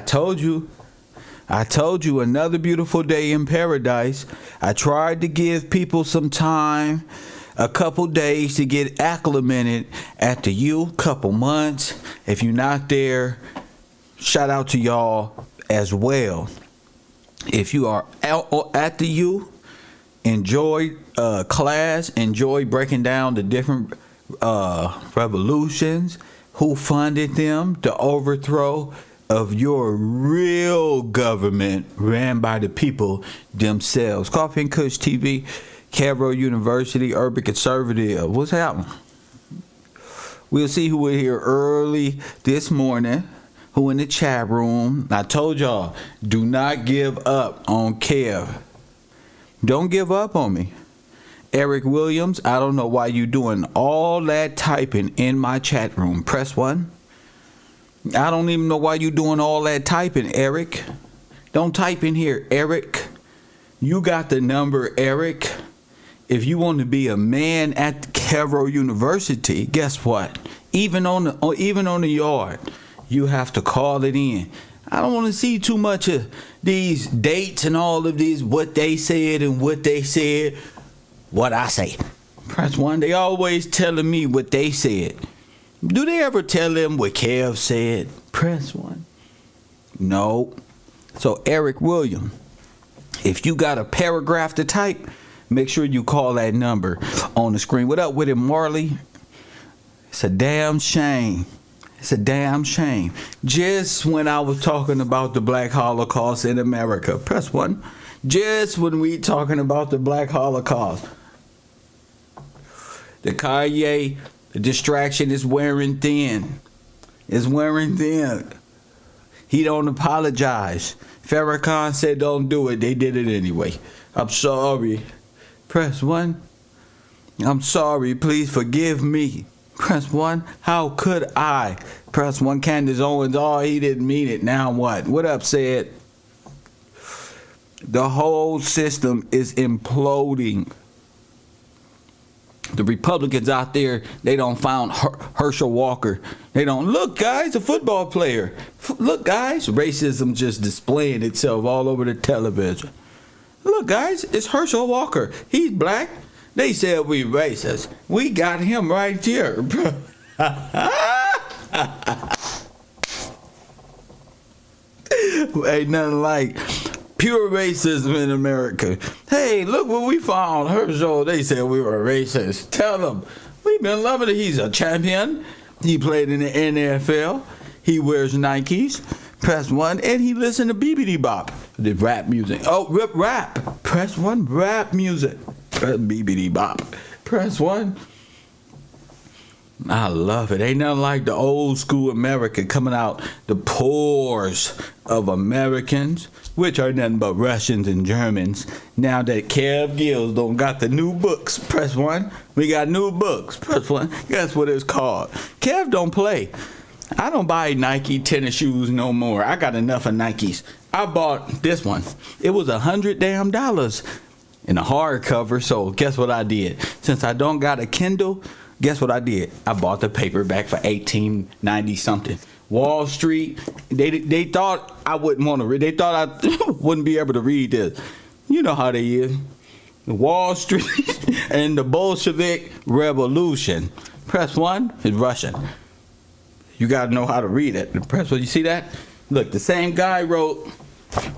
told you. I told you, another beautiful day in paradise. I tried to give people some time, a couple days to get acclimated at the U, couple months. If you're not there, shout out to y'all as well. If you are out at the U, enjoy class, enjoy breaking down the different revolutions, who funded them, the overthrow of your real government ran by the people themselves. Coffee and Kush TV, Cairo University, Urban Conservative. What's happening? We'll see who we're here early this morning, who in the chat room. I told y'all, do not give up on Kev. Don't give up on me. Eric Williams, I don't know why you doing all that typing in my chat room. Press 1. I don't even know why you doing all that typing, Eric. Don't type in here, Eric. You got the number, Eric. If you want to be a man at Cairo University, guess what? Even on the yard, you have to call it in. I don't want to see too much of these dates and all of these, what they said and what they said, what I say. Press 1. They always telling me what they said. Do they ever tell them what Kev said? Press 1. No. So Eric William, if you got a paragraph to type, make sure you call that number on the screen. What up with it, Marley? It's a damn shame. It's a damn shame. Just when I was talking about the Black Holocaust in America, press 1. Just when we talking about the Black Holocaust, the Kanye, the distraction is wearing thin. It's wearing thin. He don't apologize. Farrakhan said don't do it. They did it anyway. I'm sorry. Press 1. I'm sorry. Please forgive me. Press 1. How could I? Press 1. Candace Owens. Oh, he didn't mean it. Now what? What up, said? The whole system is imploding. The Republicans out there, they don't found Herschel Walker. They don't, look guys, a football player. Look guys, racism just displaying itself all over the television. Look guys, it's Herschel Walker. He's black. They said we racist. We got him right here. Ain't nothing like pure racism in America. Hey, look what we found. Herschel, they said we were racist. Tell them, we've been loving it. He's a champion. He played in the NFL. He wears Nikes. Press 1. And he listened to BBD Bop, the rap music. Oh, rap. Press 1, rap music. Press BBD Bop. Press 1. I love it. Ain't nothing like the old school America coming out, the pores of Americans, which are nothing but Russians and Germans. Now that Kev Gills don't got the new books, press 1. We got new books, press 1. Guess what it's called? Kev don't play. I don't buy Nike tennis shoes no more. I got enough of Nikes. I bought this one. It was $100 damn in a hardcover. So guess what I did? Since I don't got a Kindle, guess what I did? I bought the paperback for $18.90 something. Wall Street, they thought I wouldn't want to read. They thought I wouldn't be able to read this. You know how they is. Wall Street and the Bolshevik Revolution. Press 1 is Russian. You got to know how to read it. Press 1. You see that? Look, the same guy wrote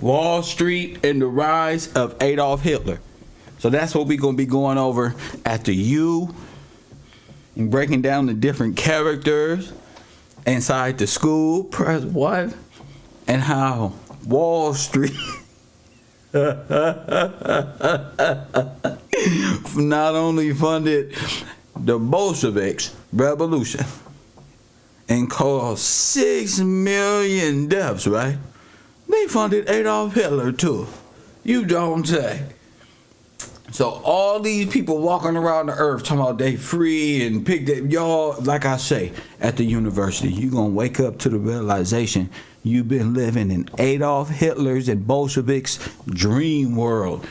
Wall Street and the Rise of Adolf Hitler. So that's what we're going to be going over at the U, and breaking down the different characters inside the school. Press 1. And how Wall Street not only funded the Bolsheviks revolution and caused 6 million deaths, right? They funded Adolf Hitler too. You don't say. So all these people walking around the earth talking about they free and pick that, y'all, like I say, at the university, you're going to wake up to the realization you've been living in Adolf Hitler's and Bolsheviks' dream world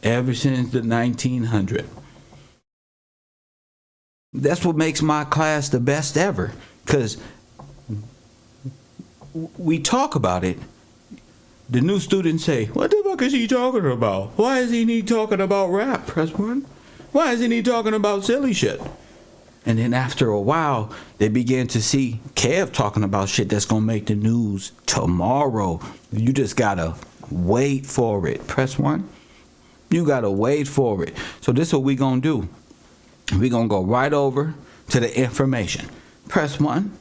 ever since the 1900s. That's what makes my class the best ever, because we talk about it, the new students say, what the fuck is he talking about? Why isn't he talking about rap? Press 1. Why isn't he talking about silly shit? And then after a while, they began to see Kev talking about shit that's going to make the news tomorrow. You just got to wait for it. Press 1. You got to wait for it. So this is what we going to do. We going to go right over to the information. Press 1.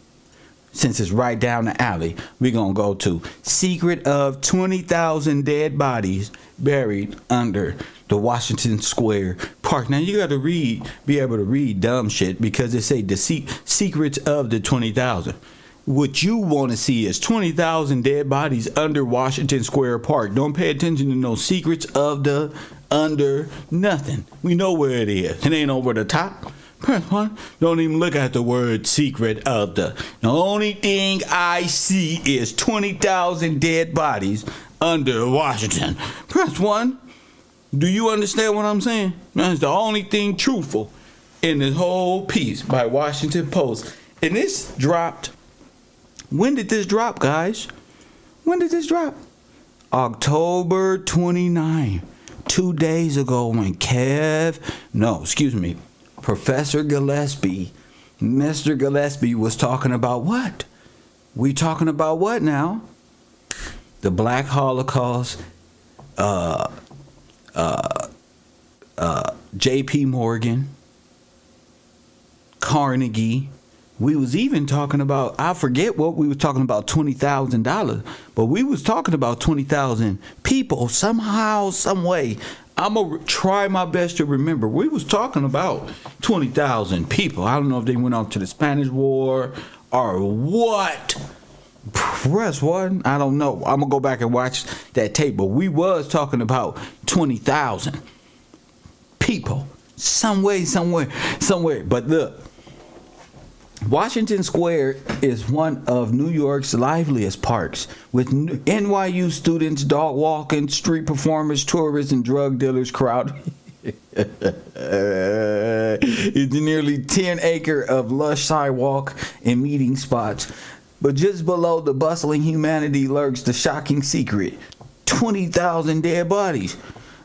Since it's right down the alley, we're going to go to secret of 20,000 dead bodies buried under the Washington Square Park. Now, you got to be able to read dumb shit because it say the secrets of the 20,000. What you want to see is 20,000 dead bodies under Washington Square Park. Don't pay attention to no secrets of the under nothing. We know where it is. It ain't over the top. Press 1. Don't even look at the word secret of the. The only thing I see is 20,000 dead bodies under Washington. Press 1. Do you understand what I'm saying? That's the only thing truthful in this whole piece by Washington Post. And this dropped. When did this drop, guys? When did this drop? October 29. 2 days ago when Professor Gillespie, Mr. Gillespie was talking about what? We talking about what now? The Black Holocaust, J.P. Morgan, Carnegie. We was even talking about, I forget what we was talking about, $20,000, but we was talking about 20,000 people somehow, some way. I'm going to try my best to remember. We was talking about 20,000 people. I don't know if they went off to the Spanish War or what. Press 1. I don't know. I'm going to go back and watch that tape. But we was talking about 20,000 people. Some way, somewhere. But look. Washington Square is one of New York's liveliest parks, with NYU students, dog walking, street performers, tourists, and drug dealers crowd. It's nearly 10-acre of lush sidewalk and meeting spots. But just below the bustling humanity lurks the shocking secret. 20,000 dead bodies.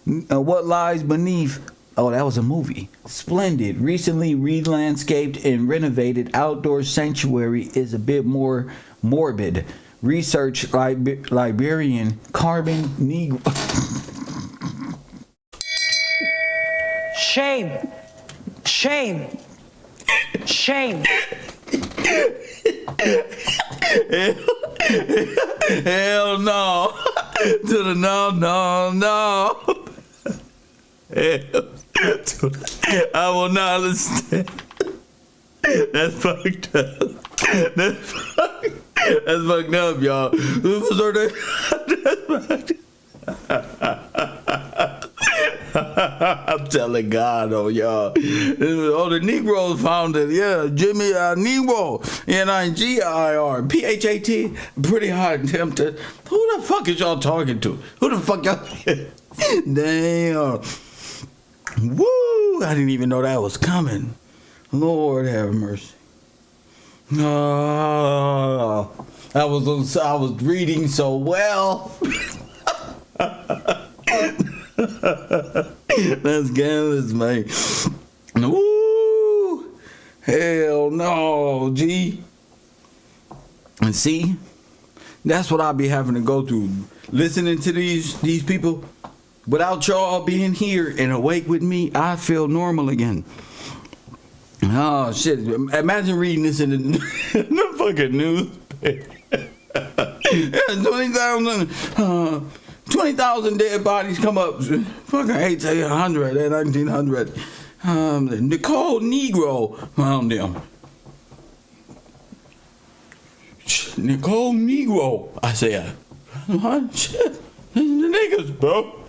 What lies beneath? Oh, that was a movie. Splendid, recently re-landscaped and renovated outdoor sanctuary is a bit more morbid. Research librarian Carmen Negro. Shame. Shame. Shame. Hell no. To the no. Hell. I will not understand. That's fucked up. That's fucked up, y'all. I'm telling God, oh y'all. Oh, the Negroes found it. Yeah, Jimmy Negro, NIGIR, PHAT. Pretty hard tempted. Who the fuck is y'all talking to? Who the fuck y'all? Damn. Woo! I didn't even know that was coming. Lord have mercy. Oh, I was reading so well. That's scandalous, man. Woo! Hell no, G. And see, that's what I'll be having to go through. Listening to these people. Without y'all being here and awake with me, I feel normal again. Oh, shit. Imagine reading this in the fucking news. 20,000 dead bodies come up. Fucking 1800 and 1900. Nicole Negro found them. Nicole Negro, I said. What? Shit. The niggas, bro.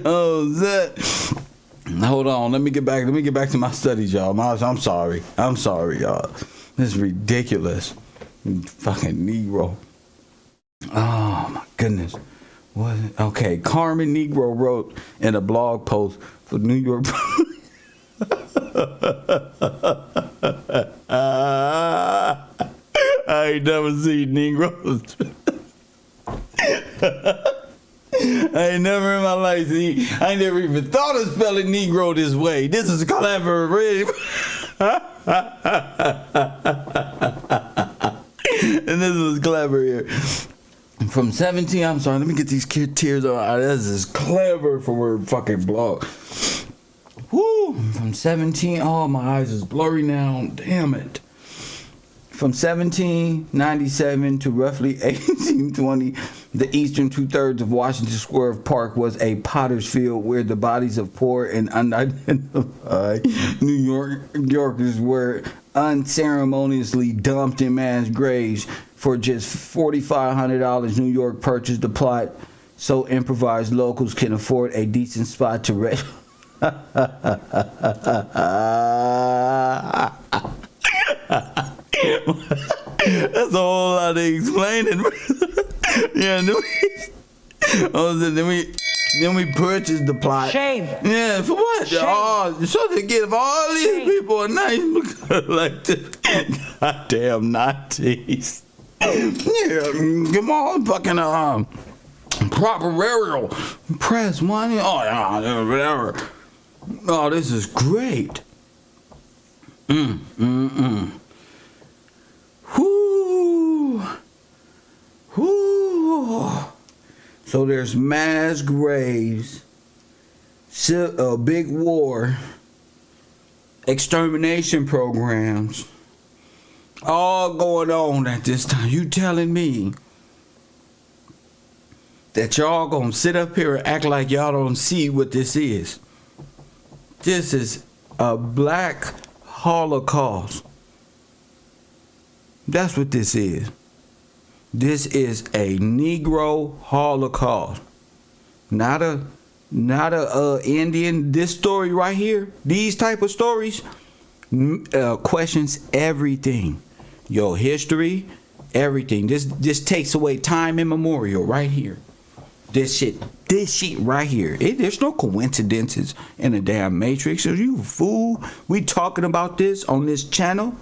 Oh, that. Hold on. Let me get back to my studies, y'all. I'm sorry, y'all. This is ridiculous. Fucking Negro. Oh my goodness. What? Okay, Carmen Negro wrote in a blog post for New York. I ain't never seen Negroes. I ain't never in my life seen. I ain't never even thought of spelling Negro this way. This is clever, really. And this was clever here. From 17, I'm sorry, let me get these tears out. This is clever for a fucking blog. Woo! From 17, oh, my eyes is blurry now. Damn it. From 1797 to roughly 1820, the eastern two-thirds of Washington Square Park was a potter's field where the bodies of poor and unidentified New Yorkers were unceremoniously dumped in mass graves. For just $4,500, New York purchased the plot so improvised locals can afford a decent spot to rest. That's a whole lot of explaining. Yeah, then we purchased the plot. Shame. Yeah, for what? Shame. Oh, so to give all these Shame. people a nice like this. Goddamn Nazis. Yeah, give all fucking proper burial. Press one. Oh yeah, whatever. Oh, this is great. Whoo. Whoo. So there's mass graves, a big war, extermination programs, all going on at this time. You telling me that y'all gonna sit up here and act like y'all don't see what this is? This is a black Holocaust. That's what this is. This is a Negro Holocaust. Not a Indian. This story right here, these type of stories, questions everything. Your history, everything. This takes away time immemorial right here. This shit right here. There's no coincidences in the damn Matrix. Are you a fool? We talking about this on this channel,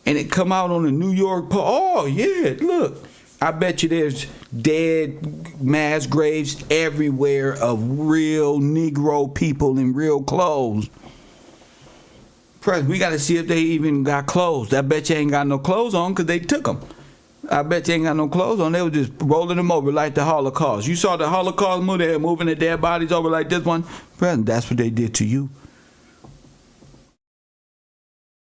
and it come out on the New York Post. Oh yeah, look. I bet you there's dead mass graves everywhere of real Negro people in real clothes. Press, we got to see if they even got clothes. I bet you ain't got no clothes on because they took them. I bet you ain't got no clothes on. They were just rolling them over like the Holocaust. You saw the Holocaust movie? They were moving the dead bodies over like this one. Press, that's what they did to you.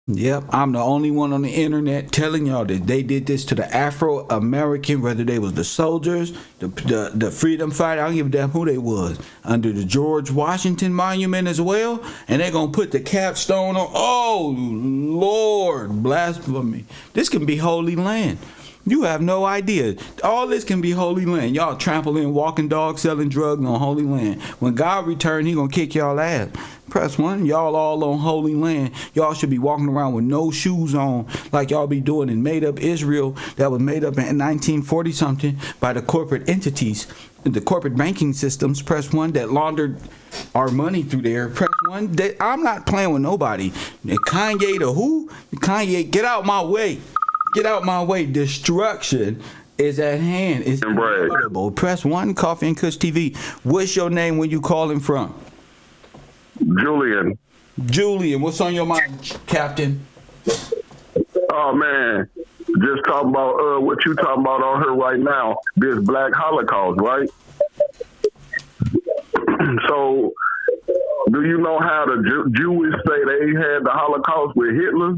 Yep, I'm the only one on the internet telling y'all that they did this to the Afro-American, whether they was the soldiers, the freedom fighter, I don't give a damn who they was, under the George Washington Monument as well, and they're going to put the capstone on. Oh, Lord, blasphemy. This can be holy land. You have no idea. All this can be holy land. Y'all trampling, walking dogs, selling drugs on holy land. When God return, he going to kick y'all ass. Press one. Y'all all on holy land. Y'all should be walking around with no shoes on like y'all be doing in made up Israel that was made up in 1940 something by the corporate entities, the corporate banking systems. Press one, that laundered our money through there. Press one. I'm not playing with nobody. Kanye the who? Kanye, get out my way. Get out my way. Destruction is at hand. It's inevitable. Press one, Coffee and Kush TV. What's your name? Where you calling from? Julian. Julian, what's on your mind, Captain? Oh man, just talking about what you talking about on her right now. This Black Holocaust, right? So, do you know how the Jewish say they had the Holocaust with Hitler?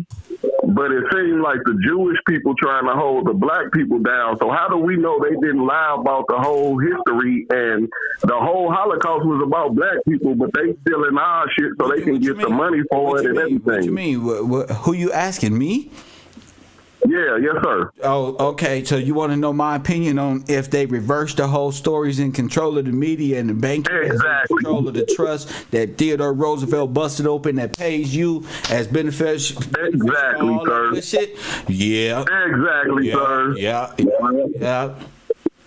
But it seemed like the Jewish people trying to hold the black people down. So how do we know they didn't lie about the whole history and the whole Holocaust was about black people, but they still in our shit so they can get the money for it and everything? What you mean? Who you asking, me? Yeah, yes, sir. Oh, okay. So you want to know my opinion on if they reverse the whole stories in control of the media and the banking, exactly. Control of the trust that Theodore Roosevelt busted open that pays you as benefits. Exactly, sir. Shit. Yeah. Exactly, yeah, sir. Yeah.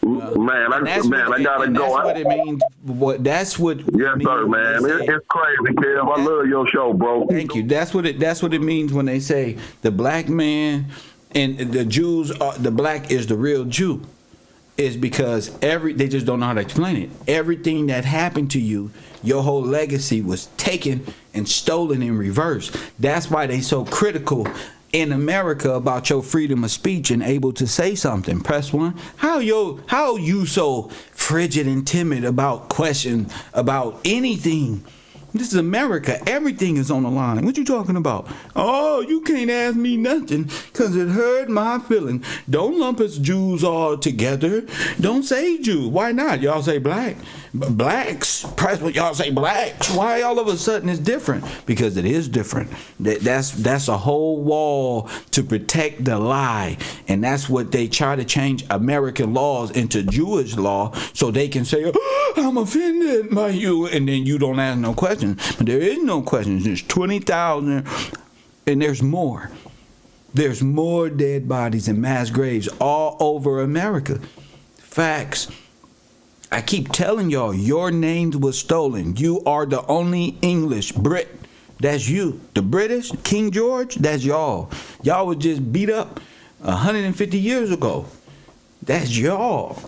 Man, I gotta go. That's what it means. That's what. Yes, sir, man. It's crazy, Kev. I love your show, bro. Thank you. That's what it means when they say the black man and the Jews are, the black is the real Jew, is because they just don't know how to explain it. Everything that happened to you, your whole legacy was taken and stolen in reverse. That's why they so critical in America about your freedom of speech and able to say something. Press one. How you so frigid and timid about questions about anything? This is America. Everything is on the line. What you talking about? Oh, you can't ask me nothing because it hurt my feelings. Don't lump us Jews all together. Don't say Jews. Why not? Y'all say black. Blacks. Press what y'all say blacks. Why all of a sudden it's different? Because it is different. That's a whole wall to protect the lie. And that's what they try to change American laws into Jewish law so they can say, oh, I'm offended by you. And then you don't ask no questions. But there is no questions. There's 20,000 and there's more. There's more dead bodies and mass graves all over America. Facts. I keep telling y'all, your names was stolen. You are the only English Brit. That's you. The British, King George, that's y'all. Y'all was just beat up 150 years ago. That's y'all.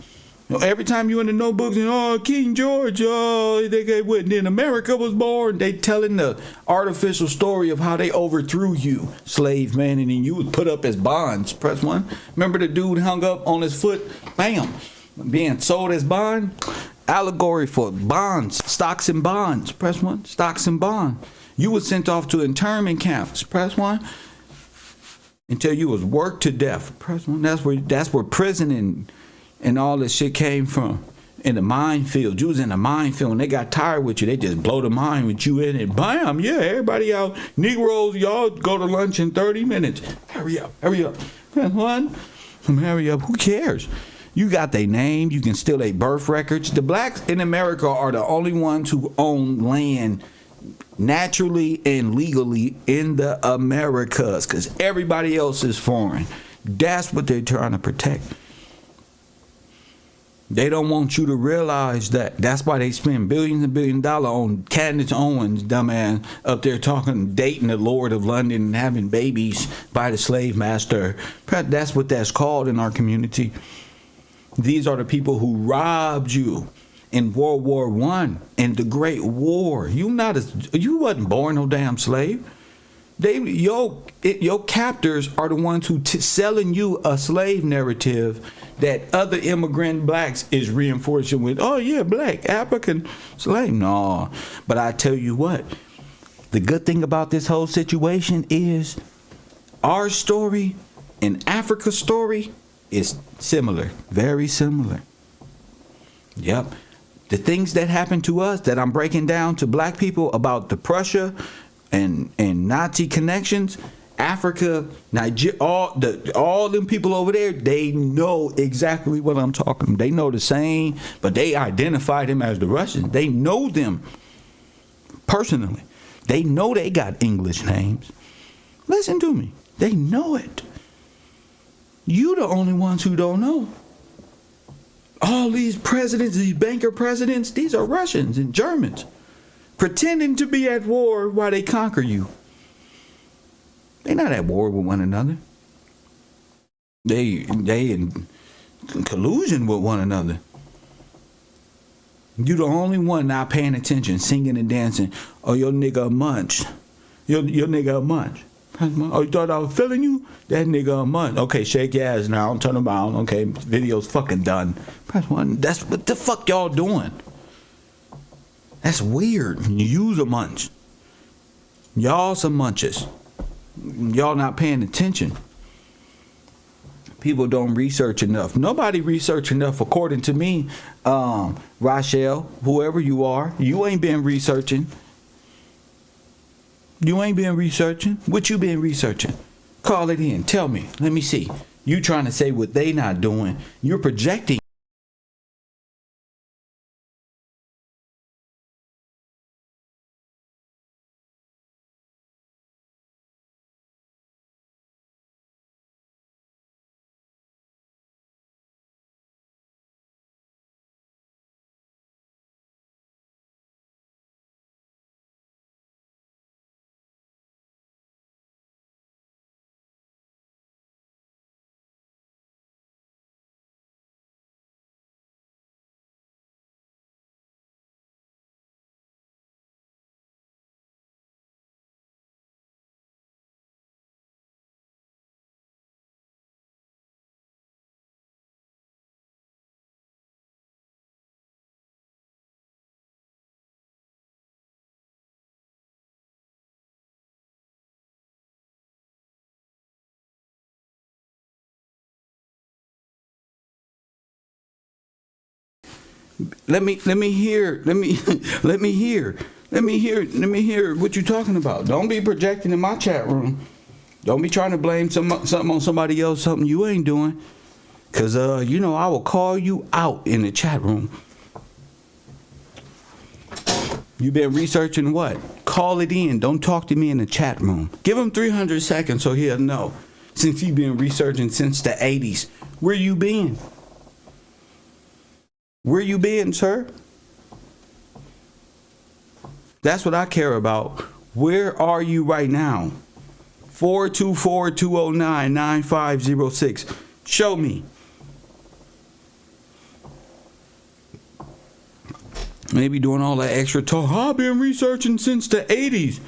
Every time you in the notebooks and King George, then America was born. They telling the artificial story of how they overthrew you, slave man, and then you was put up as bonds. Press one. Remember the dude hung up on his foot, bam, being sold as bond. Allegory for bonds, stocks and bonds. Press one. Stocks and bonds. You was sent off to internment camps. Press one. Until you was worked to death. Press one. That's where prison and all this shit came from. In the minefield. You was in the minefield and they got tired with you. They just blow the mind with you in it. Bam, yeah, everybody out. Negroes, y'all go to lunch in 30 minutes. Hurry up, hurry up. One, hurry up, who cares? You got their name, you can steal their birth records. The blacks in America are the only ones who own land naturally and legally in the Americas, because everybody else is foreign. That's what they're trying to protect. They don't want you to realize that. That's why they spend billions and billions of dollars on Candace Owens, dumbass, up there talking, dating the Lord of London and having babies by the slave master. That's what that's called in our community. These are the people who robbed you in World War I and the Great War. You wasn't born no damn slave. Your captors are the ones who selling you a slave narrative that other immigrant blacks is reinforcing with, oh yeah, black, African slave. No, but I tell you what, the good thing about this whole situation is our story and Africa's story is similar, very similar. Yep. The things that happened to us that I'm breaking down to black people about the Prussia and Nazi connections, Africa, Nigeria, all them people over there, they know exactly what I'm talking about. They know the same, but they identify them as the Russians. They know them personally. They know they got English names. Listen to me. They know it. You the only ones who don't know. All these presidents, these banker presidents, these are Russians and Germans pretending to be at war while they conquer you. They're not at war with one another. They in collusion with one another. You the only one not paying attention, singing and dancing. Oh, your nigga a munch. Your nigga a munch. Oh, you thought I was feeling you? That nigga a munch. Okay, shake your ass now. Turn around. Okay, video's fucking done. Press one. That's what the fuck y'all doing. That's weird. You use a munch. Y'all some munches. Y'all not paying attention. People don't research enough. Nobody research enough, according to me. Rochelle, whoever you are, you ain't been researching. You ain't been researching. What you been researching? Call it in. Tell me. Let me see. You trying to say what they not doing. You're projecting. Let me hear what you're talking about. Don't be projecting in my chat room. Don't be trying to blame something on somebody else, something you ain't doing. Cause I will call you out in the chat room. You been researching what? Call it in. Don't talk to me in the chat room. Give him 300 seconds so he'll know. Since he been researching since the 80s. Where you been? Where you been, sir? That's what I care about. Where are you right now? 424-209-9506. Show me. Maybe doing all that extra talk. I've been researching since the 80s.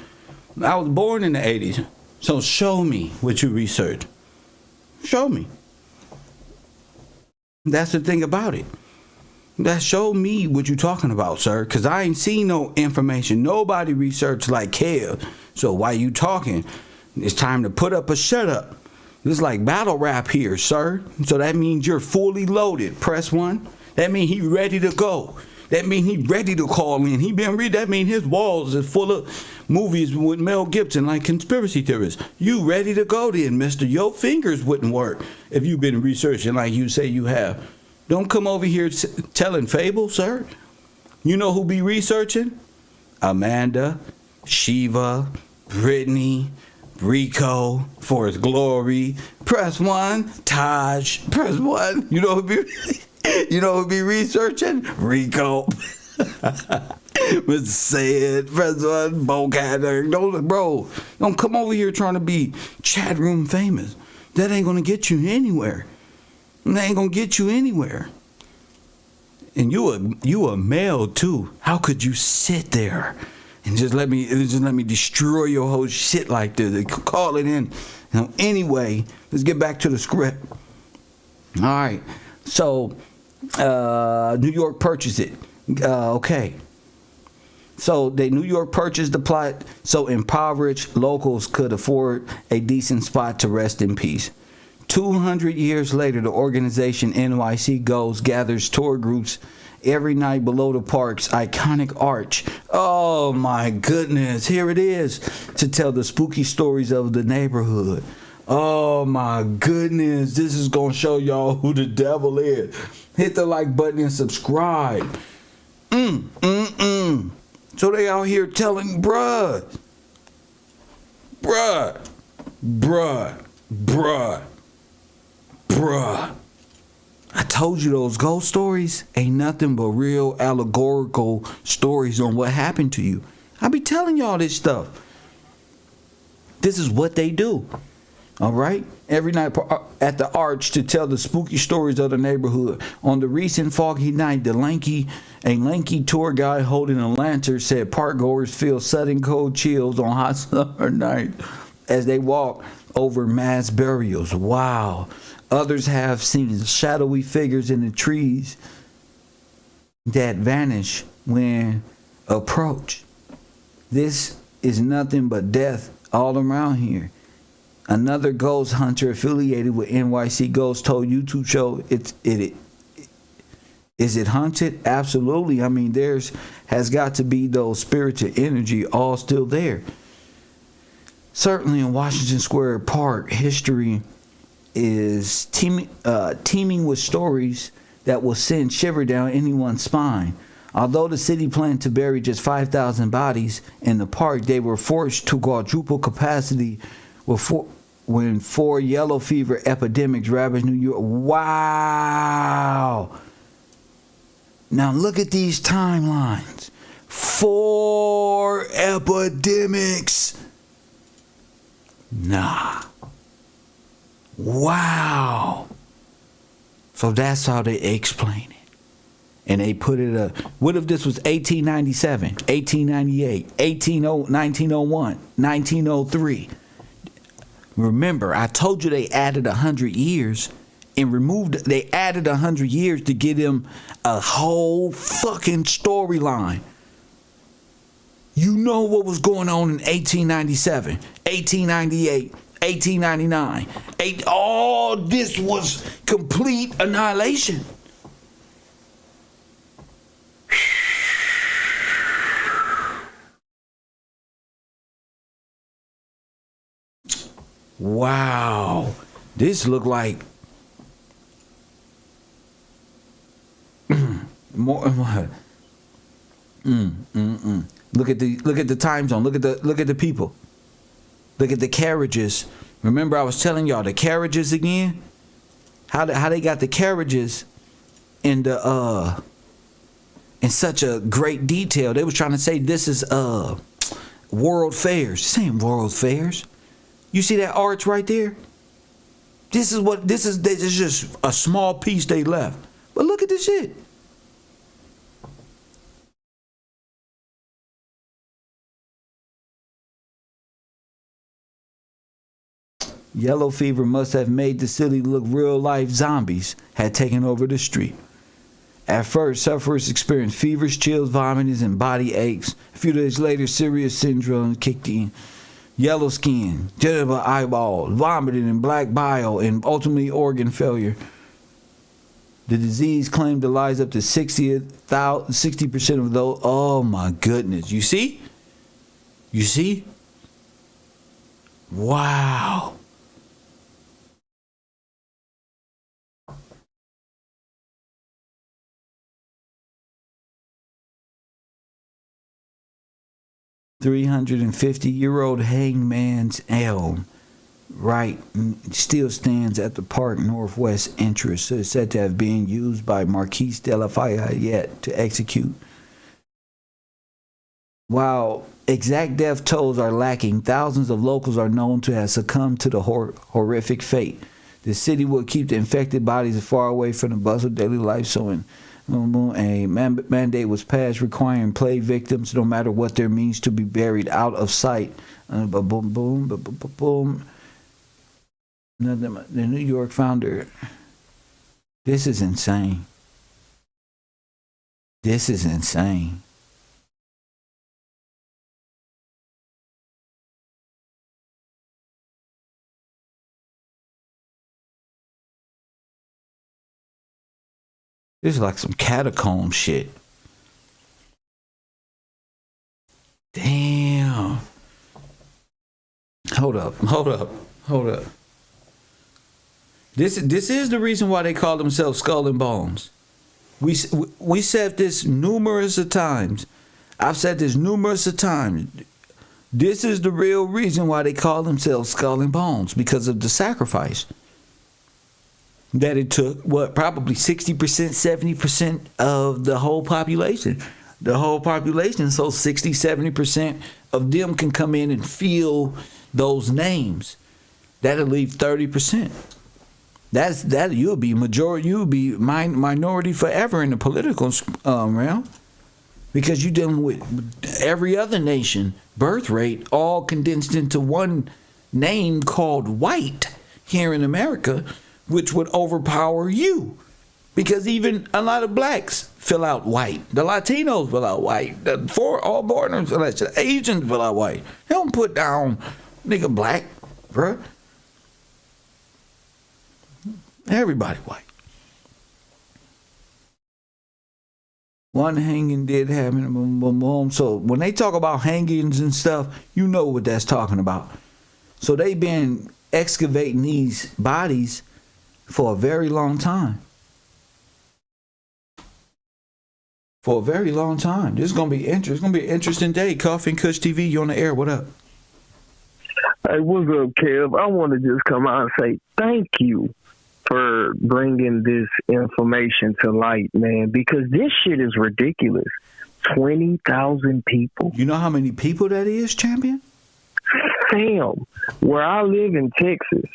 I was born in the 80s. So show me what you researched. Show me. That's the thing about it. Show me what you're talking about, sir. Because I ain't seen no information. Nobody researched like Kev. So why you talking? It's time to put up a shut up. This is like battle rap here, sir. So that means you're fully loaded. Press 1. That means he ready to go. That means he ready to call in. He been read. That means his walls is full of movies with Mel Gibson like conspiracy theorists. You ready to go then, mister? Your fingers wouldn't work if you been researching like you say you have. Don't come over here telling fables, sir. You know who be researching? Amanda, Shiva, Brittany, Rico, For His Glory. Press 1. Taj. Press 1. You know who be... You know who be researching? Rico. Mr. Said, President, Bocatter. Bro, don't come over here trying to be chat room famous. That ain't gonna get you anywhere. That ain't gonna get you anywhere. And you a male too. How could you sit there and just let me destroy your whole shit like this? Call it in. Anyway, let's get back to the script. All right. So New York purchased it. Okay. So New York purchased the plot so impoverished locals could afford a decent spot to rest in peace. 200 years later, the organization NYC Goes gathers tour groups every night below the park's iconic arch. Oh my goodness, here it is to tell the spooky stories of the neighborhood. Oh my goodness, this is gonna show y'all who the devil is. Hit the like button and subscribe. So they out here telling bruh. I told you those ghost stories ain't nothing but real allegorical stories on what happened to you. I be telling y'all this stuff. This is what they do. All right, every night at the arch to tell the spooky stories of the neighborhood. On the recent foggy night, a lanky tour guide holding a lantern said parkgoers feel sudden cold chills on hot summer night as they walk over mass burials. Wow. Others have seen shadowy figures in the trees that vanish when approached. This is nothing but death all around here. Another ghost hunter affiliated with NYC Ghost told YouTube show is it haunted? Absolutely. I mean, has got to be those spiritual energy all still there. Certainly in Washington Square Park, history is teeming with stories that will send shiver down anyone's spine. Although the city planned to bury just 5,000 bodies in the park, they were forced to quadruple capacity when 4 yellow fever epidemics ravaged New York. Wow. Now look at these timelines. 4 epidemics. Nah. Wow. So that's how they explain it. And they put it what if this was 1897, 1898, 1901, 1903? Remember, I told you they added 100 years and they added 100 years to give them a whole fucking storyline. You know what was going on in 1897, 1898, 1899. All this was complete annihilation. Wow. This look like more. Look at the time zone. Look at the people. Look at the carriages. Remember I was telling y'all the carriages again? How they got the carriages in the in such a great detail. They was trying to say this is world fairs. This ain't world fairs. You see that arch right there? This is just a small piece they left. But look at this shit. Yellow fever must have made the city look real life. Zombies had taken over the street. At first, sufferers experienced fevers, chills, vomitings, and body aches. A few days later, serious syndrome kicked in. Yellow skin, genital eyeballs, vomiting, and black bile, and ultimately organ failure. The disease claimed the lives up to 60% of those. Oh my goodness. You see? You see? Wow. "350-year-old hangman's elm, right, still stands at the park northwest entrance. So it's said to have been used by Marquis de Lafayette to execute. While exact death tolls are lacking, thousands of locals are known to have succumbed to the horrific fate. The city will keep the infected bodies far away from the bustle of daily life, so in a mandate was passed requiring plague victims, no matter what their means, to be buried out of sight." Boom, boom, boom, boom. The New York founder. This is insane. This is insane. This is like some catacomb shit. Damn. Hold up. This is the reason why they call themselves Skull and Bones. We said this numerous of times. I've said this numerous of times. This is the real reason why they call themselves Skull and Bones, because of the sacrifice that it took. What, probably 60%, 70% of the whole population. The whole population, so 60, 70% of them can come in and feel those names. That'll leave 30%. That you'll be majority, you'll be minority forever in the political realm, because you're dealing with every other nation birth rate all condensed into one name called white here in America, which would overpower you, because even a lot of blacks fill out white. The Latinos fill out white. All foreigners fill out, the Asians fill out white. They don't put down nigga black, bruh. Everybody white. One hanging did happen. Boom, boom, boom. So when they talk about hangings and stuff, you know what that's talking about. So they've been excavating these bodies for a very long time. For a very long time. This is gonna be interesting. It's gonna be an interesting day. Coffee and Kush TV, you on the air? What up? Hey, what's up, Kev? I want to just come out and say thank you for bringing this information to light, man, because this shit is ridiculous. 20,000 people. You know how many people that is, champion? Sam, where I live in Texas,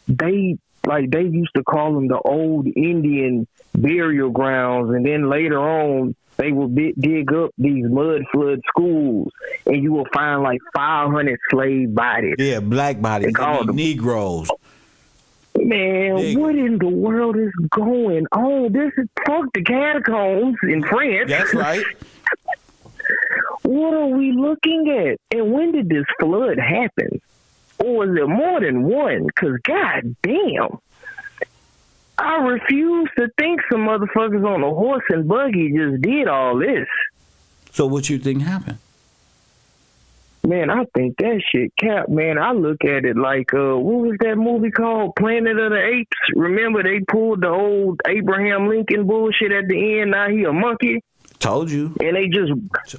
they used to call them the old Indian burial grounds, and then later on they will dig up these mud flood schools, and you will find like 500 slave bodies. Yeah, black bodies. They call them Negroes. Man, what in the world is going on? This is fuck the catacombs in France. That's right. What are we looking at? And when did this flood happen? Or was there more than one? Because goddamn, I refuse to think some motherfuckers on a horse and buggy just did all this. So what you think happened? Man, I think that shit cap, man. I look at it like, what was that movie called? Planet of the Apes? Remember they pulled the old Abraham Lincoln bullshit at the end, now he a monkey? Told you. And they just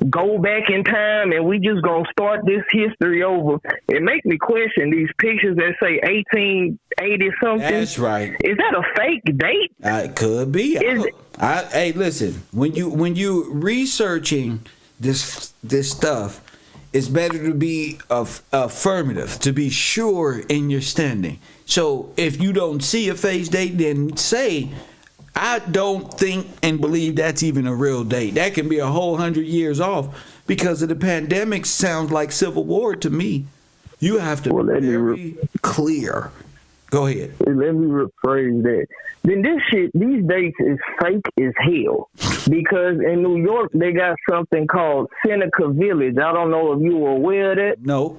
go back in time and we just gonna start this history over. It make me question these pictures that say 1880 something. That's right. Is that a fake date? It could be. Hey, listen. When you researching this stuff, it's better to be affirmative, to be sure in your standing. So if you don't see a face date, then say, I don't think and believe that's even a real date. That can be a whole 100 years off because of the pandemic. Sounds like Civil War to me. You have to be very clear. Go ahead. Let me rephrase that. Then these dates is fake as hell. Because in New York, they got something called Seneca Village. I don't know if you were aware of that. No.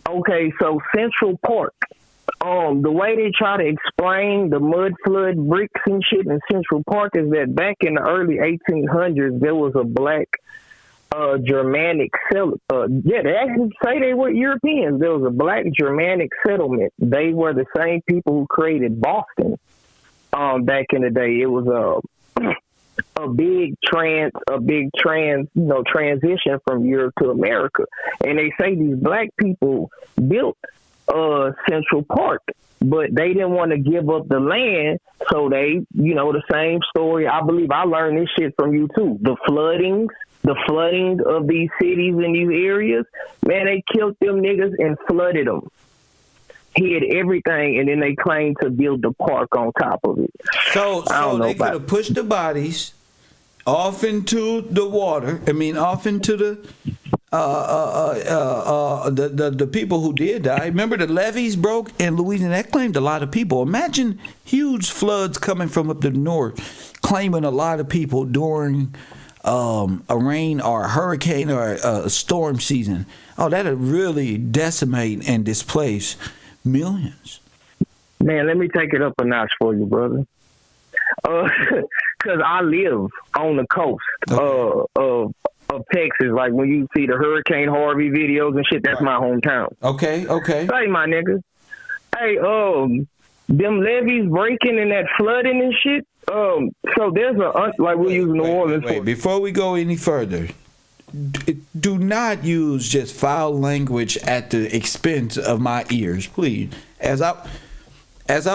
Okay, so Central Park. The way they try to explain the mud flood bricks and shit in Central Park is that back in the early 1800s, there was a black Germanic settlement. They actually say they were Europeans. There was a black Germanic settlement. They were the same people who created Boston back in the day. It was a big transition from Europe to America. And they say these black people built Central Park, but they didn't want to give up the land, so they, the same story. I believe I learned this shit from you too. The flooding of these cities and these areas, man, they killed them niggas and flooded them. Hid everything, and then they claimed to build the park on top of it. So they could have pushed the bodies off into the water. Off into the people who did die. Remember the levees broke in Louisiana? That claimed a lot of people. Imagine huge floods coming from up the north, claiming a lot of people during a rain or a hurricane or a storm season. Oh, that'd really decimate and displace millions. Man, let me take it up a notch for you, brother. Because I live on the coast of Texas. Like when you see the Hurricane Harvey videos and shit, that's my hometown. Okay. Hey, my nigga. Hey, them levees breaking and that flooding and shit. So there's we're using New Orleans. Wait, before we go any further, do not use just foul language at the expense of my ears, please. As I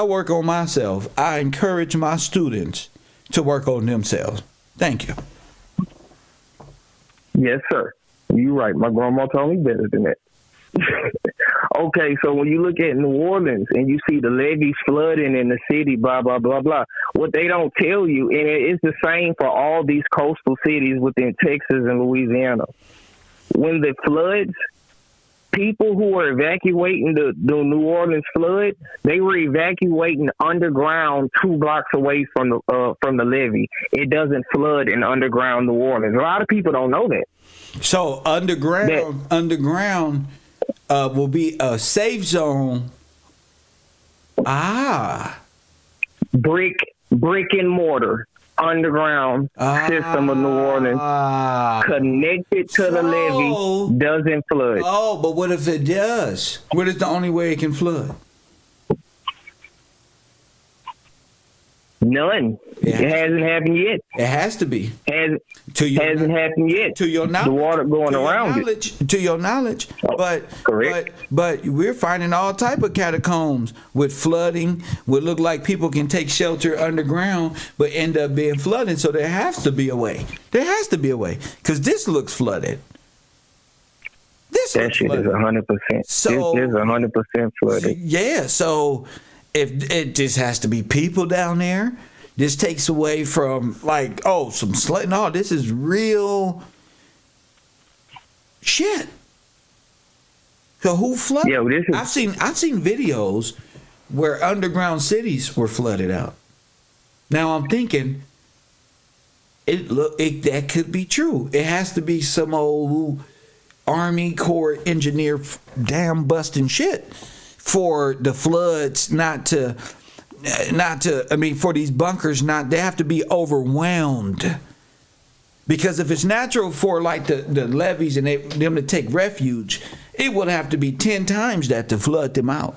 work on myself, I encourage my students to work on themselves. Thank you. Yes, sir. You're right. My grandma told me better than that. Okay, so when you look at New Orleans and you see the levees flooding in the city, blah, blah, blah, blah, what they don't tell you, and it's the same for all these coastal cities within Texas and Louisiana. When the floods, people who were evacuating the New Orleans flood, they were evacuating underground 2 blocks away from the levee. It doesn't flood in underground New Orleans. A lot of people don't know that. So underground will be a safe zone. Brick and mortar underground system of New Orleans connected to the levee doesn't flood. Oh, but what if it does? What is the only way it can flood? None. It hasn't happened yet. It has to be. Hasn't happened yet. To your knowledge, the water going around it. To your knowledge, correct. But we're finding all type of catacombs with flooding. Would look like people can take shelter underground, but end up being flooded. So there has to be a way. There has to be a way because this looks flooded. That shit is 100%. So this is 100% flooded. Yeah. So if it just has to be people down there. This takes away from some slut. No, this is real shit. So who flooded? Yo, I've seen videos where underground cities were flooded out. Now I'm thinking that could be true. It has to be some old Army Corps engineer dam busting shit for the floods for these bunkers they have to be overwhelmed Because if it's natural for like the levees and them to take refuge, it would have to be 10 times that to flood them out.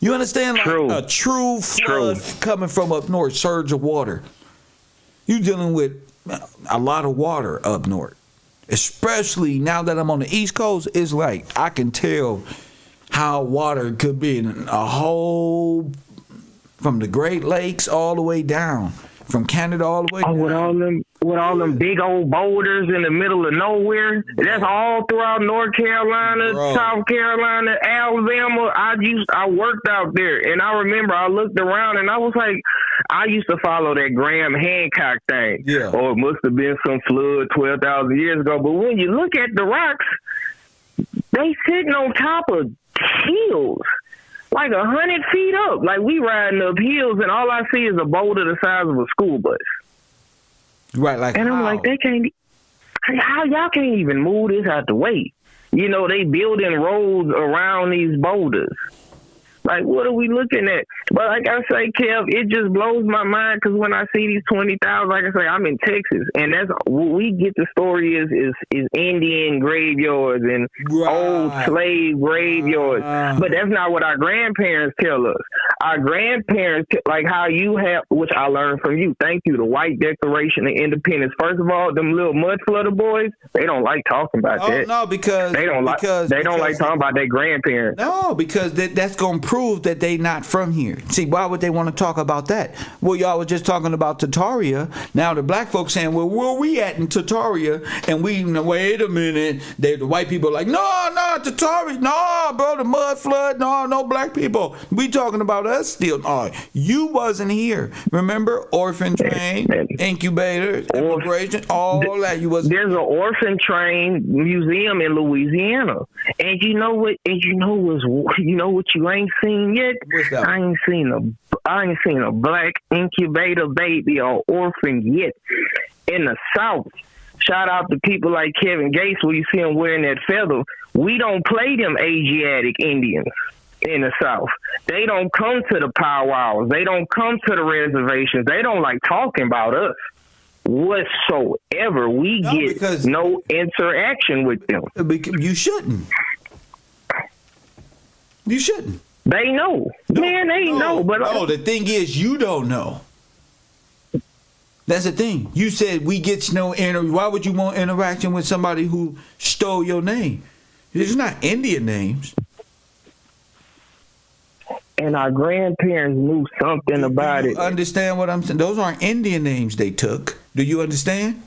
You understand? Like True. a true flood coming from up north, surge of water. You're dealing with a lot of water up north. Especially now that I'm on the East Coast, it's like I can tell how water could be in a whole, from the Great Lakes all the way down, from Canada all the way down. With all them big old boulders in the middle of nowhere. That's all throughout North Carolina, Bro. South Carolina, Alabama. I worked out there, and I remember I looked around and I was like, I used to follow that Graham Hancock thing. Yeah. Or it must have been some flood 12,000 years ago. But when you look at the rocks, they sitting on top of hills. Like 100 feet up. Like we riding up hills and all I see is a boulder the size of a school bus. Right, like And I'm like, they can't, how y'all can't even move this out the way? You know, they building roads around these boulders. Like, what are we looking at? But like I say, Kev, it just blows my mind because when I see these 20,000, like I say, I'm in Texas, and that's what we get. The story is Indian graveyards and old slave graveyards, but that's not what our grandparents tell us. Our grandparents, like how you have, which I learned from you. Thank you. The White Declaration of Independence. First of all, them little mud flutter boys, they don't like talking about that. No, because they don't like talking about their grandparents. No, because that's gonna prove that they not from here. See, why would they want to talk about that? Well, y'all was just talking about Tartaria. Now the black folks saying, well, where we at in Tartaria? And we, wait a minute. The white people are like, no, Tartaria, no, bro, the mud flood, no black people. We talking about us still. Oh, you wasn't here. Remember, orphan train, incubators, immigration, all that. You was. There's an orphan train museum in Louisiana, and you know what? And you know what you ain't seen yet? I ain't seen a black incubator baby or orphan yet in the South. Shout out to people like Kevin Gates where you see him wearing that feather. We don't play them Asiatic Indians in the South. They don't come to the powwows. They don't come to the reservations. They don't like talking about us whatsoever. We get no interaction with them. You shouldn't. You shouldn't. They know. Man, they know. But the thing is, you don't know. That's the thing. You said we get no why would you want interaction with somebody who stole your name? It's not Indian names. And our grandparents knew something about it. Understand what I'm saying? Those aren't Indian names they took. Do you understand?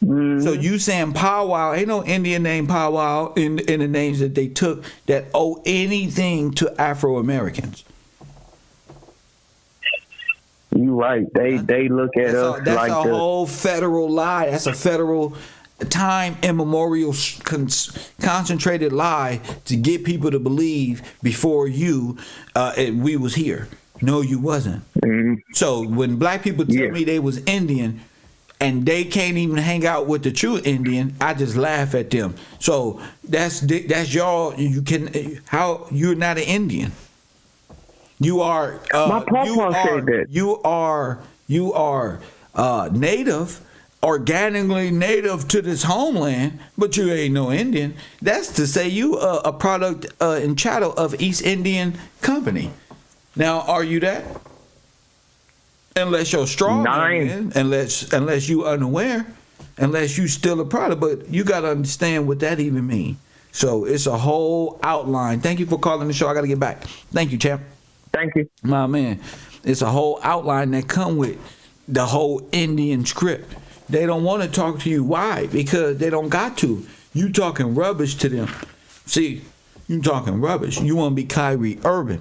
So you saying powwow, ain't no Indian name powwow in the names that they took that owe anything to Afro Americans. You right. They look at us that's like a whole federal lie. That's a federal time immemorial concentrated lie to get people to believe before you we was here. No, you wasn't. So when black people tell me they was Indian and they can't even hang out with the true Indian, I just laugh at them. So that's y'all. You're not an Indian. You are. My papa said that. You are native, organically native to this homeland, but you ain't no Indian. That's to say you a product and chattel of East Indian Company. Now, are you that? Unless you're strong, unless you unaware, unless you still a product. But you got to understand what that even means. So it's a whole outline. Thank you for calling the show. I got to get back. Thank you, champ. Thank you. My man. It's a whole outline that come with the whole Indian script. They don't want to talk to you. Why? Because they don't got to. You talking rubbish to them. See, you talking rubbish. You want to be Kyrie Irving.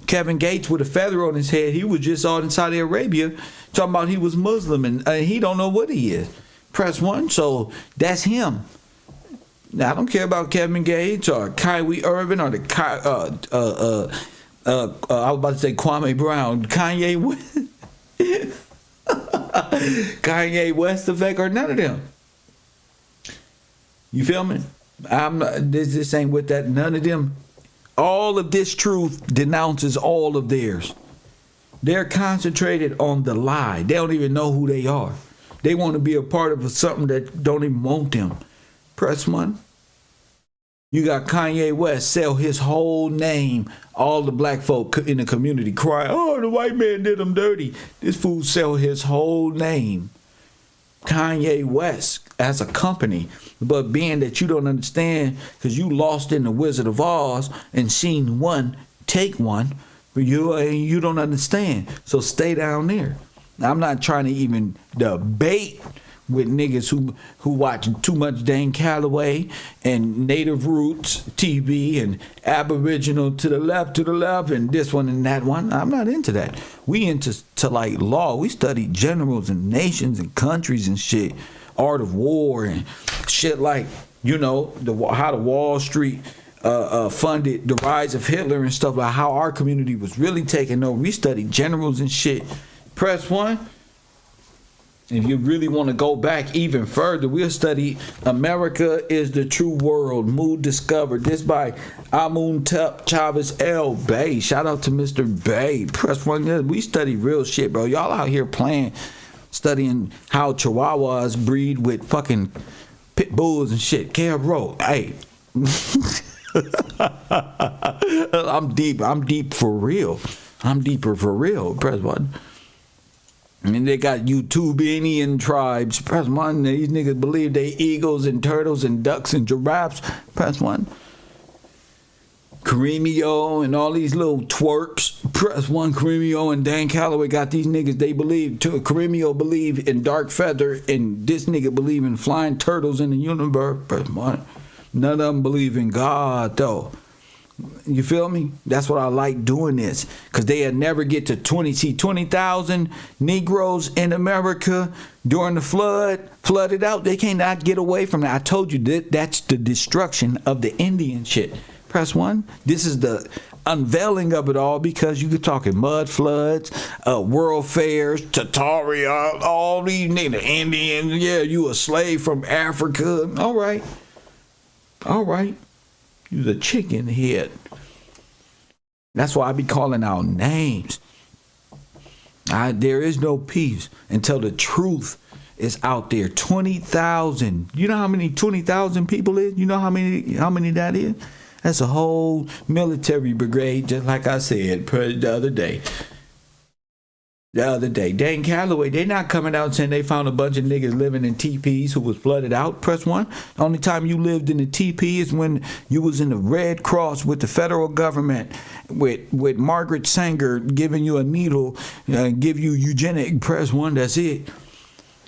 Kevin Gates with a feather on his head, he was just out in Saudi Arabia talking about he was Muslim and he don't know what he is. Press 1, so that's him. Now, I don't care about Kevin Gates or Kyrie Irving or I was about to say Kwame Brown, Kanye West effect or none of them. You feel me? This ain't with that. None of them. All of this truth denounces all of theirs. They're concentrated on the lie. They don't even know who they are. They want to be a part of something that don't even want them. Press 1. You got Kanye West sell his whole name. All the black folk in the community cry, oh, the white man did him dirty. This fool sell his whole name. Kanye West as a company. But being that you don't understand because you lost in the Wizard of Oz and seen one take one, but you don't understand. So stay down there. I'm not trying to even debate with niggas who watch too much Dane Calloway and Native Roots TV and Aboriginal to the left, and this one and that one. I'm not into that. We into like law. We study generals and nations and countries and shit. Art of war and shit like, you know, how the Wall Street funded the rise of Hitler and stuff, like how our community was really taken over. We study generals and shit. Press 1. If you really want to go back even further, we'll study America is the True World, Mood Discovered. This by Amun Chavez L. Bay. Shout out to Mr. Bay. Press 1. Yeah, we study real shit, bro. Y'all out here studying how Chihuahuas breed with fucking pit bulls and shit. Bro, hey. I'm deep for real. I'm deeper for real. Press 1. And they got YouTube Indian tribes. Press 1. These niggas believe they eagles and turtles and ducks and giraffes. Press 1. Karemio and all these little twerps. Press 1. Karemio and Dan Calloway got these niggas. They believe. Karemio believe in dark feather, and this nigga believe in flying turtles in the universe. Press 1. None of them believe in God though. You feel me? That's what I like doing this, because they'll never get to 20,000 Negroes in America during the flooded out. They cannot get away from that. I told you that's the destruction of the Indian shit. Press 1. This is the unveiling of it all, because you could talking mud floods, world fairs, Tataria, all these niggas, Indians. Yeah, you a slave from Africa. All right. You's a chicken head. That's why I be calling out names. There is no peace until the truth is out there. 20,000. You know how many 20,000 people is? You know how many that is? That's a whole military brigade, just like I said the other day. Dan Calloway, they not coming out saying they found a bunch of niggas living in teepees who was flooded out. Press 1. The only time you lived in a teepee is when you was in the Red Cross with the federal government, with Margaret Sanger giving you a needle, give you eugenic. Press 1. That's it.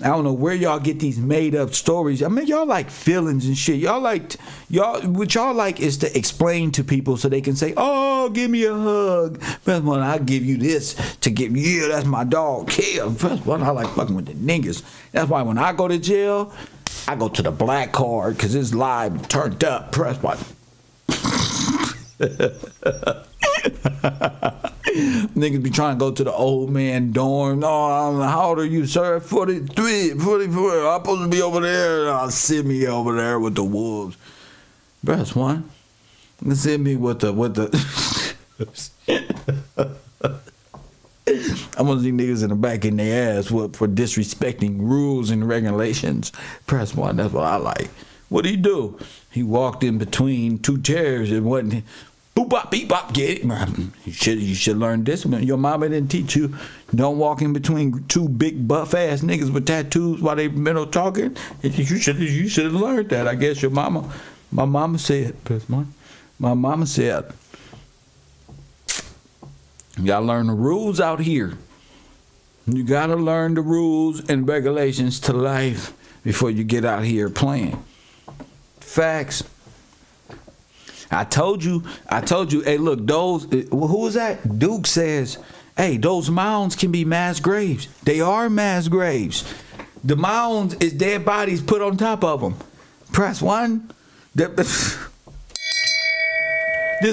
I don't know where y'all get these made up stories. I mean, y'all like feelings and shit. What y'all like is to explain to people so they can say, oh, give me a hug. Press 1, I'll give you this to give you, yeah, that's my dog. Kill. Press 1, I like fucking with the niggas. That's why when I go to jail, I go to the black card, because it's live turned up. Press 1. Niggas be trying to go to the old man dorm. Oh, how old are you, sir? 43, 44. I'm supposed to be over there. I'll send me over there with the wolves. Press 1. Send me with the I'm gonna see niggas in the back in their ass for disrespecting rules and regulations. Press 1. That's what I like. What'd he do? He walked in between two chairs and wasn't. Boop bop beep bop, get it. You should learn discipline. Your mama didn't teach you. Don't walk in between two big buff ass niggas with tattoos while they middle talking. You should have learned that. I guess my mama said. My mama said, you gotta learn the rules out here. You gotta learn the rules and regulations to life before you get out here playing. Facts. I told you, hey, look, those, who was that? Duke says, hey, those mounds can be mass graves. They are mass graves. The mounds is dead bodies put on top of them. Press 1. This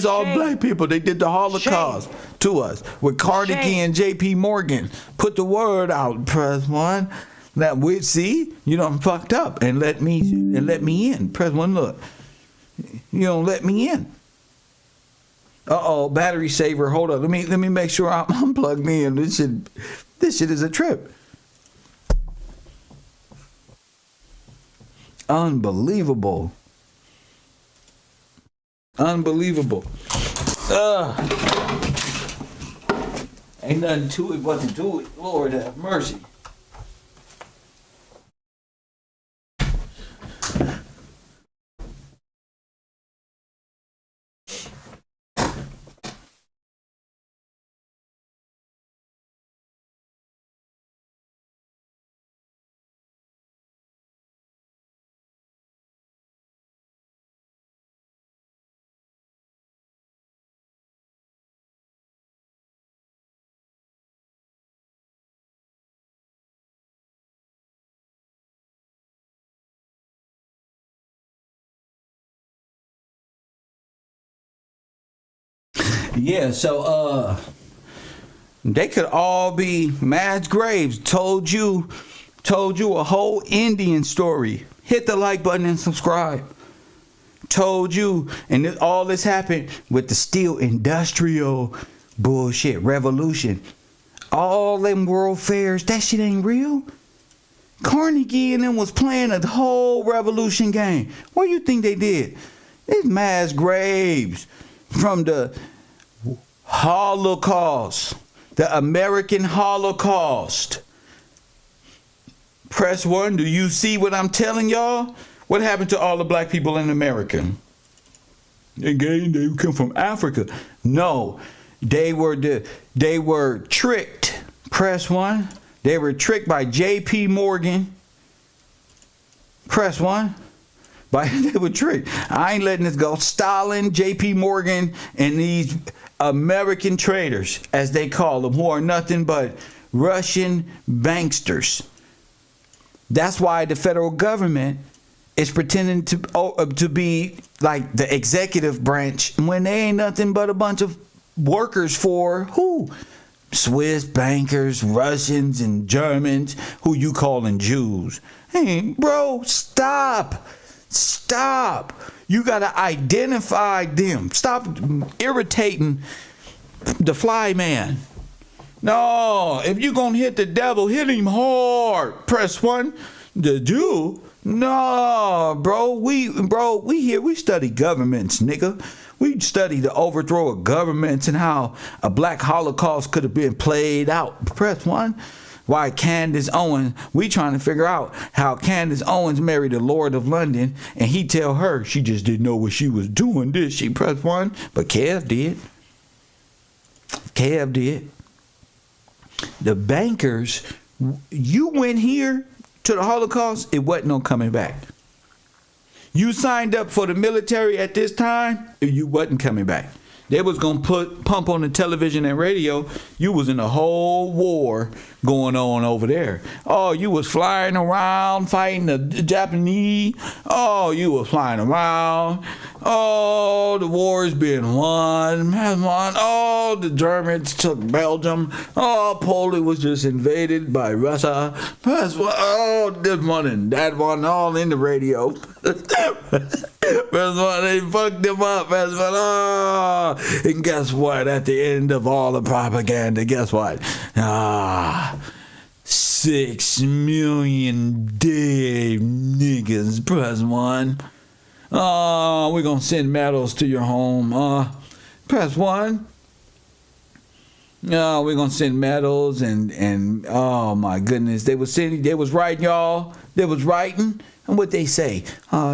all black people. They did the Holocaust to us with Carnegie and J.P. Morgan. Put the word out. Press 1. That we see, you done fucked up and let me in. Press 1. Look. You don't let me in. Uh-oh, battery saver. Hold up. Let me make sure I'm plugged in. This shit is a trip. Unbelievable. Unbelievable. Ain't nothing to it but to do it. Lord have mercy. Yeah, so they could all be mass graves. Told you a whole Indian story. Hit the like button and subscribe. Told you, and all this happened with the steel industrial bullshit revolution. All them world fairs, that shit ain't real. Carnegie and them was playing a whole revolution game. What do you think they did? It's mass graves from the Holocaust, the American Holocaust. Press 1. Do you see what I'm telling y'all? What happened to all the black people in America? They come from Africa. No, they were tricked. Press 1. They were tricked by J.P. Morgan. Press 1. They were tricked. I ain't letting this go. Stalin, J.P. Morgan, and these American traders, as they call them, who are nothing but Russian banksters. That's why the federal government is pretending to be like the executive branch when they ain't nothing but a bunch of workers for who? Swiss bankers, Russians, and Germans, who you calling Jews. Hey, bro, stop. Stop. You got to identify them. Stop irritating the fly man. No, if you're going to hit the devil, hit him hard. Press 1. The Jew? No, bro. We here. We study governments, nigga. We study the overthrow of governments and how a black Holocaust could have been played out. Press 1. Why Candace Owens, we trying to figure out how Candace Owens married the Lord of London, and he tell her she just didn't know what she was doing. Did she? Press 1. But Kev did. Kev did. The bankers, you went here to the Holocaust, it wasn't no coming back. You signed up for the military at this time, you wasn't coming back. They was gonna pump on the television and radio. You was in a whole war going on over there. Oh, you was flying around fighting the Japanese. Oh, you was flying around. Oh, the war's been won. Oh, the Germans took Belgium. Oh, Poland was just invaded by Russia. Oh, this one and that one, all in the radio. That's why they fucked them up. That's what. Oh, and guess what? At the end of all the propaganda, guess what? 6 million dead niggas. Press 1. Oh, we're gonna send medals to your home. Press 1. No, we're gonna send medals and oh my goodness, they was writing, y'all. They was writing. And what they say?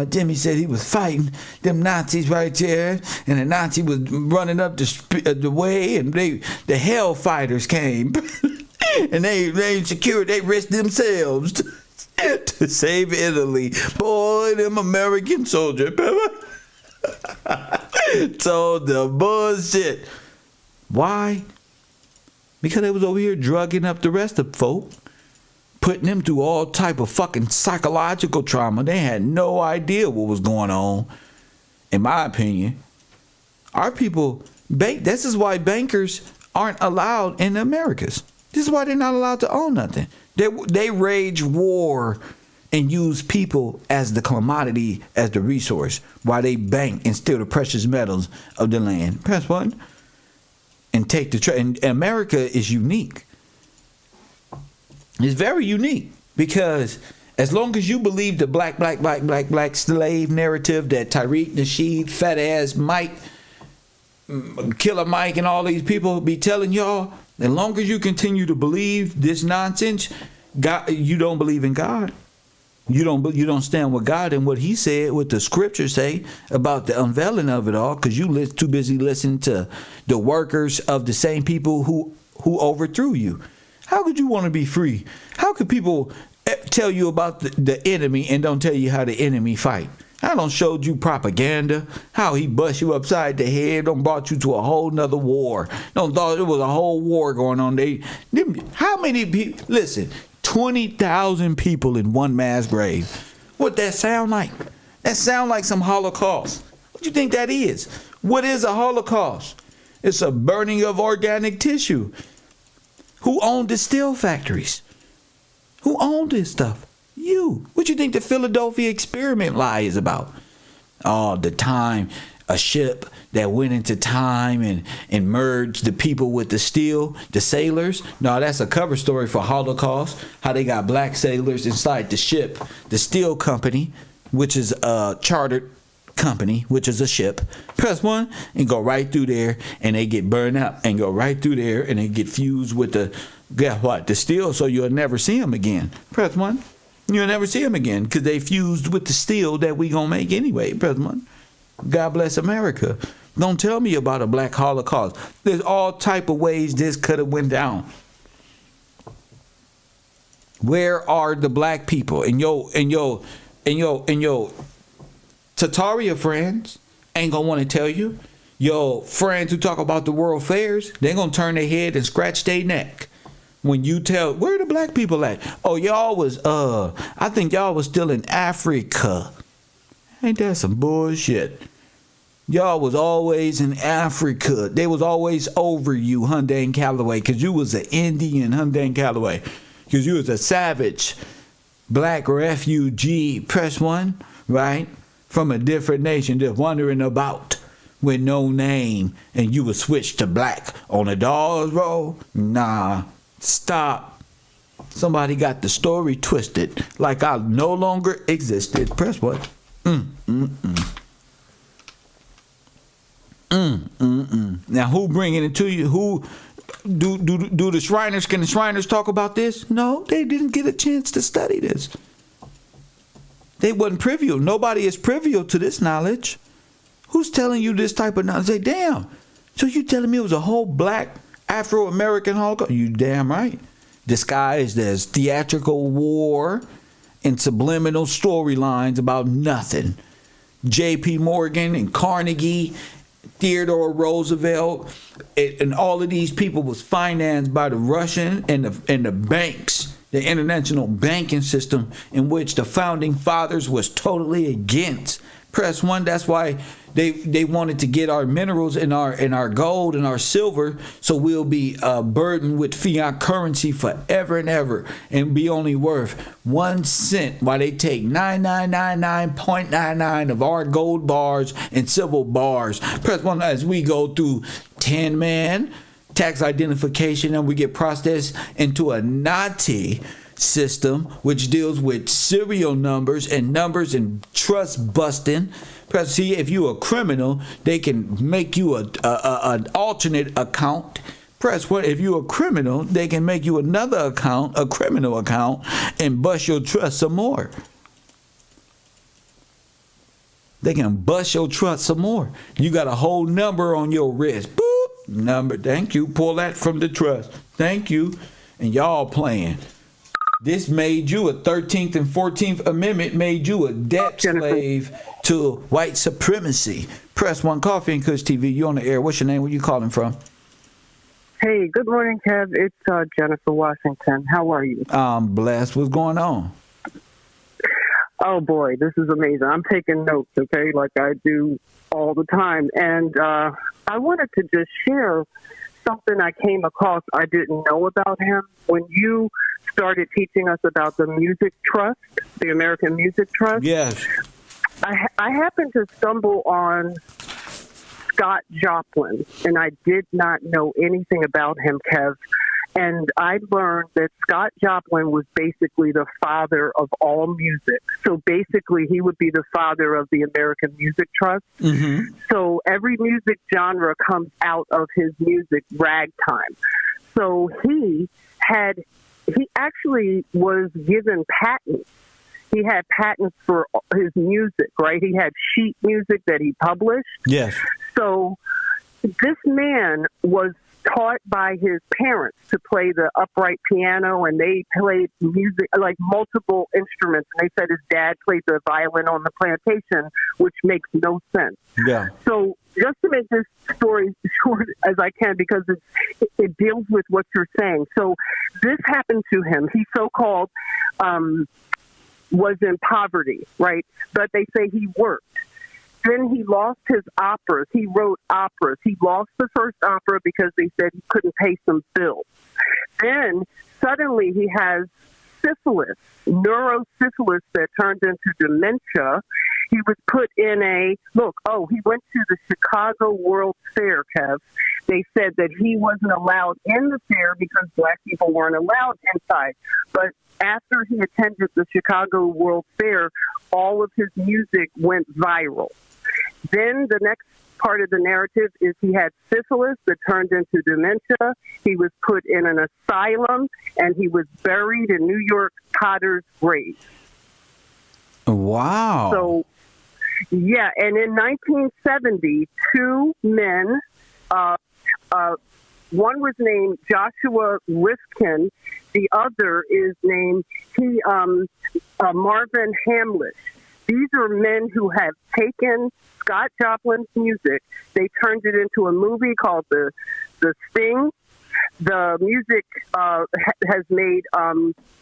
Jimmy said he was fighting them Nazis right there, and the Nazi was running up the way, and the hell fighters came, and they secured, they risked themselves to save Italy. Boy, them American soldiers told the bullshit. Why? Because they was over here drugging up the rest of folk, putting them through all type of fucking psychological trauma. They had no idea what was going on. In my opinion, our people, this is why bankers aren't allowed in the Americas. This is why they're not allowed to own nothing. They wage war and use people as the commodity, as the resource, while they bank and steal the precious metals of the land. Press 1. And take the trade. And America is unique. It's very unique because As long as you believe the black slave narrative that Tariq Nasheed, fat ass Mike, Killer Mike, and all these people be telling y'all, as long as you continue to believe this nonsense, God, you don't believe in God. You don't stand with God and what He said, what the scriptures say about the unveiling of it all, because you too busy listening to the workers of the same people who overthrew you. How could you want to be free? How could people tell you about the enemy and don't tell you how the enemy fight? I don't showed you propaganda, how he bust you upside the head, don't brought you to a whole nother war. Don't thought it was a whole war going on. How many people, listen, 20,000 people in one mass grave. What that sound like? That sound like some Holocaust. What do you think that is? What is a Holocaust? It's a burning of organic tissue. Who owned the steel factories? Who owned this stuff? You. What you think the Philadelphia experiment lie is about? Oh, the time a ship that went into time and merged the people with the steel, the sailors. No, that's a cover story for Holocaust. How they got black sailors inside the ship, the steel company, which is a chartered company, which is a ship. Press 1 and go right through there, and they get burned up, and go right through there, and they get fused with the steel, so you'll never see them again. Press 1. You'll never see them again because they fused with the steel that we gonna make anyway. Press 1. God bless America. Don't tell me about a black Holocaust. There's all type of ways this could have went down. Where are the black people? And your Tataria friends ain't gonna want to tell you. Your friends who talk about the world fairs, they gonna turn their head and scratch their neck when you tell, where the black people at? Oh, y'all was I think y'all was still in Africa. Ain't that some bullshit? Y'all was always in Africa. They was always over you, Hyundai and Callaway, because you was an Indian, Hyundai and Callaway, because you was a savage black refugee. Press 1, right? From a different nation, just wandering about with no name, and you would switch to black on a dog's roll? Nah, stop. Somebody got the story twisted, like I no longer existed. Press what? Now, who bringing it to you? Who do the Shriners? Can the Shriners talk about this? No, they didn't get a chance to study this. They wasn't privy. Nobody is privy to this knowledge. Who's telling you this type of knowledge? Say, damn. So you telling me it was a whole black Afro-American Holocaust? You damn right. Disguised as theatrical war and subliminal storylines about nothing. J.P. Morgan and Carnegie, Theodore Roosevelt, and all of these people was financed by the Russian and the banks, the international banking system, in which the founding fathers was totally against. Press 1. That's why they wanted to get our minerals and our gold and our silver, so we'll be burdened with fiat currency forever and ever, and be only worth 1 cent, while they take 9999.99 of our gold bars and silver bars. Press 1 as we go through 10-man tax identification, and we get processed into a Nazi system which deals with serial numbers and trust busting. See, if you a criminal, they can make you an alternate account. Press 1. If you a criminal, they can make you another account, a criminal account, and bust your trust some more. They can bust your trust some more. You got a whole number on your wrist. Boop. Number. Thank you. Pull that from the trust. Thank you. And y'all playing. This made you a 13th and 14th Amendment, made you a debt slave to white supremacy. Press 1, Coffee and Kush TV. You on the air. What's your name? Where you calling from? Hey, good morning, Kev. It's Jennifer Washington. How are you? I'm blessed. What's going on? Oh, boy, this is amazing. I'm taking notes, okay, like I do all the time. And I wanted to just share something I came across I didn't know about him. When you started teaching us about the Music Trust, the American Music Trust. Yes. I happened to stumble on Scott Joplin, and I did not know anything about him, Kev. And I learned that Scott Joplin was basically the father of all music. So basically, he would be the father of the American Music Trust. Mm-hmm. So every music genre comes out of his music, ragtime. So he actually was given patents. He had patents for his music, right? He had sheet music that he published. Yes. So this man was taught by his parents to play the upright piano, and they played music, like multiple instruments. And they said his dad played the violin on the plantation, which makes no sense. Yeah. So just to make this story short as I can, because it deals with what you're saying. So this happened to him. He so-called was in poverty, right? But they say he worked. Then he lost his operas. He wrote operas. He lost the first opera because they said he couldn't pay some bills. Then suddenly he has syphilis, neurosyphilis that turned into dementia. He was put in he went to the Chicago World Fair, Kev. They said that he wasn't allowed in the fair because black people weren't allowed inside. But after he attended the Chicago World Fair, all of his music went viral. Then the next part of the narrative is he had syphilis that turned into dementia. He was put in an asylum, and he was buried in New York Potter's grave. Wow. So, yeah, and in 1970, two men, one was named Joshua Rifkin, the other is named Marvin Hamlish. These are men who have taken Scott Joplin's music. They turned it into a movie called The Sting. The music has made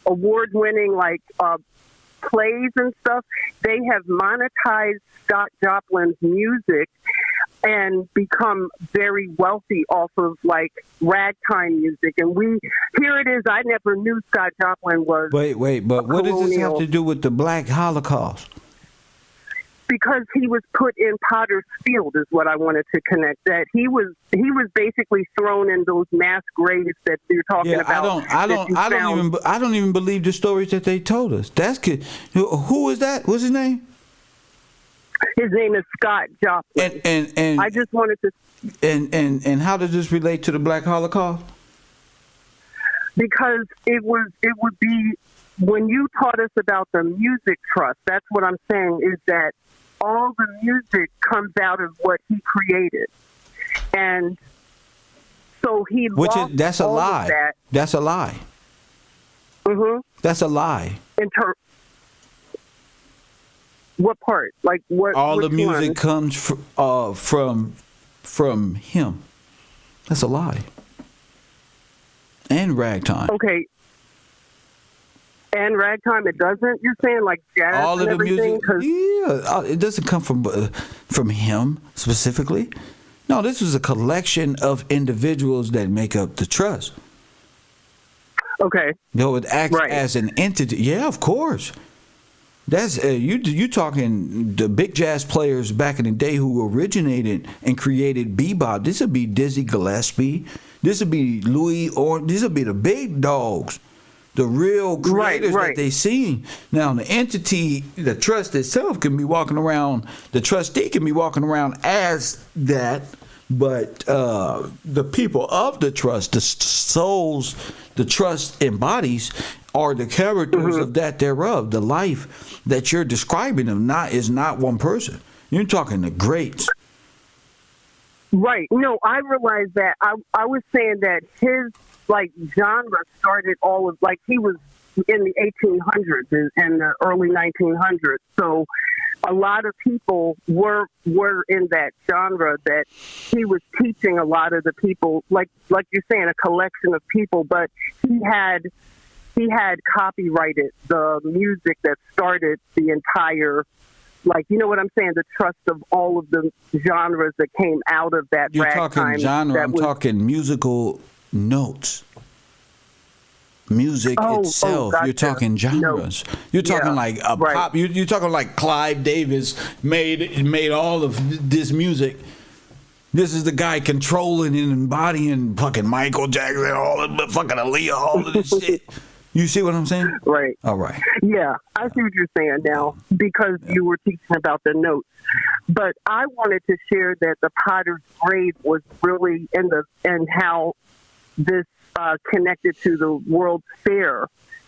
award-winning plays and stuff. They have monetized Scott Joplin's music and become very wealthy off of ragtime music. And here it is. I never knew Scott Joplin was. Wait, but what does this have to do with the Black Holocaust? Because he was put in Potter's Field is what I wanted to connect. That he was basically thrown in those mass graves that you're talking about. I don't even believe the stories that they told us. That's good. Who is that? What's his name? His name is Scott Joplin. And I just wanted to. And how does this relate to the Black Holocaust? Because it would be when you taught us about the music trust. That's what I'm saying is that all the music comes out of what he created, and so he lost that's a all lie. Of that. That's a lie. Mm-hmm. That's a lie. What part? Like what? All the music one? comes from him. That's a lie. And ragtime. Okay. And ragtime, it doesn't. You're saying like jazz all and of the everything? music. Yeah, it doesn't come from him specifically. No, this was a collection of individuals that make up the trust. Okay. They would act as an entity. Yeah, of course. That's you talking the big jazz players back in the day who originated and created bebop. This would be Dizzy Gillespie. This would be Louis, or this would be the big dogs, the real creators that they see. Now the entity, the trust itself, can be walking around. The trustee can be walking around as that, but the people of the trust, the souls, the trust embodies, are the characters of that thereof. The life that you're describing them is not one person. You're talking the greats. Right. No, I realized that. I was saying that his genre started all of he was in the 1800s and the early 1900s. So a lot of people were in that genre that he was teaching a lot of the people, like you're saying, a collection of people, but he had copyrighted the music that started the entire, you know what I'm saying, the trust of all of the genres that came out of that You're ragtime. talking genre, I'm talking musical notes. Music itself. Gotcha. You're talking genres. No. You're talking pop. You're talking like Clive Davis made all of this music. This is the guy controlling and embodying fucking Michael Jackson, all of the fucking Aaliyah, all of this shit. You see what I'm saying? Right. All right. Yeah, I see what you're saying now because you were teaching about the notes. But I wanted to share that the Potter's grave was really and how this connected to the World's Fair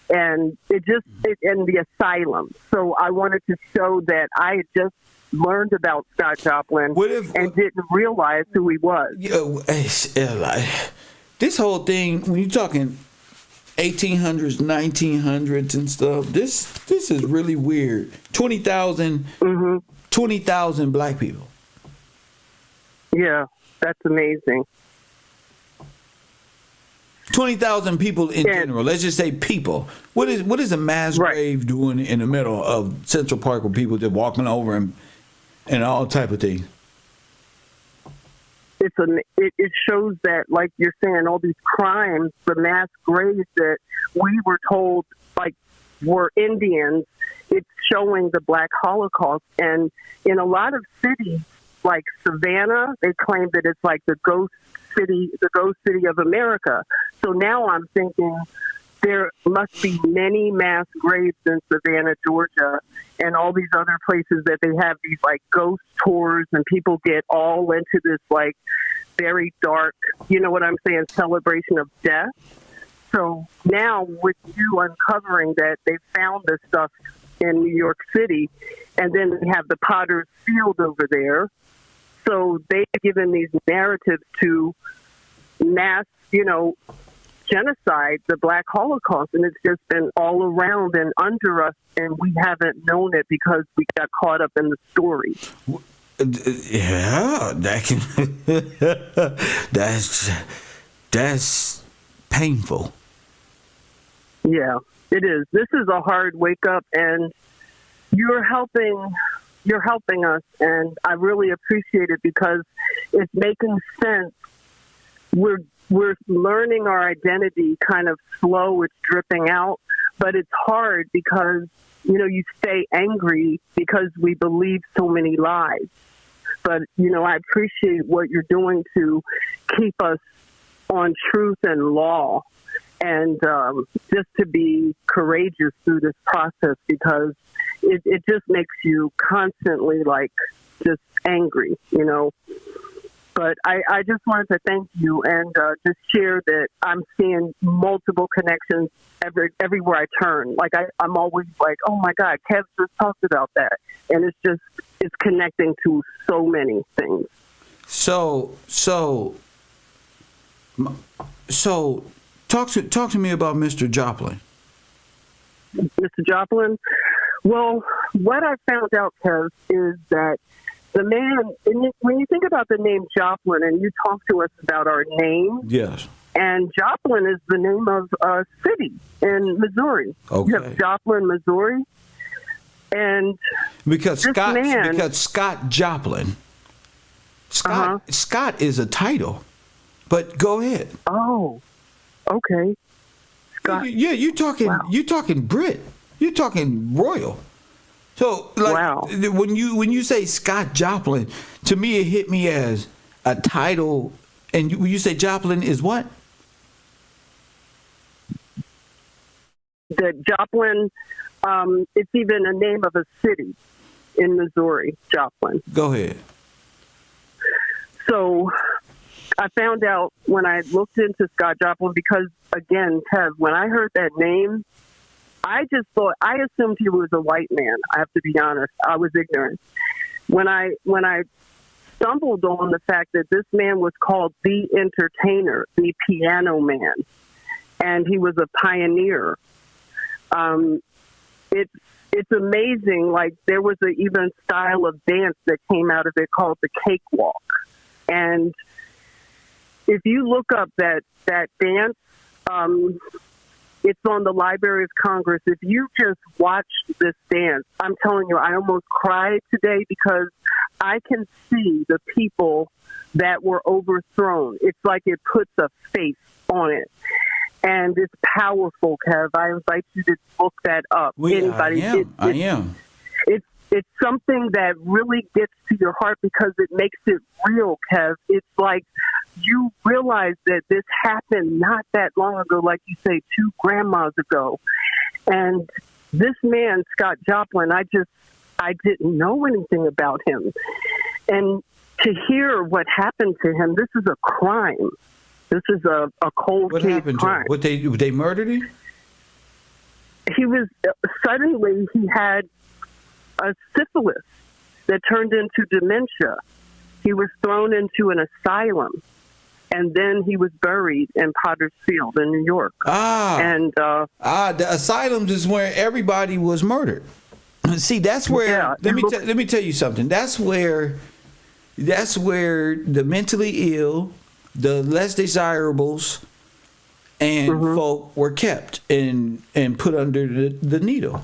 and and the asylum. So I wanted to show that I had just learned about Scott Joplin and didn't realize who he was. This whole thing, when you're talking 1800s, 1900s and stuff, this is really weird. 20,000 black people. Yeah, that's amazing. 20,000 people in general. Let's just say people. What is a mass grave doing in the middle of Central Park with people just walking over and all type of things? It shows that, like you're saying, all these crimes, the mass graves that we were told like were Indians. It's showing the Black Holocaust, and in a lot of cities like Savannah, they claim that it's like the ghost city of America. So now I'm thinking there must be many mass graves in Savannah, Georgia, and all these other places that they have these like ghost tours and people get all into this like very dark, you know what I'm saying, celebration of death. So now with you uncovering that they found this stuff in New York City, and then we have the Potter's Field over there. So they've given these narratives to mass, genocide, the Black Holocaust, and it's just been all around and under us, and we haven't known it because we got caught up in the story. Yeah, that can that's painful. Yeah, it is. This is a hard wake up, and you're helping us, and I really appreciate it because it's making sense. We're learning our identity kind of slow. It's dripping out, but it's hard because, you stay angry because we believe so many lies. But, I appreciate what you're doing to keep us on truth and law and just to be courageous through this process because it just makes you constantly like just angry, But I just wanted to thank you and just share that I'm seeing multiple connections everywhere I turn. Like I'm always like, oh my God, Kev just talked about that, and it's connecting to so many things. So talk to me about Mr. Joplin. Mr. Joplin. Well, what I found out, Kev, is that the man, when you think about the name Joplin and you talk to us about our name, yes, and Joplin is the name of a city in Missouri. Okay. You have Joplin, Missouri, and because Scott Joplin, Scott is a title, but go ahead. Oh, okay. Scott. Yeah, you talking Brit, you talking royal. So, when you say Scott Joplin, to me it hit me as a title. And when you say Joplin is what? That Joplin, it's even a name of a city in Missouri, Joplin. Go ahead. So I found out when I looked into Scott Joplin because, again, Kev, when I heard that name, I assumed he was a white man. I have to be honest. I was ignorant. When I stumbled on the fact that this man was called the entertainer, the piano man, and he was a pioneer. It's amazing. Like there was an even style of dance that came out of it called the cakewalk. And if you look up that dance, it's on the Library of Congress. If you just watch this dance, I'm telling you, I almost cried today because I can see the people that were overthrown. It's like it puts a face on it. And it's powerful, Kev. I invite you to look that up. I am. it's something that really gets to your heart because it makes it real, Kev. It's like you realize that this happened not that long ago, like you say, 2 grandmas ago. And this man, Scott Joplin, I didn't know anything about him. And to hear what happened to him, this is a crime. This is a cold What case happened crime. to him? They murdered him? He was, suddenly he had a syphilis that turned into dementia. He was thrown into an asylum, and then he was buried in Potter's Field in New York. The asylums is where everybody was murdered. See, that's where. Yeah, let me tell you something. That's where the mentally ill, the less desirables, and folk were kept and put under the needle.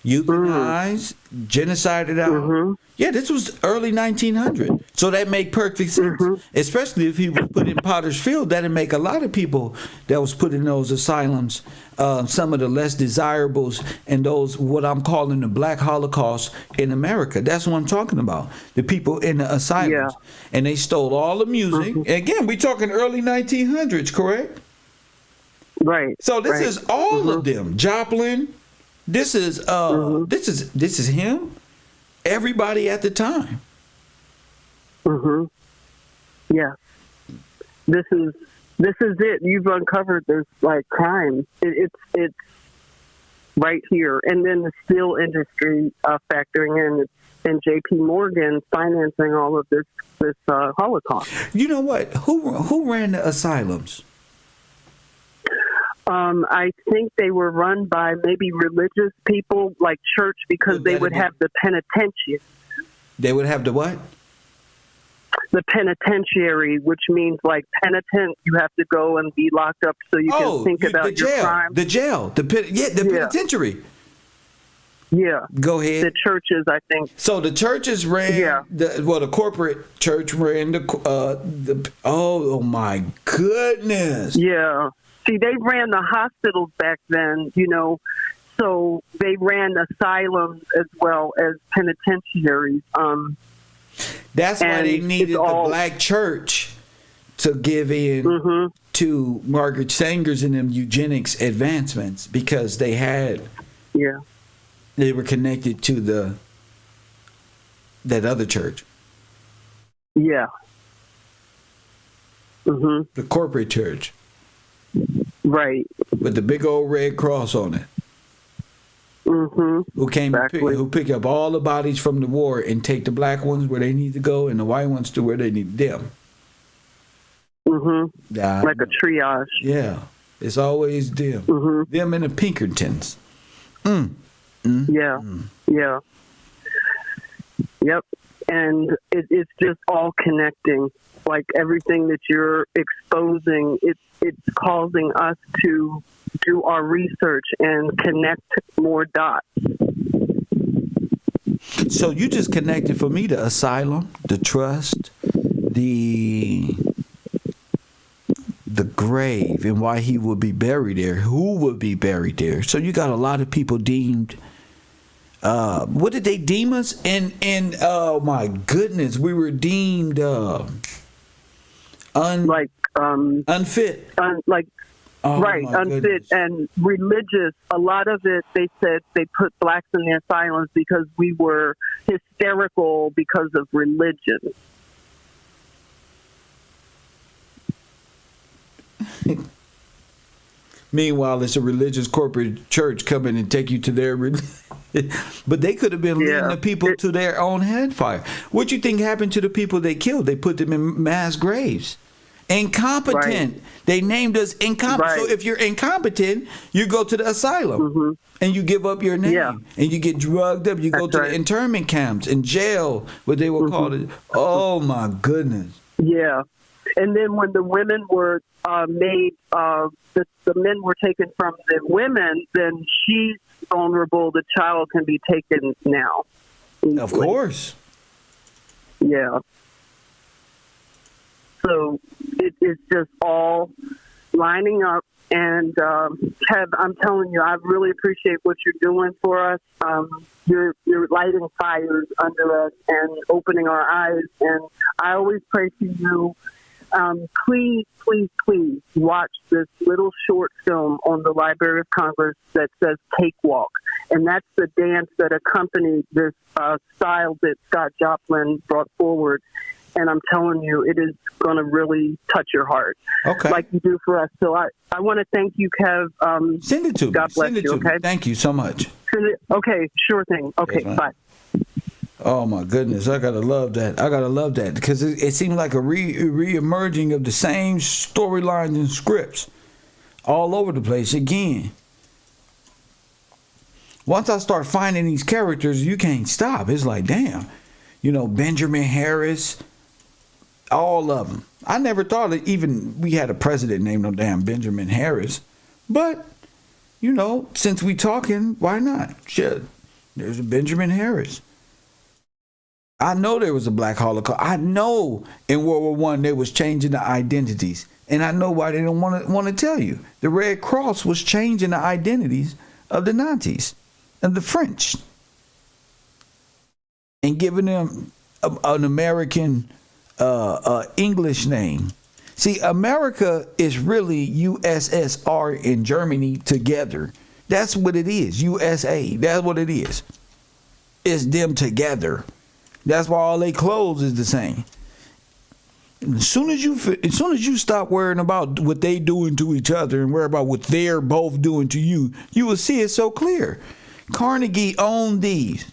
Euthanized, genocided out. Yeah, this was early 1900. So that make perfect sense. Especially if he was put in Potter's Field, that'd make a lot of people that was put in those asylums, some of the less desirables and those what I'm calling the Black Holocaust in America. That's what I'm talking about. The people in the asylums. Yeah. And they stole all the music. Again, we're talking early 1900s, correct? Right. So this right. is all of them. Joplin. This is this is him. Everybody at the time. Yeah. This is it. You've uncovered this like crime. It's right here, and then the steel industry factoring in, and J.P. Morgan financing all of this Holocaust. You know what? Who ran the asylums? I think they were run by maybe religious people, like church, because they would have the penitentiary. They would have the what? The penitentiary, which means like penitent, you have to go and be locked up so you can think about your crime. The jail. The penitentiary. Yeah. Go ahead. The churches, I think. So the churches ran. The corporate church ran oh my goodness. Yeah. See, they ran the hospitals back then, so they ran asylums as well as penitentiaries. That's why they needed the black church to give in to Margaret Sanger's and them eugenics advancements, because they were connected to that other church. Yeah. The corporate church. Right. With the big old red cross on it. Who came who pick up all the bodies from the war and take the black ones where they need to go and the white ones to where they need them. Like a triage. Yeah. It's always them. Them and the Pinkertons. Yeah. Yeah. Yep. And it's just all connecting. Like everything that you're exposing, it's causing us to do our research and connect more dots. So you just connected for me the asylum, the trust, the grave, and why he would be buried there, who would be buried there. So you got a lot of people deemed. What did they deem us? And oh my goodness, we were deemed unfit. Unfit and religious. A lot of it, they said they put blacks in the asylums because we were hysterical because of religion. Meanwhile, it's a religious corporate church coming and take you to their but they could have been leading the people to their own hellfire. What you think happened to the people they killed? They put them in mass graves. Incompetent. Right. They named us incompetent. Right. So if you're incompetent, you go to the asylum and you give up your name and you get drugged up. You go to the internment camps in jail, what they will call it. Oh my goodness. Yeah. And then when the women were made, the men were taken from the women, then she's vulnerable. The child can be taken now. Of course. Yeah. So it's just all lining up, And Kev, I'm telling you, I really appreciate what you're doing for us. You're lighting fires under us and opening our eyes. And I always pray for you. Please, please, please watch this little short film on the Library of Congress that says Cakewalk. And that's the dance that accompanied this style that Scott Joplin brought forward. And I'm telling you, it is going to really touch your heart, like you do for us. So I want to thank you, Kev. Send it to me. God bless Send it you, to okay? me. Thank you so much. Okay, sure thing. Okay, Yes, bye. Oh my goodness, I gotta love that. I gotta love that because it seems like a re-emerging of the same storylines and scripts all over the place again. Once I start finding these characters, you can't stop. It's like, damn, Benjamin Harris, all of them. I never thought that even we had a president named no damn Benjamin Harris, but since we talking, why not? Shit, there's a Benjamin Harris. I know there was a Black Holocaust. I know in World War I they was changing the identities. And I know why they don't want to tell you. The Red Cross was changing the identities of the Nazis and the French. And giving them an American English name. See, America is really USSR and Germany together. That's what it is. USA. That's what it is. It's them together. That's why all they clothes is the same. And as soon as you stop worrying about what they doing to each other and worry about what they're both doing to you, you will see it so clear. Carnegie owned these.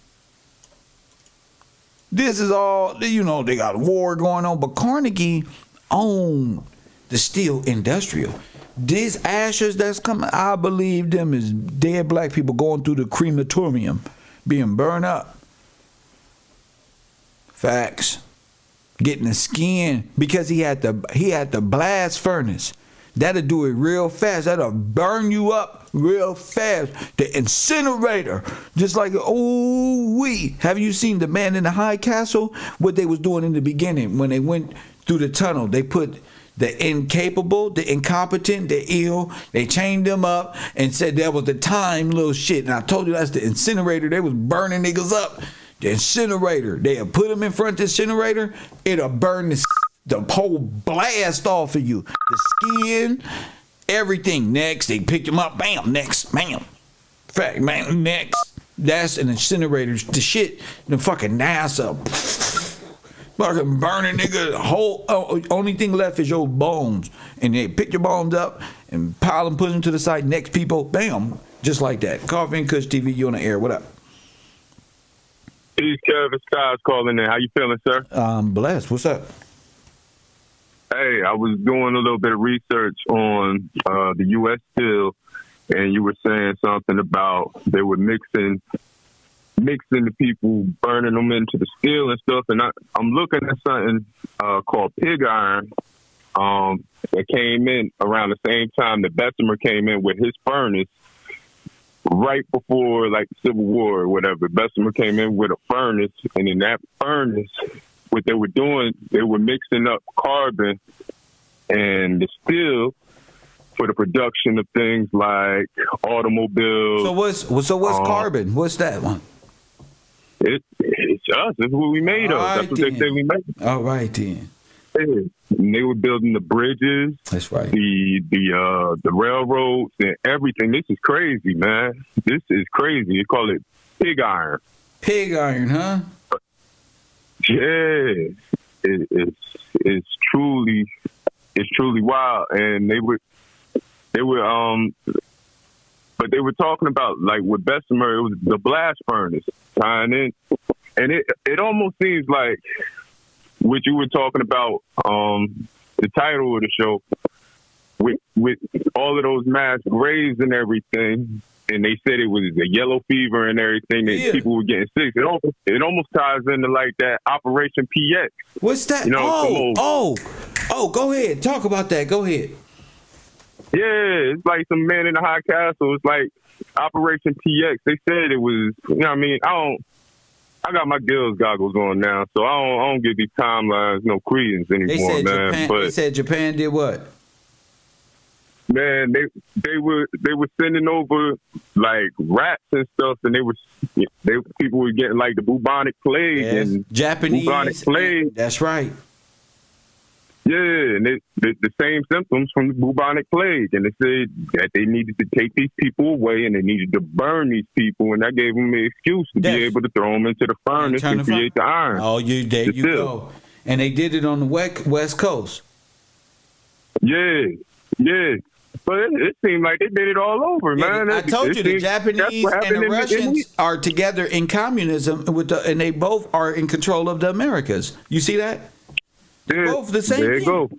This is all, they got a war going on, but Carnegie owned the steel industrial. These ashes that's coming, I believe them is dead black people going through the crematorium, being burned up. Facts. Getting the skin because he had the blast furnace. That'll do it real fast. That'll burn you up real fast. The incinerator, just like have you seen the Man in the High Castle? What they was doing in the beginning when they went through the tunnel, they put the incapable, the incompetent, the ill. They chained them up and said that was the time little shit. And I told you that's the incinerator. They was burning niggas up. The incinerator, they'll put them in front of the incinerator, it'll burn the whole blast off of you. The skin, everything. Next, they pick them up, bam, next, bam. Fact, man, next. That's an incinerator. The shit, the fucking NASA. Fucking burning nigga, only thing left is your bones. And they pick your bones up and pile them, put them to the side, next people, bam, just like that. Coffee and Kush TV, you on the air, what up? Peace, Kevin Styles calling in. How you feeling, sir? I'm blessed. What's up? Hey, I was doing a little bit of research on the U.S. steel, and you were saying something about they were mixing the people, burning them into the steel and stuff. And I'm looking at something called pig iron that came in around the same time that Bessemer came in with his furnace. Right before, like, the Civil War or whatever, Bessemer came in with a furnace, and in that furnace, what they were doing, they were mixing up carbon and the steel for the production of things like automobiles. So what's carbon? What's that one? It's us. It's what we made of. That's what they say we made. All right then. And they were building the bridges. That's right. The railroads and everything. This is crazy, man. This is crazy. You call it pig iron. Pig iron, huh? Yeah. It's truly wild. And they were but they were talking about, like, with Bessemer, it was the blast furnace tying in, and it almost seems like what you were talking about, the title of the show, with all of those mass graves and everything, and they said it was the yellow fever and everything, that people were getting sick. It almost ties into like that Operation PX. What's that? Go ahead. Talk about that. Go ahead. Yeah, it's like some Man in the High Castle. It's like Operation PX. They said it was, I got my Gills goggles on now, so I don't give these timelines no credence anymore, man. They said Japan did what? Man, they were sending over like rats and stuff, and people were getting like the bubonic plague and Japanese bubonic plague. That's right. Yeah, and the same symptoms from the bubonic plague, and they said that they needed to take these people away and they needed to burn these people, and that gave them the excuse to be able to throw them into the furnace and create the iron. Oh, there you go. And they did it on the West Coast. Yeah. But it seemed like they did it all over, man. I told you the Japanese and the Russians are together in communism and they both are in control of the Americas. You see that? Yeah, both the same there you thing. go.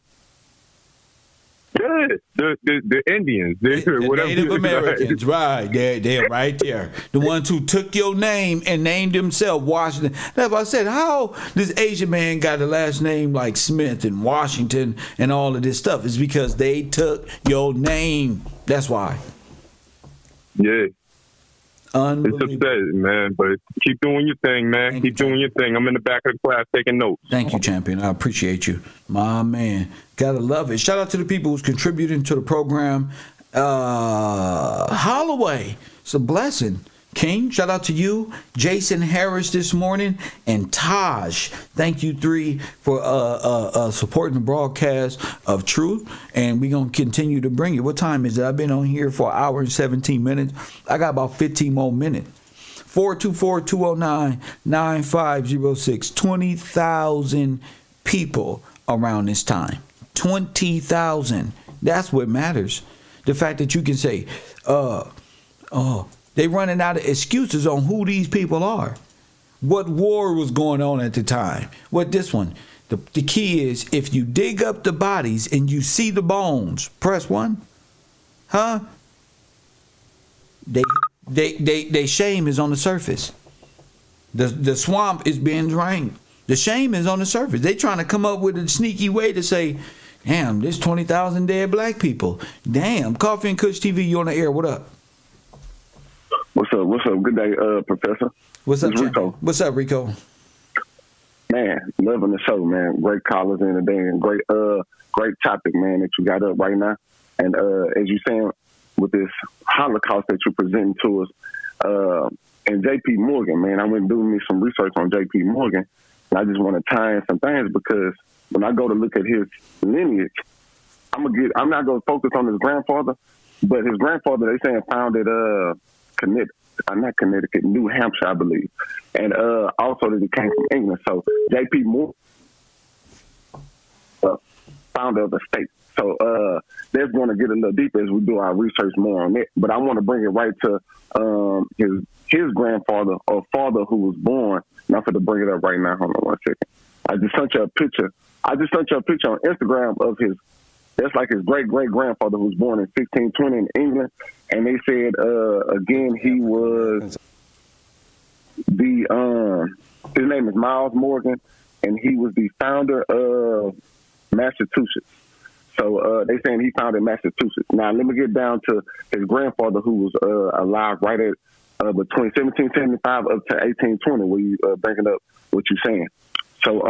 Yeah, the Indians, the whatever. Native Americans, right? They're right there. The ones who took your name and named themselves Washington. That's why I said, how this Asian man got a last name like Smith and Washington and all of this stuff? It's because they took your name. That's why. Yeah. Unbelievable. It's upsetting, man, but keep doing your thing, man. Keep doing your thing. I'm in the back of the class taking notes. Thank you, champion. I appreciate you. My man. Gotta love it. Shout out to the people who's contributing to the program. Holloway, it's a blessing. King, shout out to you. Jason Harris this morning and Taj. Thank you three for supporting the broadcast of Truth. And we're going to continue to bring you. What time is it? I've been on here for an hour and 17 minutes. I got about 15 more minutes. 424-209-9506. 20,000 people around this time. 20,000. That's what matters. The fact that you can say, they running out of excuses on who these people are. What war was going on at the time? What this one? The key is if you dig up the bodies and you see the bones, press 1. Huh? They shame is on the surface. The swamp is being drained. The shame is on the surface. They trying to come up with a sneaky way to say, damn, there's 20,000 dead black people. Damn, Coffee and Kush TV, you on the air. What up? What's up? Good day, Professor. What's up, Rico? What's up, Rico? Man, loving the show, man. Great callers in today and great topic, man, that you got up right now. And as you saying with this Holocaust that you're presenting to us, and J.P. Morgan, man, I went doing me some research on J.P. Morgan, and I just want to tie in some things because when I go to look at his lineage, I'm not going to focus on his grandfather, but his grandfather, they saying founded not Connecticut, New Hampshire, I believe. And also that he came from England. So J.P. Morgan, founder of the state. So that's going to get a little deeper as we do our research more on it. But I want to bring it right to his grandfather or father who was born. And I'm going to bring it up right now. Hold on one second. I just sent you a picture on Instagram of that's like his great-great-grandfather who was born in 1620 in England. And they said, again, he was his name is Miles Morgan, and he was the founder of Massachusetts. So they saying he founded Massachusetts. Now, let me get down to his grandfather who was alive right at between 1775 up to 1820, where you bringing up what you're saying. So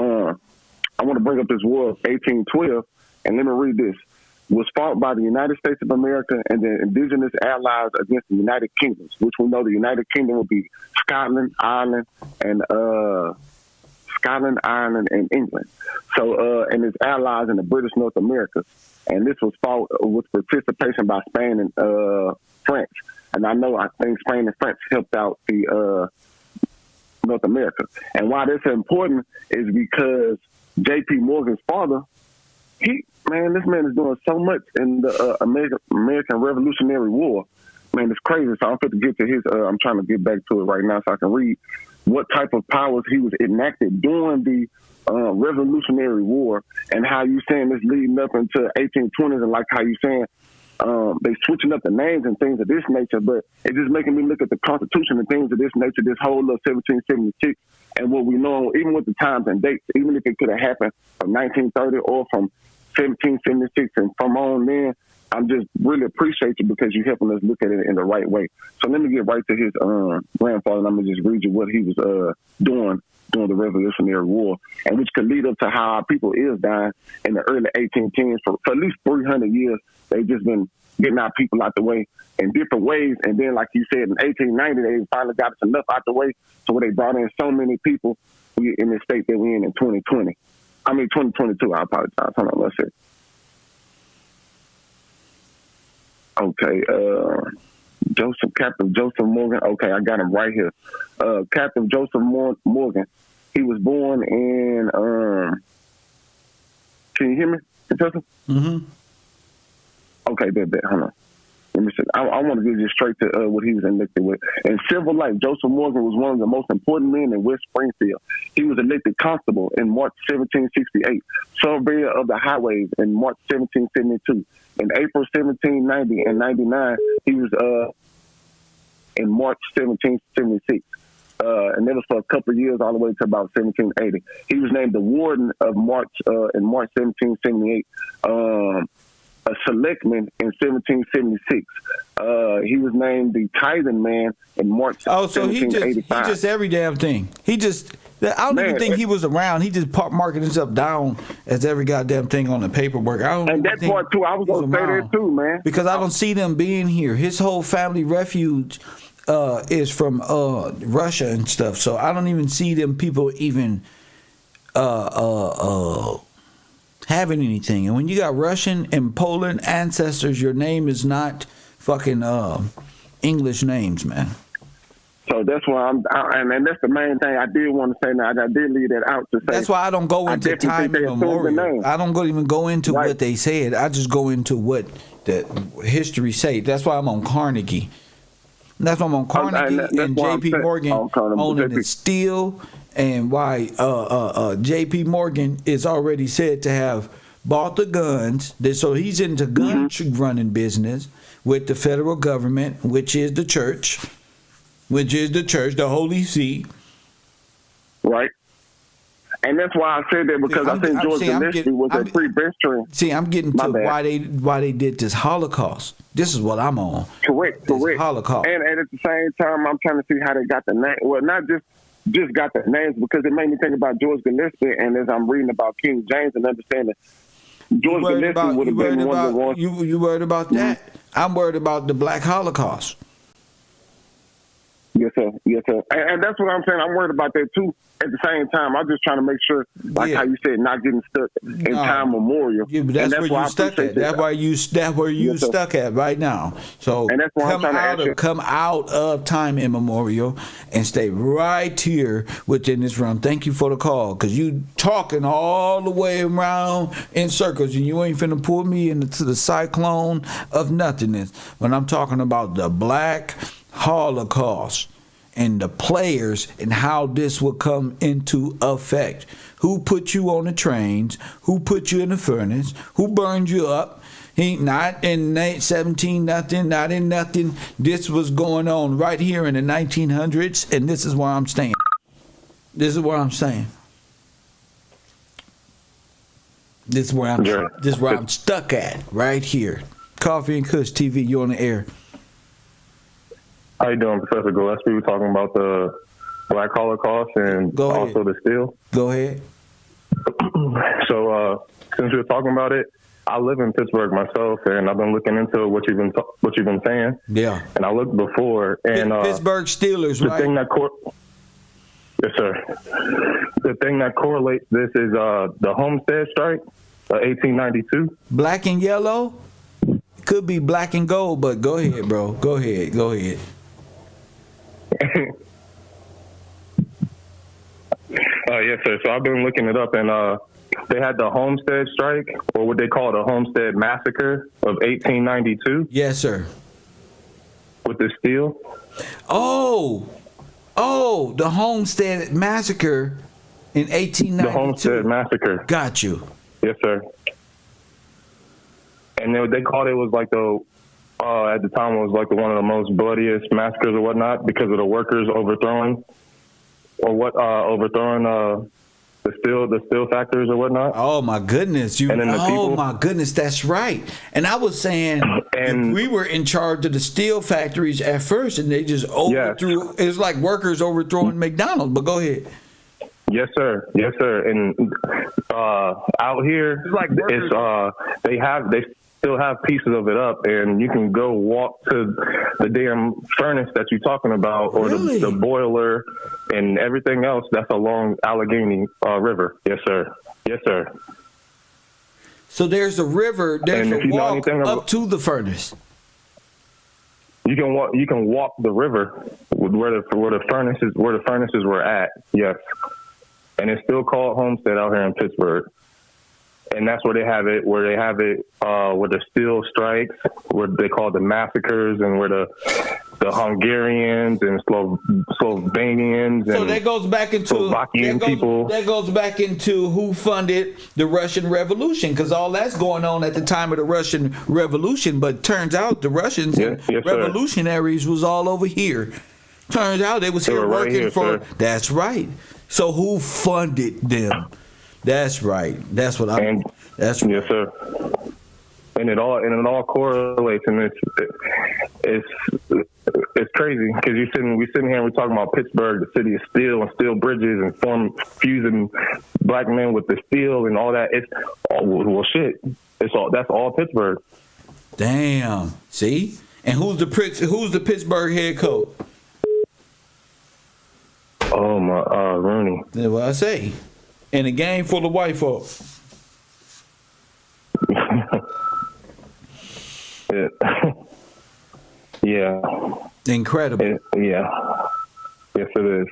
I want to bring up this war of 1812, and let me read this. Was fought by the United States of America and the indigenous allies against the United Kingdoms, which we know the United Kingdom will be Scotland, Ireland, and England. So, and its allies in the British North America. And this was fought with participation by Spain and France. And I think Spain and France helped out the North America. And why this is important is because J.P. Morgan's father, this man is doing so much in the American Revolutionary War. Man, it's crazy. So I'm going to get to his, I'm trying to get back to it right now so I can read what type of powers he was enacted during the Revolutionary War and how you saying this leading up into 1820s and like how you saying they switching up the names and things of this nature, but it's just making me look at the Constitution and things of this nature, this whole of 1776 and what we know, even with the times and dates, even if it could have happened from 1930 or from 1776 and from on then, I'm just really appreciate you because you're helping us look at it in the right way. So let me get right to his grandfather, and I'm going to just read you what he was doing during the Revolutionary War, and which could lead up to how our people is dying in the early 1810s. For at least 300 years, they've just been getting our people out the way in different ways. And then, like you said, in 1890, they finally got us enough out the way so where they brought in so many people in the state that we're in 2020. I mean, 2022, I apologize. Hold on, let's see. Okay, Captain Joseph Morgan. Okay, I got him right here. Captain Joseph Morgan. He was born in, can you hear me, Professor? Mm-hmm. Okay, bet. Hold on. Let me see. I want to get you straight to what he was elected with. In civil life, Joseph Morgan was one of the most important men in West Springfield. He was elected constable in March 1768, surveyor of the highways in March 1772. In April 1790 and 99, he was in March 1776. And that was for a couple of years, all the way to about 1780. He was named the warden of March in March 1778. A selectman in 1776. He was named the tithing man in March 1785. He just every damn thing. I don't even think he was around. He just marking himself down as every goddamn thing on the paperwork. And that part too, I was going to say that too, man. Because I don't see them being here. His whole family refuge is from Russia and stuff. So I don't even see them people even having anything. And when you got Russian and Poland ancestors, your name is not fucking English names, man. So that's why and that's the main thing I did want to say. Now I did leave that out to say. That's why I don't go into time immemorial. I don't even go into what they said. I just go into what the history say. That's why I'm on Carnegie. That's why I'm on Carnegie and J.P. Morgan owning the steel, and why J.P. Morgan is already said to have bought the guns. So he's into gun running business with the federal government, which is the church, the Holy See. Right. And that's why I said that, because I think George Gillespie was a pre-veteran. See, I'm getting to why they did this Holocaust. This is what I'm on. Correct. Holocaust. And at the same time, I'm trying to see how they got the name. Well, not just got the names, because it made me think about George Gillespie, and as I'm reading about King James and understanding, George Gillespie would have been one of the ones. You worried about that? I'm worried about the Black Holocaust. Yes, sir. And that's what I'm saying. I'm worried about that, too. At the same time, I'm just trying to make sure, like how you said, not getting stuck in time memorial. Yeah, but that's where you stuck at. That's where you stuck at right now. So and that's why come out of time immemorial and stay right here within this realm. Thank you for the call, because you talking all the way around in circles, and you ain't finna pull me into the cyclone of nothingness when I'm talking about the Black Holocaust and the players and how this will come into effect. Who put you on the trains? Who put you in the furnace? Who burned you up? Not in 17 nothing, not in nothing. This was going on right here in the 1900s, and this is where I'm staying. This is where I'm saying. This is where I'm stuck at right here. Coffee and Kush TV, you on the air. How you doing, Professor Gillespie? We're talking about the Black Holocaust and also the steel. Go ahead. So, since we're talking about it, I live in Pittsburgh myself, and I've been looking into what you've been saying. Yeah. And I looked before, and Pittsburgh Steelers, right? Yes, sir. The thing that correlates this is the Homestead Strike, 1892. Black and yellow. Could be black and gold, but go ahead, bro. Go ahead. Yes, sir. So I've been looking it up, and they had the Homestead Strike, or what they call the Homestead Massacre of 1892. Yes, sir. With the steel. Oh, the Homestead Massacre in 1892. The Homestead Massacre. Got you. Yes, sir. And they called it was like at the time it was like one of the most bloodiest massacres or whatnot, because of the workers overthrowing the steel factories or whatnot. Oh my goodness, my goodness, that's right. And I was saying, and we were in charge of the steel factories at first, and they just overthrew. Yes. It was like workers overthrowing McDonald's. But go ahead. Yes, sir. And out here, it's like still have pieces of it up, and you can go walk to the damn furnace that you're talking about, or Really? the boiler and everything else that's along Allegheny River. Yes, sir. Yes, sir. So there's a river. There's And a if you know walk anything up to the furnace. You can walk. You can walk the river where the furnaces were at. Yes, and it's still called Homestead out here in Pittsburgh. And that's where they have it. Where the steel strikes, where they call the massacres, and where the Hungarians and Slovenians and So that goes back into Slovakian people. That goes back into who funded the Russian Revolution, because all that's going on at the time of the Russian Revolution. But turns out the Russians and Yes, sir. revolutionaries was all over here. Turns out they was They here were right working here, for. sir. That's right. So who funded them? That's right. That's what I. That's right. Yes, sir. And it all correlates, and it's crazy because we sitting here and we're talking about Pittsburgh, the city of steel and steel bridges, and fusing black men with the steel and all that. It's well, shit. That's all Pittsburgh. Damn. See? And who's the Pittsburgh head coach? Oh my, Rooney. That's what I say. In a game full of white folk. Yeah. Incredible. Yeah. Yes, it is.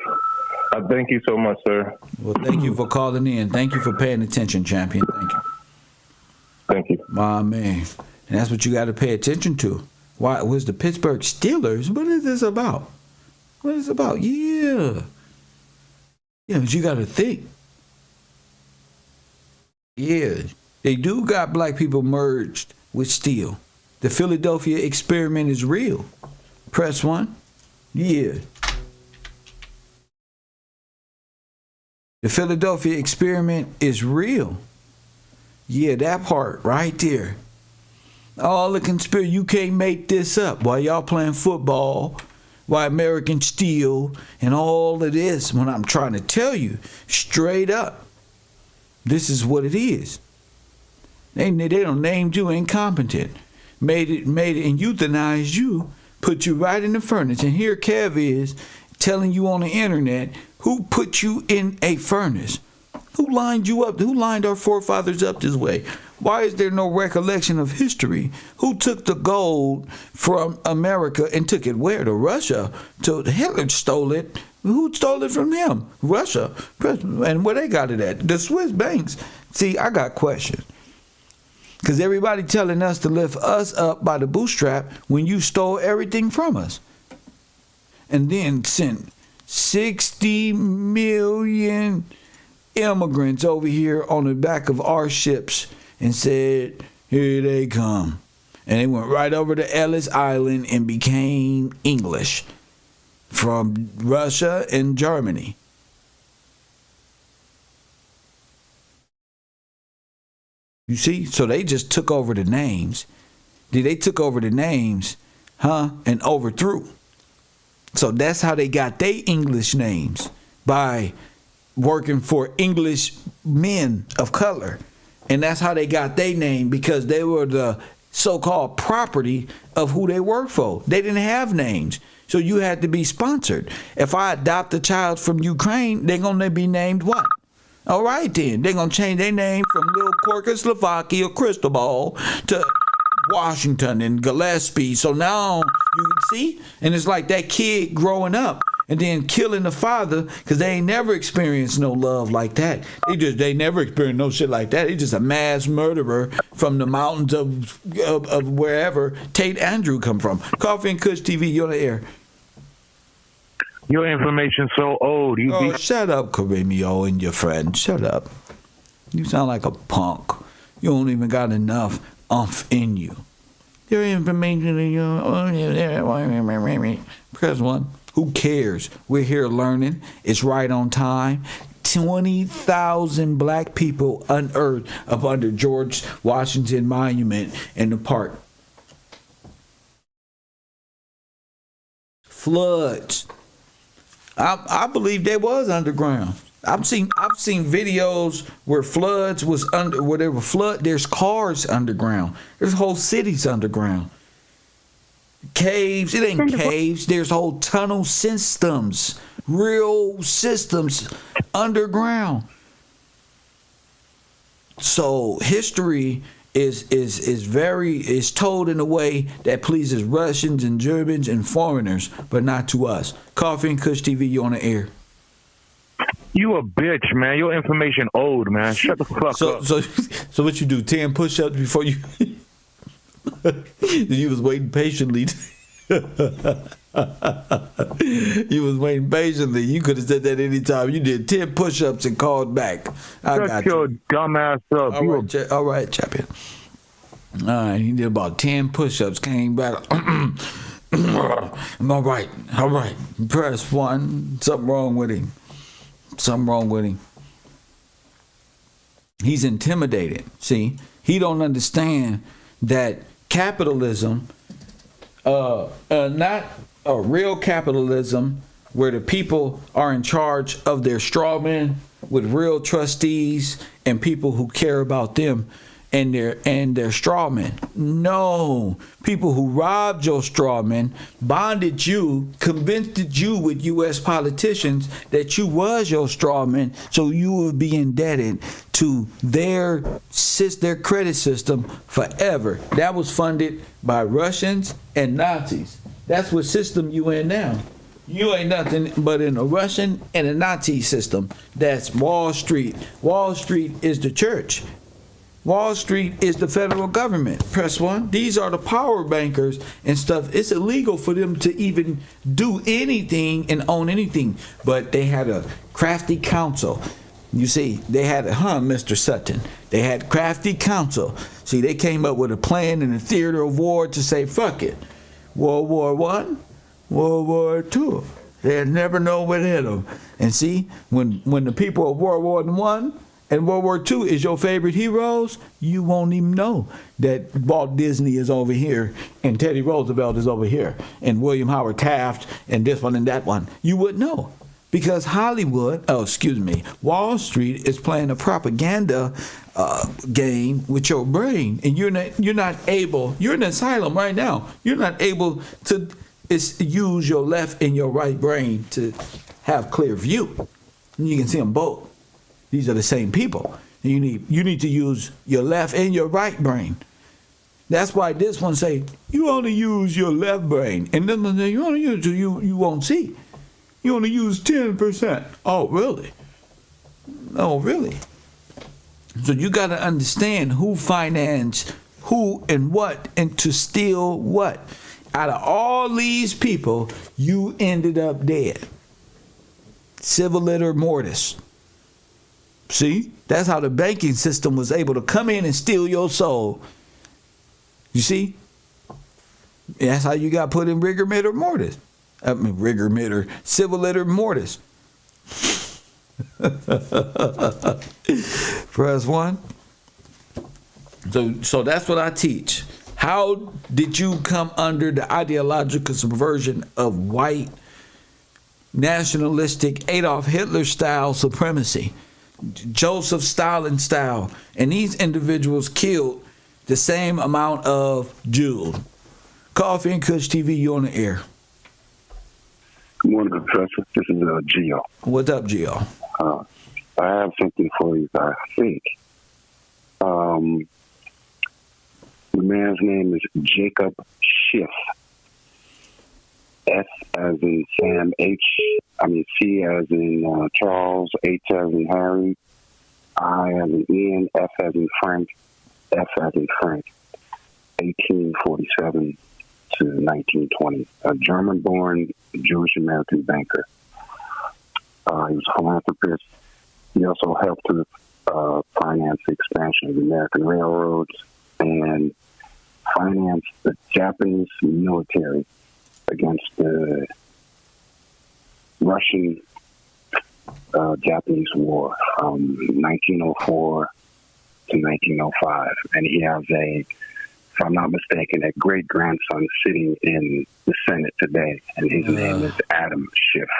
I thank you so much, sir. Well, thank you for calling in. Thank you for paying attention, champion. Thank you. Thank you. My man. And that's what you got to pay attention to. Why was the Pittsburgh Steelers? What is this about? What is it about? Yeah. Yeah, but you got to think. Yeah. They do got black people merged with steel. The Philadelphia experiment is real. Press 1. Yeah. The Philadelphia experiment is real. Yeah, that part right there. All the conspiracy, you can't make this up. While y'all playing football, why American Steel and all of this, when I'm trying to tell you straight up, this is what it is. They done named you incompetent, made it and euthanized you, put you right in the furnace. And here Kev is telling you on the internet who put you in a furnace. Who lined you up? Who lined our forefathers up this way? Why is there no recollection of history? Who took the gold from America and took it where? To Russia. To Hitler stole it. Who stole it from him? Russia. And where they got it at? The Swiss banks. See, I got questions. Because everybody telling us to lift us up by the bootstrap when you stole everything from us. And then sent 60 million immigrants over here on the back of our ships and said, here they come. And they went right over to Ellis Island and became English from Russia and Germany. You see? So they just took over the names. They took over the names, and overthrew. So that's how they got their English names, by working for English men of color. And that's how they got their name, because they were the so-called property of who they worked for. They didn't have names. So you had to be sponsored. If I adopt a child from Ukraine, they're going to be named what? All right, then. They're going to change their name from Little Czechoslovakia or Cristobal to Washington and Gillespie. So now, you see? And it's like that kid growing up and then killing the father because they ain't never experienced no love like that. They never experienced no shit like that. He's just a mass murderer from the mountains of wherever Tate Andrew come from. Coffee and Kush TV, you're on the air. Your information's so old. Shut up, Karimio and your friend. Shut up. You sound like a punk. You don't even got enough umph in you. Your information in your... Press 1. Who cares? We're here learning. It's right on time. 20,000 black people unearthed up under George Washington Monument in the park. Floods. I believe they was underground. I've seen videos where floods was where there were flood. There's cars underground. There's whole cities underground. Caves. It ain't caves. There's whole tunnel systems, real systems underground. So history is told in a way that pleases Russians and Germans and foreigners, but not to us. Coffee and Kush TV, you on the air. You a bitch, man. Your information old, man. Shut the fuck up. So what you do? 10 push-ups before you? You was waiting patiently. You was waiting patiently. You could have said that anytime. You did 10 push-ups and called back. Shut your dumb ass up. All right, champion. All right, he did about 10 push-ups, came back. All right. Press 1. Something wrong with him. He's intimidated. See, he don't understand that capitalism, not a real capitalism where the people are in charge of their straw men with real trustees and people who care about them and their straw men. No, people who robbed your straw men, bonded you, convinced you with U.S. politicians that you was your straw man, so you would be indebted to their credit system forever. That was funded by Russians and Nazis. That's what system you in now. You ain't nothing but in a Russian and a Nazi system. That's Wall Street. Wall Street is the church. Wall Street is the federal government. Press 1. These are the power bankers and stuff. It's illegal for them to even do anything and own anything. But they had a crafty counsel. You see, they had Mr. Sutton. They had crafty counsel. See, they came up with a plan in the theater of war to say, fuck it. World War I, World War II. They'd never know what hit them. And see, when the people of World War I and World War II is your favorite heroes, you won't even know that Walt Disney is over here and Teddy Roosevelt is over here and William Howard Taft and this one and that one. You wouldn't know because Wall Street is playing a propaganda game with your brain, and you're not able. You're in an asylum right now. You're not able to use your left and your right brain to have clear view. You can see them both. These are the same people. You need to use your left and your right brain. That's why this one say you only use your left brain, and then you only use you won't see. You only use 10%. Oh, really? Oh, really? So you got to understand who financed who and what and to steal what. Out of all these people, you ended up dead. Civil rigor mortis. See? That's how the banking system was able to come in and steal your soul. You see? That's how you got put in rigor mortis. Civil rigor mortis. Press 1. So that's what I teach. How did you come under the ideological subversion of white nationalistic Adolf Hitler style supremacy, Joseph Stalin style, and these individuals killed the same amount of Jews? Coffee and Kush TV, you on the air. Good morning, Professor. This is Gio. What's up, Gio? I have something for you, I think. The man's name is Jacob Schiff. S as in Sam, C as in Charles, H as in Harry, I as in Ian, F as in Frank, F as in Frank. 1847 to 1920. A German-born Jewish-American banker. He was a philanthropist. He also helped to finance the expansion of the American railroads and financed the Japanese military against the Russian-Japanese War from 1904 to 1905. And he has if I'm not mistaken, a great-grandson sitting in the Senate today, and his name is Adam Schiff.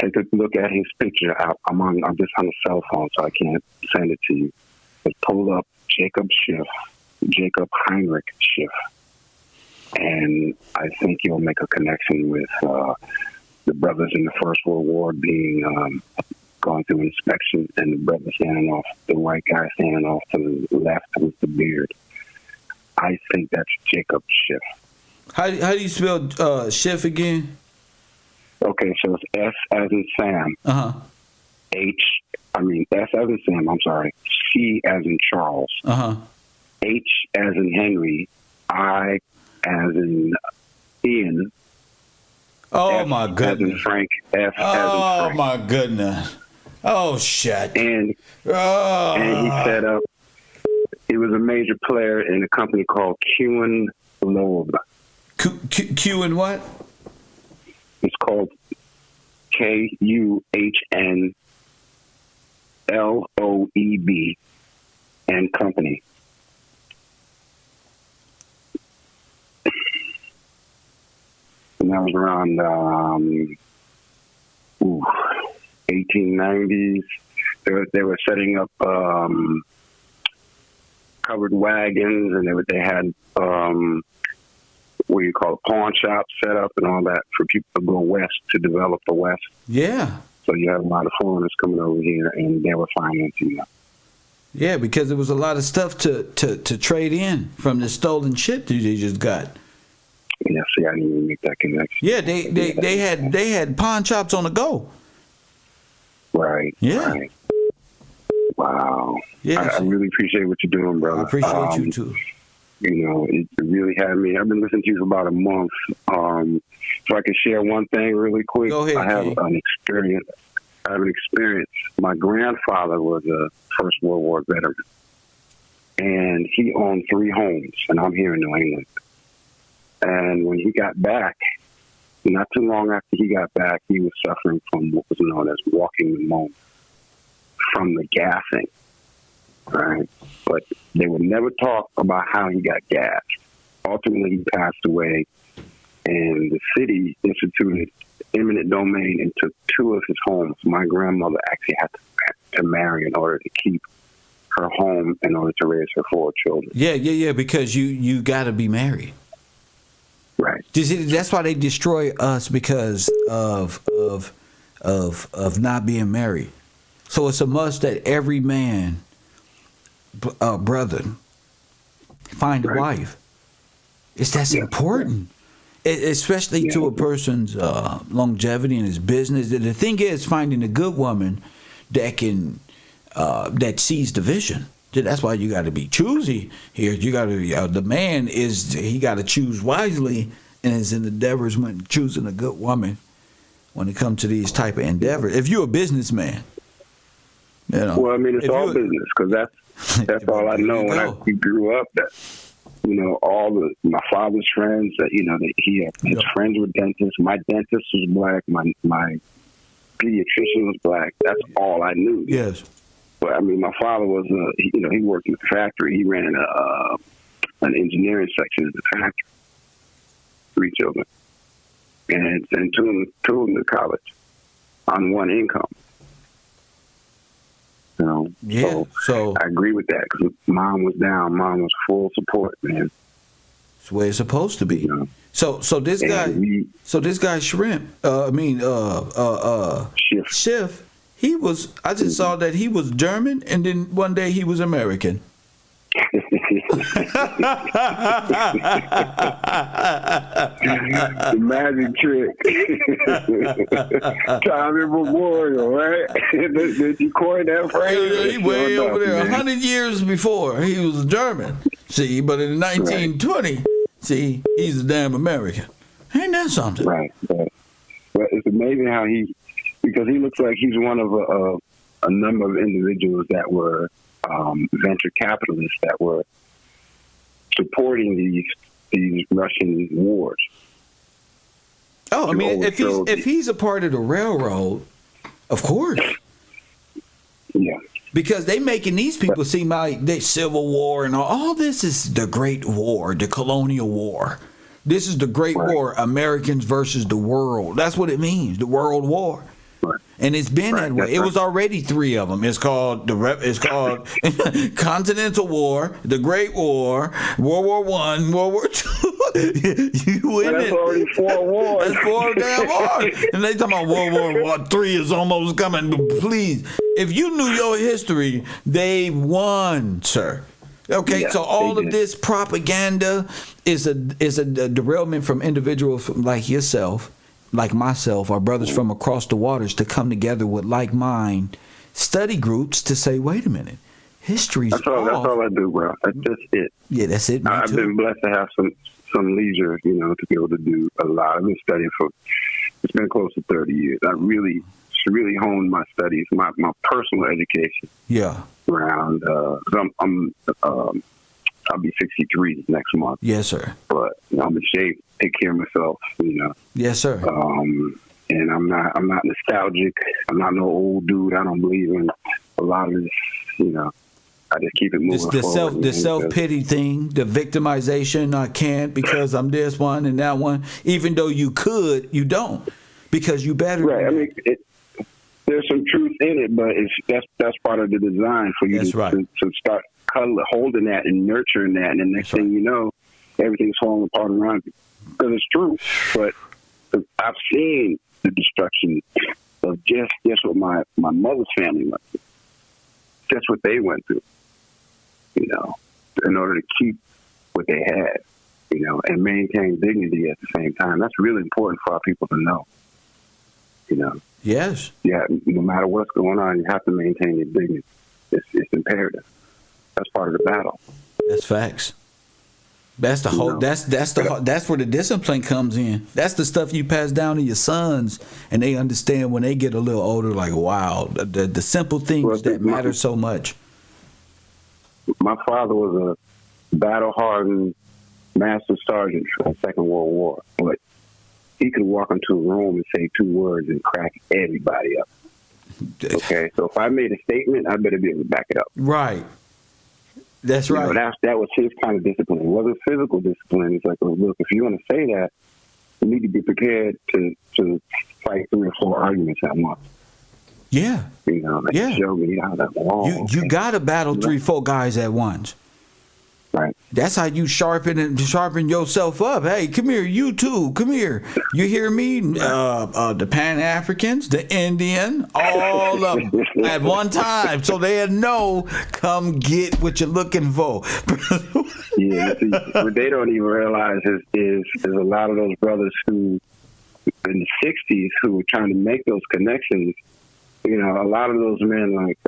Take to look at his picture. I'm just on the cell phone, so I can't send it to you. But pull up Jacob Heinrich Schiff, and I think you'll make a connection with the brothers in the First World War being going through inspection, and the brother standing off, the white guy standing off to the left with the beard. I think that's Jacob Schiff. How do you spell Schiff again? Okay, so it's S as in Sam. S as in Sam, I'm sorry. C as in Charles. H as in Henry. I as in Ian. Oh, F my goodness. As in Frank. F as in Frank. Oh, my goodness. Oh, shit. And he set up, he was a major player in a company called Q Loeb. Q and what? It's called KUHNLOEB and Company. And that was around 1890s. They were setting up covered wagons, and they had what you call a pawn shop set up and all that for people to go west to develop the West. Yeah. So you have a lot of foreigners coming over here, and they were financing that. Yeah, because there was a lot of stuff to trade in from the stolen shit that they just got. Yeah, see, I didn't even make that connection. Yeah, they had pawn shops on the go. Right. Yeah. Right. Wow. Yeah. I really appreciate what you're doing, brother. I appreciate you too. You know, it really had me. I've been listening to you for about a month. If I could share one thing really quick, go ahead, I have an experience. My grandfather was a First World War veteran, and he owned 3 homes, and I'm here in New England. And when he got back, not too long after he got back, he was suffering from what was known as walking pneumonia from the gassing, right? But they would never talk about how he got gassed. Ultimately, he passed away, and the city instituted eminent domain and took 2 of his homes. My grandmother actually had to marry in order to keep her home in order to raise her 4 children. Yeah, because you got to be married. Right. That's why they destroy us, because of not being married. So it's a must that every man, brother, find a wife. That's important, especially to a person's longevity in his business. The thing is finding a good woman that can that sees the vision. That's why you got to be choosy here. You got to the man he got to choose wisely in his endeavors when choosing a good woman when it comes to these type of endeavors. If you're a businessman, you know. Well, I mean, it's all business, because that's all I know. When I grew up, that my father's friends, his friends were dentists. My dentist was black. My pediatrician was black. That's all I knew. Yes. But I mean, my father was, he worked in the factory. He ran an engineering section of the factory. 3 children, and sent 2 of them to college on 1 income. You know, so I agree with that, because mom was down. Mom was full support, man. It's the way it's supposed to be. You know? So this guy, Shrimp. Schiff. He was. I just saw that he was German, and then one day he was American. The magic trick. Time immemorial, right? Did you coin that phrase? He way over there, 100 years before, he was German. See, but in 1920, see, he's a damn American. Ain't that something? Right. But it's amazing how because he looks like he's one of a number of individuals that were venture capitalists that were supporting these Russian wars. Oh, I mean, if he's a part of the railroad, of course. Yeah. Because they making these people seem like the Civil War and all this is the Great War, the Colonial War. This is the Great War, Americans versus the world. That's what it means, the World War. And it's been that way. It was already 3 of them. It's called Continental War, the Great War, World War I, World War II. You win That's already 4 wars. That's 4 damn wars. And they talking about World War III is almost coming. Please, if you knew your history, they won, sir. Okay, Yeah, so all of did. this propaganda is a derailment from individuals like yourself, like myself, our brothers from across the waters, to come together with like-mind study groups to say, wait a minute, history's That's all I do, bro. That's just it. Yeah, that's it. I've been blessed to have some leisure, to be able to do a lot. I've been studying it's been close to 30 years. I really honed my studies, my personal education. Yeah. Around, I'll be 63 next month. Yes, sir. But I'm in shape, take care of myself, Yes, sir. And I'm not nostalgic. I'm not no old dude. I don't believe in a lot of this, I just keep it moving forward. The self-pity thing, the victimization, I can't because I'm this one and that one. Even though you could, you don't because you better. Right. I mean, there's some truth in it, but that's part of the design for you to start holding that and nurturing that. And the next thing you know, everything's falling apart around you. Because it's true. But I've seen the destruction of just what my mother's family went through. Just what they went through, in order to keep what they had, and maintain dignity at the same time. That's really important for our people to know, Yes. Yeah, no matter what's going on, you have to maintain your dignity. It's imperative. That's part of the battle. That's facts. That's the whole. That's where the discipline comes in. That's the stuff you pass down to your sons, and they understand when they get a little older. Like, wow, the simple things that matter so much. My father was a battle-hardened master sergeant for the Second World War, but he could walk into a room and say 2 words and crack everybody up. Okay, so if I made a statement, I better be able to back it up. Right. That's right. That was his kind of discipline. It wasn't physical discipline. It's like, look, if you want to say that, you need to be prepared to fight 3 or 4 arguments at once. Yeah. Show me how that long. You got to battle 3, 4 guys at once. Right. That's how you sharpen yourself up. Hey, come here, you too. Come here. You hear me? The Pan-Africans, the Indian, all of them at one time. So they know, come get what you're looking for. Yeah, see, what they don't even realize is a lot of those brothers who, in the 60s, who were trying to make those connections, a lot of those men like,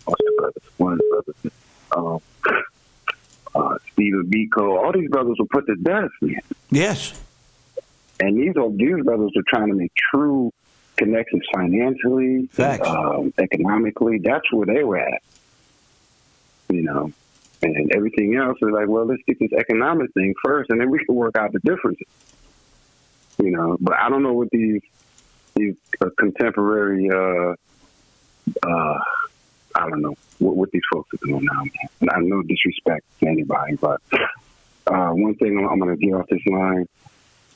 what's the brothers? One of the brothers. Stephen Biko, all these brothers were put to death, man. Yes. And these brothers were trying to make true connections financially, economically. That's where they were at, And everything else is like, well, let's get this economic thing first, and then we can work out the differences, But I don't know what these contemporary, I don't know what these folks are doing now, man. I no disrespect to anybody, but one thing I'm going to get off this line,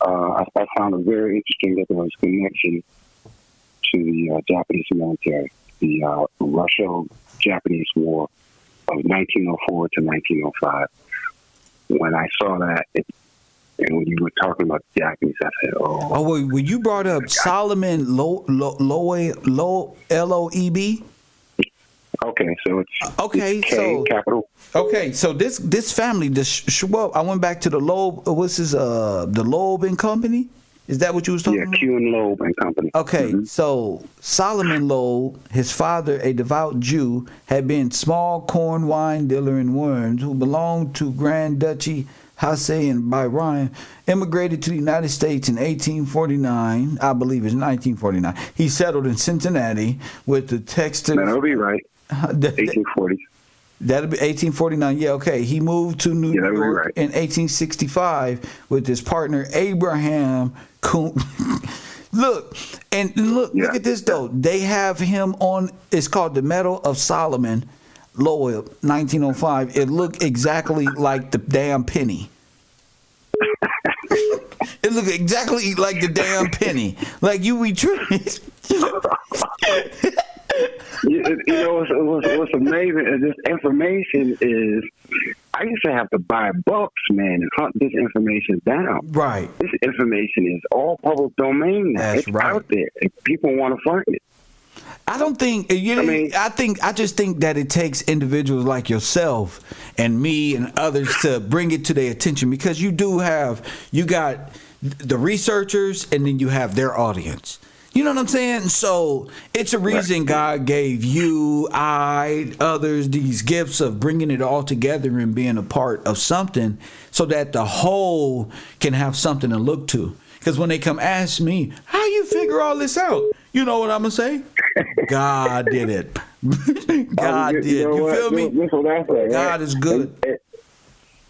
I found it very interesting that there was a connection to the Japanese military, the Russo-Japanese War of 1904 to 1905. When I saw that, and when you were talking about the Japanese, I said, oh. When you brought up Solomon Loeb, L-O-E-B? Okay, so it's K, capital. Okay, so this family, I went back to the Loeb. What's his the Loeb and Company? Is that what you was talking about? Yeah, Q and Loeb and Company. Okay, so Solomon Loeb, his father, a devout Jew, had been small corn wine dealer in Worms, who belonged to Grand Duchy Hesse and Bayern, immigrated to the United States in 1849. I believe it's 1949. He settled in Cincinnati with the textile. That'll be right. 1840s. That'll be 1849. Yeah, okay. He moved to New York in 1865 with his partner Abraham Kuhn. Look at this though. They have him on. It's called the Medal of Solomon Loeb, 1905. It looked exactly like the damn penny. It looked exactly like the damn penny. Like you be tricked. What's amazing is this information is. I used to have to buy books, man, and hunt this information down. Right. This information is all public domain now. That's it's right. out there. If people want to find it. I don't think I just think that it takes individuals like yourself and me and others to bring it to their attention, because you got the researchers and then you have their audience. You know what I'm saying? So it's a reason God gave you, others these gifts of bringing it all together and being a part of something, so that the whole can have something to look to. Because when they come ask me, how you figure all this out? You know what I'm going to say? God did it. God did. You feel me? That's what I say, right? God is good.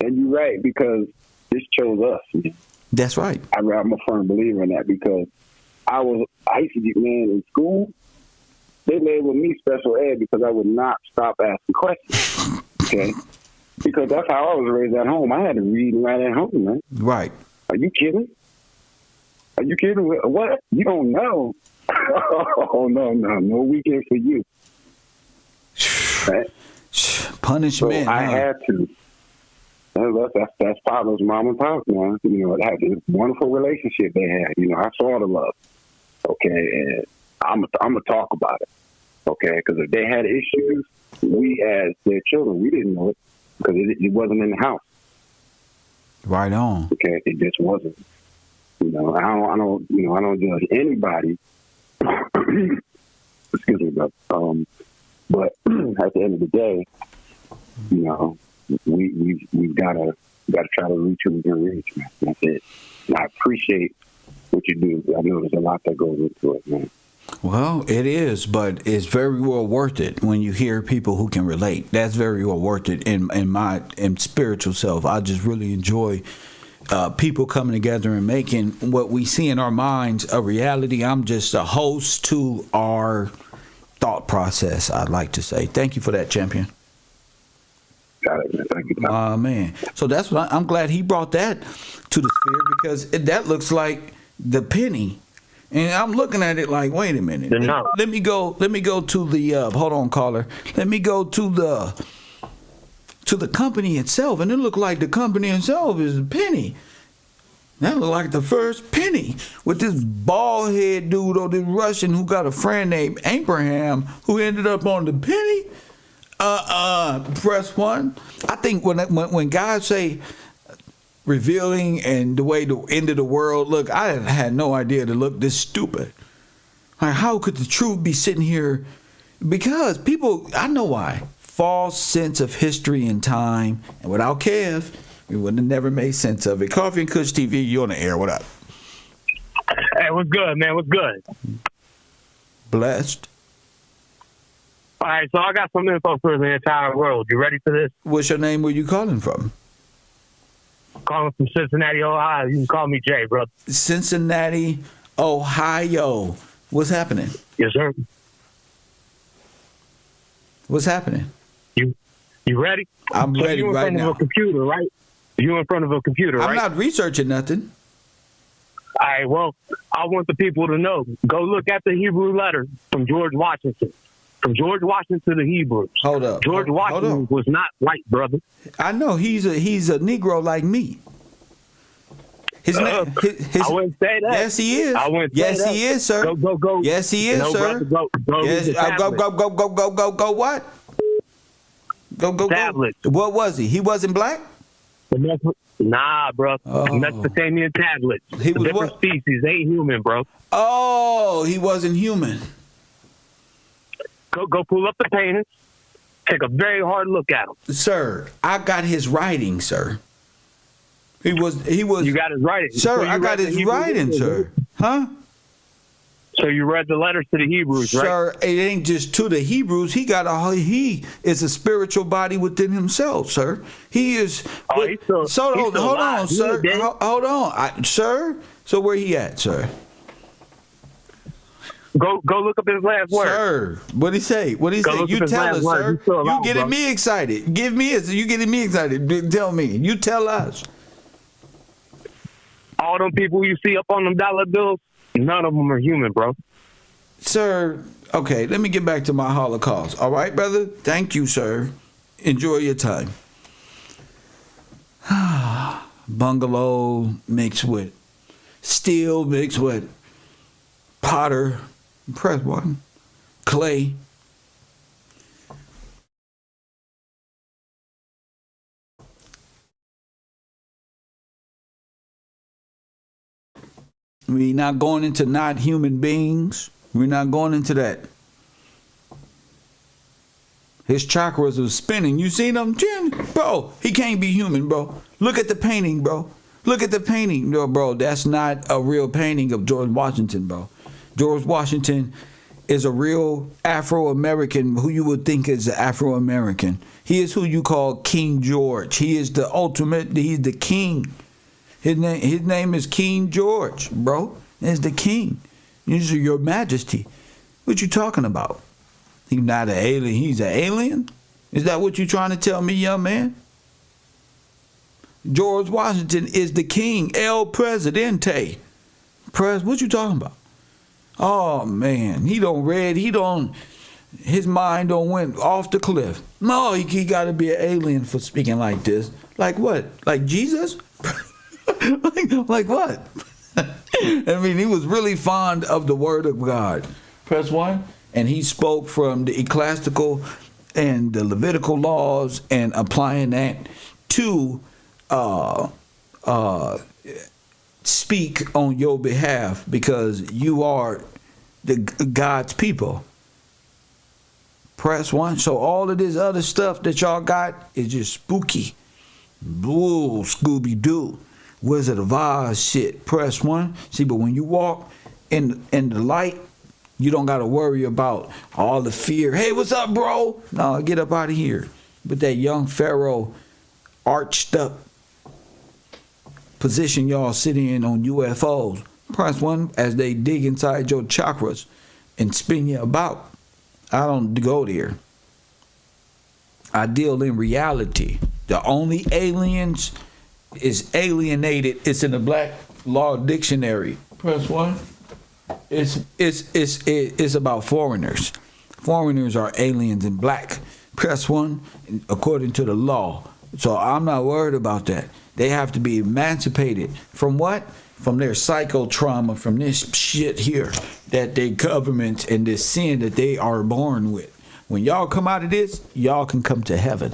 And you're right, because this chose us. Man. That's right. I'm a firm believer in that, because I used to get, man, in school, they labeled me special ed because I would not stop asking questions. Okay? Because that's how I was raised at home. I had to read and write at home, man. Right. Are you kidding? Are you kidding? What? You don't know. Oh, no weekend for you. Right? Punishment. So I had to. That's Pablo's mom and pop, man. You know, it had this wonderful relationship they had. You know, I saw the love. Okay, and I'm gonna talk about it. Okay, because if they had issues, we as their children, we didn't know it because it wasn't in the house. Right on. Okay, it just wasn't. You know, I don't judge anybody. Excuse me, but at the end of the day, you know, we've got to try to reach who we can reach, man. That's it. And I appreciate what you do. I know there's a lot that goes into it, man. Well, it is, but it's very well worth it when you hear people who can relate. That's very well worth it in my spiritual self. I just really enjoy people coming together and making what we see in our minds a reality. I'm just a host to our thought process, I'd like to say. Thank you for that, champion. Got it, man. Thank you. Man. So that's what I'm glad he brought that to the sphere, because that looks like the penny. And I'm looking at it like, wait a minute. Let me go to the hold on, caller. Let me go to the company itself, and it looked like the company itself is a penny. That looked like the first penny with this bald head dude or this Russian who got a friend named Abraham who ended up on the penny. Press 1. I think when God say revealing and the way the end of the world look, I had no idea to look this stupid. Like, how could the truth be sitting here? Because people, I know why. False sense of history and time. And without Kev, we would have never made sense of it. Coffee and Kush TV, you on the air. What up? Hey, what's good, man? What's good? Blessed. All right, so I got some info for the entire world. You ready for this? What's your name? Where you calling from? Calling from Cincinnati, Ohio. You can call me Jay, brother. Cincinnati, Ohio. What's happening? Yes, sir. What's happening? You ready? I'm ready right now. You in front of a computer, right? You in front of a computer, right? I'm not researching nothing. All right, well, I want the people to know. Go look at the Hebrew letter from George Washington. From George Washington to the Hebrews. Hold up. George Washington was not white, brother. I know he's a Negro like me. His name. I wouldn't say that. Yes, he is. I wouldn't say yes, that. he is, sir. Go. Yes, he is, no, sir. Brother, go. Yes, go. What? Go. Tablet. What was he? He wasn't black? Nah, bro. Mesopotamian tablets. He was different species. They ain't human, bro. Oh, he wasn't human. Go pull up the paintings. Take a very hard look at them. Sir, I got his writing, sir. He was. You got his writing, sir. So I got his writing, sir. Huh? So you read the letters to the Hebrews, right? Sir, it ain't just to the Hebrews. He is a spiritual body within himself, sir. He is. Hold on, sir. Hold on, sir. So where he at, sir? Go look up his last word. Sir, what'd he say? You tell us, sir. You getting me excited. You getting me excited. Tell me. You tell us. All them people you see up on them dollar bills, none of them are human, bro. Sir, okay, let me get back to my Holocaust. All right, brother? Thank you, sir. Enjoy your time. Bungalow mixed with steel, mixed with Potter, press one, clay. We're not going into not human beings. We're not going into that. His chakras are spinning. You seen him? Bro, he can't be human, bro. Look at the painting, bro. Look at the painting. No, bro, that's not a real painting of George Washington, bro. George Washington is a real Afro-American who you would think is Afro-American. He is who you call King George. He is the ultimate, he's the king. His name is King George, bro. He's the king. He's your majesty. What you talking about? He's not an alien. He's an alien? Is that what you trying to tell me, young man? George Washington is the king. El Presidente. What you talking about? Oh, man. His mind don't went off the cliff. No, he got to be an alien for speaking like this. Like what? Like Jesus? like what? I mean, he was really fond of the word of God. Press one. And he spoke from the ecclesiastical and the Levitical laws and applying that to speak on your behalf because you are the God's people. Press one. So all of this other stuff that y'all got is just spooky. Bull, Scooby-Doo, Wizard of Oz shit. Press one. See, but when you walk in the light, you don't got to worry about all the fear. Hey, what's up, bro? No, get up out of here. But that young Pharaoh arched up position y'all sitting in on UFOs. Press one as they dig inside your chakras and spin you about. I don't go there. I deal in reality. The only aliens is alienated. It's in the Black Law Dictionary. Press one. It's about foreigners. Foreigners are aliens in black. Press one, according to the law. So I'm not worried about that. They have to be emancipated from what? From their psychotrauma, from this shit here that they government and this sin that they are born with. When y'all come out of this, y'all can come to heaven.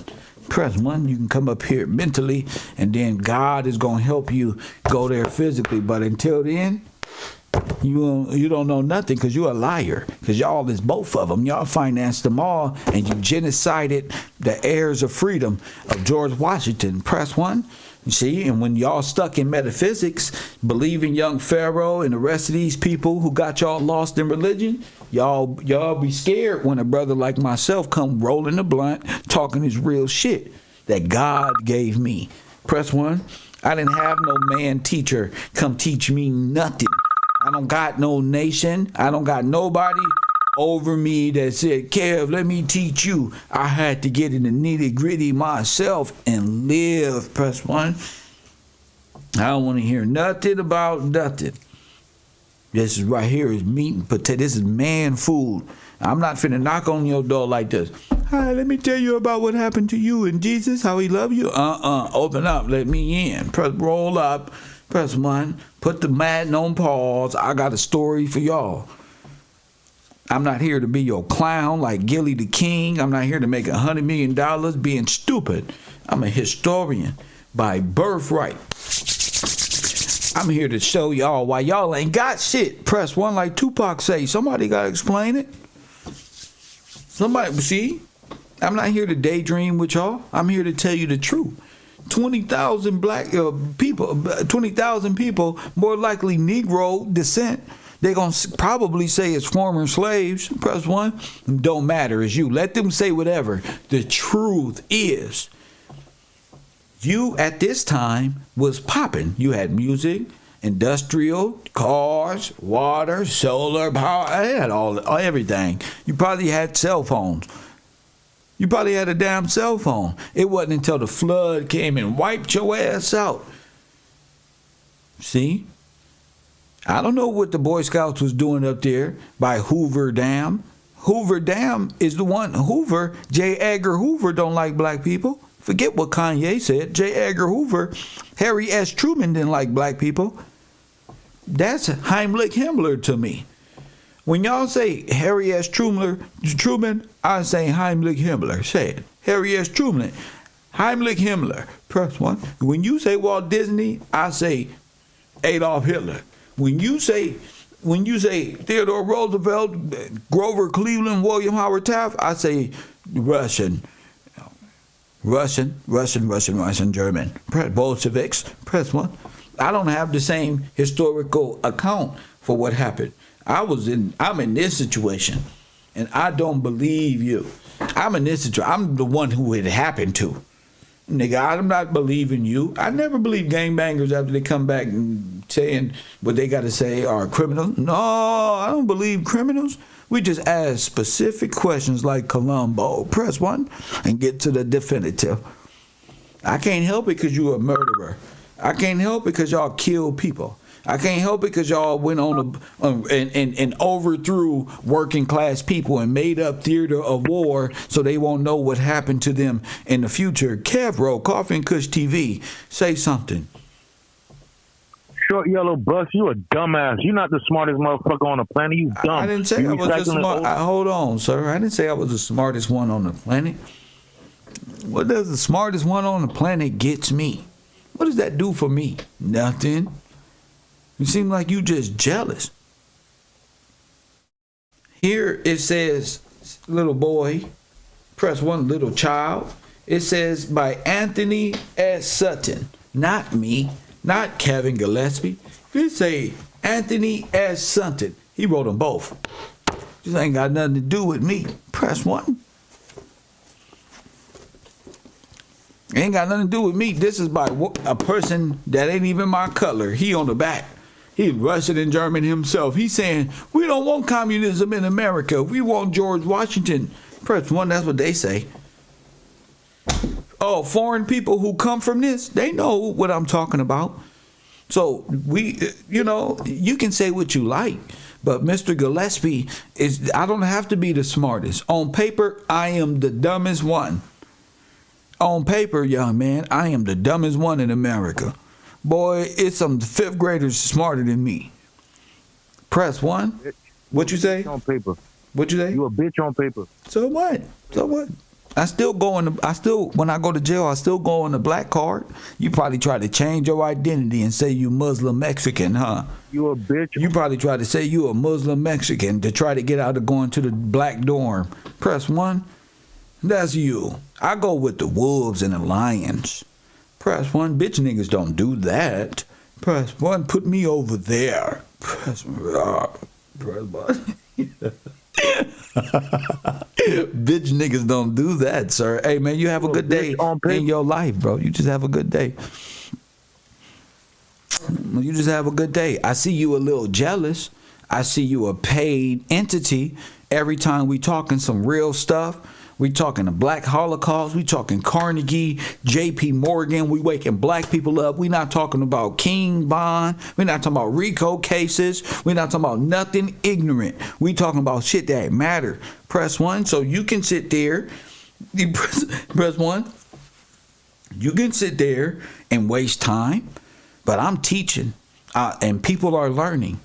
Press one, you can come up here mentally, and then God is going to help you go there physically. But until then, you don't know nothing because you're a liar. Because y'all is both of them. Y'all financed them all, and you genocided the heirs of freedom of George Washington. Press one. You see, and when y'all stuck in metaphysics, believing young Pharaoh and the rest of these people who got y'all lost in religion, y'all be scared when a brother like myself come rolling the blunt, talking his real shit that God gave me. Press one. I didn't have no man teacher come teach me nothing. I don't got no nation. I don't got nobody over me that said, Kev, let me teach you. I had to get in the nitty gritty myself and live. Press one. I don't want to hear nothing about nothing. This is right here is meat and potato. This is man food. I'm not finna knock on your door like this. Hi, let me tell you about what happened to you and Jesus, how he loved you. Open up, let me in. Press roll up. Press one. Put the Madden on pause. I got a story for y'all. I'm not here to be your clown like Gilly the King. I'm not here to make $100 million being stupid. I'm a historian by birthright. I'm here to show y'all why y'all ain't got shit. Press one like Tupac say. Somebody got to explain it. Somebody, see? I'm not here to daydream with y'all. I'm here to tell you the truth. 20,000 black people, 20,000 people, more likely Negro descent. They're going to probably say it's former slaves. Press one. Don't matter. It's you. Let them say whatever. The truth is, you at this time was popping. You had music, industrial, cars, water, solar power. I had everything. You probably had cell phones. You probably had a damn cell phone. It wasn't until the flood came and wiped your ass out. See? I don't know what the Boy Scouts was doing up there by Hoover Dam. Hoover Dam is the one. Hoover, J. Edgar Hoover don't like black people. Forget what Kanye said. J. Edgar Hoover, Harry S. Truman didn't like black people. That's Heimlich Himmler to me. When y'all say Harry S. Truman, I say Heimlich Himmler. Say it. Harry S. Truman, Heimlich Himmler. Press 1. When you say Walt Disney, I say Adolf Hitler. When you say Theodore Roosevelt, Grover Cleveland, William Howard Taft, I say Russian, German. Bolsheviks. Press 1. I don't have the same historical account for what happened. I'm in this situation, and I don't believe you. I'm in this situation. I'm the one who it happened to. Nigga, I'm not believing you. I never believe gangbangers after they come back and saying what they got to say are criminals. No, I don't believe criminals. We just ask specific questions like Columbo. Press 1 and get to the definitive. I can't help it because you're a murderer. I can't help it because y'all kill people. I can't help it because y'all went on and overthrew working class people and made up theater of war so they won't know what happened to them in the future. Kevro, Coffee and Kush TV, say something. Short yellow bus, you a dumbass. You're not the smartest motherfucker on the planet. You dumb. I didn't say I was the smart. Hold on, sir. I didn't say I was the smartest one on the planet. What does the smartest one on the planet gets me? What does that do for me? Nothing. You seem like you just jealous. Here it says, little boy, press 1, little child. It says by Anthony S. Sutton. Not me, not Kevin Gillespie. It say Anthony S. Sutton. He wrote them both. This ain't got nothing to do with me. Press 1. Ain't got nothing to do with me. This is by a person that ain't even my color. He on the back. He's Russian and German himself. He's saying, we don't want communism in America. We want George Washington. Press 1, that's what they say. Oh, foreign people who come from this, they know what I'm talking about. So, you can say what you like, but Mr. Gillespie, I don't have to be the smartest. On paper, I am the dumbest one. On paper, young man, I am the dumbest one in America. Boy, it's some 5th graders smarter than me. Press 1. What you say? On paper. What you say? You a bitch on paper. So what? When I go to jail, I still go on the black card. You probably try to change your identity and say you Muslim Mexican, huh? You a bitch. You probably try to say you a Muslim Mexican to try to get out of going to the black dorm. Press 1. That's you. I go with the wolves and the lions. Press 1. Bitch niggas don't do that. Press 1. Put me over there. Press 1. Bitch niggas don't do that, sir. Hey, man, you have a good day in your life, bro. You just have a good day. You just have a good day. I see you a little jealous. I see you a paid entity. Every time we talking some real stuff, we talking the Black Holocaust. We talking Carnegie, J.P. Morgan. We waking black people up. We not talking about King Bond. We not talking about RICO cases. We not talking about nothing ignorant. We talking about shit that matter. Press 1 so you can sit there. You press 1. You can sit there and waste time, but I'm teaching, and people are learning.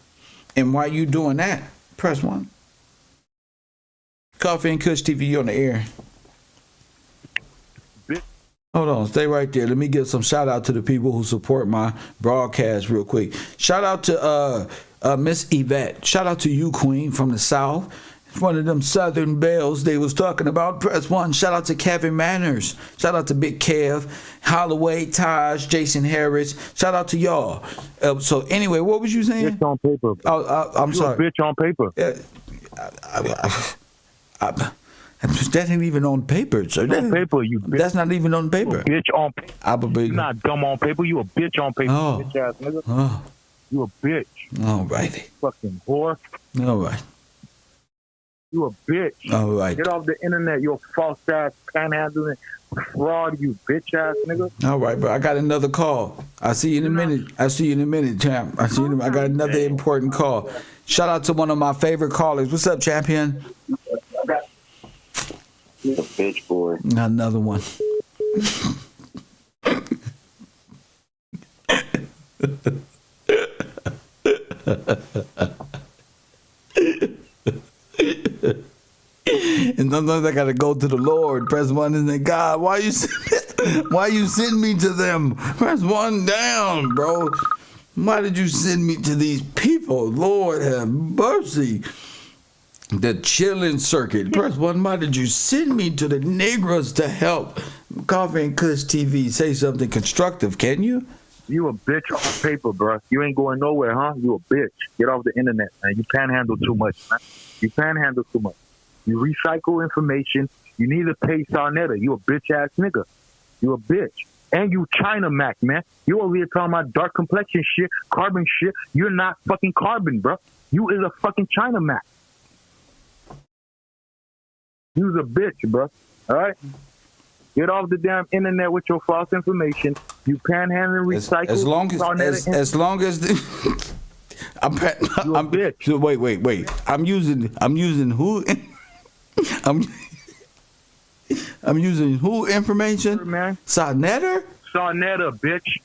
And while you doing that, press 1. Coffee and Kush TV on the air. Hold on, stay right there. Let me give some shout out to the people who support my broadcast real quick. Shout out to Miss Yvette. Shout out to you, Queen, from the South. One of them Southern belles they was talking about. Press 1. Shout out to Kevin Manners. Shout out to Big Kev, Holloway, Taj, Jason Harris. Shout out to y'all. So anyway, what was you saying? Bitch on paper. I'm sorry. Bitch on paper. That ain't even on paper, sir. On paper, you bitch. That's not even on paper. You a bitch on paper. You're not dumb on paper. You a bitch on paper. Oh. Bitch ass nigga. Oh. You a bitch. All righty. Fucking whore. All right. You a bitch. All right. Get off the internet. You a false ass panhandling fraud. You bitch ass nigga. All right, bro. I got another call. I'll see you in a minute. I'll see you in a minute, champ. I got another important call. Shout out to one of my favorite callers. What's up, champion? You're a bitch, boy. Another one. And sometimes I gotta go to the Lord, press one, and say, God, why you send me to them? Press one down, bro. Why did you send me to these people? Lord have mercy. The chilling circuit. Press one. Why did you send me to the Negroes to help? Coffee and Kush TV. Say something constructive, can you? You a bitch on paper, bro. You ain't going nowhere, huh? You a bitch. Get off the internet, man. You panhandle too much, man. You panhandle too much. You recycle information. You need to pay Sarnetta. You a bitch ass nigga. You a bitch. And you China Mac, man. You over here talking about dark complexion shit, carbon shit. You're not fucking carbon, bro. You is a fucking China Mac. You's a bitch, bro. All right? Get off the damn internet with your false information. You panhandling, recycle. As long as I'm bitch. Wait. I'm using who? I'm using who information? Man. Sarnetta? Sarnetta, bitch.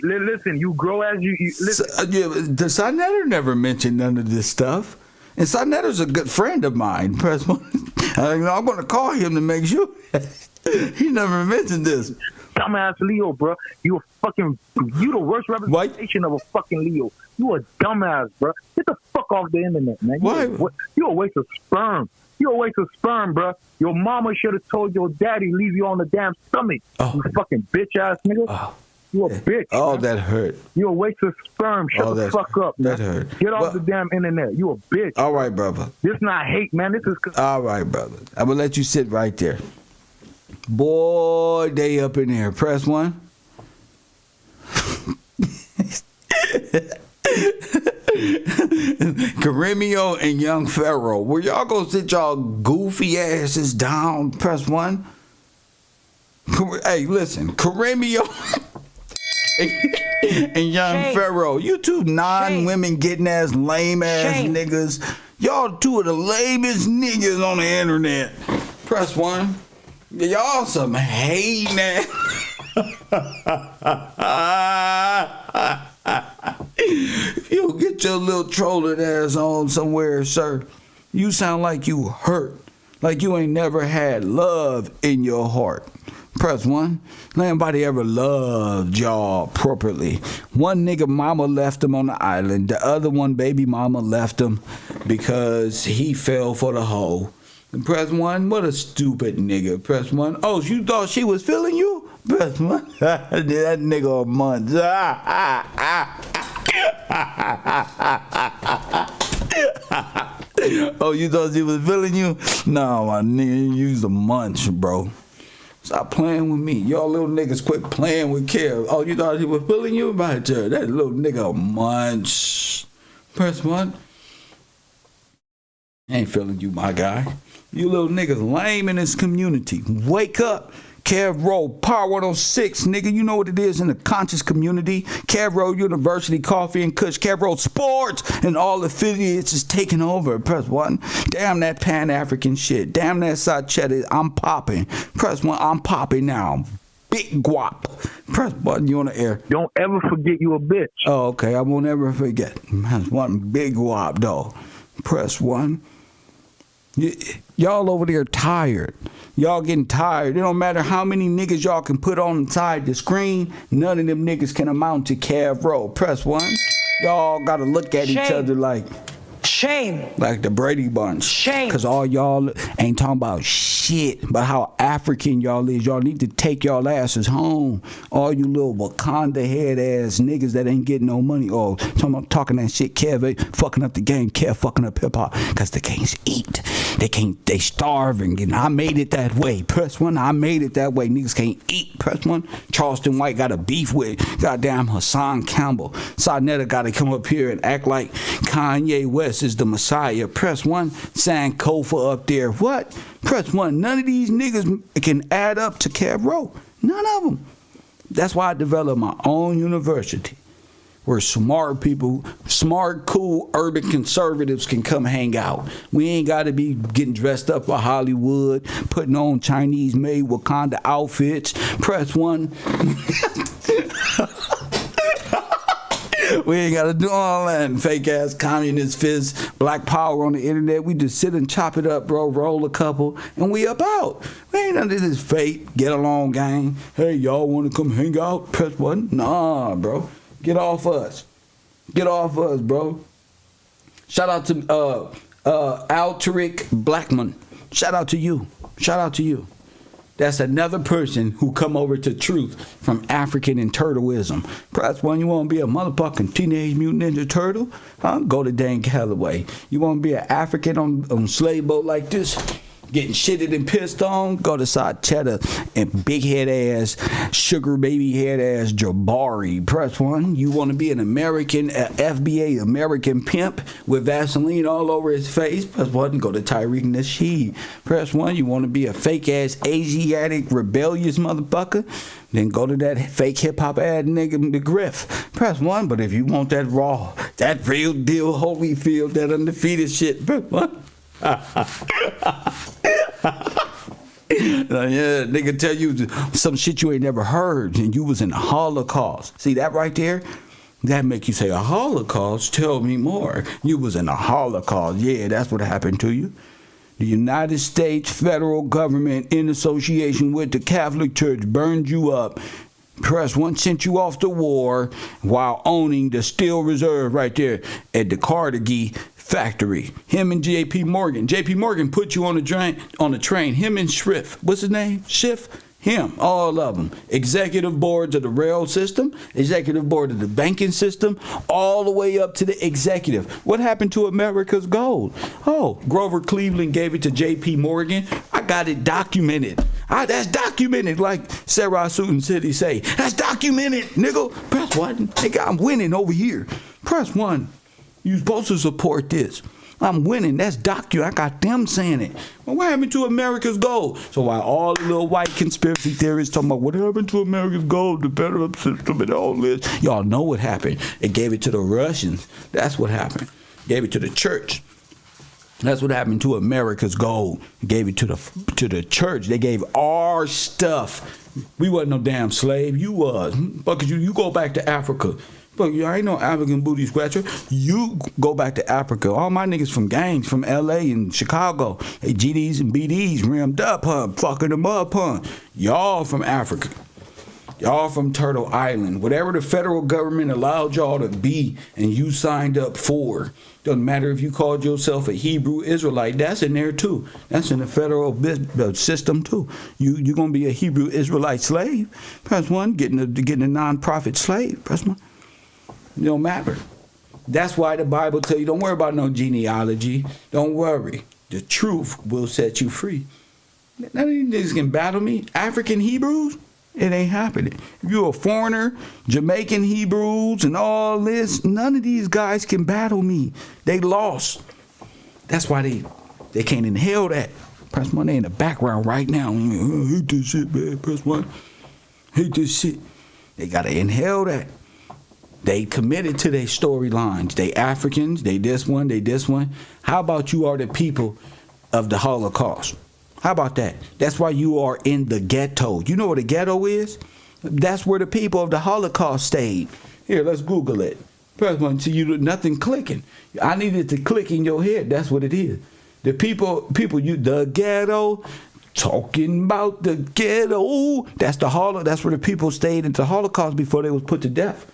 Listen, you grow as you listen. The Sarnetta never mentioned none of this stuff. And Sarnetta's a good friend of mine. Press one. I'm going to call him to make sure. He never mentioned this. Dumbass Leo, bro. You the worst representation of a fucking Leo. You a dumbass, bro. Get the fuck off the internet, man. You a waste of sperm. You a waste of sperm, bro. Your mama should have told your daddy leave you on the damn stomach. Oh. You fucking bitch ass nigga. Oh. You a bitch. Oh, man. That hurt. You a waste of sperm. Shut the fuck up, man. That hurt. Get off the damn internet. You a bitch. All right, brother. This not hate, man. This is. All right, brother. I'm gonna let you sit right there. Boy, they up in there. Press one. Caremio and Young Pharaoh. Were y'all gonna sit y'all goofy asses down? Press one. Hey, listen, Caremio and Young Pharaoh. You two non-women getting ass, lame ass niggas. Y'all two of the lamest niggas on the internet. Press one. Y'all some hating ass. You get your little trolling ass on somewhere, sir. You sound like you hurt. Like you ain't never had love in your heart. Press one. Nobody ever loved y'all properly. One nigga mama left him on the island. The other one baby mama left him because he fell for the hoe. Press one. What a stupid nigga. Press one. Oh, you thought she was feeling you? Press one. That nigga a month. Oh, you thought she was feeling you? No, my nigga, you's a munch, bro. Stop playing with me. Y'all little niggas quit playing with Kev. Oh, you thought he was feeling you? About that little nigga a munch. Press one. Ain't feeling you, my guy. You little niggas lame in this community. Wake up. Kev Rowe, Power 106, nigga. You know what it is in the conscious community. Kev Rowe University, Coffee and Kush, Kev Rowe Sports, and all affiliates is taking over. Press one. Damn that Pan-African shit. Damn that Sachetta. I'm popping. Press one. I'm popping now. Big guap. Press button. You on the air. Don't ever forget you a bitch. Oh, okay. I won't ever forget. Press one. Big guap, though. Press one. Y'all over there tired. Y'all getting tired. It don't matter how many niggas y'all can put on inside the screen. None of them niggas can amount to Kev Rowe. Press one. Y'all gotta look at each other like shame. Like the Brady Bunch. Shame. Cause all y'all ain't talking about shit. shit about how African y'all is. Y'all need to take y'all asses home. All you little Wakanda head ass niggas that ain't getting no money. Oh, talking that shit. Kev fucking up the game. Kev fucking up hip hop because they can't eat. They starving. And I made it that way. Press one. I made it that way. Niggas can't eat. Press one. Charleston White got a beef with goddamn Hassan Campbell. Sarnetta got to come up here and act like Kanye West is the Messiah. Press one. Sankofa up there. What? Press one. None of these niggas can add up to Kev Rowe. None of them. That's why I developed my own university where smart people, smart, cool, urban conservatives can come hang out. We ain't got to be getting dressed up for Hollywood, putting on Chinese-made Wakanda outfits. Press one. We ain't got to do all that fake-ass communist fist, black power on the internet. We just sit and chop it up, bro, roll a couple, and we up out. We ain't under this fake get-along gang. Hey, y'all want to come hang out? Press one. Nah, bro. Get off us. Get off us, bro. Shout out to Alteric Blackman. Shout out to you. Shout out to you. That's another person who come over to truth from African and turtleism. Press one, you want to be a motherfucking Teenage Mutant Ninja Turtle? Huh? Go to Dan Calloway. You want to be an African on slave boat like this? Getting shitted and pissed on, go to Side Cheddar and big head ass, sugar baby head ass Jabari. Press one. You want to be an American, FBA American pimp with Vaseline all over his face? Press one. Go to Tyreek Nasheed. Press one. You want to be a fake ass Asiatic rebellious motherfucker? Then go to that fake hip hop ad nigga McGriff. Press one. But if you want that raw, that real deal Holyfield, that undefeated shit, press one. Yeah, nigga tell you some shit you ain't never heard and you was in the Holocaust. See that right there? That make you say a Holocaust? Tell me more. You was in the Holocaust. Yeah, that's what happened to you. The United States federal government in association with the Catholic Church burned you up. Press one, sent you off to war while owning the Steel Reserve right there at the Carnegie factory. Him and J.P. Morgan. J.P. Morgan put you on the train. Him and Schiff. What's his name? Schiff? Him. All of them. Executive boards of the rail system. Executive board of the banking system. All the way up to the executive. What happened to America's gold? Oh, Grover Cleveland gave it to J.P. Morgan. I got it documented. That's documented, like Sarah Susan City say. That's documented, nigga. Press one. Nigga, I'm winning over here. Press one. You supposed to support this. I'm winning. That's documented. I got them saying it. Well, what happened to America's gold? So while all the little white conspiracy theorists talking about what happened to America's gold, the better up system and all this, y'all know what happened. It gave it to the Russians. That's what happened. Gave it to the church. That's what happened to America's gold. Gave it to the church. They gave our stuff. We wasn't no damn slave. You was. Because you go back to Africa. But I ain't no African booty scratcher. You go back to Africa. All my niggas from gangs from L.A. and Chicago. They GDs and BDs rimmed up, huh? Fucking them up, huh? Y'all from Africa. Y'all from Turtle Island. Whatever the federal government allowed y'all to be and you signed up for. Doesn't matter if you called yourself a Hebrew Israelite. That's in there too. That's in the federal system too. You gonna be a Hebrew Israelite slave? Press one. Getting a non-profit slave. Press one. It don't matter. That's why the Bible tell you don't worry about no genealogy. Don't worry. The truth will set you free. None of these niggas can battle me. African Hebrews? It ain't happening. If you're a foreigner, Jamaican Hebrews and all this, none of these guys can battle me. They lost. That's why they can't inhale that. Press one, they in the background right now. I hate this shit, man. Press one. Hate this shit. They gotta inhale that. They committed to their storylines. They Africans, they this one, they this one. How about you are the people of the Holocaust? How about that? That's why you are in the ghetto. You know what a ghetto is? That's where the people of the Holocaust stayed. Here, let's Google it. Press one, see you nothing clicking. I needed to click in your head. That's what it is. The people, the ghetto, talking about the ghetto. That's that's where the people stayed in the Holocaust before they was put to death.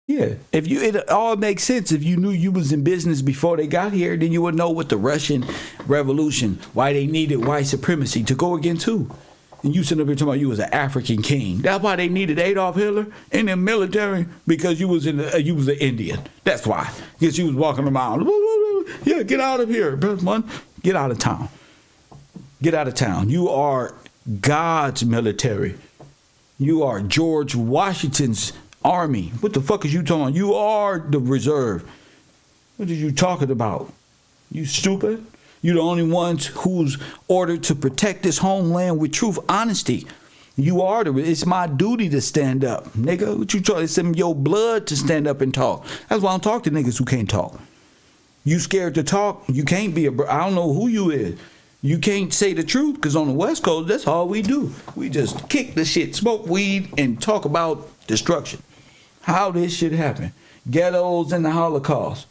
Yeah, if you, it all makes sense. If you knew you was in business before they got here, then you would know what the Russian Revolution, why they needed white supremacy to go against who. And you sitting up here talking about you was an African king. That's why they needed Adolf Hitler in the military, because you was you was an Indian. That's why. Because you was walking around. Yeah, get out of here, one. Get out of town. Get out of town. You are God's military. You are George Washington's army. What the fuck is you talking about? You are the reserve. What are you talking about? You stupid? You're the only ones who's ordered to protect this homeland with truth, honesty. You are the. It's my duty to stand up, nigga. What you talking? It's in your blood to stand up and talk. That's why I don't talk to niggas who can't talk. You scared to talk? You can't be I don't know who you is. You can't say the truth, because on the West Coast, that's all we do. We just kick the shit, smoke weed, and talk about destruction. How this shit happen? Ghettos and the Holocaust.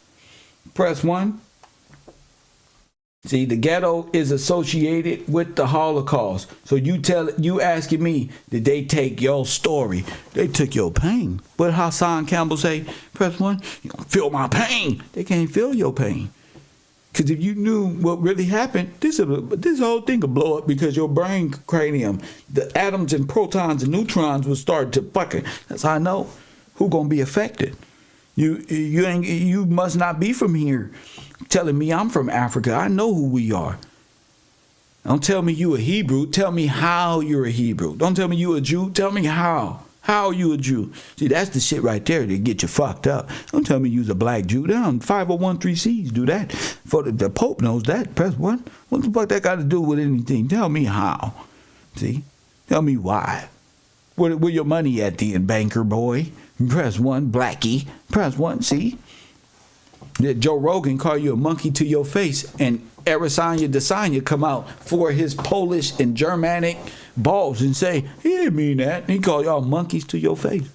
Press 1. See, the ghetto is associated with the Holocaust. So you asking me, did they take your story? They took your pain. What Hassan Campbell say? Press 1. You don't feel my pain. They can't feel your pain. Because if you knew what really happened, this whole thing could blow up, because your brain cranium, the atoms and protons and neutrons will start to fucking. That's how I know who gonna be affected. You must not be from here telling me I'm from Africa. I know who we are. Don't tell me you a Hebrew. Tell me how you're a Hebrew. Don't tell me you a Jew. Tell me how. How are you a Jew? See, that's the shit right there that get you fucked up. Don't tell me you's a black Jew. Down 501(c)(3)s do that. For the Pope knows that. Press 1. What the fuck that got to do with anything? Tell me how. See? Tell me why. Where your money at, the banker boy? Press 1, blackie. Press 1, see? That Joe Rogan call you a monkey to your face, and Erasanya Desanya come out for his Polish and Germanic balls and say, he didn't mean that. He called y'all monkeys to your face.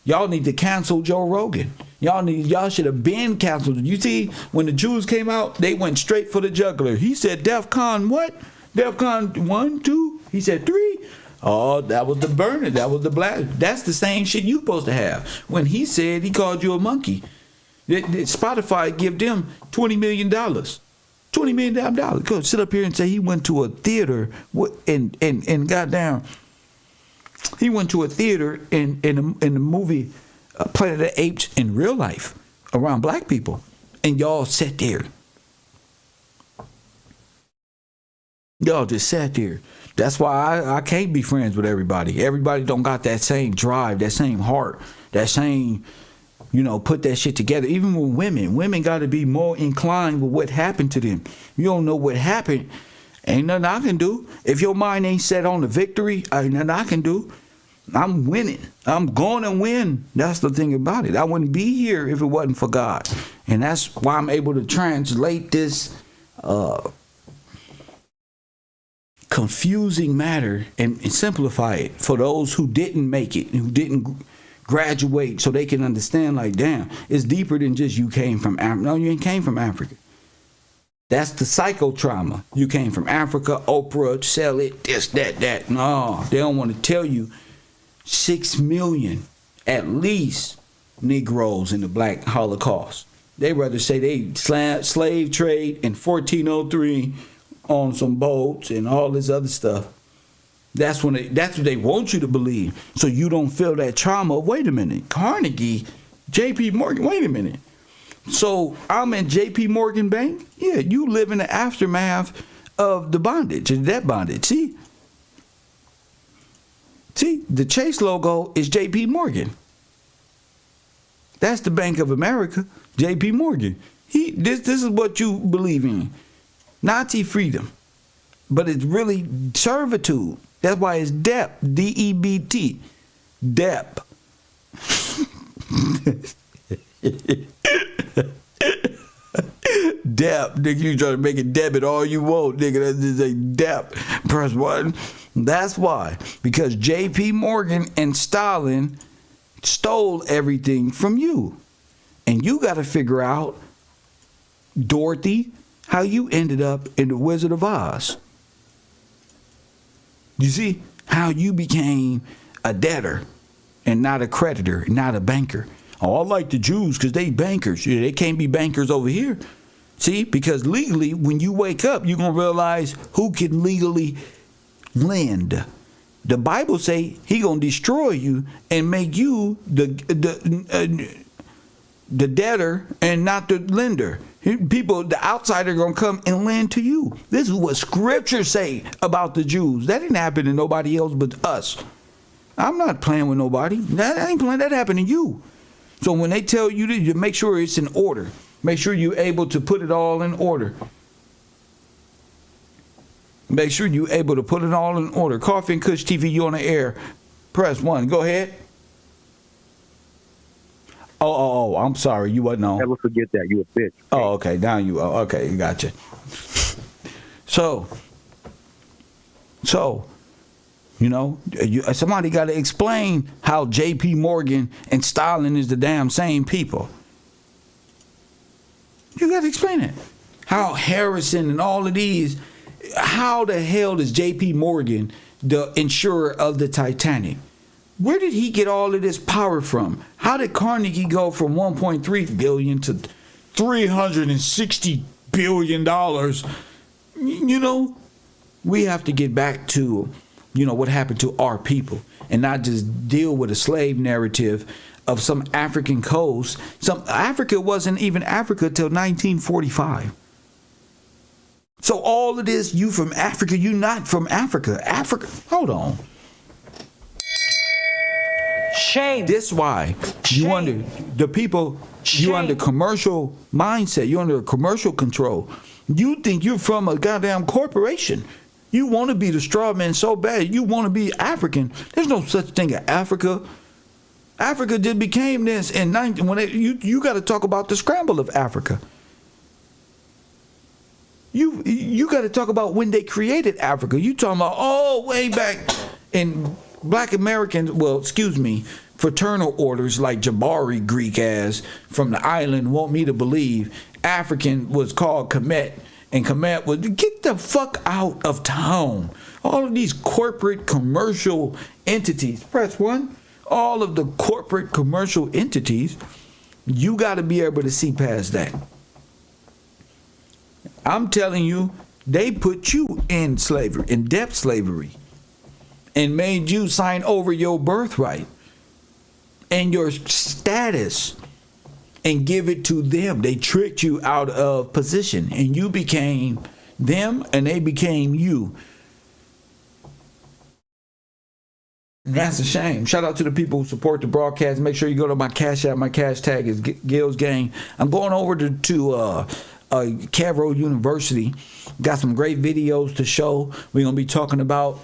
Y'all need to cancel Joe Rogan. Y'all should have been canceled. You see, when the Jews came out, they went straight for the jugular. He said, DEFCON what? DEFCON 1, 2? He said 3? Oh, that was the burner. That was the blast. That's the same shit you supposed to have. When he said he called you a monkey, Spotify give them $20 million. $20 million. Go sit up here and say he went to a theater and goddamn, he went to a theater in the movie Planet of the Apes in real life around black people, and y'all sat there. Y'all just sat there. That's why I can't be friends with everybody. Everybody don't got that same drive, that same heart, that same, put that shit together. Even with women got to be more inclined with what happened to them. You don't know what happened. Ain't nothing I can do. If your mind ain't set on the victory, ain't nothing I can do. I'm winning. I'm going to win. That's the thing about it. I wouldn't be here if it wasn't for God. And that's why I'm able to translate this confusing matter and simplify it for those who didn't make it, who didn't graduate, so they can understand, like, damn, it's deeper than just you came from Africa. No, you ain't came from Africa. That's the psychotrauma. You came from Africa, Oprah, sell it, this, that. No, they don't want to tell you 6 million, at least, Negroes in the Black Holocaust. They rather say they slave trade in 1403 on some boats and all this other stuff. That's what they want you to believe, so you don't feel that trauma. Wait a minute, Carnegie, J.P. Morgan. Wait a minute. So I'm in J.P. Morgan Bank. Yeah, you live in the aftermath of the bondage and debt bondage. See, the Chase logo is J.P. Morgan. That's the Bank of America, J.P. Morgan. This is what you believe in. Nazi freedom, but it's really servitude. That's why it's DEP, D-E-B-T, DEP. DEP, nigga, you try to make it debit all you want, nigga. That's just a DEP. Press 1. That's why, because J.P. Morgan and Stalin stole everything from you, and you got to figure out, Dorothy, how you ended up in the Wizard of Oz. You see how you became a debtor and not a creditor, not a banker. Oh, I like the Jews because they bankers. Yeah, they can't be bankers over here. See, because legally, when you wake up, you're going to realize who can legally lend. The Bible say he going to destroy you and make you the debtor and not the lender. People, the outsider going to come and lend to you. This is what scripture say about the Jews. That didn't happen to nobody else but us. I'm not playing with nobody. That ain't playing. That happened to you. So when they tell you to make sure it's in order, make sure you're able to put it all in order. Make sure you're able to put it all in order. Coffee and Kush TV, you on the air. Press 1. Go ahead. Oh, I'm sorry. You wasn't on. Never forget that. You a bitch. Oh, okay. Now you are. Okay, gotcha. So, you know, somebody got to explain how J.P. Morgan and Stalin is the damn same people. You got to explain it. How Harrison and all of these, how the hell is J.P. Morgan the insurer of the Titanic? Where did he get all of this power from? How did Carnegie go from 1.3 billion to 360 billion dollars? You know, we have to get back to, you know, what happened to our people and not just deal with a slave narrative of some African coast. Africa wasn't even Africa till 1945. So all of this, you from Africa, you not from Africa. Hold on. Shame. This why you under the people. You under commercial mindset. You under commercial control. You think you're from a goddamn corporation. You want to be the straw man so bad. You want to be African. There's no such thing as Africa. Africa just became this in 19. You got to talk about the scramble of Africa. You got to talk about when they created Africa. You talking about way back in Black Americans. Well, excuse me, fraternal orders like Jabari Greek ass from the island want me to believe African was called Kemet, and Kemet was get the fuck out of town. All of these corporate commercial entities. Press 1. All of the corporate commercial entities. You got to be able to see past that. I'm telling you, they put you in slavery, in debt slavery, and made you sign over your birthright and your status and give it to them. They tricked you out of position, and you became them, and they became you. That's a shame. Shout out to the people who support the broadcast. Make sure you go to my Cash App. My cash tag is Gil's Gang. I'm going over to Cairo University. Got some great videos to show. We're going to be talking about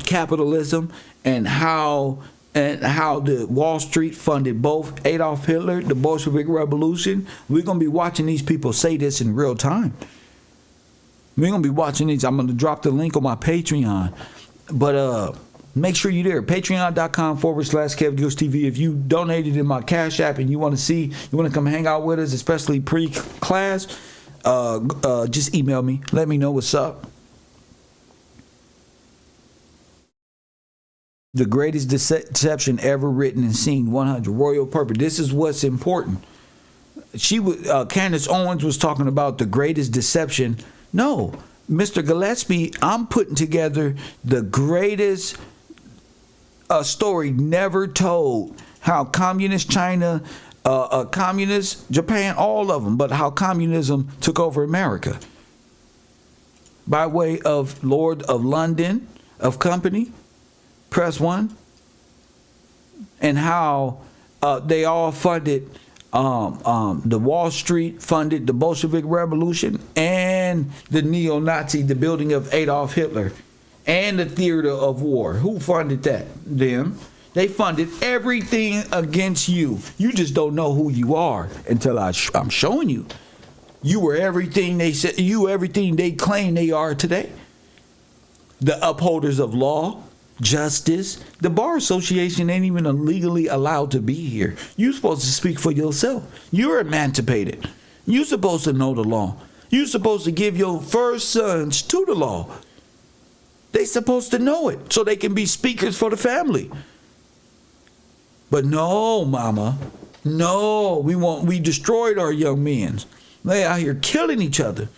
capitalism and how the Wall Street funded both Adolf Hitler, the Bolshevik Revolution. We're going to be watching these people say this in real time. We're going to be watching these. I'm going to drop the link on my Patreon. But make sure you're there. Patreon.com/KevGillsTV. If you donated in my Cash App and you want to come hang out with us, especially pre-class, just email me. Let me know what's up. The greatest deception ever written and seen, 100. Royal purpose. This is what's important. Candace Owens was talking about the greatest deception. No, Mr. Gillespie, I'm putting together the greatest story never told. How communist China, communist Japan, all of them, but how communism took over America. By way of Lord of London, of company, Press 1, and how they all funded, the Wall Street funded the Bolshevik Revolution and the neo-Nazi, the building of Adolf Hitler, and the theater of war. Who funded that? Them. They funded everything against you. You just don't know who you are until I'm showing you. You were everything they said. You everything they claim they are today. The upholders of law, justice. The Bar Association ain't even legally allowed to be here. You're supposed to speak for yourself. You're emancipated. You're supposed to know the law. You're supposed to give your first sons to the law. They supposed to know it so they can be speakers for the family. But no, mama. No, we destroyed our young men. They out here killing each other.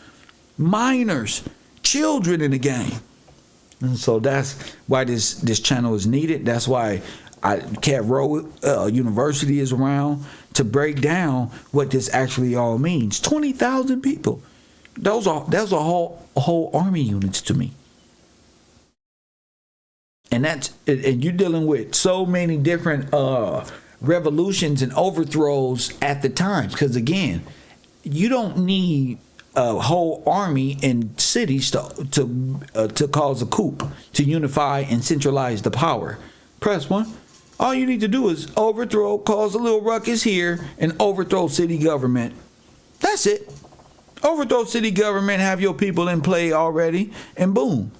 Minors, children in the game. And so that's why this channel is needed. That's why University is around to break down what this actually all means. 20,000 people. Those are whole army units to me. And you're dealing with so many different revolutions and overthrows at the time. Because again, you don't need a whole army in cities to cause a coup, to unify and centralize the power. Press 1. All you need to do is overthrow, cause a little ruckus here, and overthrow city government. That's it. Overthrow city government, have your people in play already, and boom.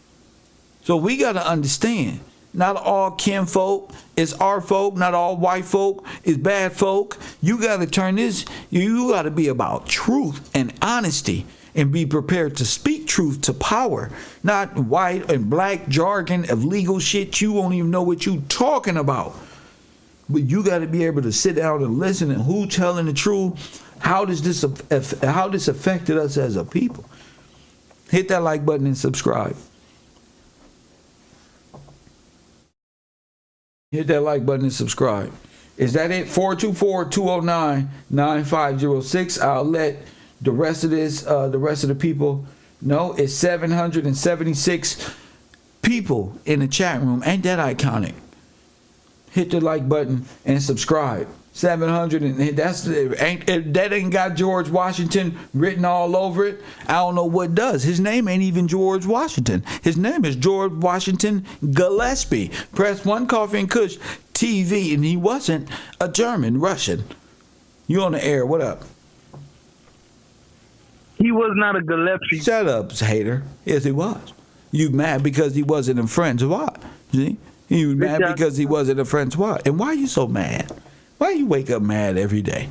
So we got to understand, not all kinfolk is our folk, not all white folk is bad folk. You got to turn this, you got to be about truth and honesty and be prepared to speak truth to power, not white and black jargon of legal shit. You won't even know what you talking about. But you got to be able to sit down and listen and who telling the truth. How this affected us as a people. Hit that like button and subscribe. Hit that like button and subscribe. Is that it? 424-209-9506. I'll let the rest of the people know. It's 776 people in the chat room. Ain't that iconic? Hit the like button and subscribe. 700 and that ain't got George Washington written all over it. I don't know what does. His name ain't even George Washington. His name is George Washington Gillespie. Press 1 Coffee and Kush TV, and he wasn't a German, Russian. You on the air? What up? He was not a Gillespie. Shut up, hater. Yes, he was. You mad because he wasn't a French what? See? You mad because he wasn't a French what? And why are you so mad? Why you wake up mad every day?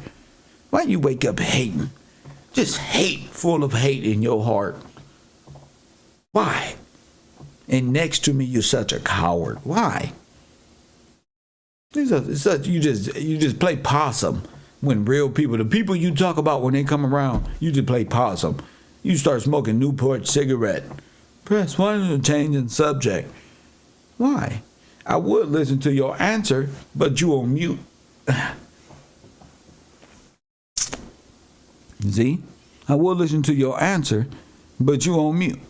Why you wake up hating? Just hate, full of hate in your heart. Why? And next to me, you're such a coward. Why? You just play possum when real people, the people you talk about when they come around, you just play possum. You start smoking Newport cigarette. Press 1 to change in subject. Why? I would listen to your answer, but you on mute. See? I will listen to your answer, but you on mute.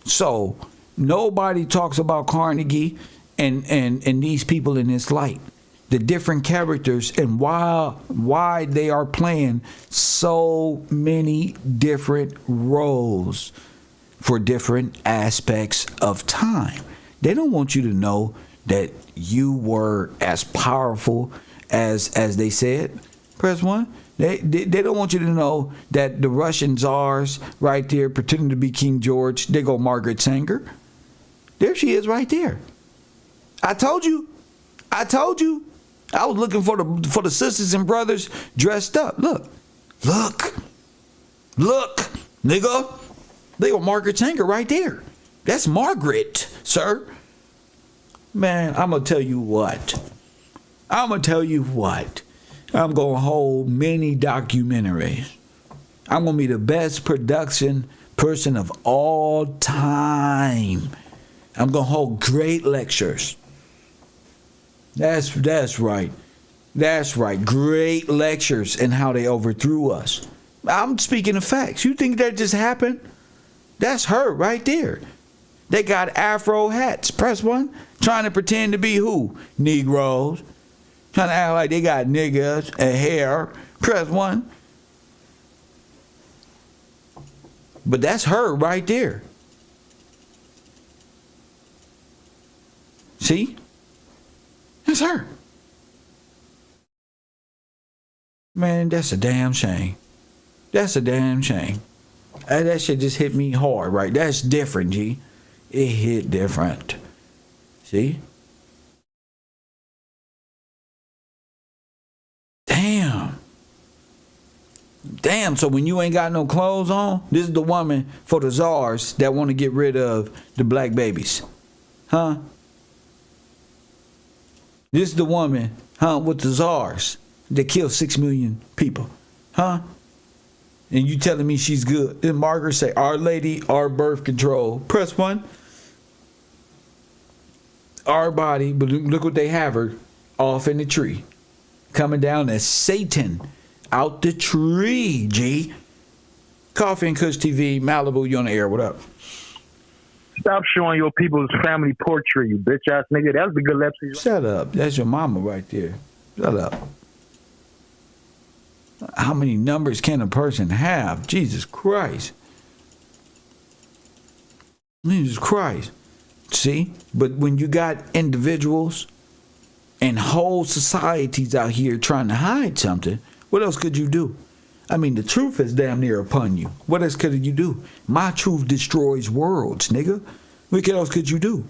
So nobody talks about Carnegie and these people in this light. The different characters and why they are playing so many different roles for different aspects of time. They don't want you to know that you were as powerful as they said. Press 1. They don't want you to know that the Russian czars right there pretending to be King George, they go Margaret Sanger. There she is right there. I told you. I was looking for the sisters and brothers dressed up. Look, nigga. They go Margaret Sanger right there. That's Margaret, sir. Man, I'm going to tell you what. I'm going to hold many documentaries. I'm going to be the best production person of all time. I'm going to hold great lectures. That's right. That's right. Great lectures and how they overthrew us. I'm speaking of facts. You think that just happened? That's her right there. They got Afro hats. Press 1. Trying to pretend to be who? Negroes. Trying to act like they got niggas and hair. Press 1. But that's her right there. See? That's her. Man, that's a damn shame. That's a damn shame. That shit just hit me hard, right? That's different, G. It hit different. See? Damn, so when you ain't got no clothes on, this is the woman for the czars that want to get rid of the black babies. Huh? This is the woman, with the czars that killed 6 million people? Huh? And you telling me she's good? Then Margaret say, Our Lady, our birth control. Press 1. Our body, but look what they have her off in the tree. Coming down as Satan out the tree, G. Coffee and Kush TV, Malibu, you on the air. What up? Stop showing your people's family portrait, you bitch ass nigga. That's the Gillespie. Shut up. That's your mama right there. Shut up. How many numbers can a person have? Jesus Christ. Jesus Christ. See? But when you got individuals and whole societies out here trying to hide something, what else could you do? I mean, the truth is damn near upon you. What else could you do? My truth destroys worlds, nigga. What else could you do?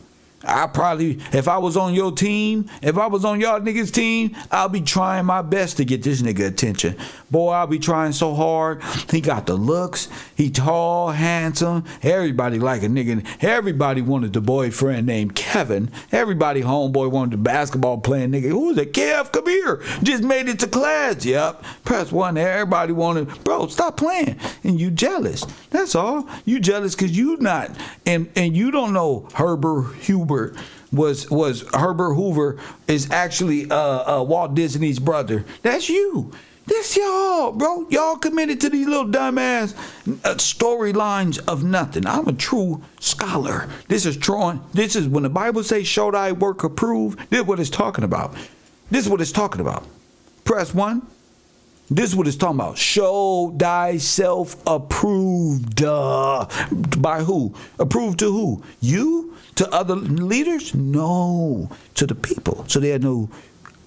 I probably, if I was on your team, if I was on y'all niggas team, I'll be trying my best to get this nigga attention. Boy, I'll be trying so hard. He got the looks. He tall, handsome. Everybody like a nigga. Everybody wanted the boyfriend named Kevin. Everybody homeboy wanted the basketball playing nigga. Who is it? Kev, come here. Just made it to class. Yep. Press 1. Everybody wanted, bro, stop playing. And you jealous. That's all. You jealous because you not, and you don't know Herbert Hoover was Herbert Hoover is actually Walt Disney's brother. That's you. That's y'all, bro. Y'all committed to these little dumbass storylines of nothing. I'm a true scholar. This is when the Bible says, show thy work approved. This is what it's talking about. This is what it's talking about. Press 1. This is what it's talking about. Show thyself approved. By who? Approved to who? You? To other leaders? No. To the people. So they know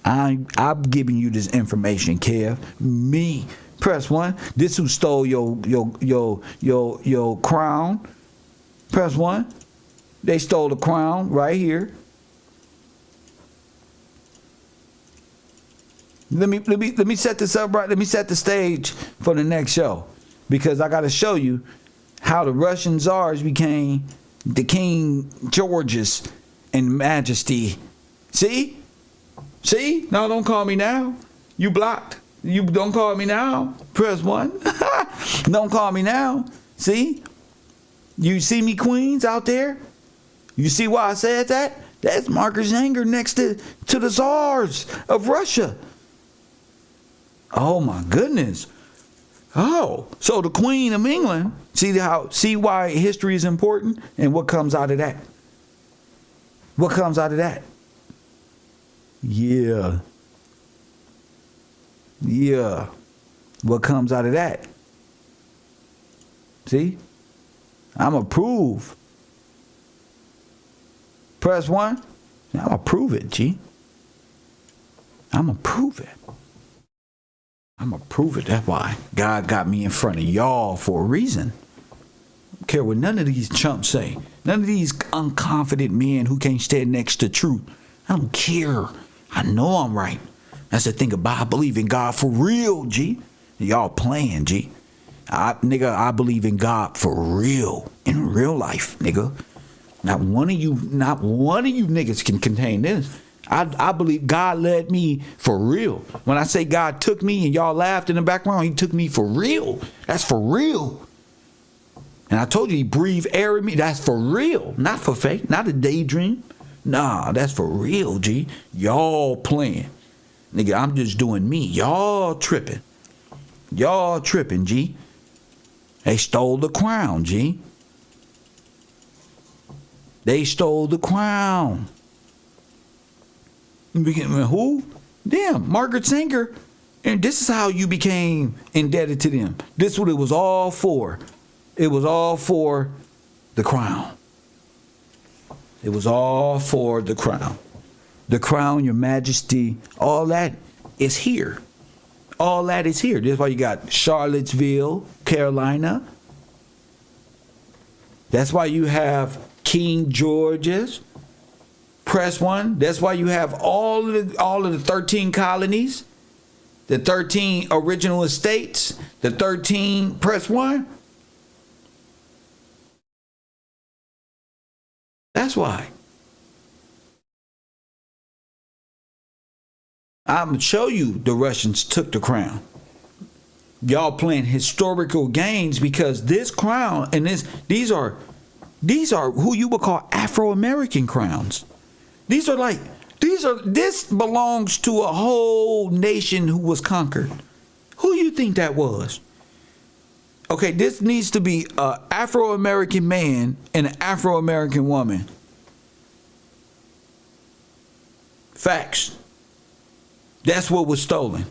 I'm giving you this information, Kev. Me. Press 1. This who stole your crown. Press 1. They stole the crown right here. Let me set this up right. Let me set the stage for the next show, because I got to show you how the Russian czars became the King Georges and Majesty. See? No, don't call me now. You blocked. You don't call me now. Press 1. Don't call me now. See? You see me, queens out there? You see why I said that? That's Marcus Zanger next to the czars of Russia. Oh my goodness. Oh, so the Queen of England, see why history is important and what comes out of that? What comes out of that? Yeah. What comes out of that? See? I'm going to prove. Press 1. I'm going to prove it, G. I'm going to prove it. I'm going to prove it. That's why God got me in front of y'all for a reason. I don't care what none of these chumps say. None of these unconfident men who can't stand next to truth. I don't care. I know I'm right. That's the thing about I believe in God for real, G. Y'all playing, G. I believe in God for real. In real life, nigga. Not one of you niggas can contain this. I believe God led me for real. When I say God took me and y'all laughed in the background, he took me for real. That's for real. And I told you he breathed air in me. That's for real. Not for fake. Not a daydream. Nah, that's for real, G. Y'all playing. Nigga, I'm just doing me. Y'all tripping. Y'all tripping, G. They stole the crown, G. They stole the crown. Who? Damn, Margaret Sanger. And this is how you became indebted to them. This is what it was all for. It was all for the crown. It was all for the crown. The crown, your majesty, all that is here. All that is here. That's why you got Charlottesville, Carolina. That's why you have King George's. Press 1. That's why you have all of the 13 colonies, the 13 original estates, the 13. Press 1. That's why. I'm going to show you the Russians took the crown. Y'all playing historical games because this crown and these are who you would call Afro-American crowns. This belongs to a whole nation who was conquered. Who you think that was? Okay, this needs to be an Afro-American man and an Afro-American woman. Facts. That's what was stolen.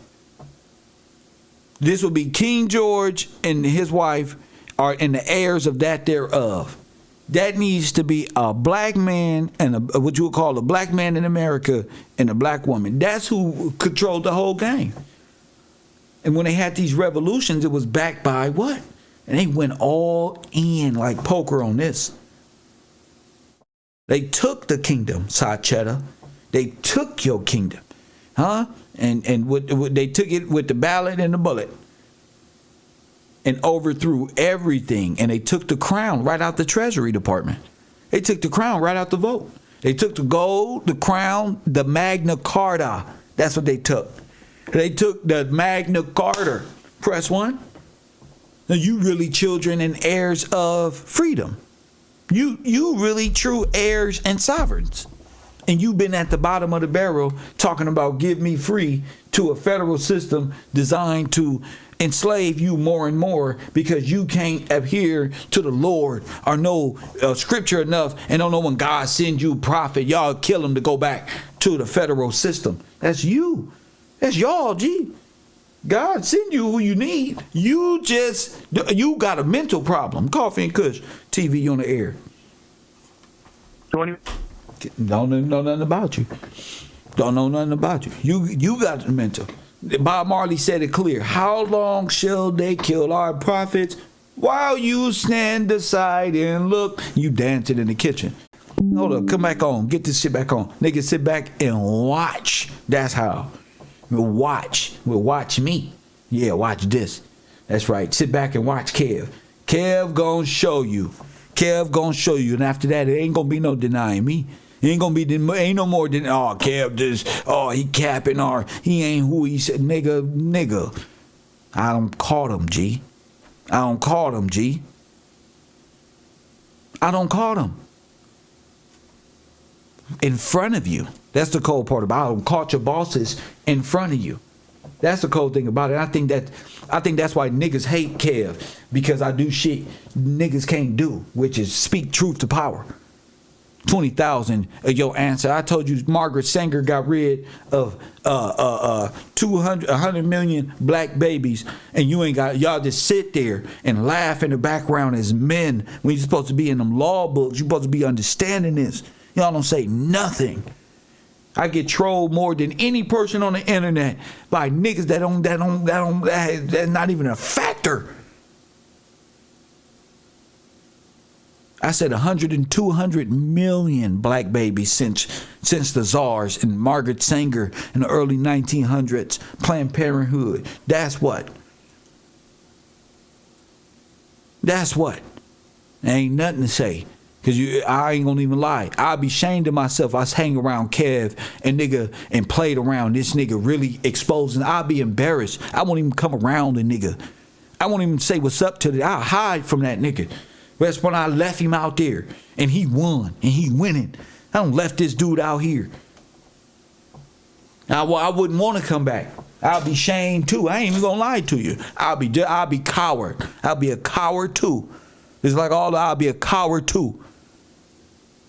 This will be King George and his wife and the heirs of that thereof. That needs to be a black man and what you would call a black man in America and a black woman. That's who controlled the whole game. And when they had these revolutions, it was backed by what? And they went all in like poker on this. They took the kingdom, Sachetta. They took your kingdom. Huh? And they took it with the ballot and the bullet and overthrew everything. And they took the crown right out the Treasury Department. They took the crown right out the vote. They took the gold, the crown, the Magna Carta. That's what they took. They took the Magna Carta. Press 1. Now you really children and heirs of freedom. You really true heirs and sovereigns. And you've been at the bottom of the barrel talking about give me free to a federal system designed to enslave you more and more because you can't adhere to the Lord or know scripture enough and don't know when God sends you a prophet, y'all kill him to go back to the federal system. That's you. That's y'all, G. God send you who you need. You got a mental problem. Coffee and Kush, TV on the air. 20. Don't know nothing about you. Don't know nothing about you. You got the mental. Bob Marley said it clear. How long shall they kill our prophets while you stand aside and look? You dancing in the kitchen. Hold up, come back on. Get this shit back on. Nigga, sit back and watch. That's how. We'll watch. We'll watch me. Yeah, watch this. That's right. Sit back and watch Kev. Kev gonna show you. Kev gonna show you. And after that, it ain't gonna be no denying me. It ain't gonna be, ain't no more than, oh, Kev this, oh, he capping, or he ain't who he said, nigga. I don't call him, G. I don't call him, G. I don't call him. In front of you. That's the cold part about it. I don't call your bosses in front of you. That's the cold thing about it. I think that's why niggas hate Kev, because I do shit niggas can't do, which is speak truth to power. 20,000 of your answer. I told you Margaret Sanger got rid of 100 million black babies, and you ain't got, y'all just sit there and laugh in the background as men when you're supposed to be in them law books. You're supposed to be understanding this. Y'all don't say nothing. I get trolled more than any person on the internet by niggas that's not even a factor. I said 100 and 200 million black babies since the czars and Margaret Sanger in the early 1900s, Planned Parenthood. That's what. That's what. There ain't nothing to say. Because I ain't gonna even lie. I'd be ashamed of myself. I was hanging around Kev and played around this nigga really exposing. I'd be embarrassed. I won't even come around the nigga. I won't even say what's up to the. I'll hide from that nigga. That's when I left him out there and he won and he winning. I don't left this dude out here. I wouldn't want to come back. I'll be ashamed too. I ain't even gonna lie to you. I'll be coward. I'll be a coward too. It's like I'll be a coward too.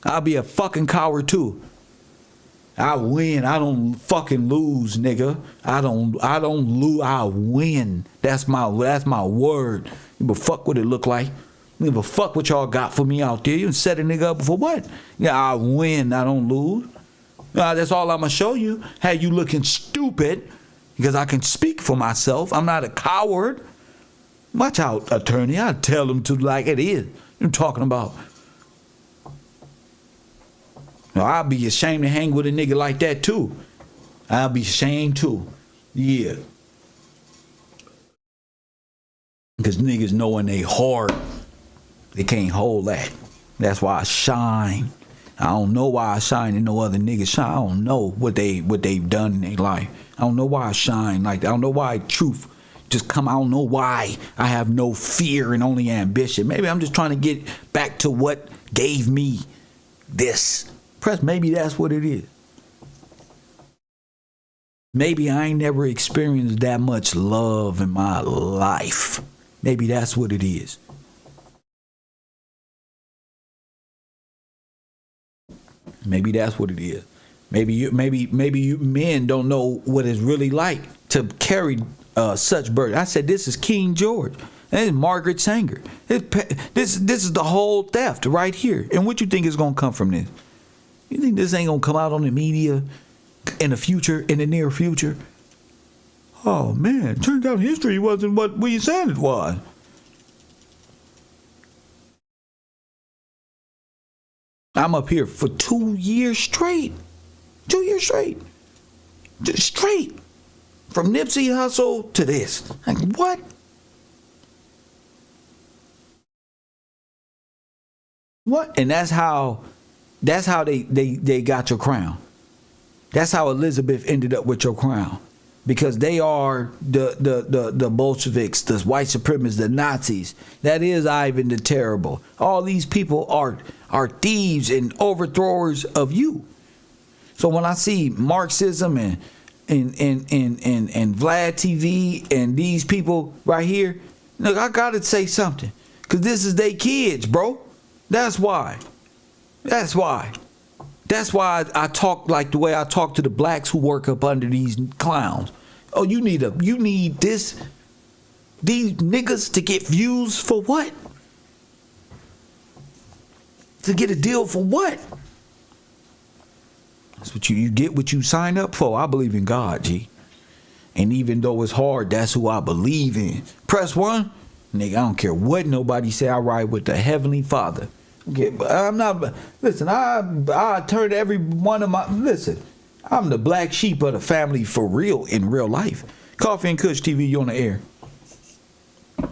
I'll be a fucking coward too. I win. I don't fucking lose, nigga. I don't lose. I win. That's my word. But fuck what it look like. Give a fuck what y'all got for me out there. You set a nigga up for what? Yeah, I win. I don't lose. That's all I'm gonna show you. How you looking stupid? Because I can speak for myself. I'm not a coward. Watch out, attorney. I tell them to like it is. You're talking about. I'll be ashamed to hang with a nigga like that too. I'll be ashamed too. Yeah. Because niggas know in they heart they can't hold that. That's why I shine. I don't know why I shine and no other niggas shine. I don't know what they've done in their life. I don't know why I shine like that. I don't know why truth just come. I don't know why I have no fear and only ambition. Maybe I'm just trying to get back to what gave me this. Maybe that's what it is. Maybe I ain't never experienced that much love in my life. Maybe that's what it is. Maybe that's what it is. Maybe you men don't know what it's really like to carry such burden. I said this is King George. And it's Margaret Sanger. This is the whole theft right here. And what you think is gonna come from this? You think this ain't gonna come out on the media in the near future? Oh man, turns out history wasn't what we said it was. I'm up here for 2 years straight. 2 years straight. Straight. From Nipsey Hussle to this. Like, what? What? And that's how they got your crown. That's how Elizabeth ended up with your crown. Because they are the Bolsheviks, the white supremacists, the Nazis. That is Ivan the Terrible. All these people are thieves and overthrowers of you. So when I see Marxism and Vlad TV and these people right here, look, I gotta say something. Cause this is they kids, bro. That's why. That's why I talk like the way I talk to the blacks who work up under these clowns. Oh, you need these niggas to get views for what? To get a deal for what? That's what you get what you sign up for. I believe in God, G. And even though it's hard, that's who I believe in. Press 1. Nigga, I don't care what nobody say. I ride with the Heavenly Father. Okay, but I'm not, listen, I turn every one of my, listen, I'm the black sheep of the family for real in real life. Coffee and Kush TV, you on the air.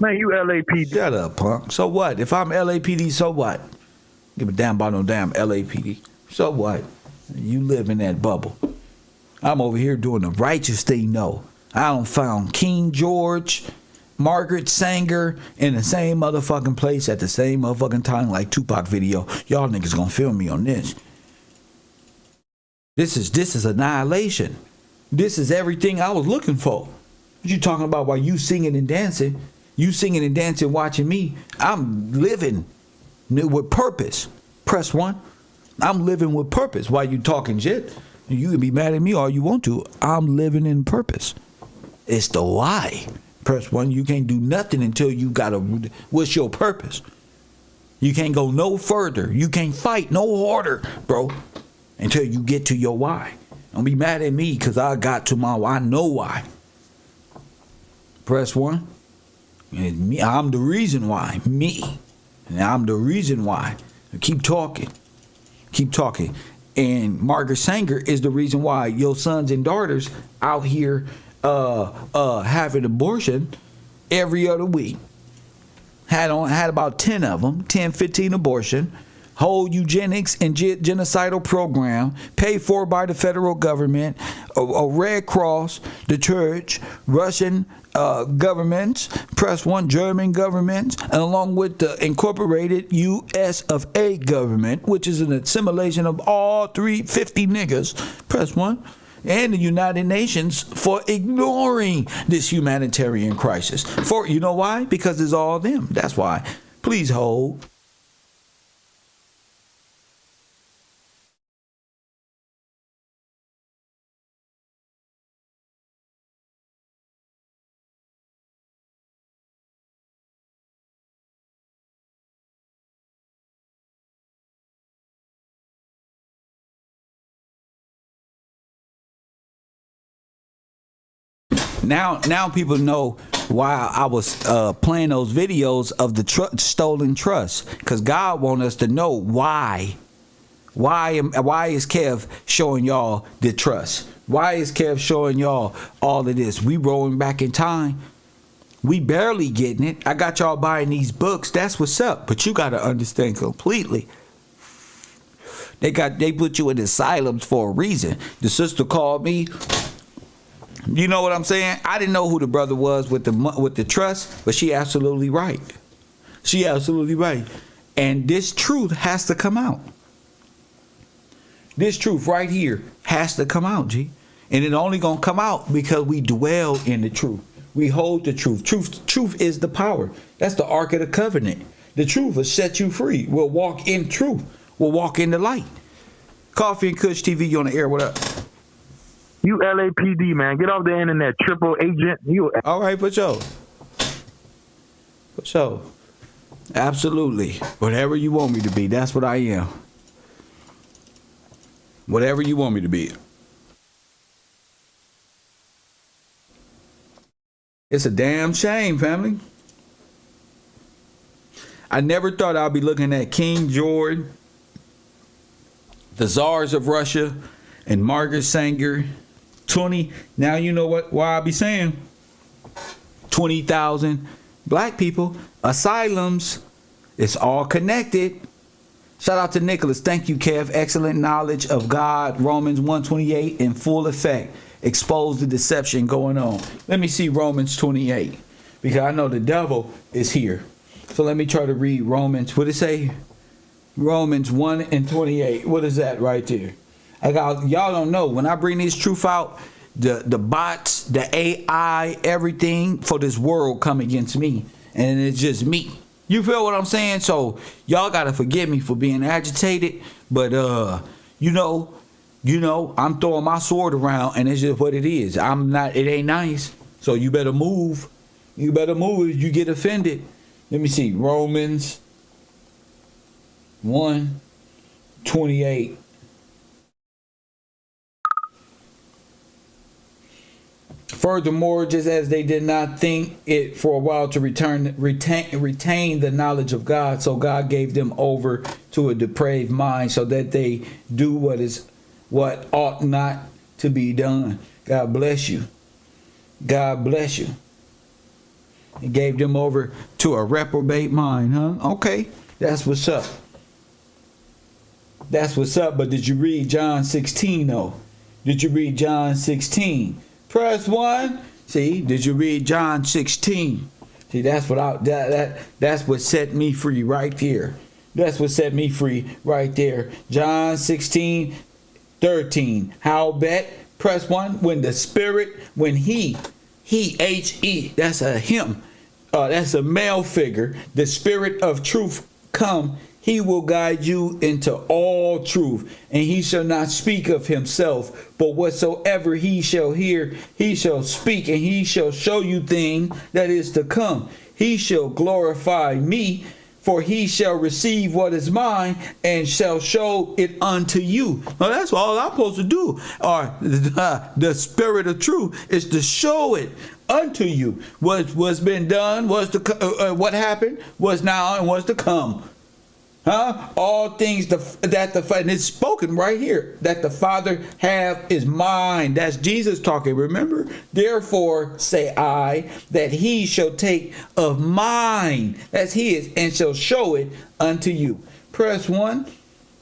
Man, you LAPD. Shut up, punk. So what? If I'm LAPD, so what? Give a damn about no damn LAPD. So what? You live in that bubble. I'm over here doing the righteous thing, no. I don't found King George, Margaret Sanger in the same motherfucking place at the same motherfucking time like Tupac video. Y'all niggas gonna film me on this. This is annihilation. This is everything I was looking for. What you talking about while you singing and dancing? You singing and dancing watching me. I'm living with purpose. Press 1. I'm living with purpose. While you talking shit, you can be mad at me all you want to. I'm living in purpose. It's the why. Press 1. You can't do nothing until you got what's your purpose? You can't go no further. You can't fight no harder, bro, until you get to your why. Don't be mad at me because I got to my why. I know why. Press 1. And me, I'm the reason why. Me. And I'm the reason why. Keep talking. Keep talking. And Margaret Sanger is the reason why your sons and daughters out here having abortion every other week. Had about 10 of them, 10, 15 abortion. Whole eugenics and genocidal program paid for by the federal government, a Red Cross, the church, Russian governments, Press 1 German governments, and along with the incorporated US of A government, which is an assimilation of all 350 niggas, Press 1, and the United Nations for ignoring this humanitarian crisis. For you know why? Because it's all them. That's why. Please hold. Now people know why I was playing those videos of the stolen trust, because God wants us to know why. Why is Kev showing y'all the trust? Why is Kev showing y'all all of this? We rolling back in time. We barely getting it. I got y'all buying these books. That's what's up. But you got to understand completely. They put you in asylums for a reason. The sister called me. You know what I'm saying? I didn't know who the brother was with the trust, but she absolutely right. She absolutely right. And this truth has to come out. This truth right here has to come out, G. And it only gonna come out because we dwell in the truth. We hold the truth. Truth is the power. That's the Ark of the Covenant. The truth will set you free. We'll walk in truth. We'll walk in the light. Coffee and Kush TV, you on the air? What up? You LAPD, man. Get off the internet. Triple agent. You. All right, for sure. For sure. Absolutely. Whatever you want me to be, that's what I am. Whatever you want me to be. It's a damn shame, family. I never thought I'd be looking at King George, the czars of Russia, and Margaret Sanger. 20. Now you know why I be saying 20,000 black people, asylums. It's all connected. Shout out to Nicholas. Thank you, Kev. Excellent knowledge of God. Romans 1:28 in full effect. Expose the deception going on. Let me see Romans 28 because I know the devil is here. So let me try to read Romans. What it say? Romans 1:28. What is that right there? Y'all don't know. When I bring this truth out, the bots, the AI, everything for this world come against me. And it's just me. You feel what I'm saying? So y'all gotta forgive me for being agitated. But you know, I'm throwing my sword around and it's just what it is. It ain't nice. So you better move. You better move if you get offended. Let me see. Romans 1:28. Furthermore, just as they did not think it for a while to retain the knowledge of God, so God gave them over to a depraved mind, so that they do what ought not to be done. God bless you. God bless you. He gave them over to a reprobate mind, huh? Okay, that's what's up. That's what's up. But did you read John 16 though? Did you read John 16? Press 1. See, did you read John 16? See, that's what set me free right there. That's what set me free right there. John 16:13. Howbeit, press 1. When the Spirit, when he, H-E, that's a him. That's a male figure. The Spirit of truth come. He will guide you into all truth, and he shall not speak of himself, but whatsoever he shall hear, he shall speak, and he shall show you things that is to come. He shall glorify me, for he shall receive what is mine, and shall show it unto you. Now that's all I'm supposed to do. The Spirit of truth is to show it unto you. What's been done, what happened, was now, and what's to come. Huh? All things and it's spoken right here that the Father have is mine. That's Jesus talking. Remember? Therefore say I that he shall take of mine, that's his, and shall show it unto you. Press 1.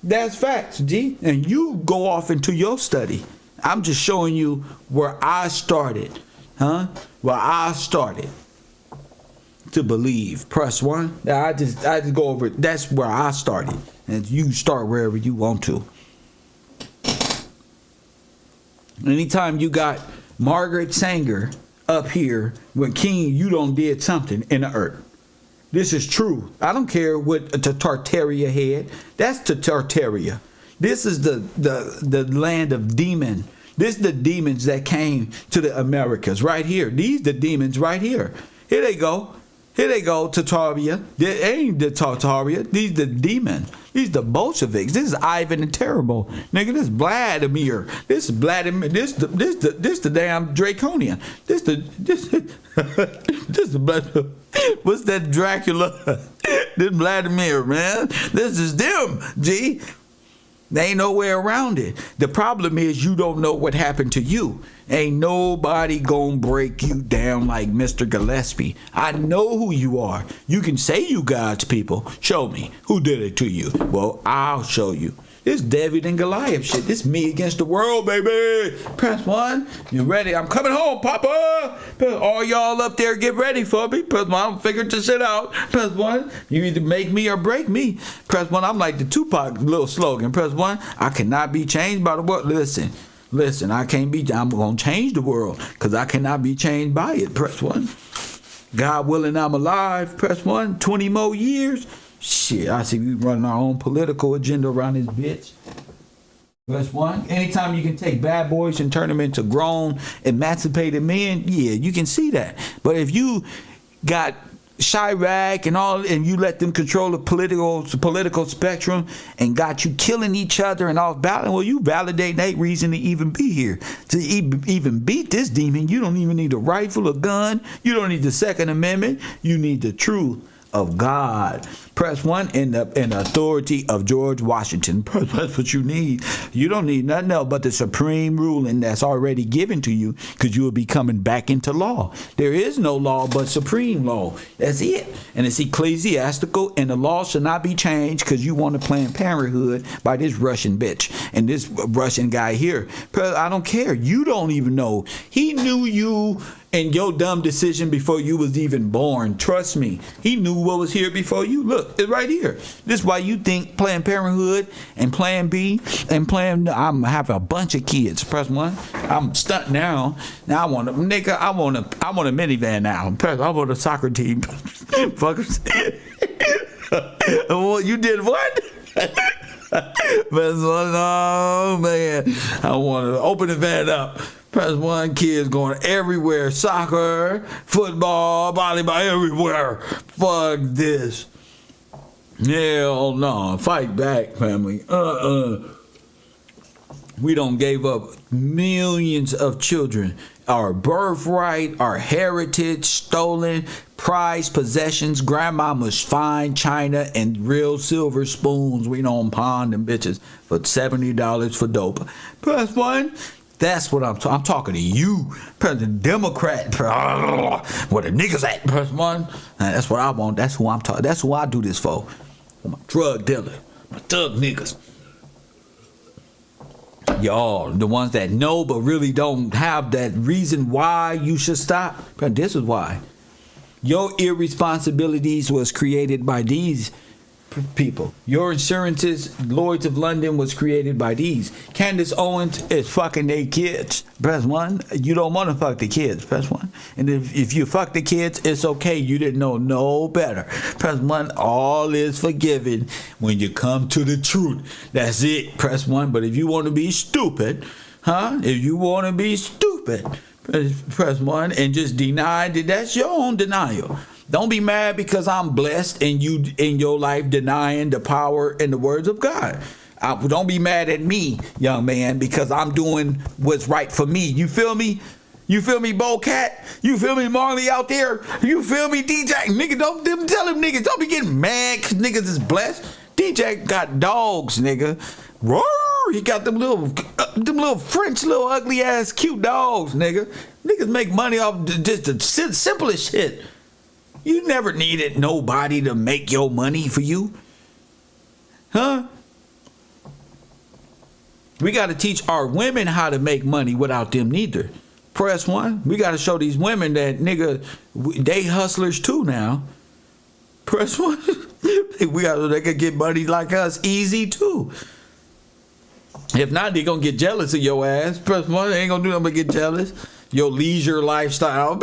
That's facts, G. And you go off into your study. I'm just showing you where I started. Huh? Where I started to believe. Press 1. I just go over it. That's where I started, and you start wherever you want to. Anytime you got Margaret Sanger up here when King, you done did something in the earth. This is true. I don't care what the Tartaria had. That's the Tartaria. This is the land of demon. This is the demons that came to the Americas right here. These the demons right here. Here they go. Here they go, Tartaria. They ain't the Tartaria. These the demon. These the Bolsheviks. This is Ivan the Terrible. Nigga, this is Vladimir. This is Vladimir. This the damn Draconian. This the what's that Dracula? This Vladimir, man. This is them, G. There ain't no way around it. The problem is you don't know what happened to you. Ain't nobody gonna break you down like Mr. Gillespie. I know who you are. You can say you God's people. Show me who did it to you. Well, I'll show you. This David and Goliath shit. This me against the world, baby. Press 1. You ready? I'm coming home, Papa. All y'all up there, get ready for me. Press 1. I'm figuring this shit out. Press 1. You either make me or break me. Press 1. I'm like the Tupac little slogan. Press 1. I cannot be changed by the world. Listen, I'm going to change the world because I cannot be changed by it. Press 1. God willing, I'm alive. Press 1. 20 more years. Shit, I see we running our own political agenda around this bitch. Press 1. Anytime you can take bad boys and turn them into grown, emancipated men, yeah, you can see that. But if you got Chirac and all, and you let them control the political spectrum and got you killing each other and off balance, well, you validate that reason to even be here. To even beat this demon, you don't even need a rifle, a gun. You don't need the Second Amendment. You need the truth of God. Press 1 in the authority of George Washington. That's what you need. You don't need nothing else but the supreme ruling that's already given to you, because you will be coming back into law. There is no law but supreme law. That's it. And it's ecclesiastical, and the law shall not be changed because you want to Planned Parenthood by this Russian bitch and this Russian guy here. I don't care. You don't even know. He knew you and your dumb decision before you was even born. Trust me. He knew what was here before you. Look, it's right here. This is why you think Planned Parenthood and Plan B and I'm having a bunch of kids. Press 1. I'm stuck now. Now I want a minivan now. I want a soccer team. Fuckers. Well, you did what? Oh man. I want to open the van up. Press 1. Kids going everywhere. Soccer, football, volleyball, everywhere. Fuck this. Hell no. Fight back, family. We don't gave up millions of children. Our birthright, our heritage, stolen, prized possessions. Grandmama's fine china and real silver spoons. We don't pawn them bitches for $70 for dope. Press 1. That's what I'm talking to you, President Democrat. Where the niggas at? Press 1. That's what I want. That's who I'm talking. That's who I do this for. I'm a drug dealer. My thug niggas. Y'all, the ones that know but really don't have that reason why you should stop. This is why. Your irresponsibilities was created by these people. Your insurances, Lloyd's of London, was created by these. Candace Owens is fucking their kids. Press 1. You don't want to fuck the kids. Press 1. And if you fuck the kids, it's okay. You didn't know no better. Press 1. All is forgiven when you come to the truth. That's it. Press 1. But if you want to be stupid, if you want to be stupid, press 1 and just deny that. That's your own denial. Don't be mad because I'm blessed and you in your life denying the power and the words of God. Don't be mad at me, young man, because I'm doing what's right for me. You feel me? You feel me, Bocat? You feel me, Marley out there? You feel me, DJ? Nigga, don't tell them niggas. Don't be getting mad because niggas is blessed. DJ got dogs, nigga. Roar! He got them little French, little ugly ass cute dogs, nigga. Niggas make money off just the simplest shit. You never needed nobody to make your money for you. We got to teach our women how to make money without them neither. Press 1. We got to show these women that, nigga, they hustlers too now. Press 1. They can get money like us easy too. If not, they going to get jealous of your ass. Press 1. They ain't going to do nothing but get jealous. Your leisure lifestyle.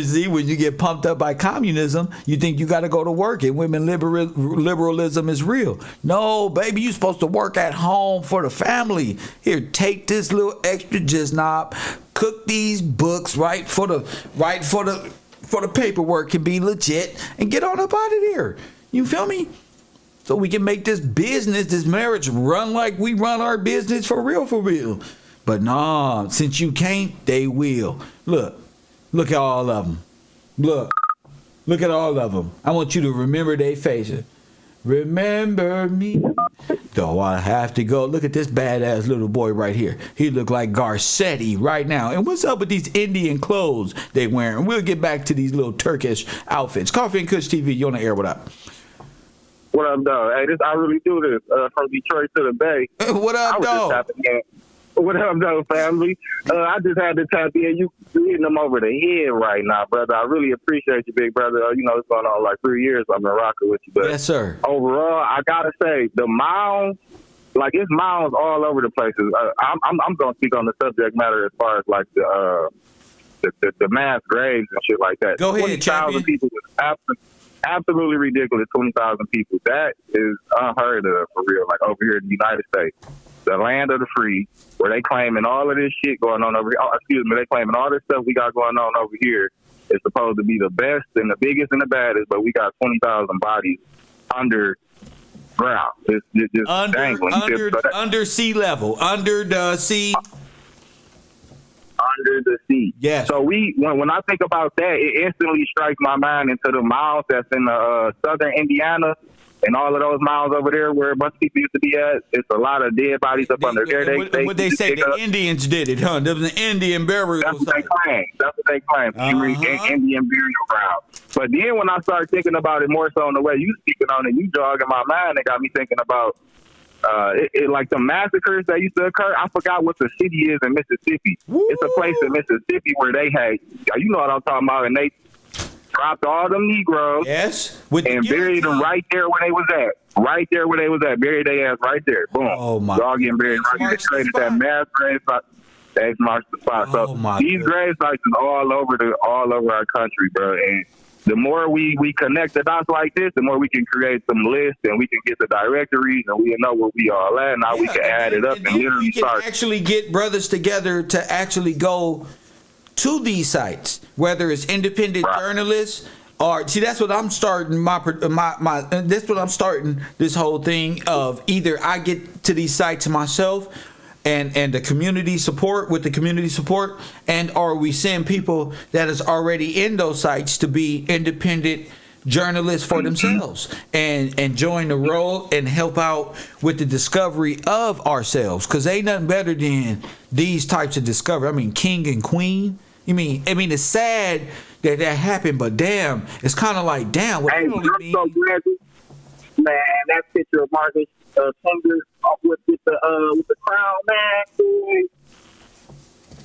See, when you get pumped up by communism, you think you got to go to work and women liberalism is real. No, baby, you supposed to work at home for the family. Here, take this little extra jizz knob, cook these books right for the paperwork can be legit, and get on up out of there. You feel me? So we can make this business, this marriage run like we run our business for real. But nah, since you can't, they will. Look at all of them. Look at all of them. I want you to remember their faces. Remember me Though I have to go. Look at this badass little boy right here. He look like Garcetti right now. And what's up with these Indian clothes they wearing? We'll get back to these little Turkish outfits. Coffee and Kush TV, you on the air? What up? What up, dog? Hey, I really do this from Detroit to the Bay. What up, dog? What up, though, family? I just had to tap in. You hitting them over the head right now, brother. I really appreciate you, big brother. You know, it's going on like 3 years I've been rocking with you. But yes, sir. Overall, I got to say, the mounds, like, it's mounds all over the places. I'm going to speak on the subject matter as far as, like, the mass graves and shit like that. Go ahead, 20,000 people was absolutely ridiculous. 20,000 people. That is unheard of, for real, like, over here in the United States. The land of the free, where they claiming all of this shit going on over here. Oh, excuse me, they claiming all this stuff we got going on over here is supposed to be the best and the biggest and the baddest, but we got 20,000 bodies underground. It's just dangling. Under sea level, under the sea. Under the sea. Yes. So when I think about that, it instantly strikes my mind into the mounds that's in southern Indiana. And all of those miles over there where a bunch of people used to be at, it's a lot of dead bodies up under there. What they say, the Indians did it, huh? There was an Indian burial. That's what they claim. Indian burial ground. But then when I started thinking about it more so in the way you speaking on it, you jogging my mind, it got me thinking about like the massacres that used to occur. I forgot what the city is in Mississippi. Woo! It's a place in Mississippi where they had, you know what I'm talking about, and they dropped all them Negroes, and buried them right there where they was at. Right there where they was at. Buried their ass right there. Boom. Oh my! Dog getting buried right there. Straight at that mass grave site. That's marked the spot. So these grave sites is all over our country, bro. And the more we connect the dots like this, the more we can create some lists and we can get the directories and we know where we all at. Now we can add it up and literally we can actually get brothers together to actually go to these sites, whether it's independent journalists or that's what I'm starting that's what I'm starting this whole thing of. Either I get to these sites myself and the community support with the community support, and or we send people that is already in those sites to be independent journalists for themselves and join the role and help out with the discovery of ourselves, because ain't nothing better than these types of discovery. I mean, king and queen. I mean it's sad that happened, but damn, it's kind of like damn. What hey, I'm so glad, man. That picture of Marcus Singer with the crown, man.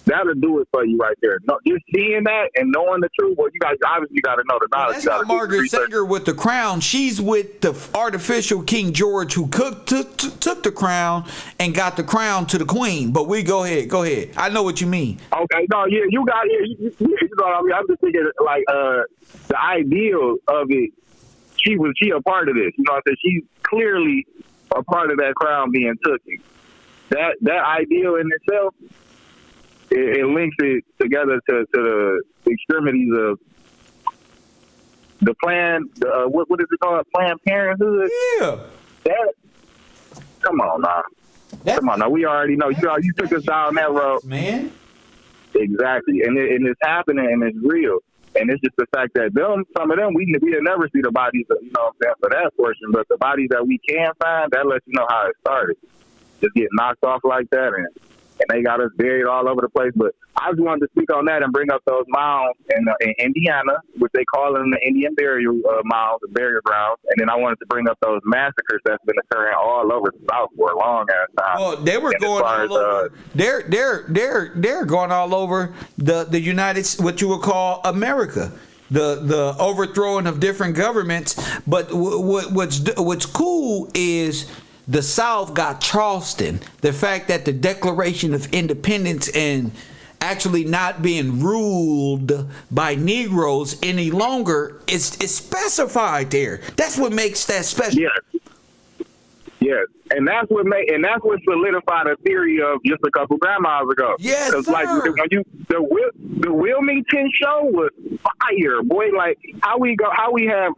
That'll do it for you right there. No, just seeing that and knowing the truth. Well, you guys obviously got to know the knowledge. That's not Margaret Sanger with the crown. She's with the artificial King George who took the crown and got the crown to the queen. But we go ahead. I know what you mean. Okay, no, yeah, you got it. You know what I mean? I'm just thinking like the ideal of it. She a part of this. You know what I'm saying? She's clearly a part of that crown being taken. That ideal in itself. It links it together to the extremities of the plan. What is it called? Planned Parenthood. Yeah. Come on now. We already know. You took us down that road, man. Exactly, and it's happening and it's real. And it's just the fact that some of them we'll never see the bodies. You know what I'm saying, for that portion, but the bodies that we can find, that lets you know how it started. Just get knocked off like that and they got us buried all over the place. But I just wanted to speak on that and bring up those mounds in Indiana, which they call them the Indian burial mounds, the burial grounds. And then I wanted to bring up those massacres that's been occurring all over the South for a long ass time. Well, they were going all over. They're going all over the United, what you would call America. The overthrowing of different governments. But what's cool is the South got Charleston. The fact that the Declaration of Independence and actually not being ruled by Negroes any longer is specified there. That's what makes that special. Yes. And that's what solidified a theory of just a couple grandmas ago. Yes, sir. Like when the Wilmington show was fire, boy. Like how we have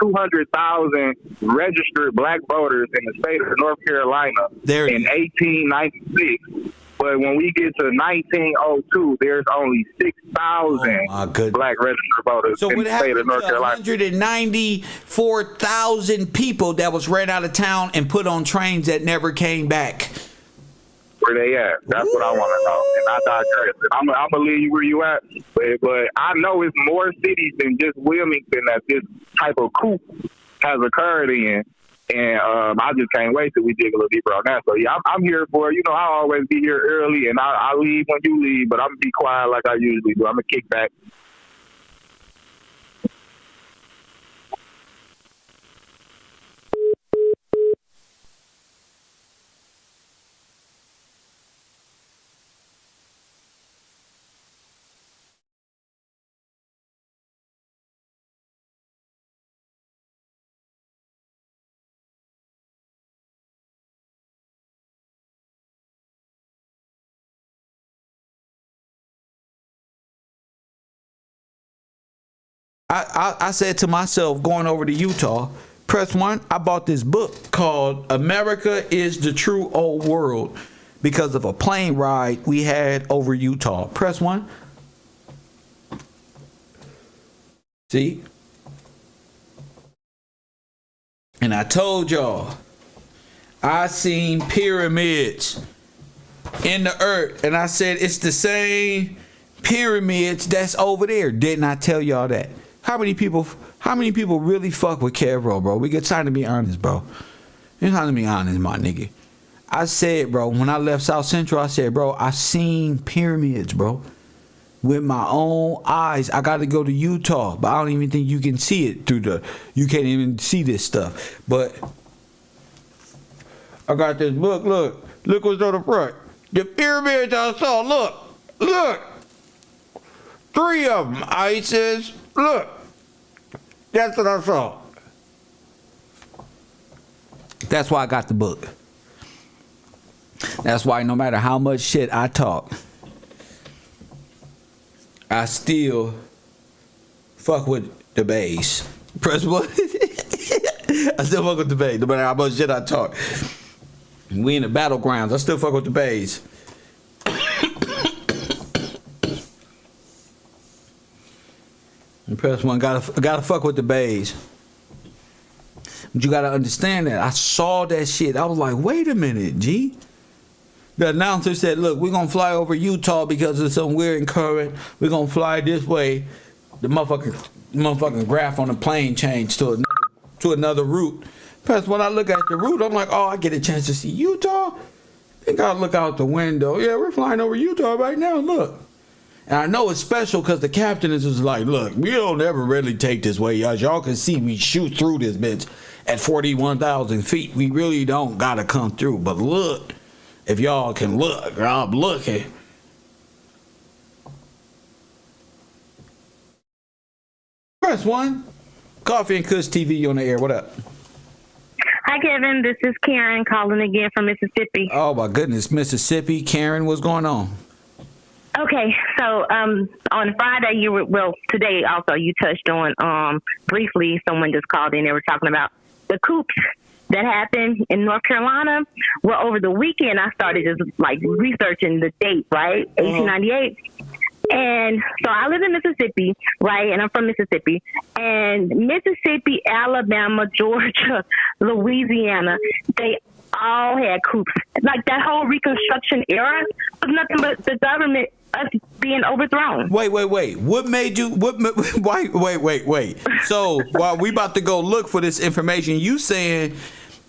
200,000 registered black voters in the state of North Carolina in 1896, But when we get to 1902, there's only 6,000 black registered voters So in what the state of happened North to Carolina. 194,000 people that was ran out of town and put on trains that never came back? Where they at? That's what I want to know. And I digress. I'm going to leave you where you at. But I know it's more cities than just Wilmington that this type of coup has occurred in. And I just can't wait till we dig a little deeper on that. So, yeah, I'm here for it. You know, I always be here early, and I leave when you leave, but I'm going to be quiet like I usually do. I'm going to kick back. I said to myself, going over to Utah, press 1, I bought this book called America is the True Old World because of a plane ride we had over Utah. Press 1. See? And I told y'all, I seen pyramids in the earth, and I said it's the same pyramids that's over there. Didn't I tell y'all that? How many people really fuck with Caro, bro? We get time to be honest, bro. It's time to be honest, my nigga. I said, bro, when I left South Central, I said, bro, I seen pyramids, bro, with my own eyes. I got to go to Utah, but I don't even think you can see it you can't even see this stuff. But I got this book. Look what's on the front. The pyramids I saw. Look. 3 of them. Isis. Look. That's what I saw. That's why I got the book. That's why no matter how much shit I talk, I still fuck with the base. Press 1. I still fuck with the base, no matter how much shit I talk. We in the battlegrounds. I still fuck with the base. And press 1, gotta fuck with the bays. But you gotta understand that. I saw that shit. I was like, wait a minute, G. The announcer said, look, we're gonna fly over Utah because of some weird current. We're gonna fly this way. The motherfucking graph on the plane changed to another route. Plus, when I look at the route, I'm like, oh, I get a chance to see Utah. I think I'll look out the window. Yeah, we're flying over Utah right now. Look. And I know it's special because the captain is just like, look, we don't ever really take this way. As y'all can see, we shoot through this bitch at 41,000 feet. We really don't got to come through. But look, if y'all can look, I'm looking. Press 1. Coffee and Kush TV on the air. What up? Hi, Kevin. This is Karen calling again from Mississippi. Oh, my goodness. Mississippi. Karen, what's going on? Okay, so on Friday, today also you touched on briefly, someone just called in, they were talking about the coups that happened in North Carolina. Well, over the weekend, I started just like researching the date, right? 1898. And so I live in Mississippi, right? And I'm from Mississippi. And Mississippi, Alabama, Georgia, Louisiana, they all had coups. Like that whole Reconstruction era was nothing but the government us being overthrown. Wait. What made you? Wait. So while we about to go look for this information, you saying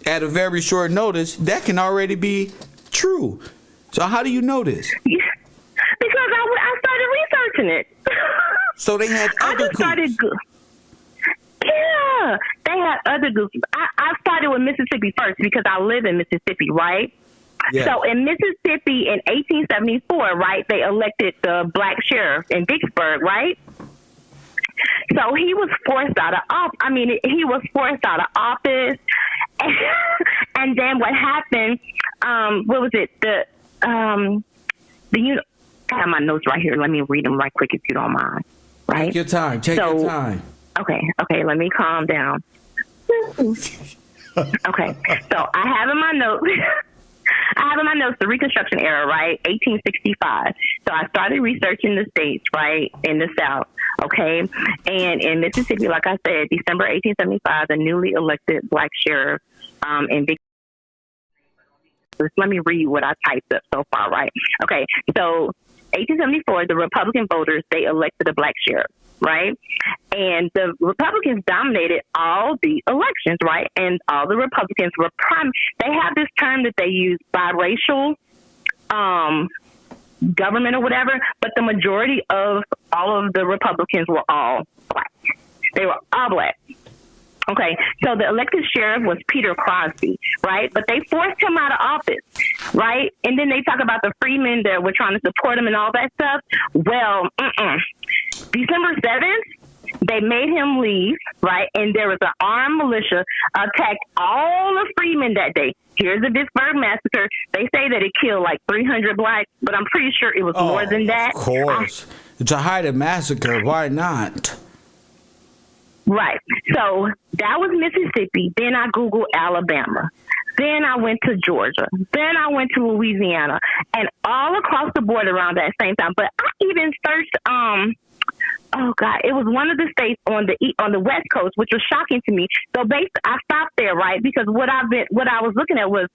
at a very short notice that can already be true. So how do you know this? Yeah, because I started researching it. So they had other coups. Yeah, they had other groups. I started with Mississippi first because I live in Mississippi, right? Yeah. So in Mississippi in 1874, right, they elected the black sheriff in Vicksburg, right? So he was forced out of office. He was forced out of office. And then what happened, what was it? I have my notes right here. Let me read them right quick if you don't mind, right? Take your time. Take your time. Okay, let me calm down. Okay, so I have in my notes I have in my notes the Reconstruction era, right? 1865. So I started researching the states, right, in the South, okay? And in Mississippi, like I said, December 1875, the newly elected black sheriff in Vic. Let me read what I typed up so far, right? Okay, so 1874, the Republican voters, they elected a black sheriff, right? And the Republicans dominated all the elections, right? And all the Republicans were they have this term that they use, biracial government or whatever, but the majority of all of the Republicans were all black. They were all black. Okay, so the elected sheriff was Peter Crosby, right? But they forced him out of office, right? And then they talk about the freedmen that were trying to support him and all that stuff. Well, December 7th, they made him leave, right? And there was an armed militia attacked all the freedmen that day. Here's the Vicksburg massacre. They say that it killed like 300 blacks, but I'm pretty sure it was more than that. Of course. To hide a massacre, why not? Right. So that was Mississippi. Then I Googled Alabama. Then I went to Georgia. Then I went to Louisiana. And all across the board around that same time. But I even searched, oh God, it was one of the states on the West Coast, which was shocking to me. So I stopped there, right? Because what I was looking at was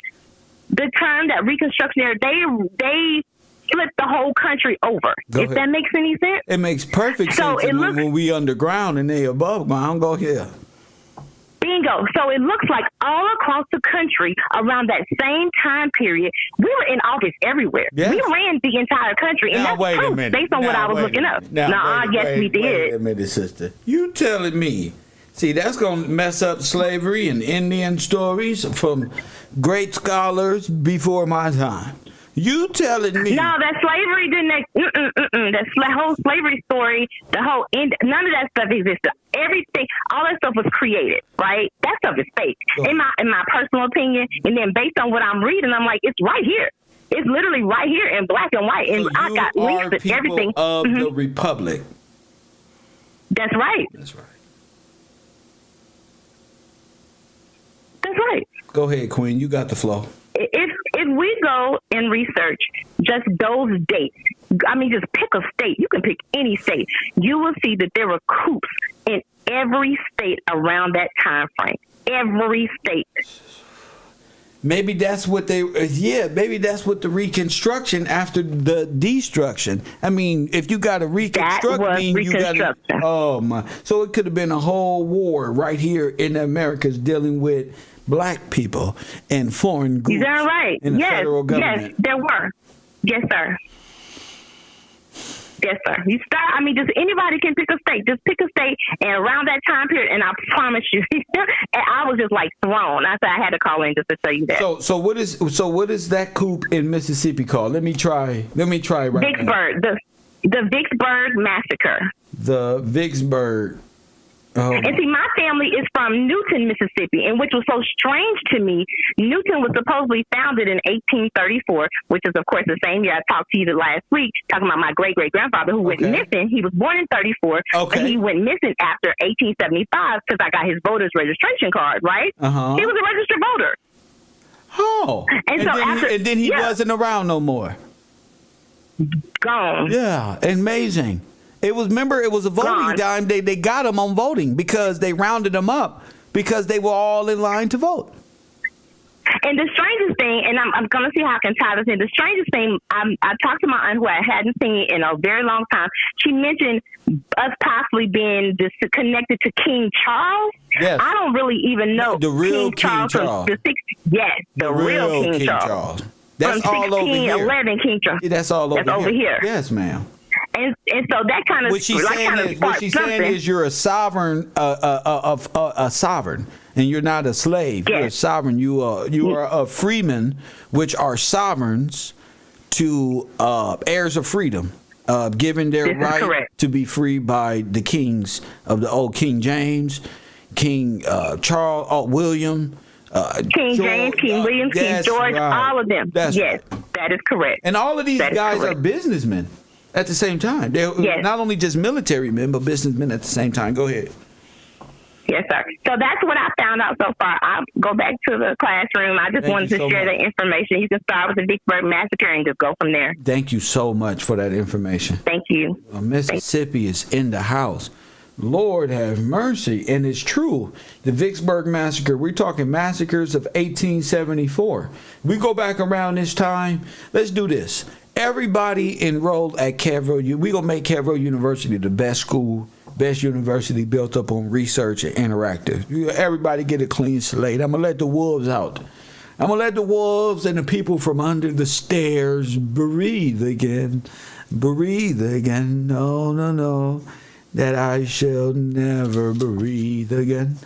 the term that Reconstructionary, they flipped the whole country over. If that makes any sense. It makes perfect sense when we underground and they above ground. Go here. Bingo. So it looks like all across the country around that same time period, we were in office everywhere. Yes. We ran the entire country. And that's proof based on what I was looking up. Yes, we did. Wait a minute, sister. You telling me. See, that's going to mess up slavery and Indian stories from great scholars before my time. You telling me? No, that slavery didn't. That whole slavery story, none of that stuff existed. Everything, all that stuff was created, right? That stuff is fake, in my personal opinion. And then based on what I'm reading, I'm like, it's right here. It's literally right here in black and white, and I got links to everything. Of the Republic. That's right. That's right. That's right. Go ahead, Queen. You got the flow. If we go and research just those dates, I mean, just pick a state. You can pick any state. You will see that there were coups in every state around that time frame. Every state. Maybe that's what maybe that's what the Reconstruction after the destruction. I mean, if you got to reconstruct, you got to. Oh my! So it could have been a whole war right here in the Americas dealing with black people and foreign groups. Is that right? In the federal government. Yes, there were. Yes, sir. Yes, sir. Just anybody can pick a state. Just pick a state, and around that time period, and I promise you, and I was just like thrown. I said I had to call in just to tell you that. So what is that coup in Mississippi called? Let me try right Vicksburg, now. The Vicksburg massacre. The Vicksburg. Oh. And see, my family is from Newton, Mississippi, and which was so strange to me. Newton was supposedly founded in 1834, which is, of course, the same year I talked to you last week, talking about my great-great-grandfather who went missing. He was born in 34, but he went missing after 1875 because I got his voter's registration card, right? Uh-huh. He was a registered voter. Oh. And then he wasn't around no more. Gone. Yeah, amazing. It was a voting time. They got him on voting because they rounded him up because they were all in line to vote. And the strangest thing, and I'm going to see how I can tie this in. The strangest thing, I talked to my aunt who I hadn't seen in a very long time. She mentioned us possibly being connected to King Charles. Yes. I don't really even know. The real King Charles. The real King Charles. That's from all over here. 1611 King Charles. That's all over here. Yes, ma'am. And so that kind of what she's saying is you're a sovereign, a sovereign, and you're not a slave. Yes. You're a sovereign. You are a freeman, which are sovereigns to heirs of freedom, given their right to be free by the kings of the old King James, King Charles, William. King James, King William, King George, all of them. That is correct. And all of these guys are businessmen. At the same time, they're not only just military men, but businessmen at the same time. Go ahead. Yes, sir. So that's what I found out so far. I'll go back to the classroom. I just wanted to share the information. You can start with the Vicksburg Massacre and just go from there. Thank you so much for that information. Thank you. Mississippi is in the house. Lord have mercy. And it's true. The Vicksburg Massacre, we're talking massacres of 1874. We go back around this time. Let's do this. Everybody enrolled at Cairo. We're going to make Cairo University the best school, best university built up on research and interactive. Everybody get a clean slate. I'm going to let the wolves out. I'm going to let the wolves and the people from under the stairs breathe again. Breathe again. No, no, no. That I shall never breathe again.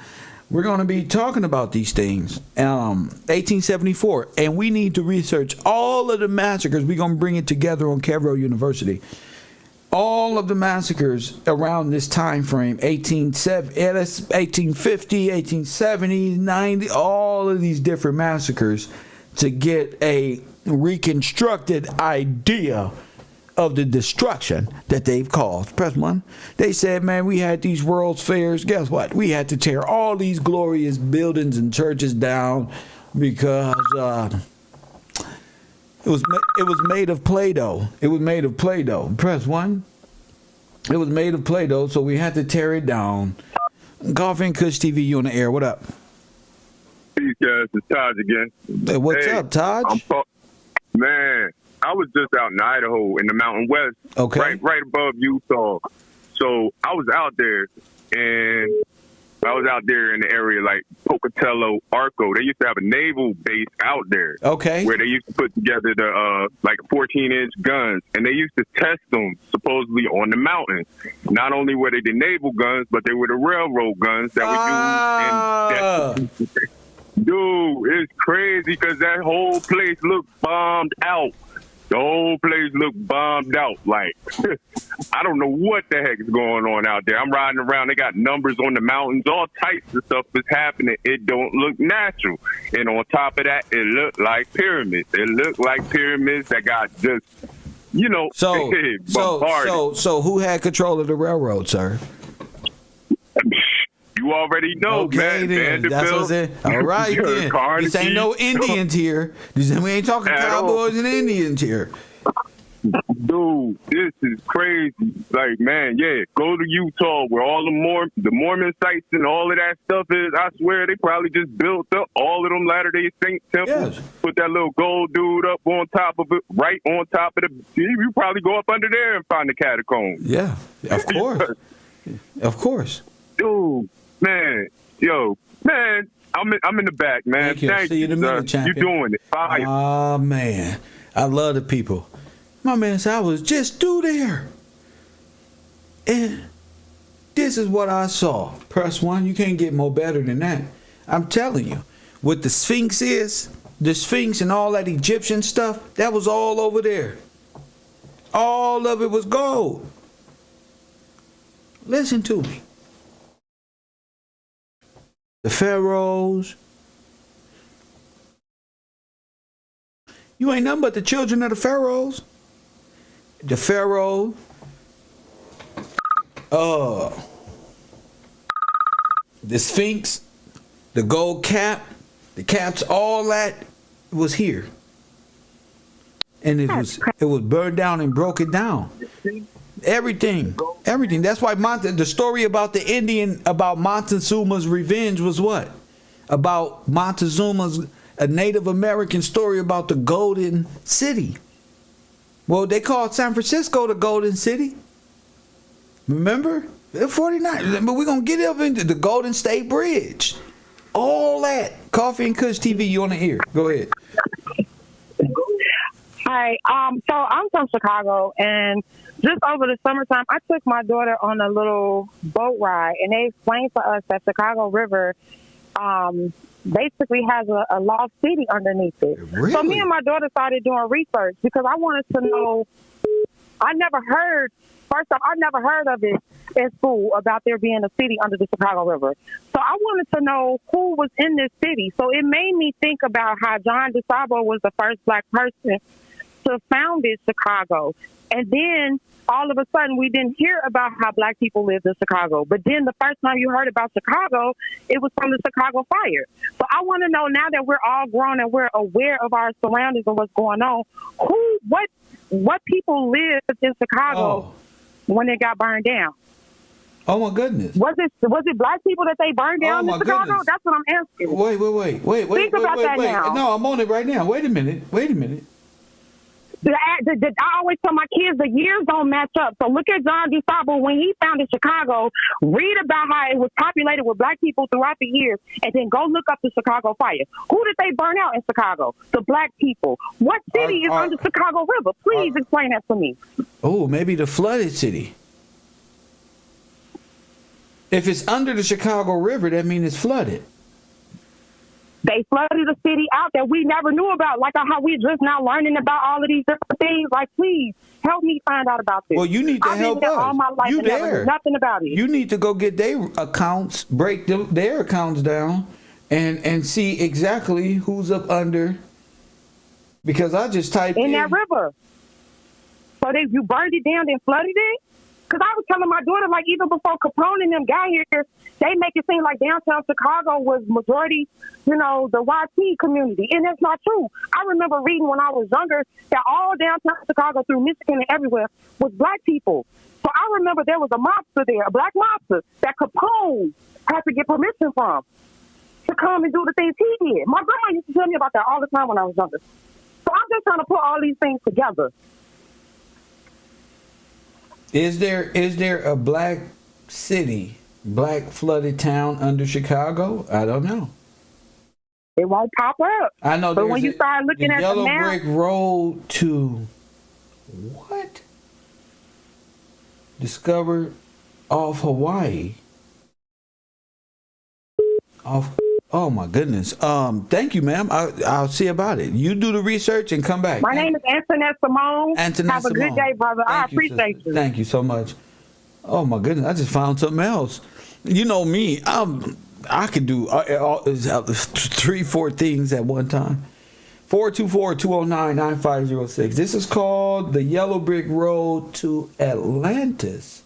We're going to be talking about these things. 1874. And we need to research all of the massacres. We're going to bring it together on Cairo University. All of the massacres around this time frame, 1850, 1870, 90, all of these different massacres to get a reconstructed idea of the destruction that they've caused. Press 1. They said, man, we had these World's Fairs. Guess what? We had to tear all these glorious buildings and churches down because it was made of Play-Doh. It was made of Play-Doh. Press 1. It was made of Play-Doh, so we had to tear it down. Coffee and Kush TV, you on the air. What up? Peace, guys. It's Taj again. Hey, what's up, Taj? Man, I was just out in Idaho in the Mountain West, right above Utah. So I was out there, and I was out there in the area like Pocatello, Arco. They used to have a naval base out there. Okay. Where they used to put together the like 14-inch guns, and they used to test them supposedly on the mountain. Not only were they the naval guns, but they were the railroad guns that were used. Dude, it's crazy because that whole place looked bombed out. The whole place looked bombed out. Like, I don't know what the heck is going on out there. I'm riding around. They got numbers on the mountains. All types of stuff is happening. It don't look natural. And on top of that, it looked like pyramids. It looked like pyramids that got just, bombarded. So who had control of the railroad, sir? You already know, okay, man. That's what's it. All right, then. This ain't no Indians here. We ain't talking cowboys and Indians here. Dude, this is crazy. Like, man, yeah, go to Utah where all the Mormon sites and all of that stuff is. I swear they probably just built up all of them Latter-day Saint temples. Yes. Put that little gold dude up on top of it, right on top of the. You probably go up under there and find the catacombs. Yeah, of course. Of course. Dude. Man, man, I'm in the back, man. Thank you. See you in a minute, champion. You're doing it. Fire. Oh, man. I love the people. My man said, I was just through there. And this is what I saw. Press 1. You can't get more better than that. I'm telling you. What the Sphinx is, the Sphinx and all that Egyptian stuff, that was all over there. All of it was gold. Listen to me. The pharaohs. You ain't nothing but the children of the pharaohs. The pharaoh. The Sphinx. The gold cap. The caps. All that was here. And it was burned down and broken down. Everything. That's why the story about the Indian, about Montezuma's revenge was what? About Montezuma's, a Native American story about the Golden City. Well, they called San Francisco the Golden City. Remember? 49. But we're going to get up into the Golden State Bridge. All that. Coffee and Kush TV, you on the air. Go ahead. Hi. So I'm from Chicago, and just over the summertime, I took my daughter on a little boat ride, and they explained to us that Chicago River basically has a lost city underneath it. Really? So me and my daughter started doing research because I wanted to know. I never heard of it in school about there being a city under the Chicago River. So I wanted to know who was in this city. So it made me think about how John DeSabo was the first black person to found Chicago. And then all of a sudden we didn't hear about how black people lived in Chicago. But then the first time you heard about Chicago, it was from the Chicago fire. So I want to know, now that we're all grown and we're aware of our surroundings and what's going on, what people lived in Chicago when it got burned down? Oh my goodness! Was it black people that they burned down in Chicago? Goodness. That's what I'm asking. Wait. Think about that now. No, I'm on it right now. Wait a minute. I always tell my kids the years don't match up. So look at John D. Sabo when he founded Chicago. Read about how it was populated with black people throughout the years, and then go look up the Chicago fire. Who did they burn out in Chicago? The black people. What city is under Chicago River? Please explain that to me. Oh, maybe the flooded city. If it's under the Chicago River, that means it's flooded. They flooded a city out that we never knew about, like how we just now learning about all of these different things. Like, please help me find out about this. Well, you need to help us. All my life you and never there? knew nothing about it. You need to go get their accounts, break their accounts down, and see exactly who's up under. Because I just typed in that river. So you burned it down and flooded it. Because I was telling my daughter, like, even before Capone and them got here, they make it seem like downtown Chicago was majority, the YT community. And that's not true. I remember reading when I was younger that all downtown Chicago through Michigan and everywhere was black people. So I remember there was a mobster there, a black mobster, that Capone had to get permission from to come and do the things he did. My grandma used to tell me about that all the time when I was younger. So I'm just trying to put all these things together. Is there a black city, black flooded town under Chicago? I don't know. It won't pop up. I know. But when you start looking at the Yellow map, Brick Road to what? Discovered off Hawaii. Oh my goodness. Thank you, ma'am. I'll see about it. You do the research and come back. My name is Antoinette Simone. Have a good day, brother. I appreciate you. Thank you so much. Oh my goodness, I just found something else. You know me, I could do 3-4 things at one time. 424-209-9506. This is called the Yellow Brick Road to Atlantis.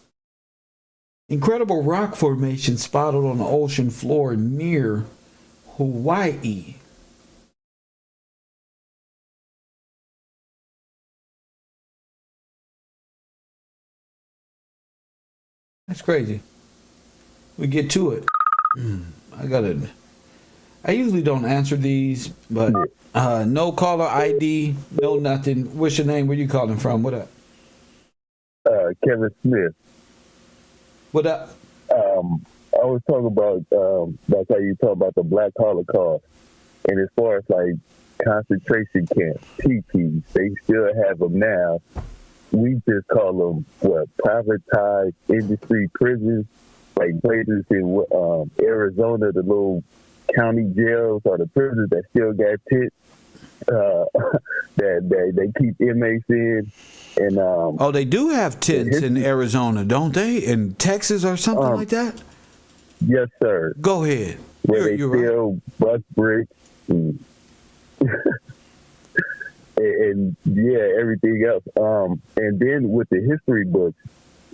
Incredible rock formation spotted on the ocean floor near Hawaii. That's crazy. We get to it. I usually don't answer these, but no caller ID, no nothing. What's your name? Where you calling from? What up? Kevin Smith. What up? I was talking about that's how you talk about the Black Holocaust, and as far as like concentration camps, TPs, they still have them now. We just call them privatized industry prisons, like places in Arizona, the little county jails or the prisons that still got tents that they keep inmates in. And they do have tents in Arizona, don't they? In Texas or something like that? Yes, sir. Go ahead. Where they steal bus bricks and, and everything else. And then with the history books,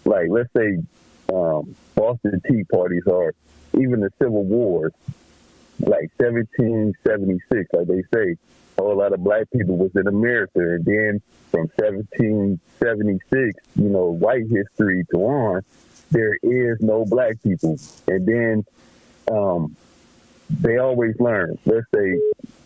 like let's say Boston Tea Parties or even the Civil Wars, like 1776, like they say, a whole lot of black people was in America. And then from 1776, white history to on, there is no black people. And then they always learn. Let's say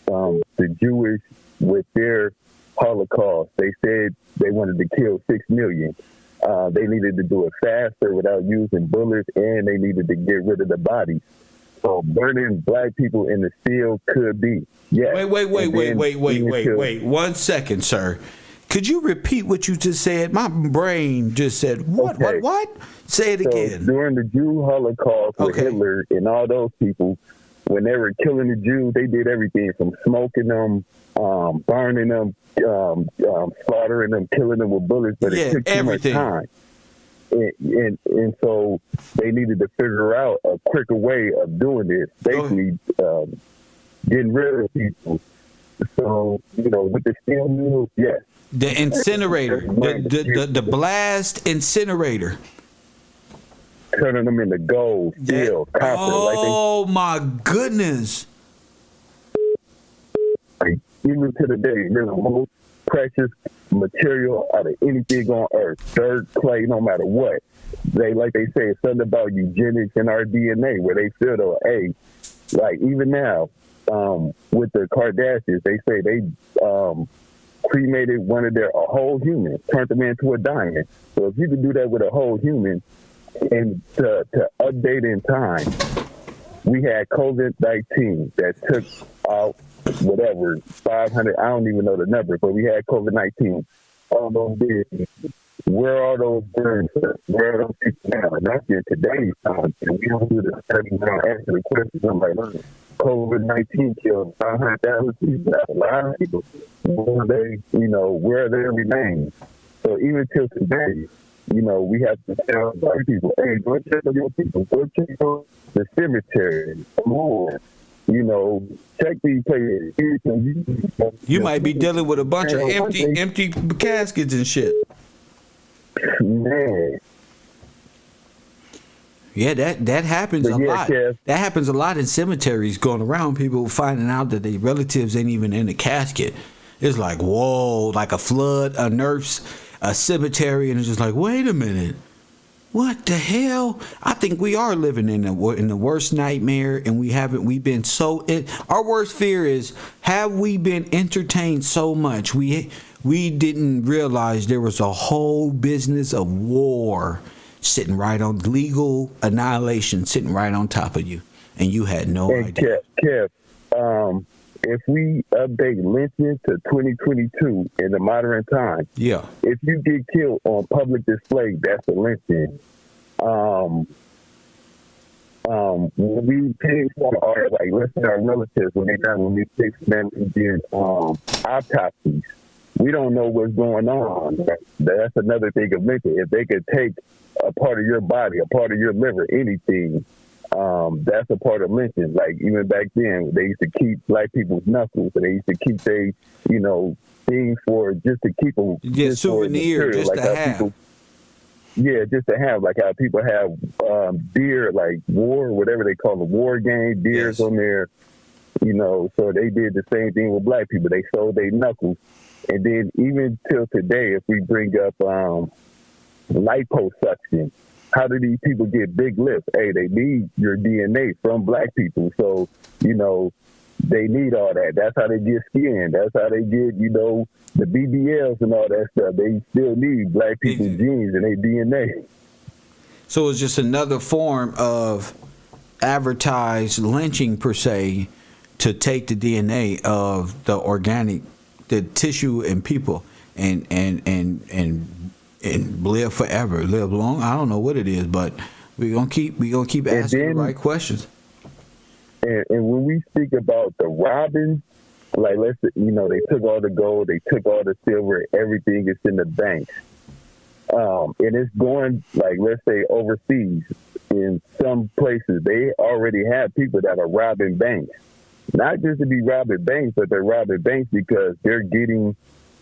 the Jewish with their Holocaust, they said they wanted to kill 6 million. They needed to do it faster without using bullets, and they needed to get rid of the bodies. So burning black people in the field could be. Yes. Wait. 1 second, sir. Could you repeat what you just said? My brain just said, what? Say it again. During the Jew Holocaust with Hitler and all those people, when they were killing the Jews, they did everything from smoking them, burning them, slaughtering them, killing them with bullets, but it took too much time. And so they needed to figure out a quicker way of doing this, basically getting rid of people. So, with the steel mills, yes, The incinerator, the blast incinerator. Turning them into gold, steel, copper. Oh my goodness! Like, even to the day, they're the most precious material out of anything on earth. Dirt, clay, no matter what. They say it's something about eugenics in our DNA, where they feel though, hey, like even now, with the Kardashians, they say they cremated a whole human, turned them into a diamond. So if you could do that with a whole human, and to update in time, we had COVID-19 that took out whatever 500. I don't even know the number, but we had COVID-19. All those days. Where are those birds? Where are those people now? And that's in today's time. And we don't do the study now. Answer the question. I'm like, COVID-19 killed 500,000 people. That's a lot of people. Where are their remains? So even till today, we have to tell black people, hey, go check on your people. Go check on the cemetery. Come on. Check these places. You might be dealing with a bunch of empty caskets and shit. Man. Yeah, that happens a lot. Kev. That happens a lot in cemeteries going around. People finding out that their relatives ain't even in the casket. It's like, whoa, like a flood unearths a cemetery, and it's just like, wait a minute. What the hell? I think we are living in the worst nightmare, and we've been so our worst fear is, have we been entertained so much we didn't realize there was a whole business of war sitting right on legal annihilation sitting right on top of you, and you had no idea. Kev, if we update lynching to 2022 in the modern time, yeah. If you get killed on public display, that's a lynching. When we pay for let's say our relatives, when we take them and did autopsies, we don't know what's going on. That's another thing of lynching. If they could take a part of your body, a part of your liver, anything, that's a part of lynching. Like even back then, they used to keep black people's knuckles, and they used to keep things for just to keep them. Yeah, souvenir, just to have. Just to have, like how people have deer, like whatever they call the war game, deers on there. So they did the same thing with black people. They sold their knuckles, and then even till today, if we bring up liposuction. How do these people get big lips? Hey, they need your DNA from black people. So, they need all that. That's how they get skin. That's how they get, the BBLs and all that stuff. They still need black people's genes and their DNA. So it's just another form of advertised lynching, per se, to take the DNA of the tissue and people and live forever, live long. I don't know what it is, but we're gonna keep asking the right questions. And when we speak about the robbing, like they took all the gold, they took all the silver, everything is in the banks, and it's going, like, let's say overseas. In some places, they already have people that are robbing banks, not just to be robbing banks, but they're robbing banks because they're getting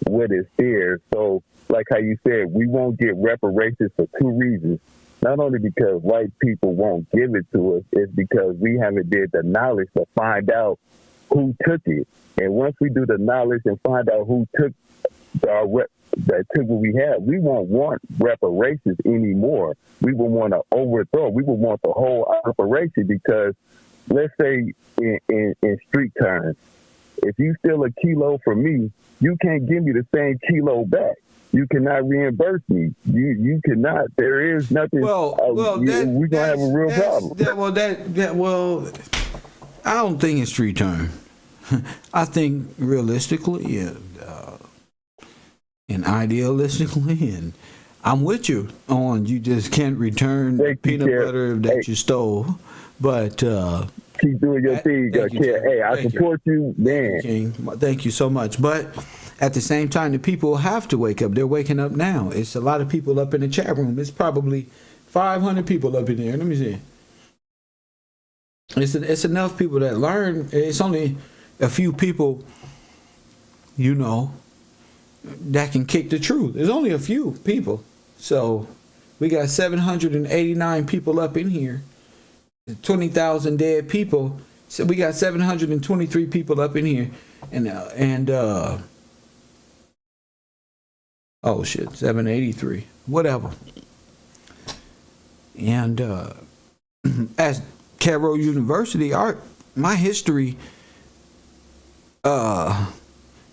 what is theirs. So, like how you said, we won't get reparations for two reasons. Not only because white people won't give it to us, it's because we haven't did the knowledge to find out who took it. And once we do the knowledge and find out who took what we have, we won't want reparations anymore. We will want to overthrow. We will want the whole operation because, let's say in street terms, if you steal a kilo from me, you can't give me the same kilo back. You cannot reimburse me. You cannot. There is nothing. We're gonna have a real problem. I don't think it's street term. I think realistically and idealistically, and I'm with you on you just can't return the peanut butter that you stole. But keep doing your thing, Hey, I support you, man. Thank you so much. But at the same time, the people have to wake up. They're waking up now. It's a lot of people up in the chat room. It's probably 500 people up in there. Let me see. It's enough people that learn. It's only a few people, that can kick the truth. There's only a few people. So we got 789 people up in here. 20,000 dead people. So we got 723 people up in here. Oh shit, 783. Whatever. And at Cairo University, my history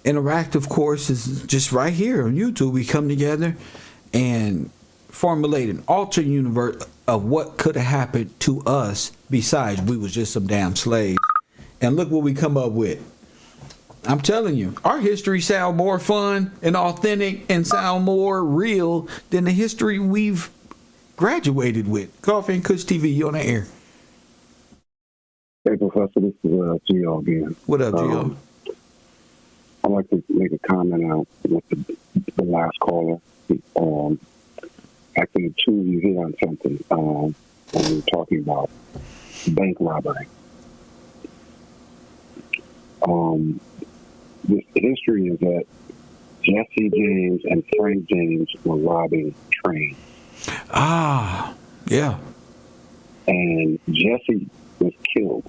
interactive course is just right here on YouTube. We come together and formulate an alternate universe of what could have happened to us besides we was just some damn slaves. And look what we come up with. I'm telling you, our history sound more fun and authentic and sound more real than the history we've graduated with. Coffee and Kush TV, you on the air. Hey, Professor, this is Yall again. What up, Yall? I'd like to make a comment out with the last caller. Actually, two of you hit on something when we were talking about bank robbery. This history is that Jesse James and Frank James were robbing trains. Ah, yeah. And Jesse was killed.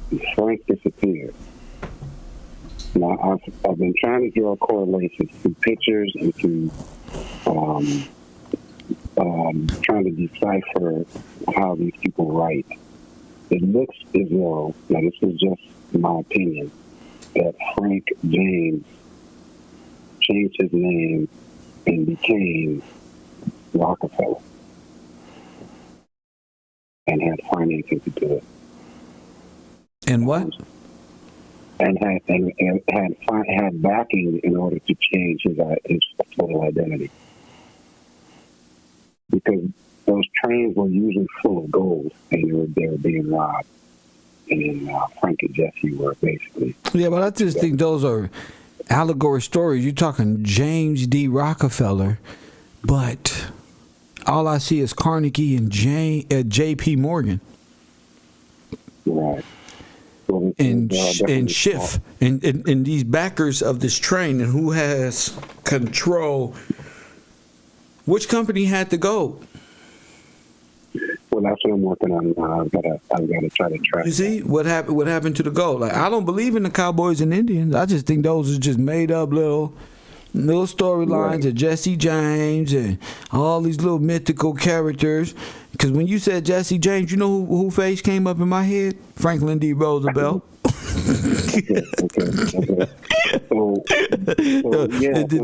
And Frank disappeared. Now, I've been trying to draw correlations through pictures and through trying to decipher how these people write. It looks as though, now this is just my opinion, that Frank James changed his name and became Rockefeller and had financing to do it. And what? And had backing in order to change his total identity. Because those trains were usually full of gold, and they were being robbed. And Frank and Jesse were basically... Yeah, but I just think those are allegory stories. You're talking James D. Rockefeller, but all I see is Carnegie and J.P. Morgan. Right. And Schiff and these backers of this train, and who has control. Which company had the gold? Well, that's what I'm working on now. I've got to try to track. You see what happened? What happened to the gold? Like, I don't believe in the Cowboys and Indians. I just think those are just made up little storylines of Jesse James and all these little mythical characters. Because when you said Jesse James, you know who face came up in my head? Franklin D. Roosevelt.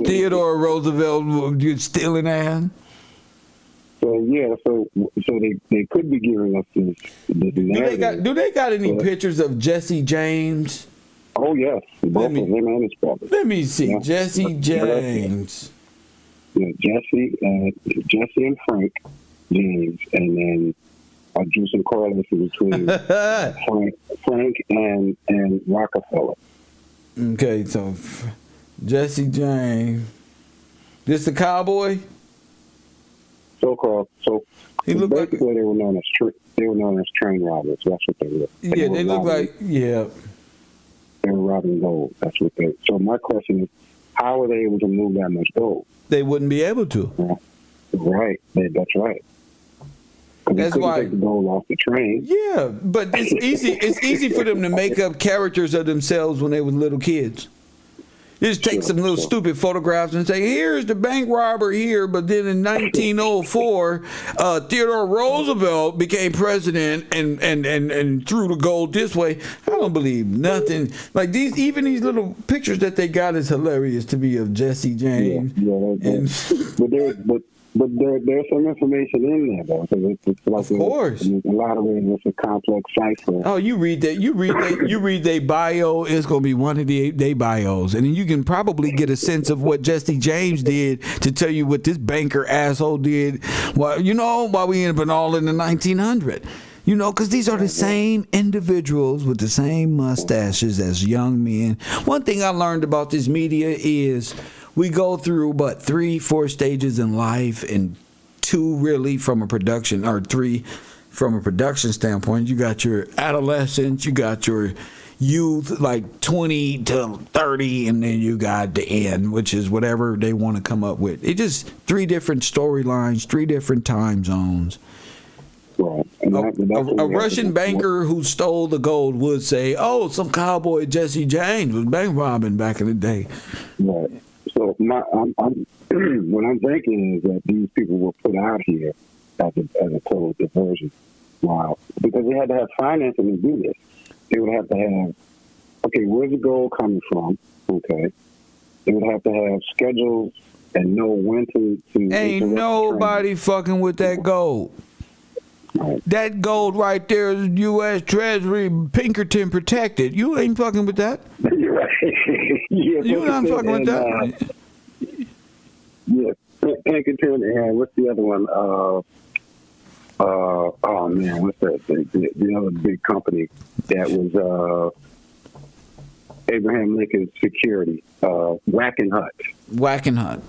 Theodore Roosevelt, you stealing ass. So they could be giving us this narrative. Do they got any pictures of Jesse James? Oh yes, both of him and his brother. Let me see, yeah. Jesse James. Yeah, Jesse and Frank James, and then I drew some correlation between Frank and Rockefeller. Okay, so Jesse James, this the cowboy. So he looked basically like they were known as train robbers. That's what they were. Yeah, they look like They were robbing gold. That's what they. So my question is, how were they able to move that much gold? They wouldn't be able to. Right. That's right. That's why take the gold off the train. Yeah, but it's easy. It's easy for them to make up characters of themselves when they were little kids. You just take some little stupid photographs and say, "Here's the bank robber here," but then in 1904, Theodore Roosevelt became president and threw the gold this way. I don't believe nothing like these. Even these little pictures that they got is hilarious to me of Jesse James. But there's some information in there though. So it's like of course, a lot of it is a complex cipher. Oh, you read their bio. It's gonna be one of their bios, and then you can probably get a sense of what Jesse James did to tell you what this banker asshole did. Why we ended up all in the 1900s. Because these are the same individuals with the same mustaches as young men. One thing I learned about this media is we go through 3-4 stages in life, and 2 really from a production, or 3 from a production standpoint. You got your adolescence, you got your youth, like 20 to 30, and then you got the end, which is whatever they want to come up with. It's just 3 different storylines, 3 different time zones. Right. A Russian banker who stole the gold would say, "Oh, some cowboy Jesse James was bank robbing back in the day." Right. So what I'm thinking is that these people were put out here as a total diversion. Wow. Because they had to have financing to do this. They would have to have, okay, where's the gold coming from? Okay. They would have to have schedules and know when to Ain't nobody fucking with that gold. Right. That gold right there is U.S. Treasury Pinkerton protected. You ain't fucking with that. You're right. Yeah, you not fucking with that. Yeah, Pinkerton and what's the other one? Oh man, what's that? The other big company that was Abraham Lincoln's security. Wackenhut. Wackenhut.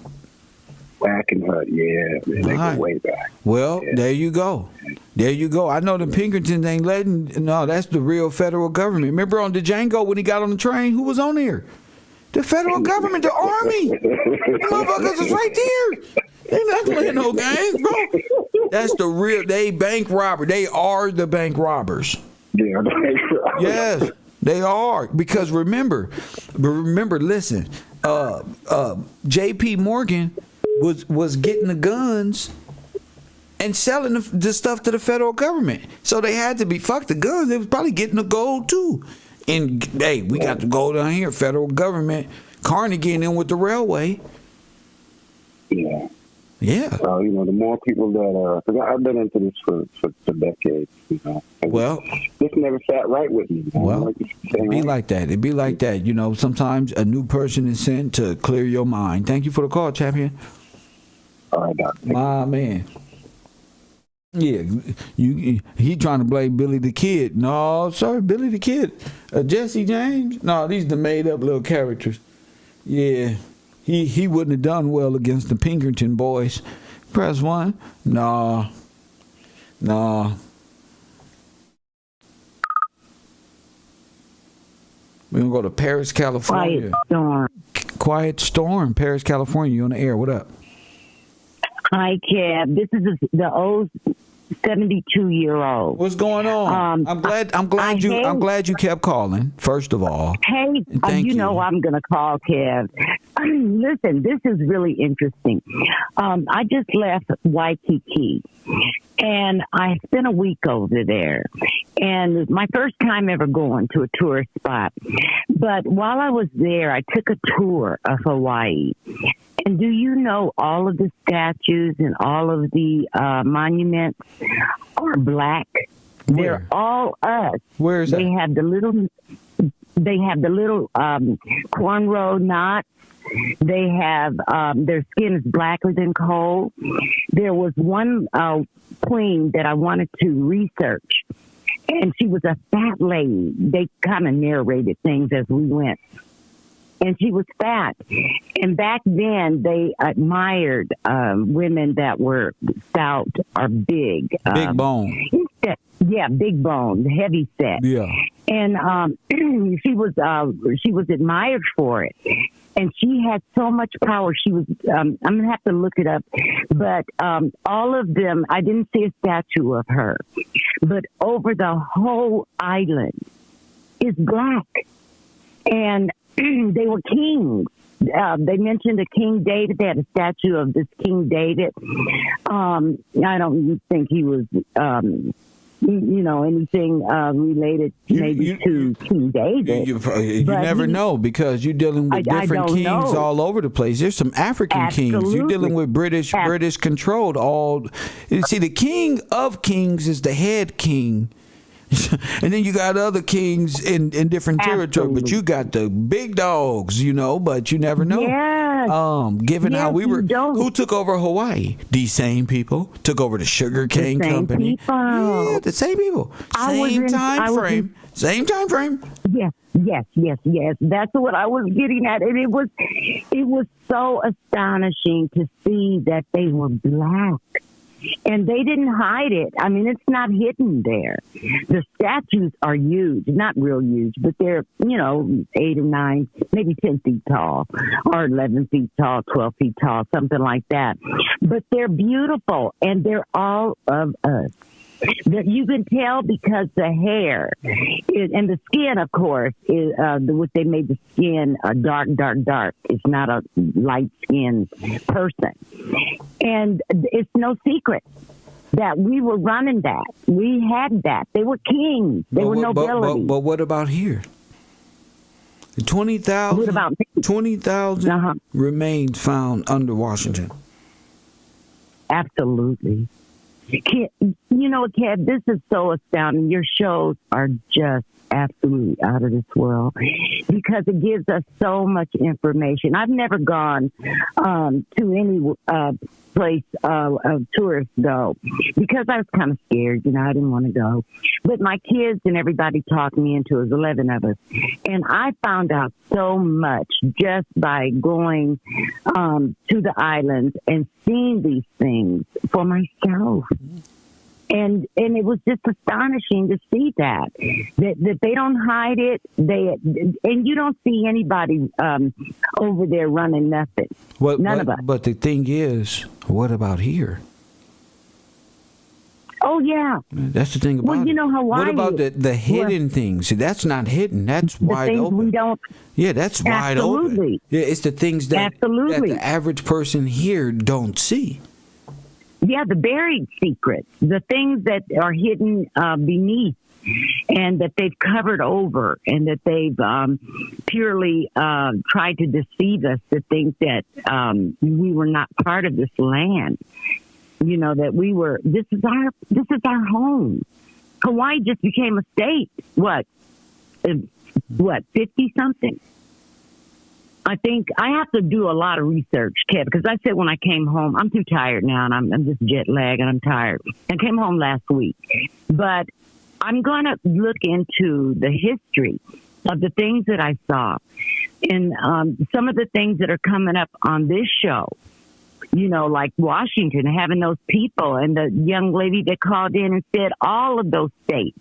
Wackenhut, yeah, man, they go way back. Well, there you go. There you go. I know the Pinkertons ain't letting. No, that's the real federal government. Remember on the Django when he got on the train? Who was on there? The federal government, the army. The motherfuckers is right there. Ain't not playing no games, bro. That's the real. They bank robber. They are the bank robbers. Yeah, yes, they are. Because remember, listen, J.P. Morgan was getting the guns and selling the stuff to the federal government. So they had to be, fuck the guns, they was probably getting the gold too. And hey, we got the gold down here, federal government. Carnegie and them with the railway. Yeah. Yeah. So, the more people that, because I've been into this for decades, Well, this never sat right with me. Well, it'd be like that. It'd be like that. Sometimes a new person is sent to clear your mind. Thank you for the call, champion. All right, Doc. My man. Yeah, he trying to blame Billy the Kid. No, sir, Billy the Kid. Jesse James? No, these the made up little characters. Yeah, he wouldn't have done well against the Pinkerton boys. Press 1. Nah. We're going to go to Paris, California. Quiet Storm, Paris, California. You on the air. What up? Hi, Kev. This is the old 72-year-old. What's going on? I'm glad you kept calling. First of all, hey, you know I'm gonna call Kev. Listen, this is really interesting. I just left Waikiki, and I spent a week over there, and my first time ever going to a tourist spot. But while I was there, I took a tour of Hawaii. And do you know all of the statues and all of the monuments are black? Where? They're all us. Where is that? They have the little cornrow knots. They have their skin is blacker than coal. There was one queen that I wanted to research, and she was a fat lady. They kind of narrated things as we went. And she was fat. And back then, they admired women that were stout or big. Big bone. Yeah, big bone, heavy set. Yeah. And she was admired for it. And she had so much power. She was, I'm going to have to look it up. But all of them, I didn't see a statue of her. But over the whole island is black. And they were kings. They mentioned a King David. They had a statue of this King David. I don't think he was, anything related to King David. You never know, because you're dealing with different kings all over the place. There's some African kings. You're dealing with British controlled all. See, the king of kings is the head king. And then you got other kings in different territory, but you got the big dogs, but you never know. Yes. Given how we were, who took over Hawaii? These same people took over the sugar cane company. Yeah, the same people. Same time frame. Yes. That's what I was getting at, and it was so astonishing to see that they were black. And they didn't hide it. I mean, it's not hidden there. The statues are huge, not real huge, but they're, 8 or 9, maybe 10 feet tall, or 11 feet tall, 12 feet tall, something like that. But they're beautiful, and they're all of us. That you can tell because the hair and the skin, of course, is what they made the skin dark. It's not a light skinned person, and it's no secret that we were running that. We had that. They were kings. They were nobility. But what about here? 20,000 remains found under Washington. Absolutely. Kev, this is so astounding. Your shows are just absolutely out of this world because it gives us so much information. I've never gone to any place tourists go because I was kind of scared. I didn't want to go. But my kids and everybody talked me into it. 11 of us. And I found out so much just by going to the islands and seeing these things for myself. And it was just astonishing to see that they don't hide it. And you don't see anybody over there running nothing. None of us. But the thing is, what about here? Oh yeah, that's the thing about it. Hawaii. What about the hidden things? See, that's not hidden. That's wide open. We don't. Yeah, that's wide open. Yeah, it's the things that the average person here don't see. Yeah, the buried secrets, the things that are hidden beneath, and that they've covered over, and that they've purely tried to deceive us to think that we were not part of this land. That we were. This is our home. Hawaii just became a state. What 50-something? I think I have to do a lot of research, Kev, because I said when I came home, I'm too tired now, and I'm just jet lagged, and I'm tired. I came home last week, but I'm going to look into the history of the things that I saw, and some of the things that are coming up on this show. Like Washington, having those people, and the young lady that called in and said all of those states.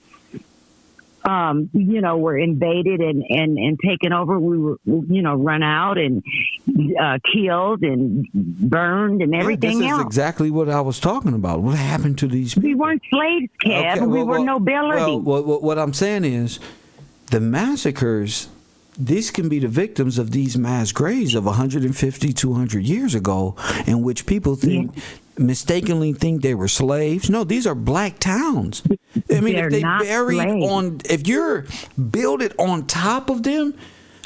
Were invaded and taken over. We were, run out and killed and burned and everything else. This is exactly what I was talking about. What happened to these people? We weren't slaves, Kev. We were nobility. What I'm saying is the massacres, these can be the victims of these mass graves of 150, 200 years ago, in which people mistakenly think they were slaves. No, these are black towns. I mean, if they if you're build it on top of them,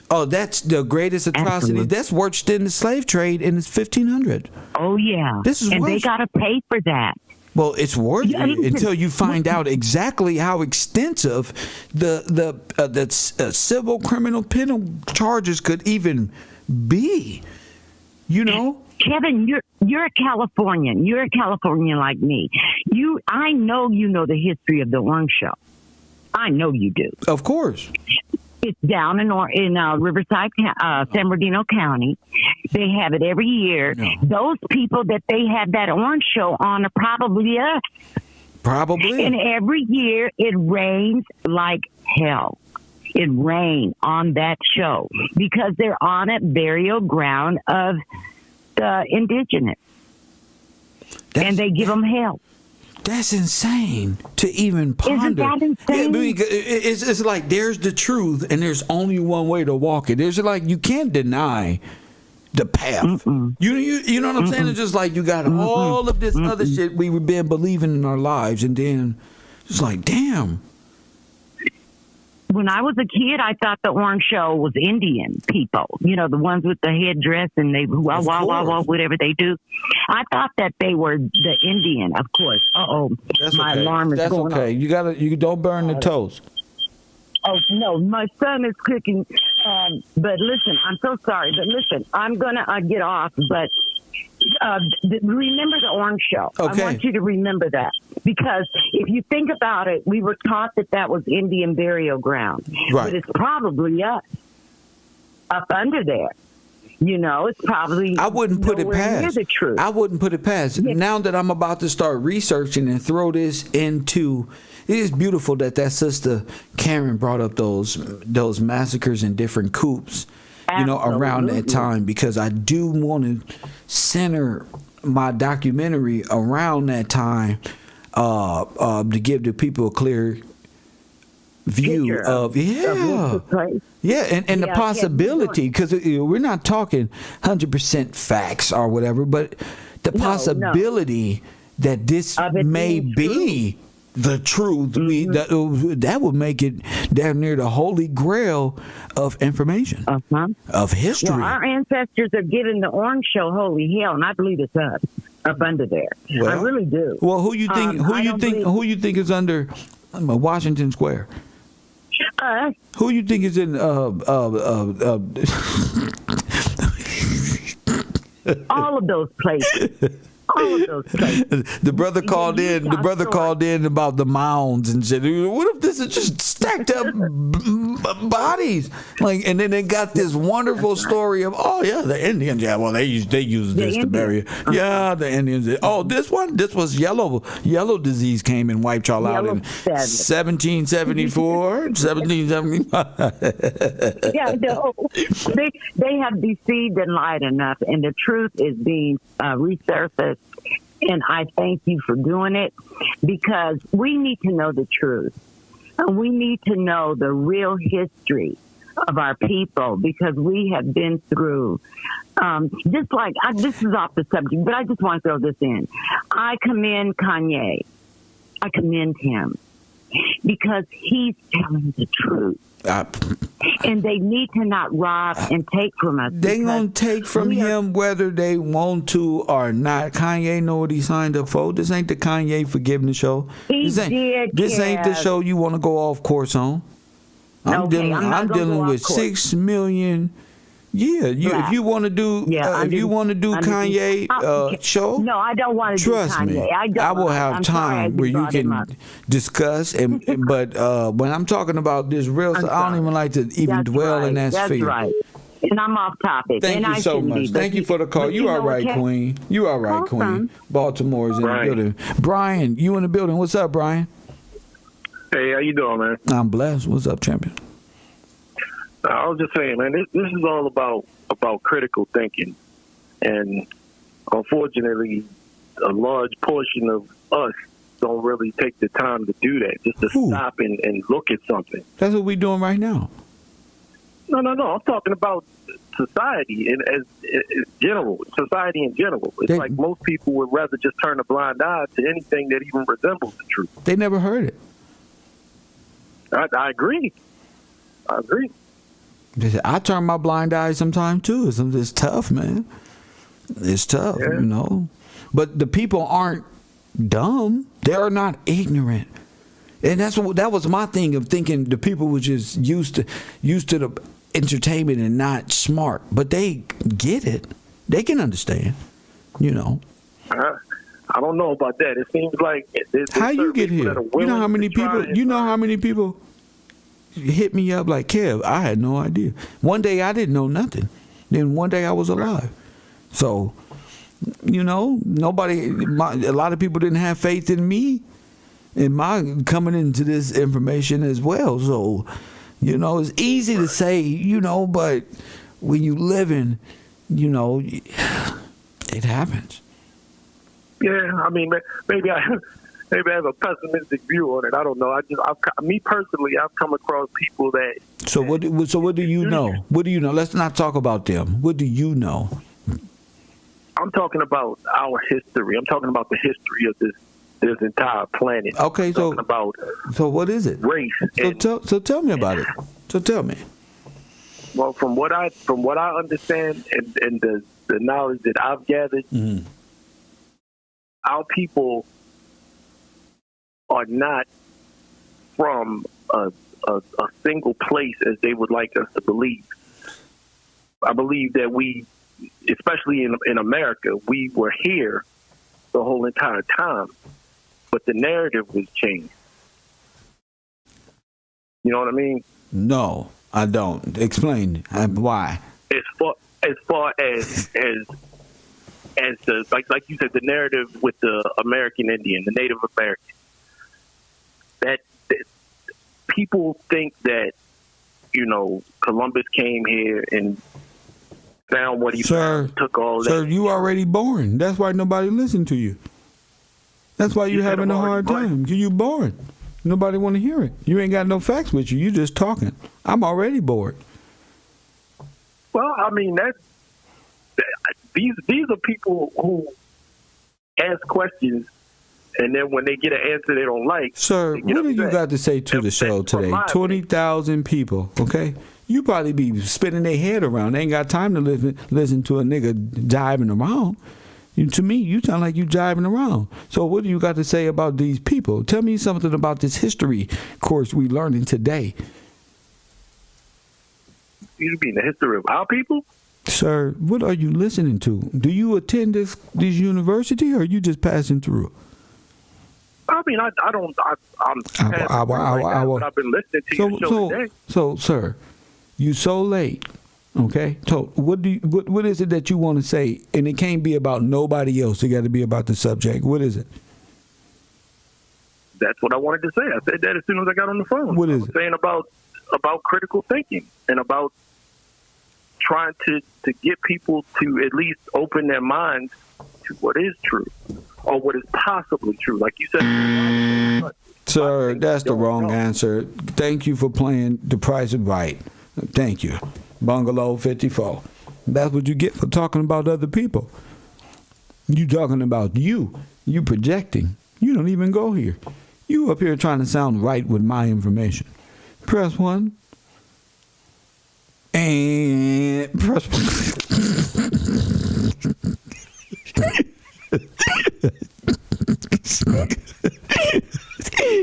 that's the greatest atrocity. Absolutely. That's worse than the slave trade in 1500. Oh yeah, this is and worse. They got to pay for that. Well, it's worth it until you find out exactly how extensive the civil criminal penal charges could even be. Kevin, you're a Californian. You're a Californian like me. I know you know the history of the Orange Show. I know you do. Of course. It's down in Riverside, San Bernardino County. They have it every year. No. Those people that they have that Orange Show on are probably us. Probably. And every year it rains like hell. It rained on that show because they're on a burial ground of the indigenous. And they give them hell. That's insane to even ponder. Isn't that insane? Yeah, it's like there's the truth and there's only one way to walk it. There's like you can't deny the path. You know what I'm saying? It's just like you got all of this other shit we've been believing in our lives, and then it's like, damn. When I was a kid, I thought the Orange Show was Indian people. The ones with the headdress and they whatever they do. I thought that they were the Indian, of course. My alarm is going off. You don't burn the toast. Oh no, my son is cooking. But listen, I'm so sorry. But listen, I'm gonna get off. But remember the Orange Show. Okay. I want you to remember that, because if you think about it, we were taught that was Indian burial ground, right? But it's probably us up under there. You know, it's probably I wouldn't put it nowhere near past. the truth. I wouldn't put it past. Now that I'm about to start researching and throw this into, it is beautiful that sister Karen brought up those massacres in different coups, you know, around that time, because I do want to center my documentary around that time, to give the people a clear view of and the possibility, because we're not talking 100% facts or whatever, but the possibility that this may be the truth, that would make it damn near the holy grail of information, of history. Well, our ancestors are giving the Orange Show holy hell, and I believe it's up under there. Well, I really do. Well, who you think? Who you think is under Washington Square? Who you think is in all of those places? All of those places. The brother called in. The brother called in about the mounds and said, "What if this is just stacked up bodies?" Like, and then they got this wonderful story of, oh yeah, the Indians. Yeah, well they use this to bury it. Yeah, the Indians. Oh, this was yellow disease came and wiped y'all out in 1774, 1775. Yeah, no, they have deceived and lied enough, and the truth is being resurfaced. And I thank you for doing it, because we need to know the truth. And we need to know the real history of our people, because we have been through, just like, this is off the subject, but I just want to throw this in. I commend Kanye. I commend him, because he's telling the truth. And they need to not rob and take from us. They gonna take from him whether they want to or not. Kanye know what he signed up for. This ain't the Kanye forgiveness show. This ain't the show you want to go off course on. I'm dealing with 6 million. Yeah, if you want to do Kanye show, no, I don't want to. Trust do me, Kanye. I will have time where you can discuss. But when I'm talking about this real stuff, I don't even like to even dwell in that sphere. That's right. And I'm off topic. Thank you so much. Thank you for the call. You all right, Queen? You all right, Queen? Baltimore is in the building. Brian, you in the building? What's up, Brian? Hey, how you doing, man? I'm blessed. What's up, champion? I was just saying, man, this is all about critical thinking, and unfortunately, a large portion of us don't really take the time to do that, just to stop and look at something. That's what we're doing right now. No. I'm talking about society and as general, society in general. It's like most people would rather just turn a blind eye to anything that even resembles the truth. They never heard it. I agree. I turn my blind eye sometimes too. It's tough, man. It's tough, you know. But the people aren't dumb. They are not ignorant. And that was my thing of thinking the people were just used to the entertainment and not smart. But they get it. They can understand, you know. I don't know about that. It seems like how you get here? You know how many people hit me up like, Kev, I had no idea. One day I didn't know nothing. Then one day I was alive. So, you know, a lot of people didn't have faith in me in my coming into this information as well. So, you know, it's easy to say, you know, but when you live in, you know, it happens. Yeah, I mean, maybe I have a pessimistic view on it. I don't know. Me personally, I've come across people that. So what do you know? What do you know? Let's not talk about them. What do you know? I'm talking about our history. I'm talking about the history of this entire planet. Okay, so what is it? Race. So tell me about it. So tell me. Well, from what I understand and the knowledge that I've gathered, our people are not from a single place as they would like us to believe. I believe that we, especially in America, we were here the whole entire time, but the narrative was changed. You know what I mean? No, I don't. Explain why. as far as the like you said, the narrative with the American Indian, the Native American, that people think that, you know, Columbus came here and found what he found, took all that. Sir, you already born. That's why nobody listened to you. That's why you're having a hard time. You boring. Nobody want to hear it. You ain't got no facts with you. You just talking. I'm already bored. Well, I mean, these are people who ask questions, and then when they get an answer they don't like. Sir, what do you got to say to the show today? 20,000 people, okay? You probably be spinning their head around. They ain't got time to listen to a nigga jiving around. To me, you sound like you jiving around. So what do you got to say about these people? Tell me something about this history course we learning today. You mean the history of our people? Sir, what are you listening to? Do you attend this university, or are you just passing through? I mean, I'm passing through right now, but I've been listening to your show today. So, sir, you so late. Okay, so what is it that you want to say? And it can't be about nobody else. It got to be about the subject. What is it? That's what I wanted to say. I said that as soon as I got on the phone. What is it? Saying about critical thinking and about trying to get people to at least open their minds to what is true or what is possibly true. Like you said. Sir, that's the wrong answer. Thank you for playing The Price is Right. Thank you. Bungalow 54. That's what you get for talking about other people. You talking about you. You projecting. You don't even go here. You up here trying to sound right with my information. Press 1. And press 1.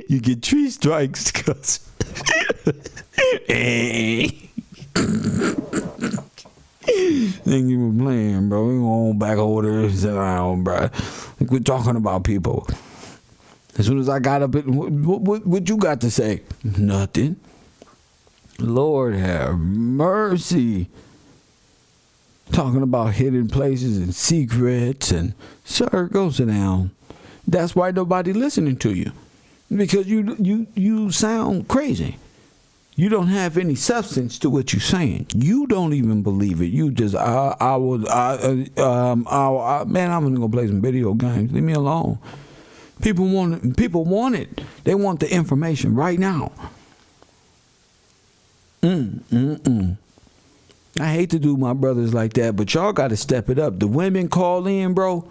You get 3 strikes, cuz. Thank you for playing, bro. We going back over there and sit down, bro. We're talking about people. As soon as I got up, what you got to say? Nothing. Lord have mercy. Talking about hidden places and secrets, and sir, go sit down. That's why nobody listening to you, because you sound crazy. You don't have any substance to what you're saying. You don't even believe it. You just, man, I'm gonna go play some video games. Leave me alone. People want it. They want the information right now. I hate to do my brothers like that, but y'all got to step it up. The women call in, bro,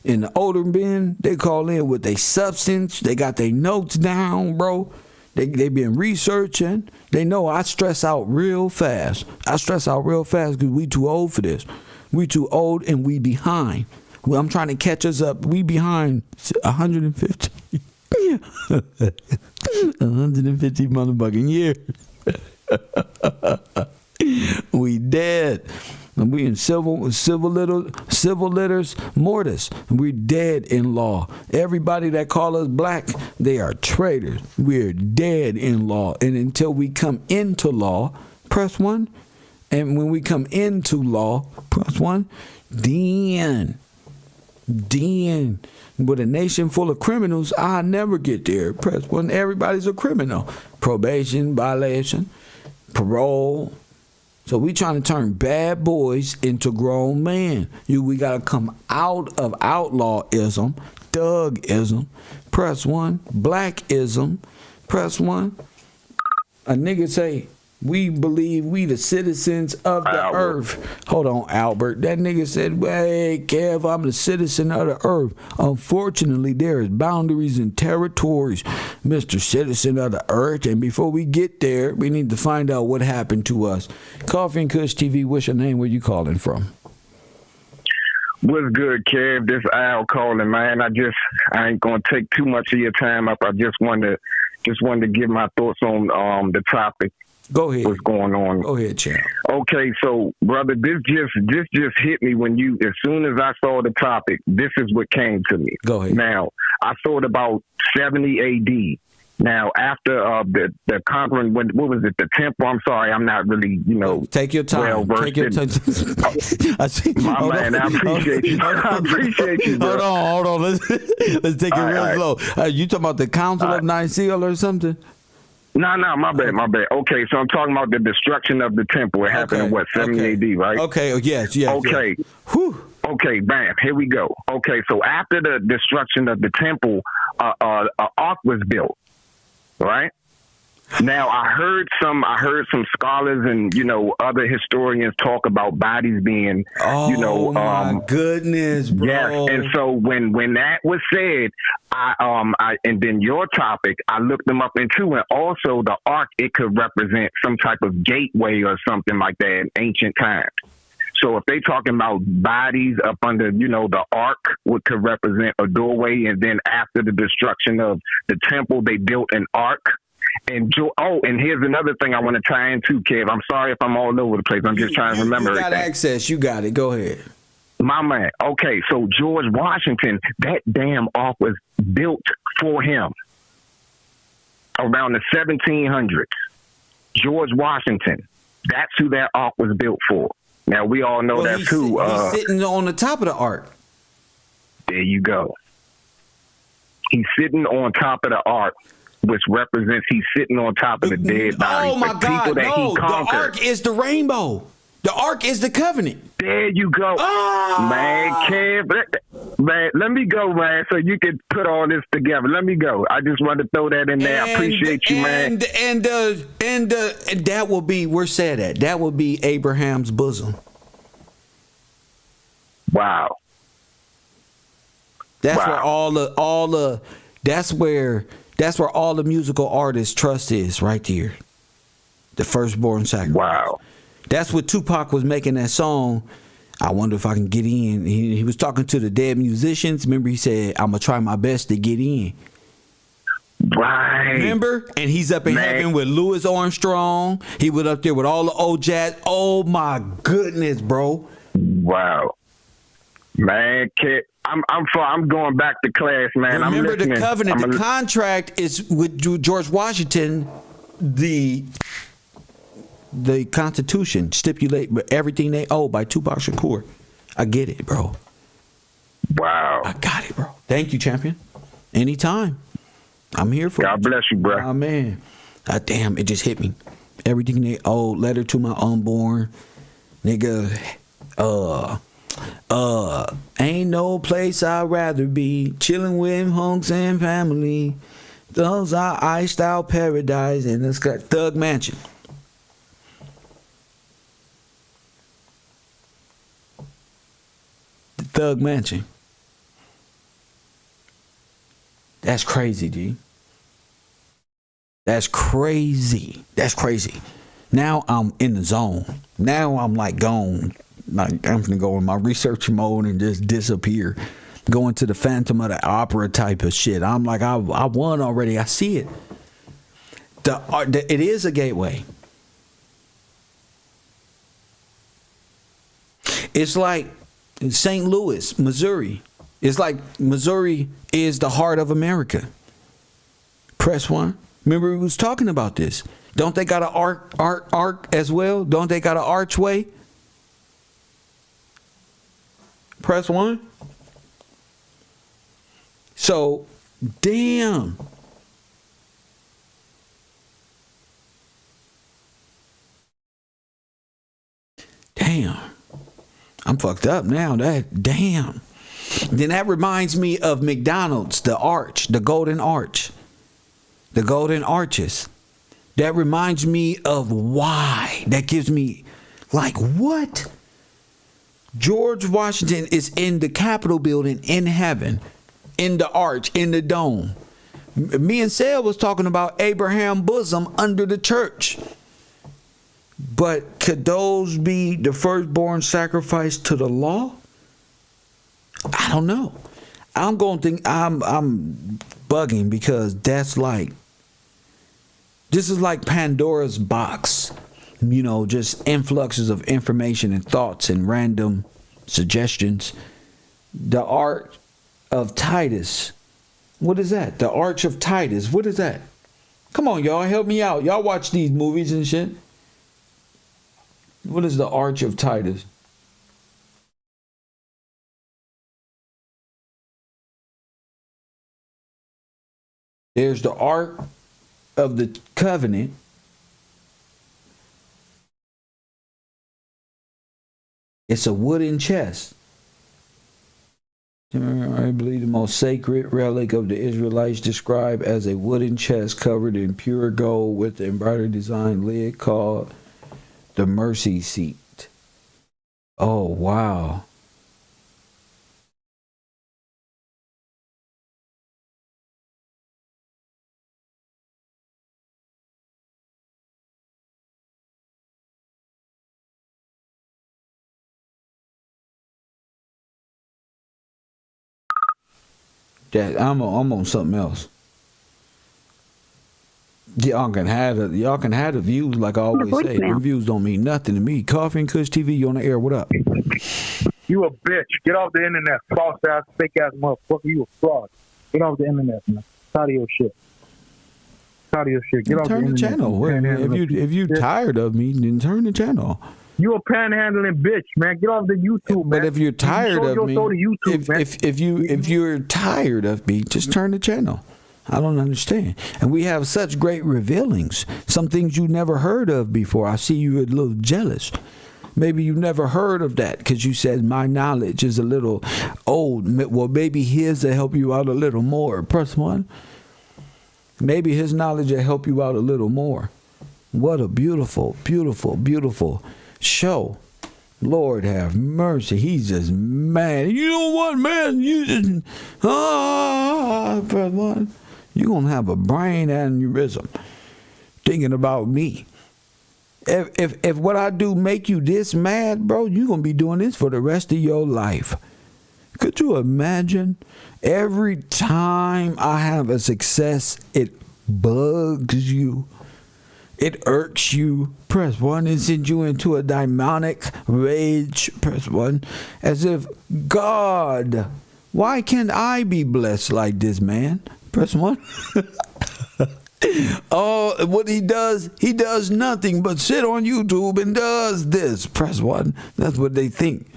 and the older men, they call in with their substance. They got their notes down, bro. They been researching. They know I stress out real fast. Because we too old for this. We too old and we behind. Well, I'm trying to catch us up. We behind 150. 150 motherfucking years. We dead. And we in civil litters mortis. We dead in law. Everybody that call us black, they are traitors. We're dead in law. And until we come into law, press 1. And when we come into law, press 1. Then. With a nation full of criminals, I'll never get there. Press 1. Everybody's a criminal. Probation, violation, parole. So we trying to turn bad boys into grown men. We got to come out of outlawism, thugism. Press 1. Blackism. Press 1. A nigga say, we believe we the citizens of the earth. Hold on, Albert. That nigga said, hey, Kev, I'm the citizen of the earth. Unfortunately, there is boundaries and territories, Mr. Citizen of the earth. And before we get there, we need to find out what happened to us. Coffee and Kush TV, what's your name? Where you calling from? What's good, Kev? This Al calling, man. I ain't gonna take too much of your time up. I just wanted to give my thoughts on the topic. Go ahead. What's going on? Go ahead, champ. Okay, so brother, this just hit me as soon as I saw the topic. This is what came to me. Go ahead. Now, I thought about 70 AD, Now, after the conquering, what was it? The temple. I'm sorry, I'm not really, Take your time. well versed Take your in. time. I see. My man, I appreciate you. I appreciate you, bro. Hold on. Let's take it real slow. You talking about the Council of Nicaea or something? No, my bad. Okay, so I'm talking about the destruction of the temple. It happened in what, 70 AD, right? Okay, yes. Okay. Whew. Okay, bam, here we go. Okay, so after the destruction of the temple, an ark was built, right? Now I heard some scholars and other historians talk about bodies being my goodness, bro. Yes, and so when that was said, I and then your topic, I looked them up into, and also the ark, it could represent some type of gateway or something like that in ancient times. So if they talking about bodies up under, the ark, what could represent a doorway, and then after the destruction of the temple, they built an ark. And and here's another thing I want to tie into, Kev. I'm sorry if I'm all over the place. I'm just trying to remember. You got access. You got it. Go ahead. My man. Okay, so George Washington, that damn ark was built for him around the 1700s. George Washington. That's who that ark was built for. Now, we all know that's who. He's sitting on the top of the ark. There you go. He's sitting on top of the ark, which represents he's sitting on top of the dead bodies. Oh, my God. No, the ark is the rainbow. The ark is the covenant. There you go. Man, Kev, man, let me go, man, so you can put all this together. Let me go. I just wanted to throw that in there. I appreciate you, man. And that will be, we're said at, that will be Abraham's bosom. Wow. That's where all the that's where all the musical artists' trust is, right there. The firstborn sacrifice. Wow. That's what Tupac was making that song. I wonder if I can get in. He was talking to the dead musicians. Remember, he said, I'm going to try my best to get in. Right. Remember? And he's up in heaven with Louis Armstrong. He was up there with all the old jazz. Oh, my goodness, bro. Wow. Man, I'm going back to class, man. Remember I'm listening. The covenant, the contract is with George Washington, the Constitution stipulate everything they owe by Tupac Shakur. I get it, bro. Wow. I got it, bro. Thank you, champion. Anytime. I'm here for God bless you, bro. Oh, man. Damn, it just hit me. Everything they owe, letter to my unborn. Nigga, ain't no place I'd rather be. Chilling with hunks and family. Those are iced out paradise and it's got Thug Mansion. Thug Mansion. That's crazy, G. That's crazy. That's crazy. Now I'm in the zone. Now I'm like gone. Like I'm gonna go in my research mode and just disappear. Go into the Phantom of the Opera type of shit. I'm like, I won already. I see it. It is a gateway. It's like St. Louis, Missouri. It's like Missouri is the heart of America. Press one. Remember we was talking about this. Don't they got an arc as well? Don't they got an archway? Press one. So, damn. Damn. I'm fucked up now. Damn. Then that reminds me of McDonald's, the arch, the golden arch. The golden arches. That reminds me of why. That gives me, like, what? George Washington is in the Capitol building in heaven, in the arch, in the dome. Me and Sal was talking about Abraham's bosom under the church. But could those be the firstborn sacrifice to the law? I don't know. I'm going to think I'm bugging because that's like, this is like Pandora's box. You know, just influxes of information and thoughts and random suggestions. The Arch of Titus. What is that? The Arch of Titus. What is that? Come on, y'all, help me out. Y'all watch these movies and shit. What is the Arch of Titus? There's the Ark of the Covenant. It's a wooden chest. I believe the most sacred relic of the Israelites, described as a wooden chest covered in pure gold with an embroidered design lid called the mercy seat. Oh, wow. That I'm on something else. Y'all can have the views, like I always say. Them views don't mean nothing to me. Coffee and Kush TV, you on the air? What up? You a bitch. Get off the internet, false ass, fake ass motherfucker. You a fraud. Get off the internet, man. Tired of your shit. Tired of your shit. Get off the internet. Turn the channel. If you tired of me, then turn the channel. You a panhandling bitch, man. Get off the YouTube, man. But if you're tired of me, if you're tired of me, just turn the channel. I don't understand. And we have such great revealings. Some things you never heard of before. I see you a little jealous. Maybe you never heard of that because you said my knowledge is a little old. Well, maybe his will help you out a little more. Press 1. Maybe his knowledge will help you out a little more. What a beautiful, beautiful, beautiful show. Lord have mercy. He's just mad. You know what, man? You just press 1. You're going to have a brain aneurysm thinking about me. If what I do make you this mad, bro, you're going to be doing this for the rest of your life. Could you imagine? Every time I have a success, it bugs you. It irks you. Press 1. It sends you into a demonic rage. Press 1. As if, God, why can't I be blessed like this, man? Press 1. Oh, what he does nothing but sit on YouTube and does this. Press 1. That's what they think.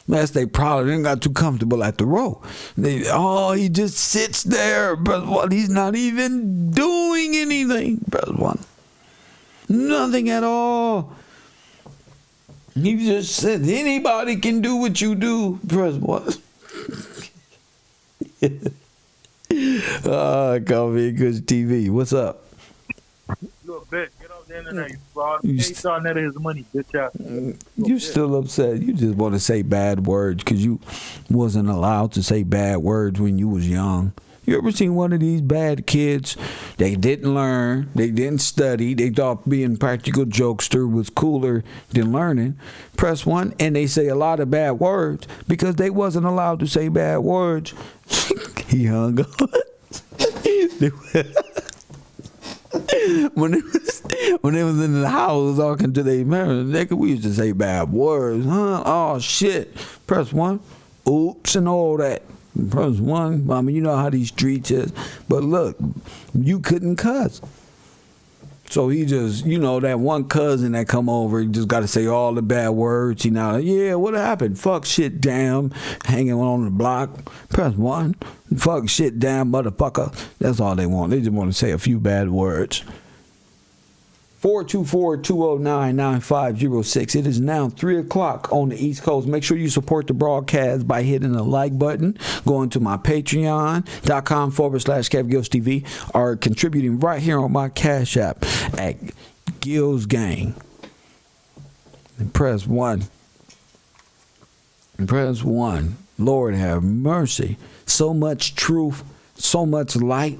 That's they probably didn't got too comfortable at the row. He just sits there. Press 1. He's not even doing anything. Press 1. Nothing at all. He just said anybody can do what you do. Press 1. Coffee and Kush TV. What's up? You a bitch. Get off the internet, you fraud. Pay Sarnetta his money, bitch ass. You still upset. You just want to say bad words because you wasn't allowed to say bad words when you was young. You ever seen one of these bad kids? They didn't learn. They didn't study. They thought being practical jokester was cooler than learning. Press 1, and they say a lot of bad words because they wasn't allowed to say bad words. He hung up. When they was in the house talking to their parents, nigga, we used to say bad words, huh? Oh shit. Press 1. Oops and all that. Press 1. I mean, you know how these streets is. But look, you couldn't cuss. So he just, that one cousin that come over, he just got to say all the bad words. Yeah, what happened? Fuck, shit, damn, hanging on the block. Press 1. Fuck, shit, damn, motherfucker. That's all they want. They just want to say a few bad words. 424-209-9506. It is now 3 o'clock on the East Coast. Make sure you support the broadcast by hitting the like button, going to my patreon.com/KevGillsTV, or contributing right here on my Cash App at Gills Gang. And press 1. Press 1. Lord have mercy. So much truth, so much light.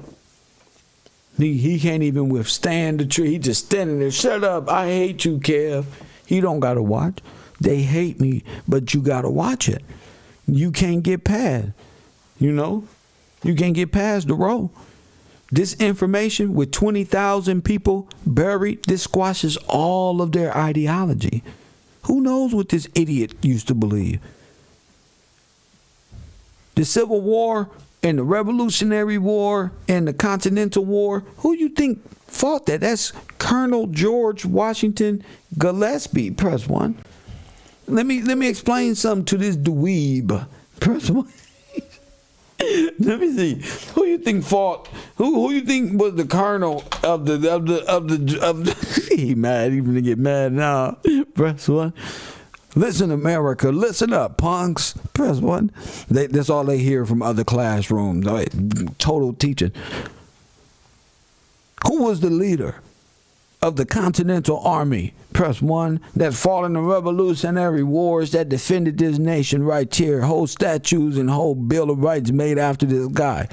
He can't even withstand the truth. He just standing there. Shut up. I hate you, Kev. He don't got to watch. They hate me, but you got to watch it. You can't get past. You can't get past the row. This information with 20,000 people buried, this squashes all of their ideology. Who knows what this idiot used to believe? The Civil War and the Revolutionary War and the Continental War, who you think fought that. That's Colonel George Washington Gillespie. Press 1. Let me explain something to this dweeb. Press 1. Let me see. Who you think fought? Who you think was the colonel of the he mad, even to get mad now. Press 1. Listen, America, listen up, punks. Press 1. That's all they hear from other classrooms. Total teaching. Who was the leader of the Continental Army? Press 1. That fought in the Revolutionary Wars, that defended this nation right here. Whole statues and whole Bill of Rights made after this guy.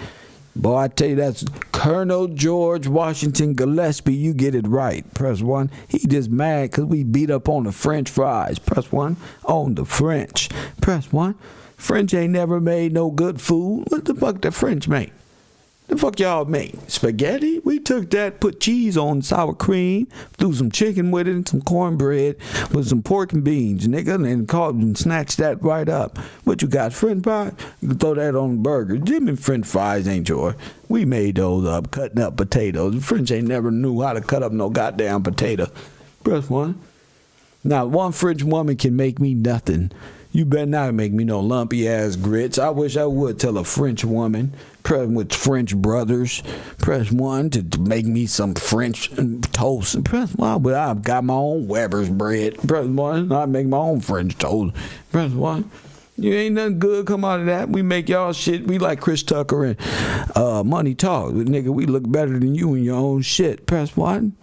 Boy, I tell you, that's Colonel George Washington Gillespie. You get it right. Press 1. He just mad because we beat up on the French fries. Press 1. On the French. Press 1. French ain't never made no good food. What the fuck the French make? The fuck y'all make? Spaghetti? We took that, put cheese on, sour cream, threw some chicken with it and some cornbread with some pork and beans, nigga, and called and snatched that right up. What you got, French fries? You can throw that on a burger. Jimmy French fries ain't yours. We made those up, cutting up potatoes. The French ain't never knew how to cut up no goddamn potato. Press 1. Now, one French woman can make me nothing. You better not make me no lumpy ass grits. I wish I would tell a French woman, with French brothers. Press 1 to make me some French toast. Press 1, but I've got my own Weber's bread. Press 1, I make my own French toast. Press 1. You ain't nothing good come out of that. We make y'all shit. We like Chris Tucker and Money Talk. Nigga, we look better than you in your own shit. Press 1.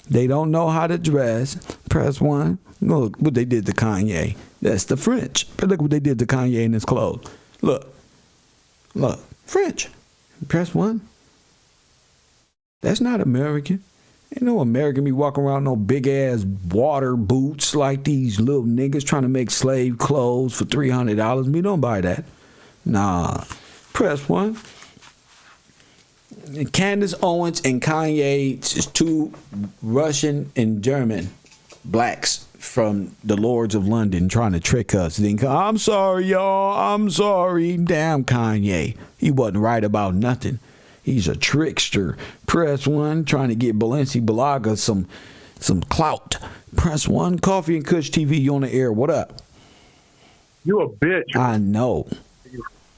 They don't know how to dress. Press 1. Look what they did to Kanye. That's the French. But look what they did to Kanye in his clothes. Look. French. Press 1. That's not American. Ain't no American be walking around no big ass water boots like these little niggas trying to make slave clothes for $300. We don't buy that. Nah. Press 1. Candace Owens and Kanye, two Russian and German blacks from the Lords of London trying to trick us. I'm sorry, y'all. I'm sorry. Damn Kanye. He wasn't right about nothing. He's a trickster. Press 1, trying to get Balenciaga some clout. Press 1. Coffee and Kush TV, you on the air. What up? You a bitch. I know.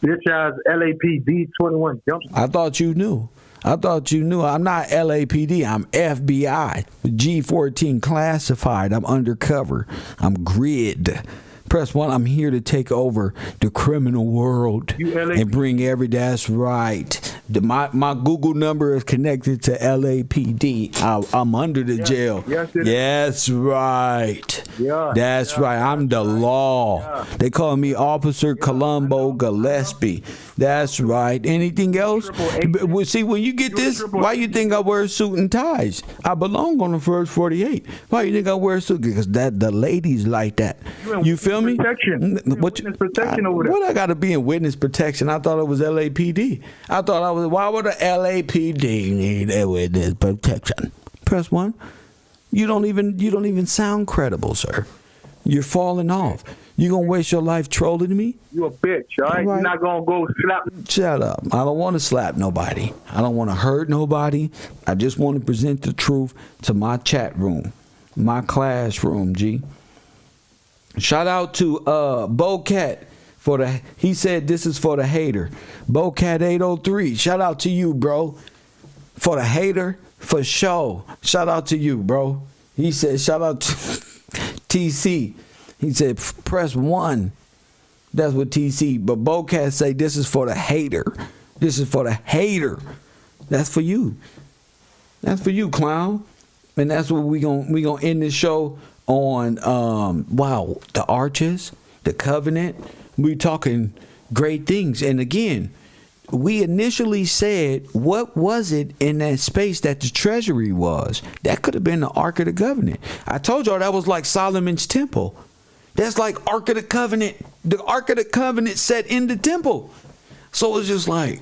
Bitch ass LAPD 21 jumpsuit. I thought you knew. I'm not LAPD. I'm FBI. G14 classified. I'm undercover. I'm grid. Press 1. I'm here to take over the criminal world and bring that's right. My Google number is connected to LAPD. I'm under the jail. Yes, right. That's right. I'm the law. They call me Officer Colombo Gillespie. That's right. Anything else? Well, see, when you get this, why you think I wear a suit and ties? I belong on the first 48. Why you think I wear a suit? Because the ladies like that. You feel me? Witness protection over there. What I got to be in witness protection? I thought it was LAPD. I thought I was. Why would the LAPD need a witness protection? Press 1. You don't even sound credible, sir. You're falling off. You gonna waste your life trolling me? You a bitch, all right? You're not gonna go slap me. Shut up. I don't want to slap nobody. I don't want to hurt nobody. I just want to present the truth to my chat room, my classroom, G. Shout out to Bocat he said this is for the hater. Bocat 803. Shout out to you, bro. For the hater, for sure. Shout out to you, bro. He said shout out to TC. He said press 1. That's what TC. But Bocat say this is for the hater. This is for the hater. That's for you. That's for you, clown. And that's what we gonna end this show on. The Arches, the Covenant. We talking great things. And again, we initially said, what was it in that space that the treasury was? That could have been the Ark of the Covenant. I told y'all that was like Solomon's temple. That's like Ark of the Covenant. The Ark of the Covenant set in the temple. So it's just like,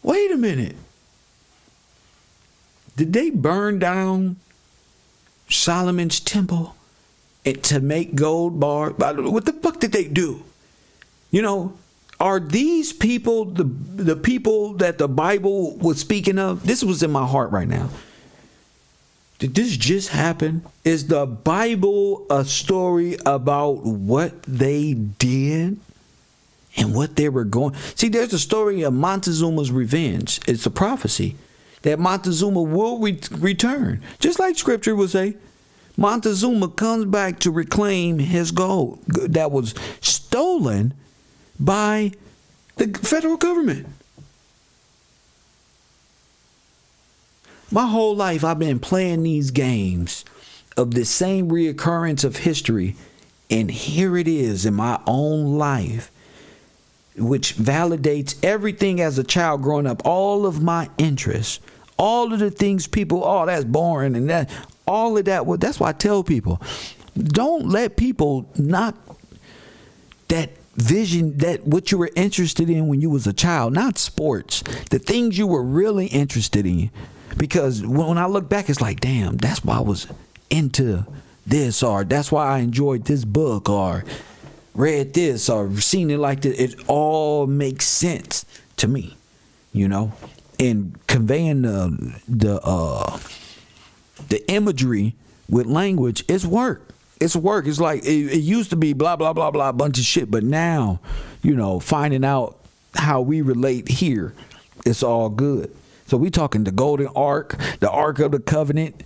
wait a minute. Did they burn down Solomon's temple to make gold bars? What the fuck did they do? You know, are these people the people that the Bible was speaking of? This was in my heart right now. Did this just happen? Is the Bible a story about what they did and what they were going? See, there's a story of Montezuma's revenge. It's a prophecy that Montezuma will return. Just like Scripture would say, Montezuma comes back to reclaim his gold that was stolen by the federal government. My whole life I've been playing these games of the same reoccurrence of history, and here it is in my own life, which validates everything as a child growing up, all of my interests, all of the things people, oh, that's boring, and that, all of that. Well, that's why I tell people, don't let people knock that vision, that what you were interested in when you was a child, not sports, the things you were really interested in. Because when I look back, it's like, damn, that's why I was into this, or that's why I enjoyed this book, or read this, or seen it like this. It all makes sense to me, you know. And conveying the imagery with language is work. It's work. It's like it used to be blah blah blah blah, a bunch of shit, but now, you know, finding out how we relate here, it's all good. So we talking the golden ark, the ark of the covenant.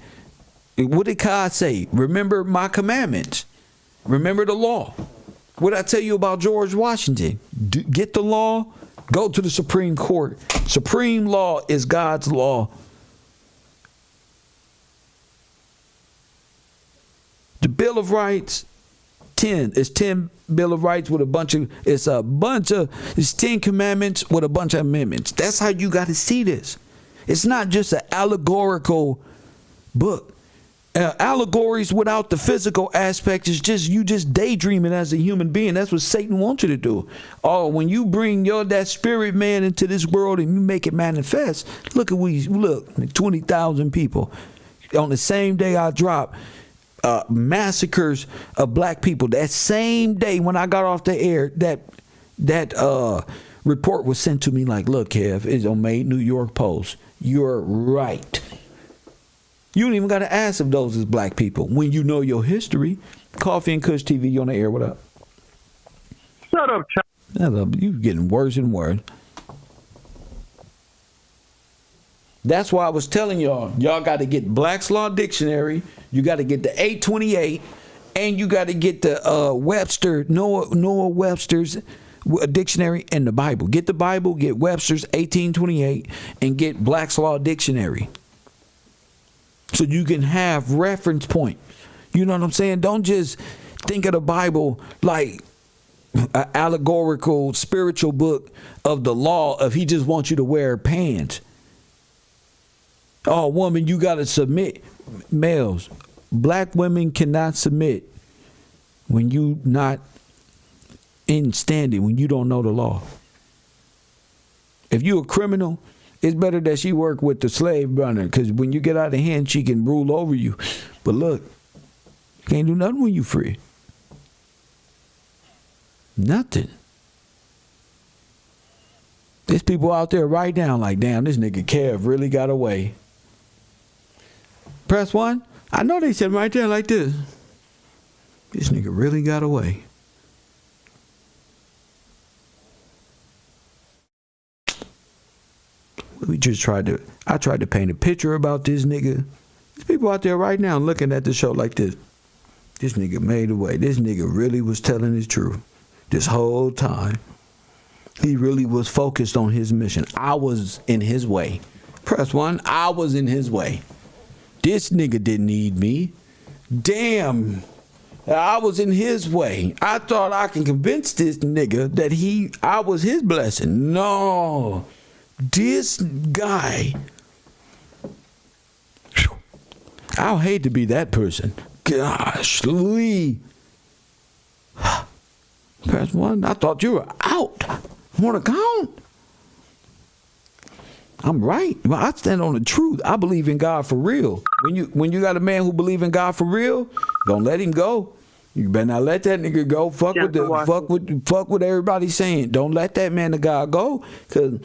What did God say? Remember my commandments. Remember the law. What did I tell you about George Washington? Get the law, go to the Supreme Court. Supreme law is God's law. The Bill of Rights, 10. It's 10 Bill of Rights with it's 10 commandments with a bunch of amendments. That's how you got to see this. It's not just an allegorical book. Allegories without the physical aspect is just you just daydreaming as a human being. That's what Satan wants you to do. Oh, when you bring that spirit man into this world and you make it manifest, look 20,000 people on the same day I dropped massacres of black people. That same day when I got off the air, that report was sent to me like, look, Kev, it's on New York Post. You're right. You don't even got to ask if those is black people. When you know your history, Coffee and Kush TV, you on the air. What up? Shut up, child. You getting worse and worse. That's why I was telling y'all got to get Black's Law Dictionary. You got to get the 828, and you got to get the Noah Webster's dictionary and the Bible. Get the Bible, get Webster's 1828, and get Black's Law Dictionary. So you can have reference point. You know what I'm saying? Don't just think of the Bible like an allegorical spiritual book of the law if he just wants you to wear pants. Oh, woman, you got to submit. Males, black women cannot submit when you not in standing, when you don't know the law. If you a criminal, it's better that she work with the slave runner, because when you get out of hand, she can rule over you. But look, you can't do nothing when you free. Nothing. There's people out there right now like, damn, this nigga Kev really got away. Press 1. I know they said right there like this. This nigga really got away. I tried to paint a picture about this nigga. There's people out there right now looking at the show like this. This nigga made away. This nigga really was telling his truth this whole time. He really was focused on his mission. I was in his way. Press 1. I was in his way. This nigga didn't need me. Damn. I was in his way. I thought I can convince this nigga that I was his blessing. No. This guy. I'll hate to be that person. Gosh, Lee. Press 1. I thought you were out. Want to count? I'm right. I stand on the truth. I believe in God for real. When you got a man who believe in God for real, don't let him go. You better not let that nigga go. Fuck what everybody's saying. Don't let that man of God go. Cause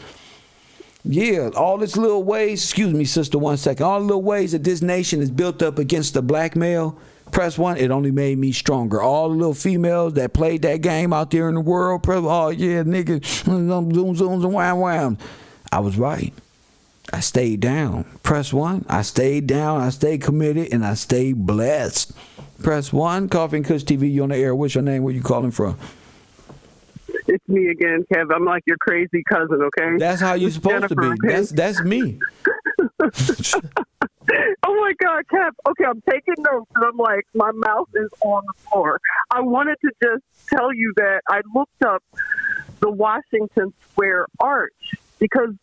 yeah, all this little ways, excuse me, sister, 1 second. All the little ways that this nation is built up against the black male, press one, it only made me stronger. All the little females that played that game out there in the world, oh yeah, nigga, zoom zooms and wham wham. I was right. I stayed down. Press one. I stayed down. I stayed committed, and I stayed blessed. Press one. Coffee and Kush TV. You on the air? What's your name? Where you calling from? It's me again, Kev. I'm like your crazy cousin. Okay. That's how you're supposed to be. That's me. Oh my God, Kev. Okay, I'm taking notes, and I'm like, my mouth is on the floor. I wanted to just tell you that I looked up the Washington Square Arch because,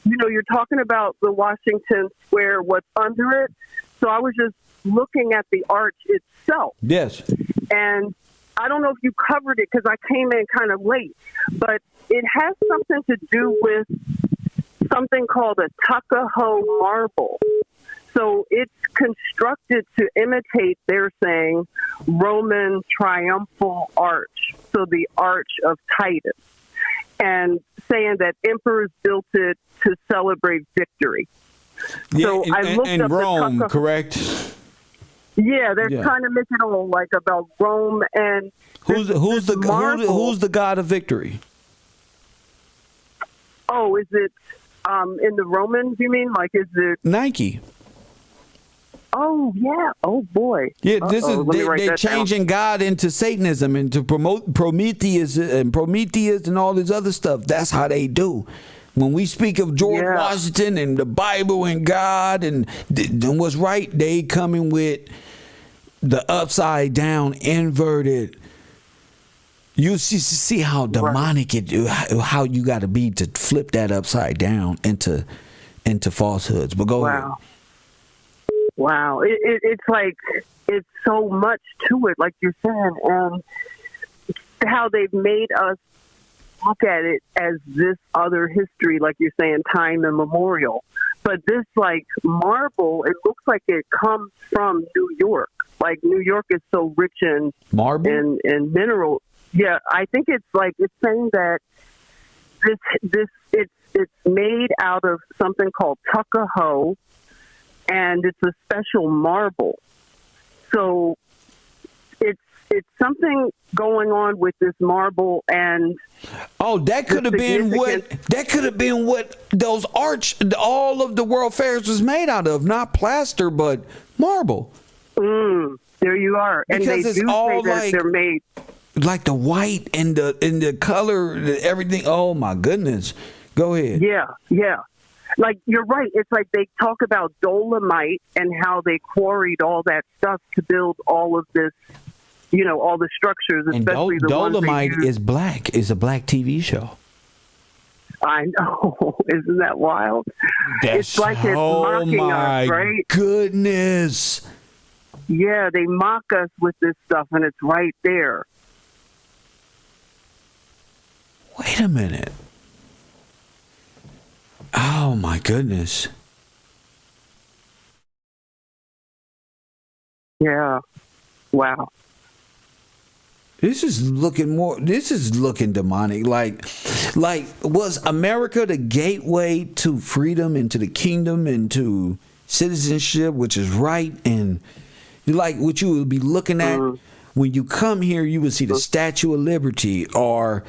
you know, you're talking about the Washington Square, what's under it. So I was just looking at the arch itself. Yes. And I don't know if you covered it because I came in kind of late, but it has something to do with something called a Tuckahoe marble. So it's constructed to imitate, they're saying, Roman triumphal arch. So the Arch of Titus. And saying that emperors built it to celebrate victory. Yeah, so I looked in up Rome, the correct? Yeah, they're trying to make it all like about Rome and who's the god of victory? Oh, is it in the Romans? You mean is it Nike? Oh yeah. Oh boy. Yeah, they're changing God into Satanism and to promote Prometheus and all this other stuff. That's how they do. When we speak of George Washington and the Bible and God and what's right, they coming with the upside down, inverted. You see how demonic how you got to be to flip that upside down into falsehoods. But go ahead. Wow, it's like it's so much to it, like you're saying, and how they've made us look at it as this other history, like you're saying, time immemorial. But this, like, marble, it looks like it comes from New York. Like, New York is so rich in marble and mineral. Yeah, I think it's saying that it's made out of something called Tuckahoe, and it's a special marble. So it's something going on with this marble, and that could have been what those all of the World Fairs was made out of, not plaster but marble. There you are. Because and they it's do all say that like they're made like the white and the color, everything. Oh my goodness. Go ahead. Yeah. Like, you're right. It's like they talk about dolomite and how they quarried all that stuff to build all of this, you know, all the structures, especially the dolomite ones is black. It's a black TV show. I know. Isn't that wild? It's like it's oh mocking my us, right? Goodness. Yeah, they mock us with this stuff, and it's right there. Wait a minute. Oh my goodness. Yeah. Wow. This is looking demonic. Like was America the gateway to freedom and to the kingdom and to citizenship, which is right? And like what you would be looking at when you come here, you would see the Statue of Liberty, or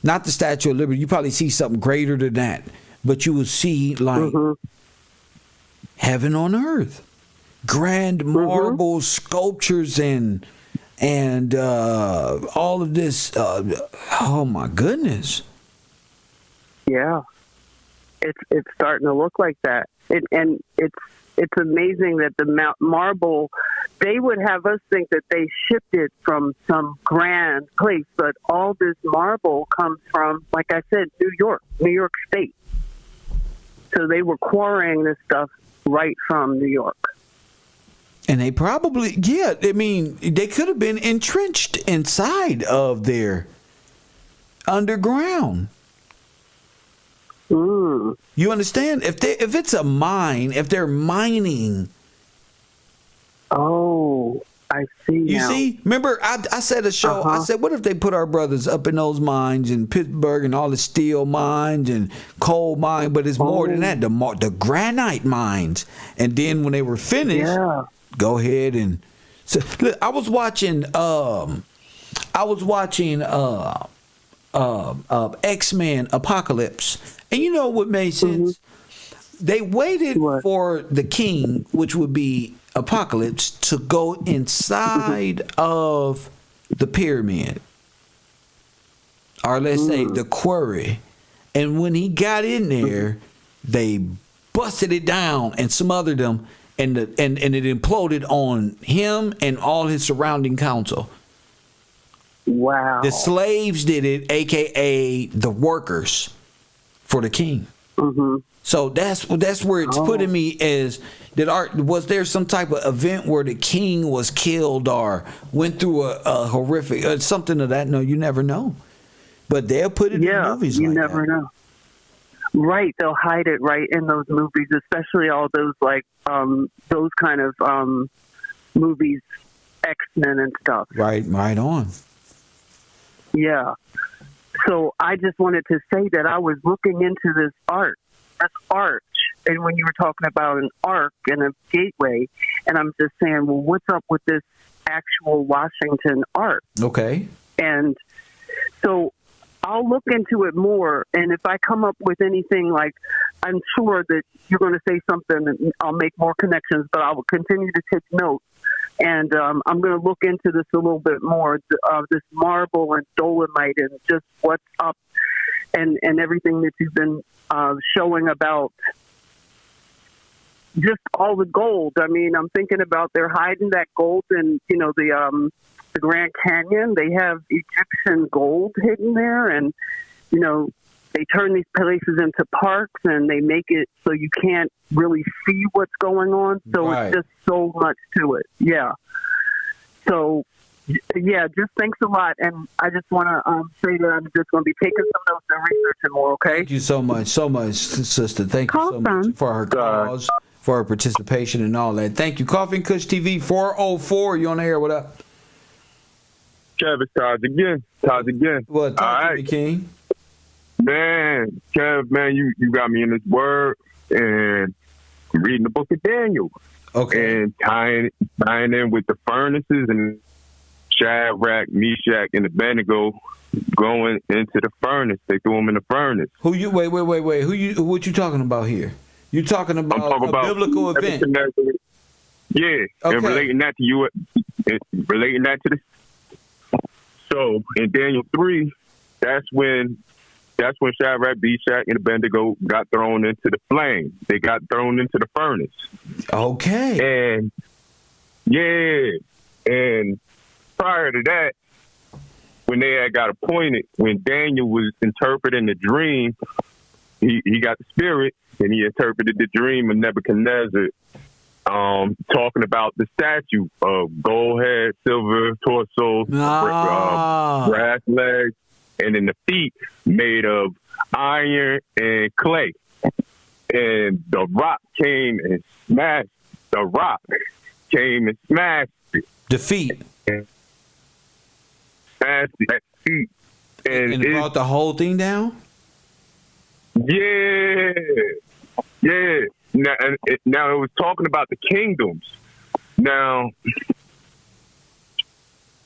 not the Statue of Liberty. You probably see something greater than that. But you will see like heaven on earth, grand marble sculptures and all of this. Oh my goodness! Yeah, it's starting to look like that, and it's amazing that the marble. They would have us think that they shipped it from some grand place, but all this marble comes from, like I said, New York State. So they were quarrying this stuff right from New York. And they probably, I mean, they could have been entrenched inside of their underground. You understand? If it's a mine, if they're mining. Oh. I see. You now. see? Remember, I said a show. I said, what if they put our brothers up in those mines in Pittsburgh and all the steel mines and coal mines? But it's more than that. The granite mines. And then when they were finished, go ahead and. So, look, I was watching. X-Men Apocalypse, and you know what made sense? They waited for the king, which would be Apocalypse, to go inside of the pyramid, or let's say the quarry, and when he got in there, they busted it down and smothered them, and it imploded on him and all his surrounding council. Wow. The slaves did it, aka the workers for the king. So that's where it's putting me as was there some type of event where the king was killed or went through a horrific something of that? No, you never know. But they'll put it in movies. You like never that. know. Right, they'll hide it right in those movies, especially all those those kind of movies, X-Men and stuff. Right on. Yeah. So I just wanted to say that I was looking into this arch, and when you were talking about an arc and a gateway, and I'm just saying, well, what's up with this actual Washington arc? Okay. And so I'll look into it more, and if I come up with anything, like, I'm sure that you're going to say something, and I'll make more connections, but I will continue to take notes. And I'm going to look into this a little bit more, this marble and dolomite and just what's up and everything that you've been showing about just all the gold. I mean, I'm thinking about they're hiding that gold in, the Grand Canyon. They have Egyptian gold hidden there, and, they turn these places into parks, and they make it so you can't really see what's going on. So It's just so much to it. Yeah. So, just thanks a lot. And I just want to say that I'm just going to be taking some notes and researching more, okay? Thank you so much, sister. Thank you so much for her cause, for her participation and all that. Thank you. Coffee and Kush TV 404. You on the air? What up? Kev, it's Taj again. What? Talk to me, King. Man, Kev, man, you got me in this word and reading the book of Daniel. Okay. And tying in with the furnaces and Shadrach, Meshach, and Abednego going into the furnace. They threw them in the furnace. Wait. What you talking about here? You talking about a biblical event? Yeah, okay. And relating that to you, relating that to the. So in Daniel 3, that's when Shadrach, Meshach, and Abednego got thrown into the flame. They got thrown into the furnace. Okay. And prior to that, when they had got appointed, when Daniel was interpreting the dream, he got the spirit and he interpreted the dream of Nebuchadnezzar, talking about the statue of gold head, silver torso, brass legs, and then the feet made of iron and clay. And the rock came and smashed the feet. Smashed that feet. And it brought the whole thing down? Yeah. Now it was talking about the kingdoms. Now,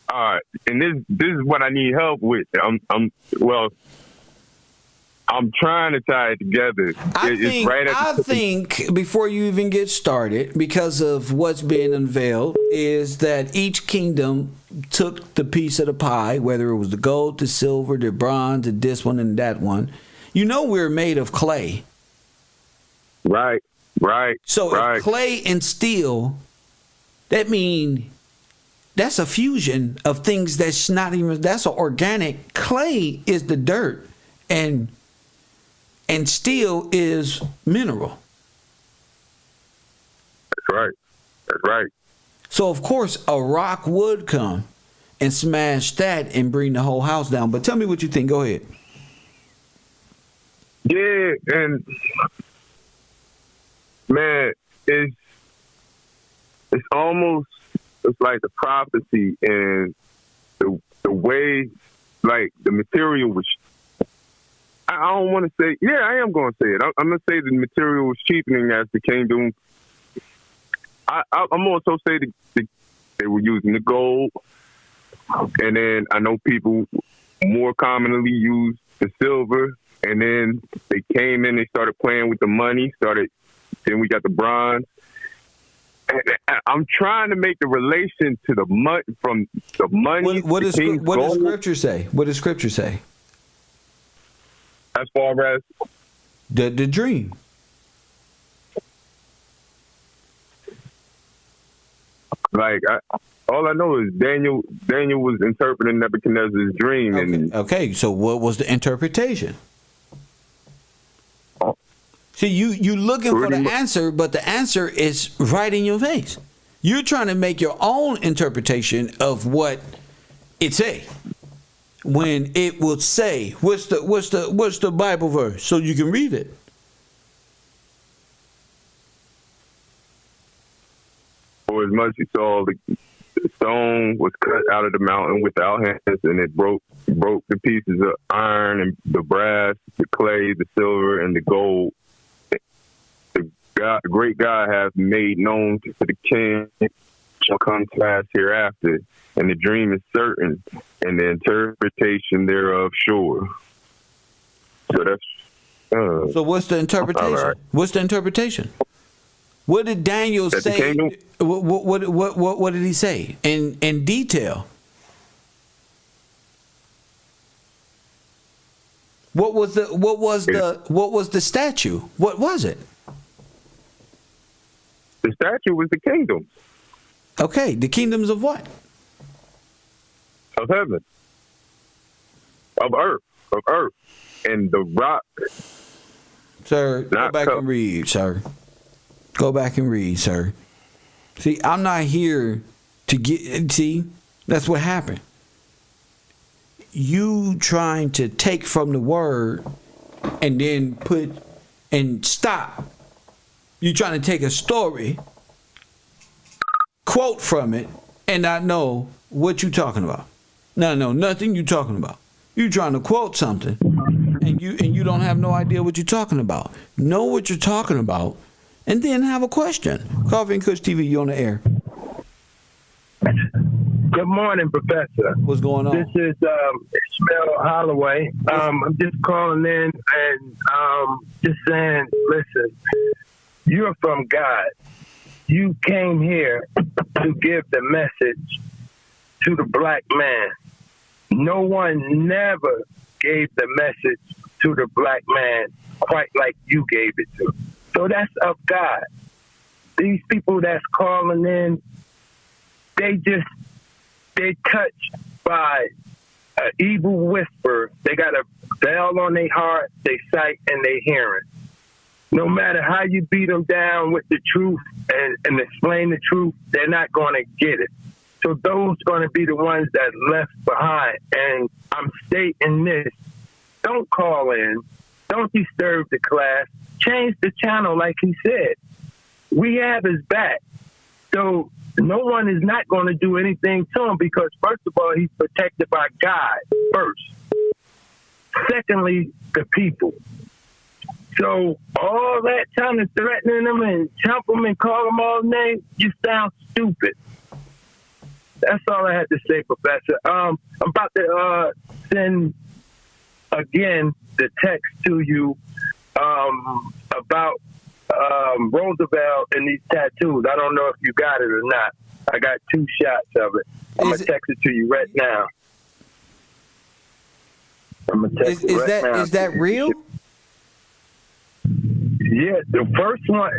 all right, and this is what I need help with. I'm trying to tie it together. I think before you even get started, because of what's being unveiled, is that each kingdom took the piece of the pie, whether it was the gold, the silver, the bronze, this one and that one. We're made of clay. Right. So if clay and steel, that means that's a fusion of things that's not even, that's an organic. Clay is the dirt and steel is mineral. That's right. So of course a rock would come and smash that and bring the whole house down. But tell me what you think. Go ahead. Yeah, and man, it's almost it's like the prophecy and the way, like the material was. I don't want to say. Yeah, I am going to say it. I'm going to say the material was cheapening as the kingdom. I'm also say they were using the gold, and then I know people more commonly use the silver, and then they came in, they started playing with the money, then we got the bronze. And I'm trying to make the relation to the money from the money. What does Scripture say? What does Scripture say? As far as the dream. Like, all I know is Daniel was interpreting Nebuchadnezzar's dream. Okay, so what was the interpretation? See, you looking for the answer, but the answer is right in your face. You're trying to make your own interpretation of what it say. When it will say, what's the Bible verse, so you can read it. For as much you saw, the stone was cut out of the mountain without hands, and it broke the pieces of iron and the brass, the clay, the silver, and the gold. The great God hath made known to the king shall come to pass hereafter, and the dream is certain, and the interpretation thereof sure. So that's. So what's the interpretation? Right. What's the interpretation? What did Daniel say? What did he say in detail? What was the statue? What was it? The statue was the kingdoms. Okay, the kingdoms of what? Of heaven. Of earth. And the rock. Sir, go back and read, sir. Go back and read, sir. See, I'm not here to see, that's what happened. You trying to take from the word and then stop. You trying to take a story, quote from it, and not know what you talking about. No, nothing you talking about. You trying to quote something, and you don't have no idea what you're talking about. Know what you're talking about, and then have a question. Coffee and Kush TV, you on the air. Good morning, Professor. What's going on? This is Ishmael Holloway. I'm just calling in and just saying, listen, you're from God. You came here to give the message to the black man. No one never gave the message to the black man quite like you gave it to. So that's of God. These people that's calling in, they're touched by an evil whisper. They got a bell on their heart, they sight, and they hearing. No matter how you beat them down with the truth and explain the truth, they're not going to get it. So those are going to be the ones that left behind. And I'm stating this. Don't call in. Don't disturb the class. Change the channel like he said. We have his back. So no one is not going to do anything to him because, first of all, he's protected by God first. Secondly, the people. So all that time of threatening them and jump them and call them all names, you sound stupid. That's all I had to say, Professor. I'm about to send, again, the text to you about Roosevelt and these tattoos. I don't know if you got it or not. I got 2 shots of it. I'm going to text it to you right now. I'm going to text it right now. Is that real? Yeah, the first one,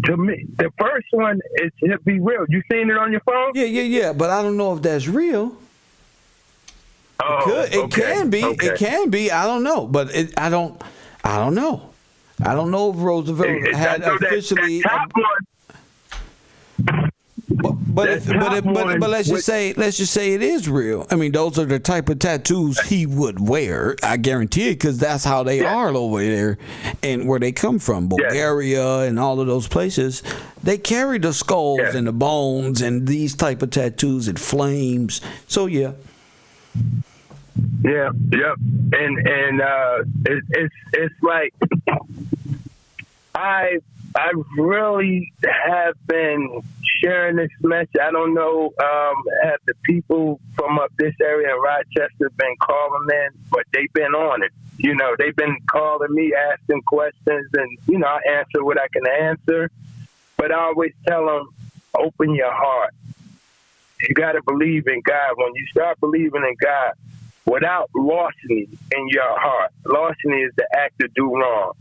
to me, the first one is to be real. You seen it on your phone? Yeah. But I don't know if that's real. It can be. Okay. It can be. I don't know. But I don't know. I don't know if Roosevelt had officially. But let's just say it is real. I mean, those are the type of tattoos he would wear. I guarantee it, because that's how they are over there, and where they come from, Bulgaria and all of those places. They carry the skulls and the bones and these type of tattoos and flames. So yeah. Yeah, yep, and it's like I really have been sharing this message. I don't know, have the people from up this area in Rochester been calling in, but they've been on it. You know, they've been calling me, asking questions, and you know, I answer what I can answer. But I always tell them, open your heart. You got to believe in God. When you start believing in God, without larceny in your heart, larceny is the act to do wrong.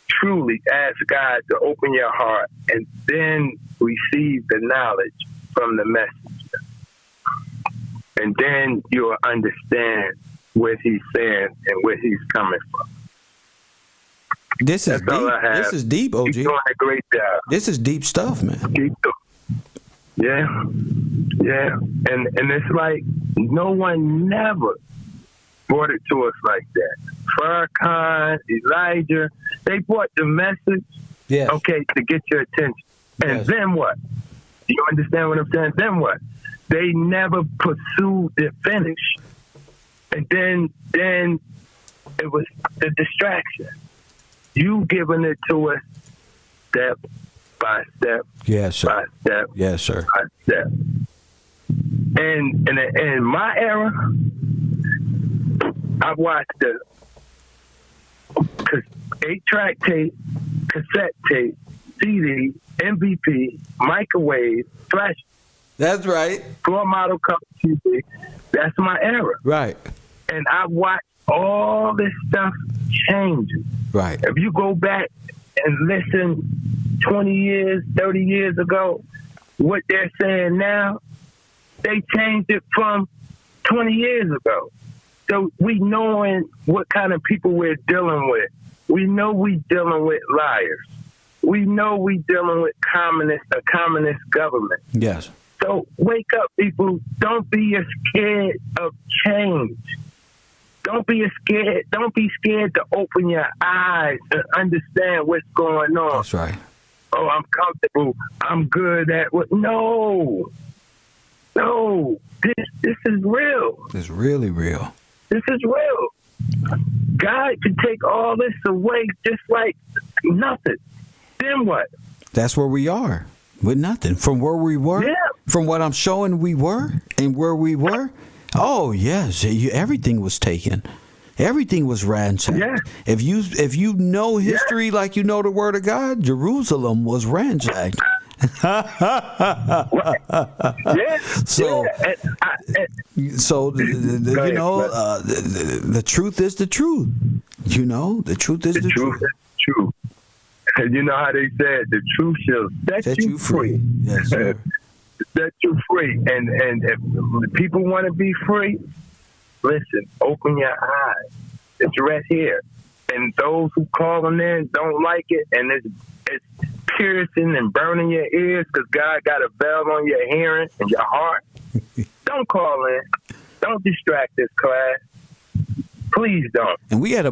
Truly ask God to open your heart and then receive the knowledge from the messenger. And then you'll understand what he's saying and where he's coming from. This is deep. This is deep, OG. You're doing a great job. This is deep stuff, man. Deep stuff. Yeah. Yeah. And it's like no one never brought it to us like that. Farrakhan, Elijah, they brought the message, okay, to get your attention. And then what? You understand what I'm saying? Then what? They never pursued the finish. And then it was the distraction. You giving it to us step by step. Yes, sir. By step. Yes, sir. By step. And in my era, I watched the 8-track tape, cassette tape, CD, MVP, microwave, flash. That's right. Floor model color TV. That's my era. Right. And I watched all this stuff changes. Right. If you go back and listen 20 years, 30 years ago, what they're saying now, they changed it from 20 years ago. So we knowing what kind of people we're dealing with. We know we dealing with liars. We know we dealing with a communist government. Yes. So wake up, people. Don't be scared of change. Don't be scared. Don't be scared to open your eyes and understand what's going on. That's right. Oh, I'm comfortable. I'm good at what? No. This is real. It's really real. This is real. God can take all this away just like nothing. Then what? That's where we are with nothing. From where we were, from what I'm showing we were and where we were. Oh, yes. Everything was taken. Everything was ransacked. Yeah. If you know history like you know the word of God, Jerusalem was ransacked. So the truth is the truth. You know, the truth is the truth. True. And you know how they said, the truth shall set you free. Yes, sir. Set you free. And if people want to be free, listen, open your eyes. It's right here. And those who call them in don't like it, and it's piercing and burning your ears because God got a valve on your hearing and your heart. Don't call in. Don't distract this class. Please don't. And we had a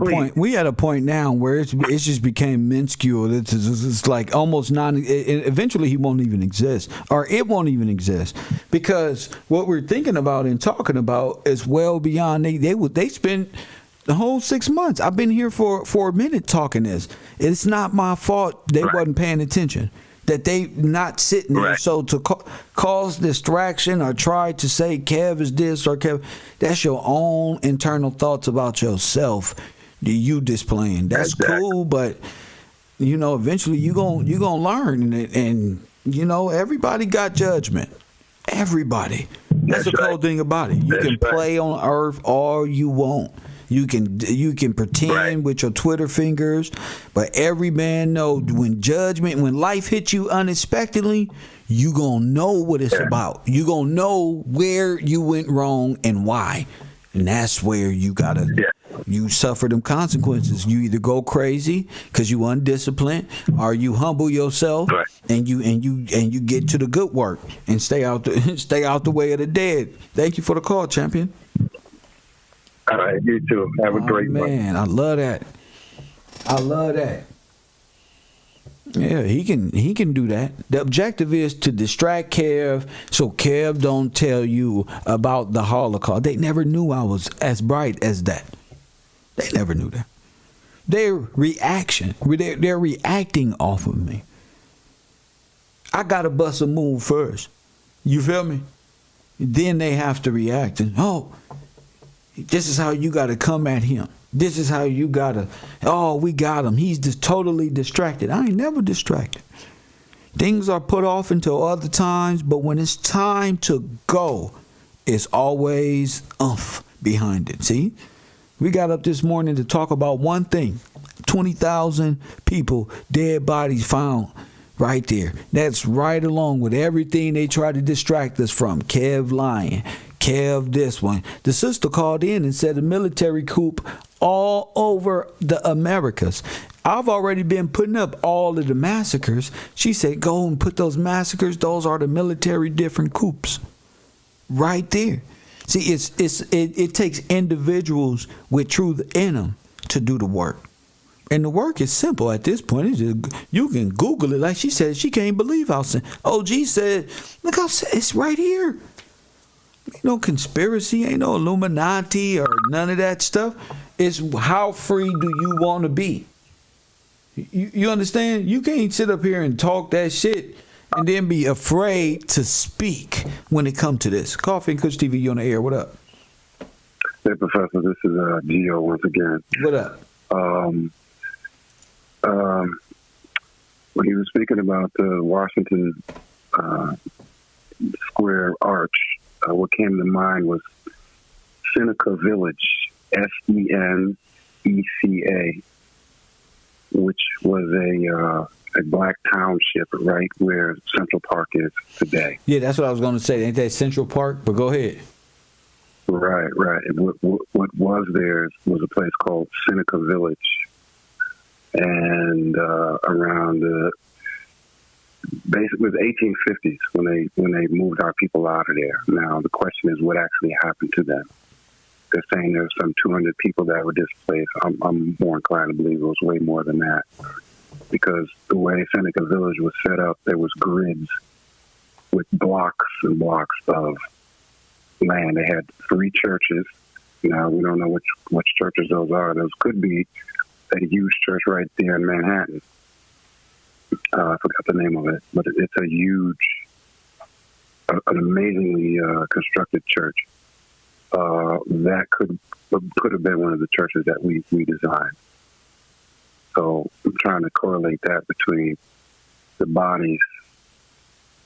point now where it just became minuscule. It's like almost eventually he won't even exist, or it won't even exist, because what we're thinking about and talking about is well beyond. They spent the whole 6 months. I've been here for a minute talking this. It's not my fault they wasn't paying attention. That they not sitting there. So to cause distraction or try to say Kev is this or Kev, that's your own internal thoughts about yourself. You displaying. That's cool, but you know eventually you gonna learn, and you know everybody got judgment. Everybody. That's the cool thing about it. You can play on earth all you want. You can pretend with your Twitter fingers, but every man know when life hits you unexpectedly, you gonna know what it's about. You gonna know where you went wrong and why, and that's where you gotta you suffer them consequences. You either go crazy because you undisciplined, or you humble yourself and you get to the good work and stay out the way of the dead. Thank you for the call, champion. All right, you too. Have a great one. Man, I love that. Yeah, he can do that. The objective is to distract Kev so Kev don't tell you about the Holocaust. They never knew I was as bright as that. They never knew that. Their reaction, they're reacting off of me. I gotta bust a move first. You feel me? Then they have to react. And, this is how you gotta come at him. This is how you gotta, we got him. He's just totally distracted. I ain't never distracted. Things are put off until other times, but when it's time to go, it's always behind it. See? We got up this morning to talk about one thing. 20,000 people, dead bodies found right there. That's right along with everything they try to distract us from. Kev lying. Kev this one. The sister called in and said a military coup all over the Americas. I've already been putting up all of the massacres. She said, go and put those massacres. Those are the military different coups. Right there. See, it takes individuals with truth in them to do the work. And the work is simple at this point. It's just, you can Google it. Like she said, she can't believe how simple. OG said, look how it's right here. Ain't no conspiracy, ain't no Illuminati or none of that stuff. It's how free do you want to be? You understand? You can't sit up here and talk that shit and then be afraid to speak when it comes to this. Coffee and Kush TV, you on the air. What up? Hey, Professor, this is Gio once again. What up? When he was speaking about the Washington Square Arch, what came to mind was Seneca Village, Seneca, which was a black township right where Central Park is today. Yeah, that's what I was going to say. Ain't that Central Park? But go ahead. Right. And what was there was a place called Seneca Village, and around basically the 1850s when they moved our people out of there. Now the question is, what actually happened to them? They're saying there's some 200 people that were displaced. I'm more inclined to believe it was way more than that, because the way Seneca Village was set up, there was grids with blocks and blocks of land. They had 3 churches. Now we don't know which churches those are. Those could be a huge church right there in Manhattan. I forgot the name of it, but it's a huge, an amazingly constructed church. That could have been one of the churches that we designed. So I'm trying to correlate that between the bodies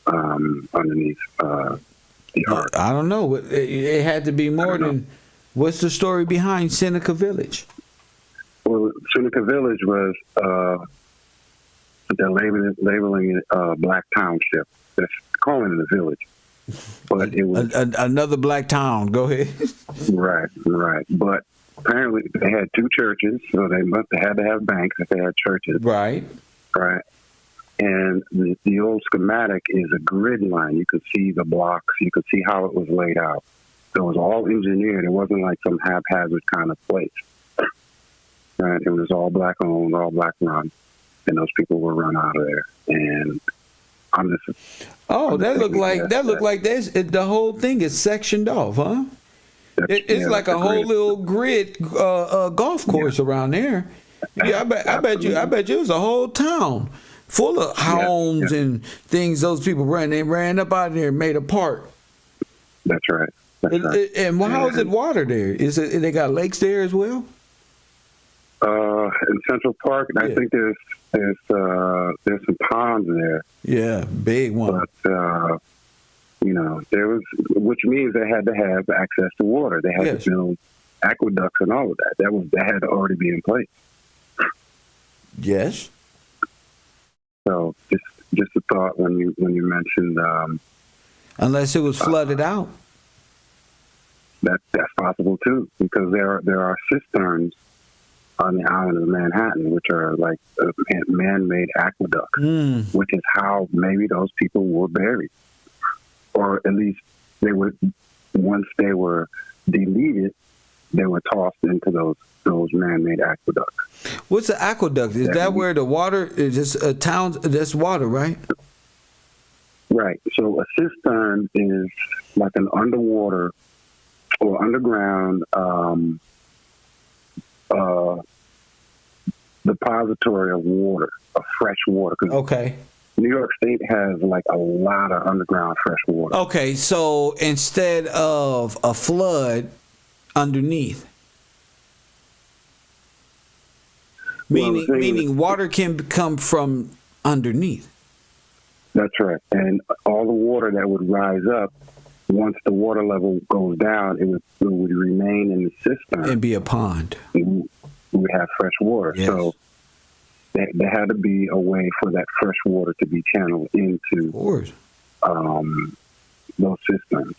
underneath the ark. I don't know. It had to be more than. What's the story behind Seneca Village? Well, Seneca Village was they're labeling it a black township. They're calling it a village, but it was another black town. Go ahead. Right. But apparently they had 2 churches, so they must have had to have banks if they had churches. Right. And the old schematic is a grid line. You could see the blocks. You could see how it was laid out. So it was all engineered. It wasn't like some haphazard kind of place. Right? It was all black owned, all black run, and those people were run out of there. And I'm just that looked like this. The whole thing is sectioned off, huh? It's like a whole little grid golf course around there. Yeah, I bet you it was a whole town full of homes and things. Those people they ran up out of there and made a park. That's right. And how is it water there? They got lakes there as well? In Central Park, I think there's some ponds there. Yeah, big one. But there was, which means they had to have access to water. They had to build aqueducts and all of that. That had to already be in place. Yes. So just a thought when you mentioned unless it was flooded out. that's possible too, because there are cisterns on the island of Manhattan, which are like man-made aqueducts, which is how maybe those people were buried, or at least they were. Once they were deleted, they were tossed into those man-made aqueducts. What's the aqueduct? Is that where the water is? Just a town. That's water, right? Right. So a cistern is like an underwater or underground depository of water, of fresh water. Okay. New York State has like a lot of underground fresh water. Okay, so instead of a flood underneath, meaning water can come from underneath. That's right. And all the water that would rise up, once the water level goes down, it would remain in the cistern. And be a pond. We would have fresh water. Yes. So there had to be a way for that fresh water to be channeled into those cisterns.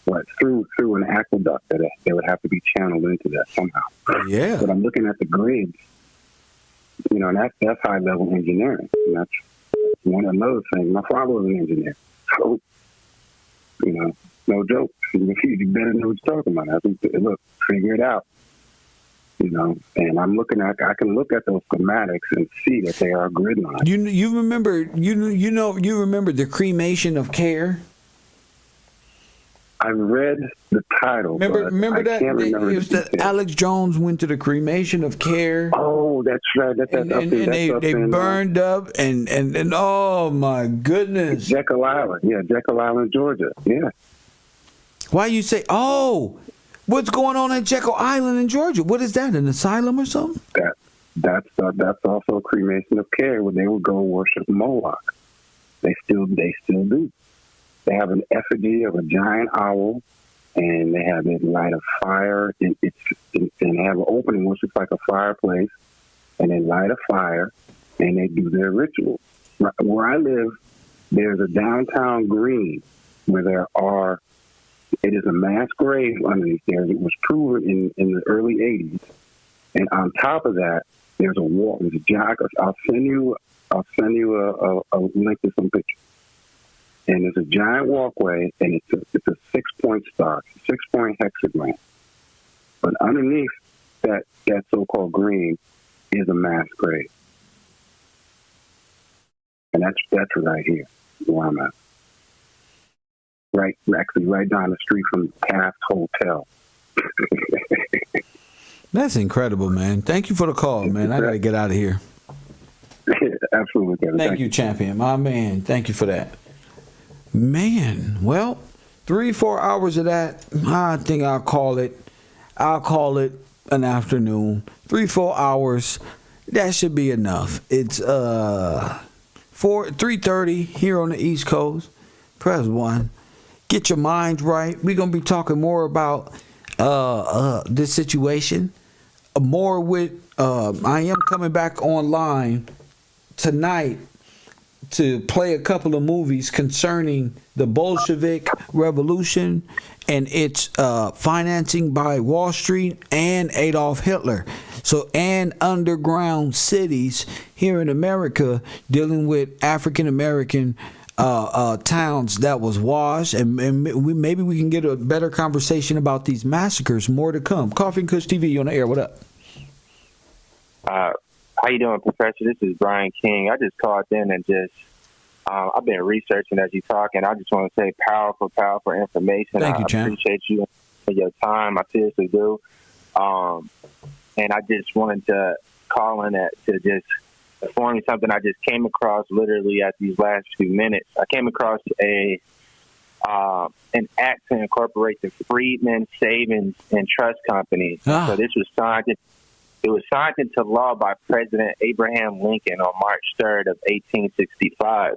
But through an aqueduct, that they would have to be channeled into that somehow. Yeah. But I'm looking at the grids, and that's high level engineering. And that's one another thing. My father was an engineer, so no joke. You better know what you're talking about. Look, figure it out. And I'm looking at. I can look at those schematics and see that they are grid lines. You remember the cremation of care? I read the title. Remember that? Can't remember it was that Alex Jones went to the cremation of care. Oh, that's right. They burned up and oh my goodness. Jekyll Island, Jekyll Island, Georgia, yeah. Why you say? Oh, what's going on at Jekyll Island in Georgia? What is that? An asylum or something? That's also a cremation of care where they would go worship Moloch. They still do. They have an effigy of a giant owl, and they have it light a fire. And they have an opening which looks like a fireplace, and they light a fire, and they do their ritual. Where I live, there's a downtown green where it is a mass grave underneath there. It was proven in the early 80s. And on top of that, there's a wall. There's a giant. I'll send you a link to some pictures. And there's a giant walkway, and it's a 6-point star, 6-point hexagram. But underneath that so-called green is a mass grave. And that's right here, where I'm at. Right down the street from Taft Hotel. That's incredible, man. Thank you for the call, man. I got to get out of here. Absolutely, Kevin. Thank you, champion. My man. Thank you for that. Man, well, 3-4 hours of that, I think I'll call it an afternoon. 3-4 hours, that should be enough. It's 3:30 here on the East Coast. Press 1. Get your mind right. We're gonna be talking more about this situation. More with I am coming back online tonight to play a couple of movies concerning the Bolshevik Revolution and its financing by Wall Street and Adolf Hitler. So, and underground cities here in America dealing with African American towns that was washed, and maybe we can get a better conversation about these massacres. More to come. Coffee and Kush TV, you on the air. What up? How you doing, Professor? This is Brian King. I just called in and I've been researching as you talk, and I just want to say powerful information. Thank you, I champ. appreciate you for your time. I seriously do. And I just wanted to call in to just inform you something I just came across literally at these last few minutes. I came across an act to incorporate the Freedmen Savings and Trust Company. So this was signed. It was signed into law by President Abraham Lincoln on March 3rd of 1865.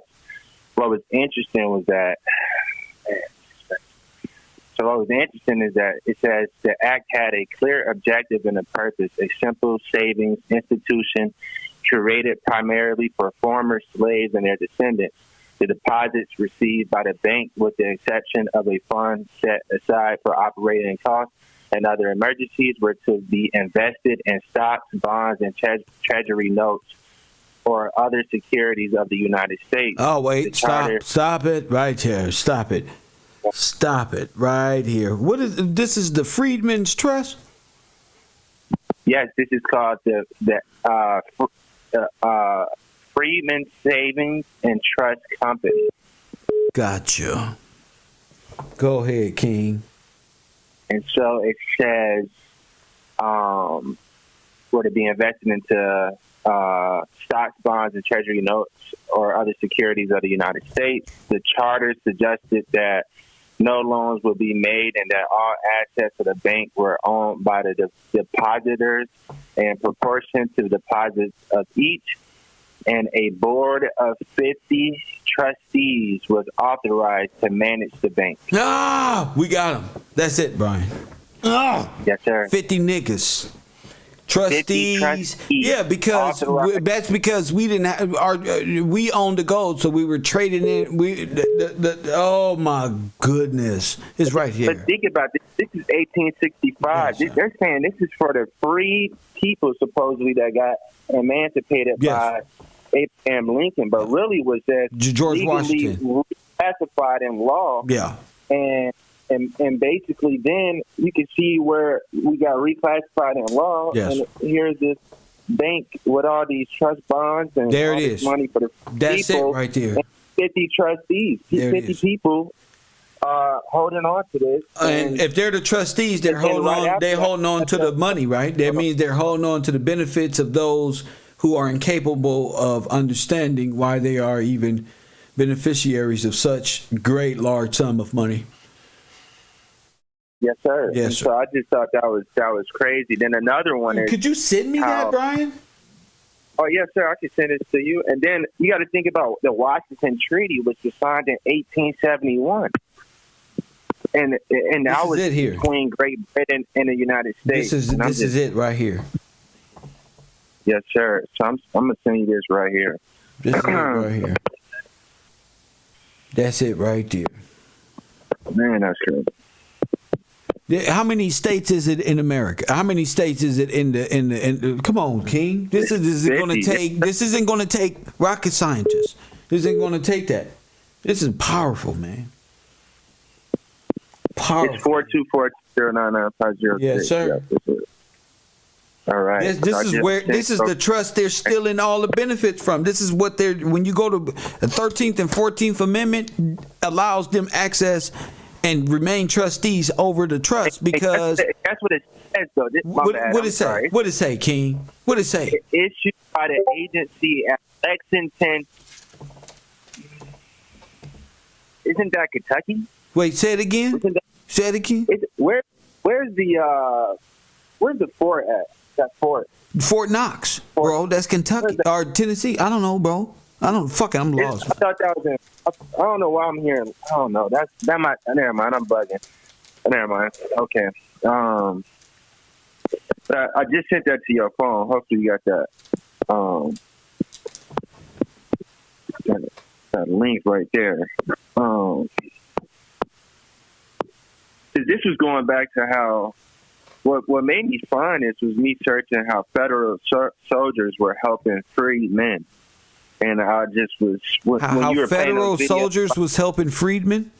What was interesting was that. So what was interesting is that it says the act had a clear objective and a purpose: a simple savings institution created primarily for former slaves and their descendants. The deposits received by the bank, with the exception of a fund set aside for operating costs and other emergencies, were to be invested in stocks, bonds, and treasury notes or other securities of the United States. Oh, wait, stop it right here. Stop it right here. What is this? Is the Freedmen's Trust? Yes, this is called the Freedmen Savings and Trust Company. Gotcha. Go ahead, King. And so it says, were to be invested into stocks, bonds, and treasury notes or other securities of the United States. The charter suggested that no loans would be made and that all assets of the bank were owned by the depositors in proportion to the deposits of each. And a board of 50 trustees was authorized to manage the bank. Ah, we got him. That's it, Brian. Ah, yes, sir. 50 niggas. Trustees. Yeah, because that's because we didn't have we owned the gold, so we were trading it. Oh my goodness, it's right here. But think about this. This is 1865. Yes, they're saying this is for the free people, supposedly, that got emancipated by Abraham Lincoln, but really was that George legally Washington classified in law. Yeah. And basically then you can see where we got reclassified in law. Yes. And here's this bank with all these trust bonds and there all it this is. money for the That's people. it right there. And 50 trustees. There 50 people holding on to this. And if they're the trustees, they're holding on. They're holding on to the money, right? That means they're holding on to the benefits of those who are incapable of understanding why they are even beneficiaries of such great large sum of money. Yes, sir. Yes, and sir. So I just thought that was crazy. Then another one is, could you send me that, Brian? Oh, yes, sir. I can send it to you. And then you got to think about the Washington Treaty, which was signed in 1871. And that was between Great Britain and the United States. This is it right here. Yes, sir. So I'm gonna send you this right here. This is it right here. That's it right there. Man, that's good. How many states is it in America? How many states is it in the come on, King. This isn't going to take rocket scientists. This isn't going to take that. This is powerful, man. It's 424099506. Yes, sir. Yeah, all right. This is the trust they're stealing all the benefits from. This is what they're, when you go to the 13th and 14th Amendment allows them access and remain trustees over the trust because that's what it says though. What it say? What it say, King? What it say? Issued by the agency at Lexington. Isn't that Kentucky? Wait, say it again. Say it again. Where's the fort at? That fort. Fort Knox, bro. That's Kentucky or Tennessee. I don't know, bro. I'm lost. I thought that was in. I don't know why I'm hearing. I don't know. That might. Never mind. I'm bugging. Never mind. Okay. I just sent that to your phone. Hopefully you got that. That link right there. This was going back to how. What made me find this was me searching how federal soldiers were helping freed men. And I just was how you were federal soldiers was helping freedmen.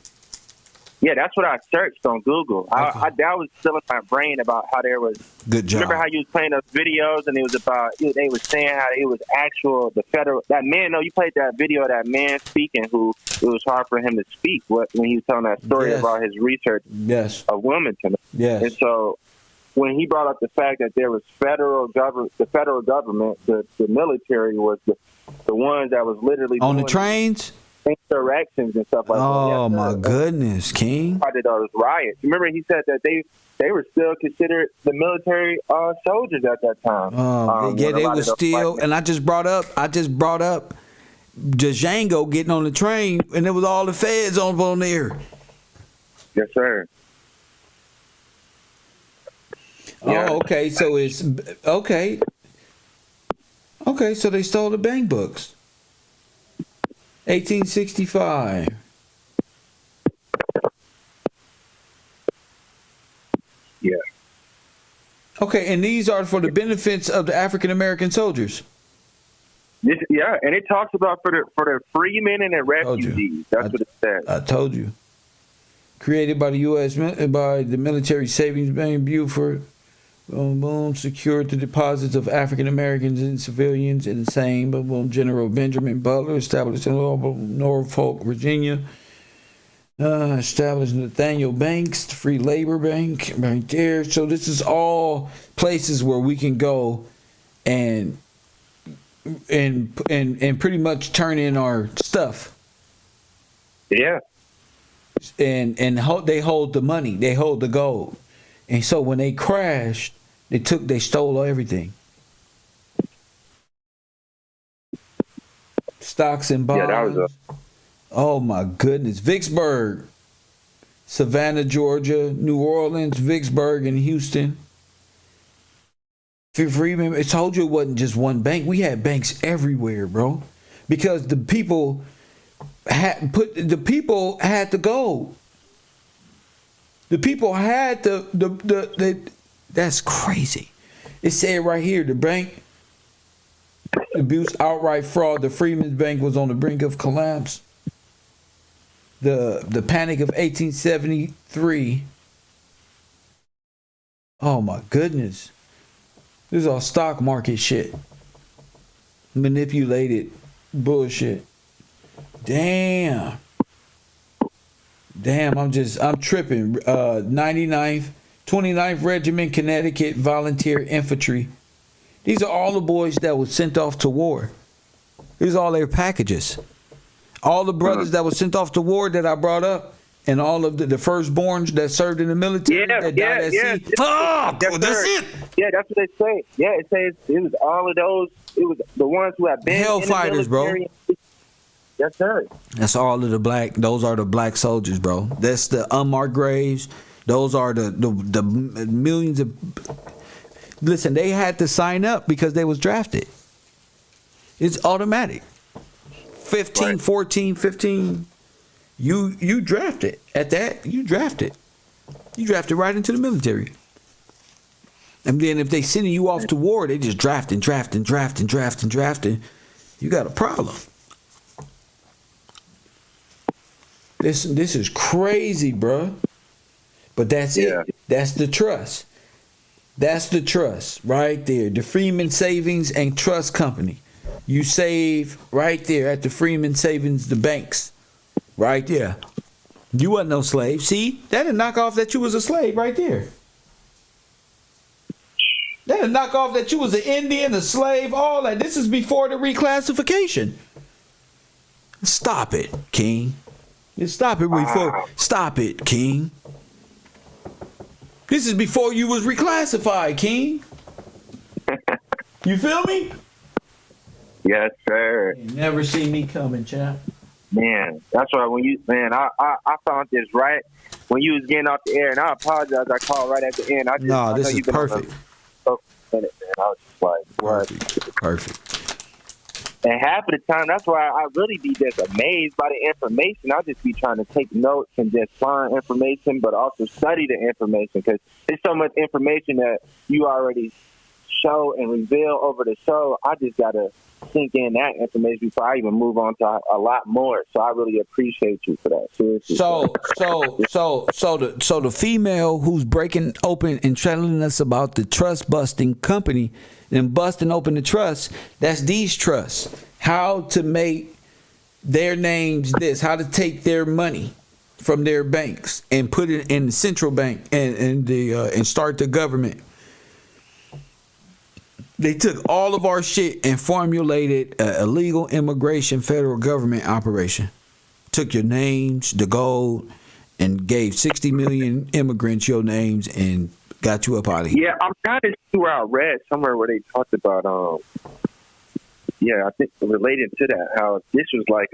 Yeah, that's what I searched on Google. I that was still in my brain about how there was. Good job. Remember how you was playing those videos and it was about they was saying how it was actual the federal that man. No, you played that video of that man speaking who it was hard for him to speak when he was telling that story about his research of Wilmington. Yes, and so. When he brought up the fact that there was the federal government, the military was the ones that was literally on the trains, insurrections and stuff like that. Oh my goodness, King! Started those riots. Remember, he said that they were still considered the military soldiers at that time. They were still. And I just brought up Django getting on the train, and it was all the feds on there. Yes, sir. Yeah. Oh, okay. So it's okay. Okay, so they stole the bank books. 1865. Yeah. Okay, and these are for the benefits of the African American soldiers. Yeah, and it talks about for the freemen and the refugees. That's what it says. I told you. Created by the U.S. by the Military Savings Bank, Buford. Boom, boom. Secured the deposits of African Americans and civilians in the same. Boom, boom. General Benjamin Butler established in Norfolk, Virginia. Established Nathaniel Banks, the Free Labor Bank, right there. So this is all places where we can go and pretty much turn in our stuff. Yeah. And they hold the money, they hold the gold. And so when they crashed, they stole everything. Stocks and bonds. Yeah, that was Oh my goodness. Vicksburg, Savannah, Georgia, New Orleans, Vicksburg, and Houston. Freeman, I told you it wasn't just one bank. We had banks everywhere, bro. Because the people had the gold. The people had the that's crazy. It said right here, the bank abuse, outright fraud. The Freeman's Bank was on the brink of collapse. The panic of 1873. Oh my goodness. This is all stock market shit. Manipulated bullshit. Damn, I'm tripping. 29th Regiment, Connecticut Volunteer Infantry. These are all the boys that were sent off to war. These are all their packages. All the brothers that were sent off to war that I brought up, and all of the firstborns that served in the military that died at sea. Fuck! That's it. Yeah, that's what they say. Yeah, it says it was all of those. It was the ones who have been Hellfighters, bro. Yes, sir. That's all of the black. Those are the black soldiers, bro. That's the unmarked graves. Those are the millions of. Listen, they had to sign up because they was drafted. It's automatic. 15, right. 14, 15. You drafted at that. You drafted right into the military. And then if they sending you off to war, they just drafting. You got a problem. This is crazy, bro. But that's it. That's the trust. That's the trust right there. The Freeman Savings and Trust Company. You save right there at the Freeman Savings, the banks. Right there. You wasn't no slave. See? That'll knock off that you was a slave right there. That'll knock off that you was an Indian, a slave, all that. This is before the reclassification. Stop it, King. Stop it before. Stop it, King. This is before you was reclassified, King. You feel me? Yes, sir. You never see me coming, chap. Man, that's why I found this right when you was getting off the air, and I apologize. I called right at the end. This is perfect. Minute, man. I was just like, what? Perfect. And half of the time, that's why I really be just amazed by the information. I'll just be trying to take notes and just find information, but also study the information because there's so much information that you already show and reveal over the show. I just got to sink in that information before I even move on to a lot more. So I really appreciate you for that. Seriously. So the female who's breaking open and telling us about the trust busting company and busting open the trust, that's these trusts. How to make their names how to take their money from their banks and put it in the central bank and start the government. They took all of our shit and formulated an illegal immigration federal government operation. Took your names, the gold, and gave 60 million immigrants your names and got you up out of here. Yeah, I'm trying to see where I read somewhere where they talked about, I think related to that, how this was like,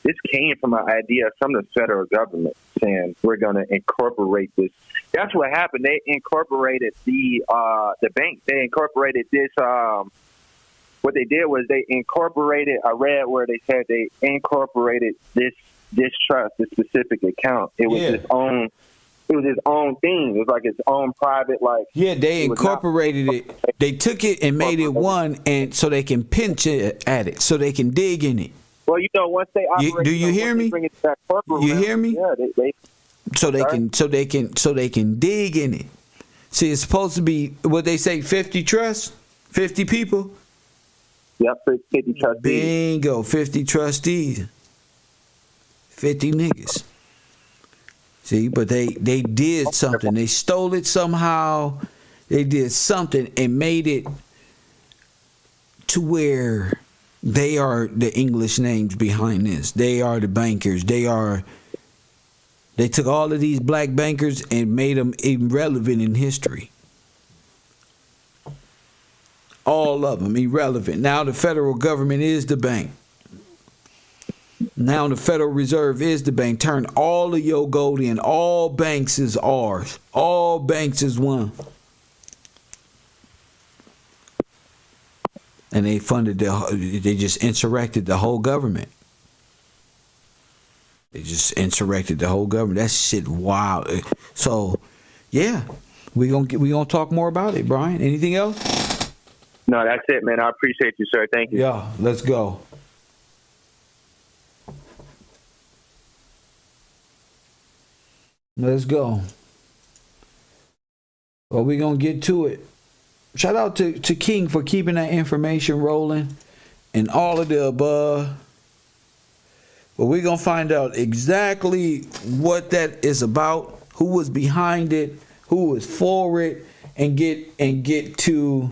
this came from an idea from the federal government saying we're going to incorporate this. That's what happened. They incorporated the bank. They incorporated this, what they did was they incorporated. I read where they said they incorporated this trust, this specific account. It was its own. It was his own thing. It was like its own private, like. Yeah, they incorporated it. They took it and made it one, and so they can pinch it at it, so they can dig in it. Well, you know, once they operate, do you hear me? Bring it to that corporate You realm, hear me? Yeah, they so they can dig in it. See, it's supposed to be what they say, 50 trusts, 50 people. Yep, 50 trustees. Bingo, 50 trustees, 50 niggas. See, but they did something. They stole it somehow. They did something and made it to where they are the English names behind this. They are the bankers. They took all of these black bankers and made them irrelevant in history. All of them irrelevant. Now the federal government is the bank. Now the Federal Reserve is the bank. Turn all of your gold in. All banks is ours. All banks is one. And they funded they just insurrected the whole government. They just insurrected the whole government. That shit wild. So, yeah, we gonna talk more about it, Brian. Anything else? No, that's it, man. I appreciate you, sir. Thank you. Yeah, let's go. Let's go. Well, we're going to get to it. Shout out to King for keeping that information rolling and all of the above. But we're going to find out exactly what that is about, who was behind it, who was for it, and get to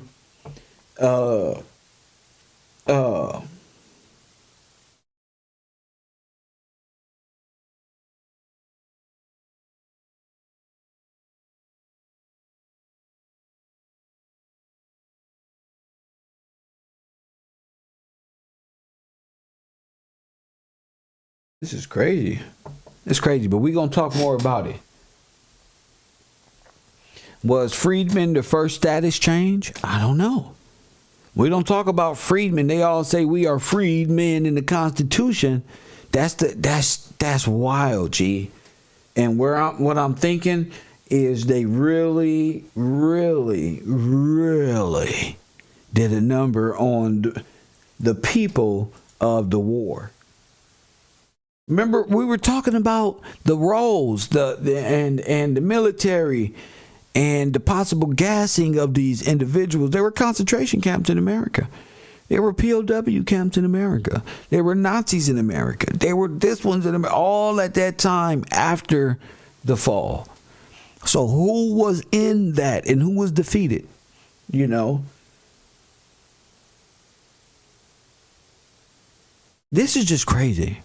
this is crazy. It's crazy, but we're going to talk more about it. Was freedmen the first status change? I don't know. We don't talk about freedmen. They all say we are freedmen in the Constitution. That's wild, G. And what I'm thinking is they really, really, really did a number on the people of the war. Remember, we were talking about the roles, and the military, and the possible gassing of these individuals. There were concentration camps in America. There were POW camps in America. There were Nazis in America. There were this ones in America, all at that time after the fall. So who was in that and who was defeated? You know? This is just crazy.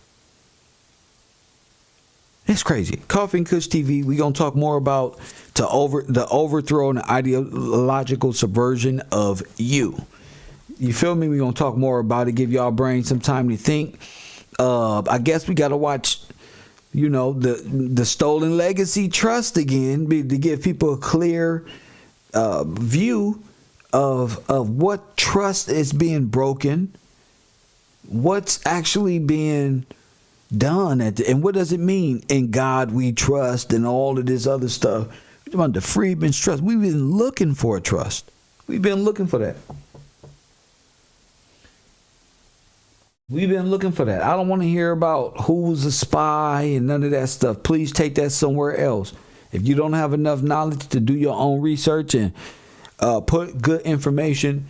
It's crazy. Coffee and Kush TV, we're going to talk more about the overthrow and the ideological subversion of you. You feel me? We're going to talk more about it, give y'all brains some time to think. I guess we got to watch, the Stolen Legacy Trust again to give people a clear view of what trust is being broken, what's actually being done and what does it mean? In God we trust and all of this other stuff. We're talking about the freedmen's trust. We've been looking for a trust. We've been looking for that. We've been looking for that. I don't want to hear about who's a spy and none of that stuff. Please take that somewhere else. If you don't have enough knowledge to do your own research and put good information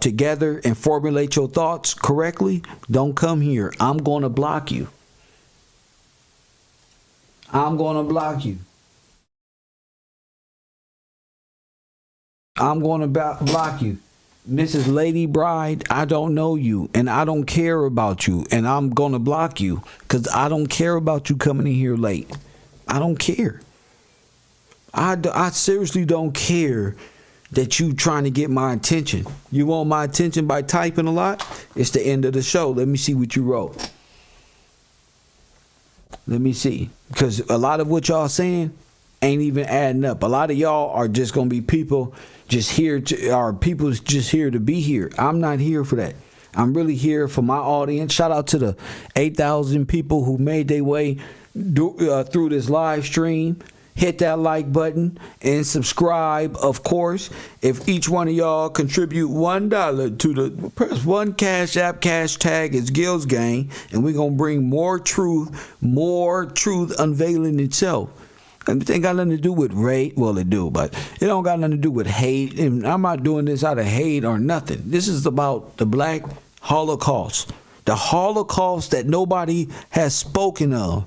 together and formulate your thoughts correctly, don't come here. I'm going to block you. I'm going to block you. I'm going to block you. Mrs. Lady Bride, I don't know you and I don't care about you and I'm going to block you because I don't care about you coming in here late. I don't care. I seriously don't care that you trying to get my attention. You want my attention by typing a lot? It's the end of the show. Let me see what you wrote. Let me see. Because a lot of what y'all saying ain't even adding up. A lot of y'all are just going to be people just here to, our people's just here to be here. I'm not here for that. I'm really here for my audience. Shout out to the 8,000 people who made their way through this live stream. Hit that like button and subscribe, of course. If each one of y'all contribute $1 to the press one Cash App, hashtag is Gil's Gang, and we're going to bring more truth unveiling itself. And it ain't got nothing to do with race. Well, it do, but it don't got nothing to do with hate. And I'm not doing this out of hate or nothing. This is about the Black Holocaust. The Holocaust that nobody has spoken of.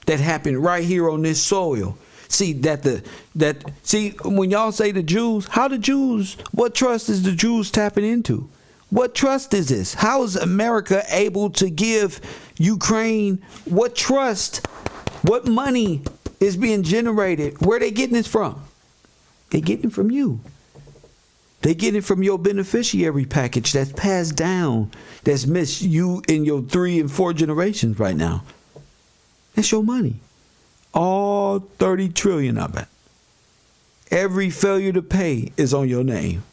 That happened right here on this soil. See when y'all say the Jews, what trust is the Jews tapping into? What trust is this? How is America able to give Ukraine what trust? What money is being generated? Where are they getting this from? They getting it from you. They get it from your beneficiary package that's passed down, that's missed you in your 3 and 4 generations right now. That's your money. All 30 trillion of it. Every failure to pay is on your name.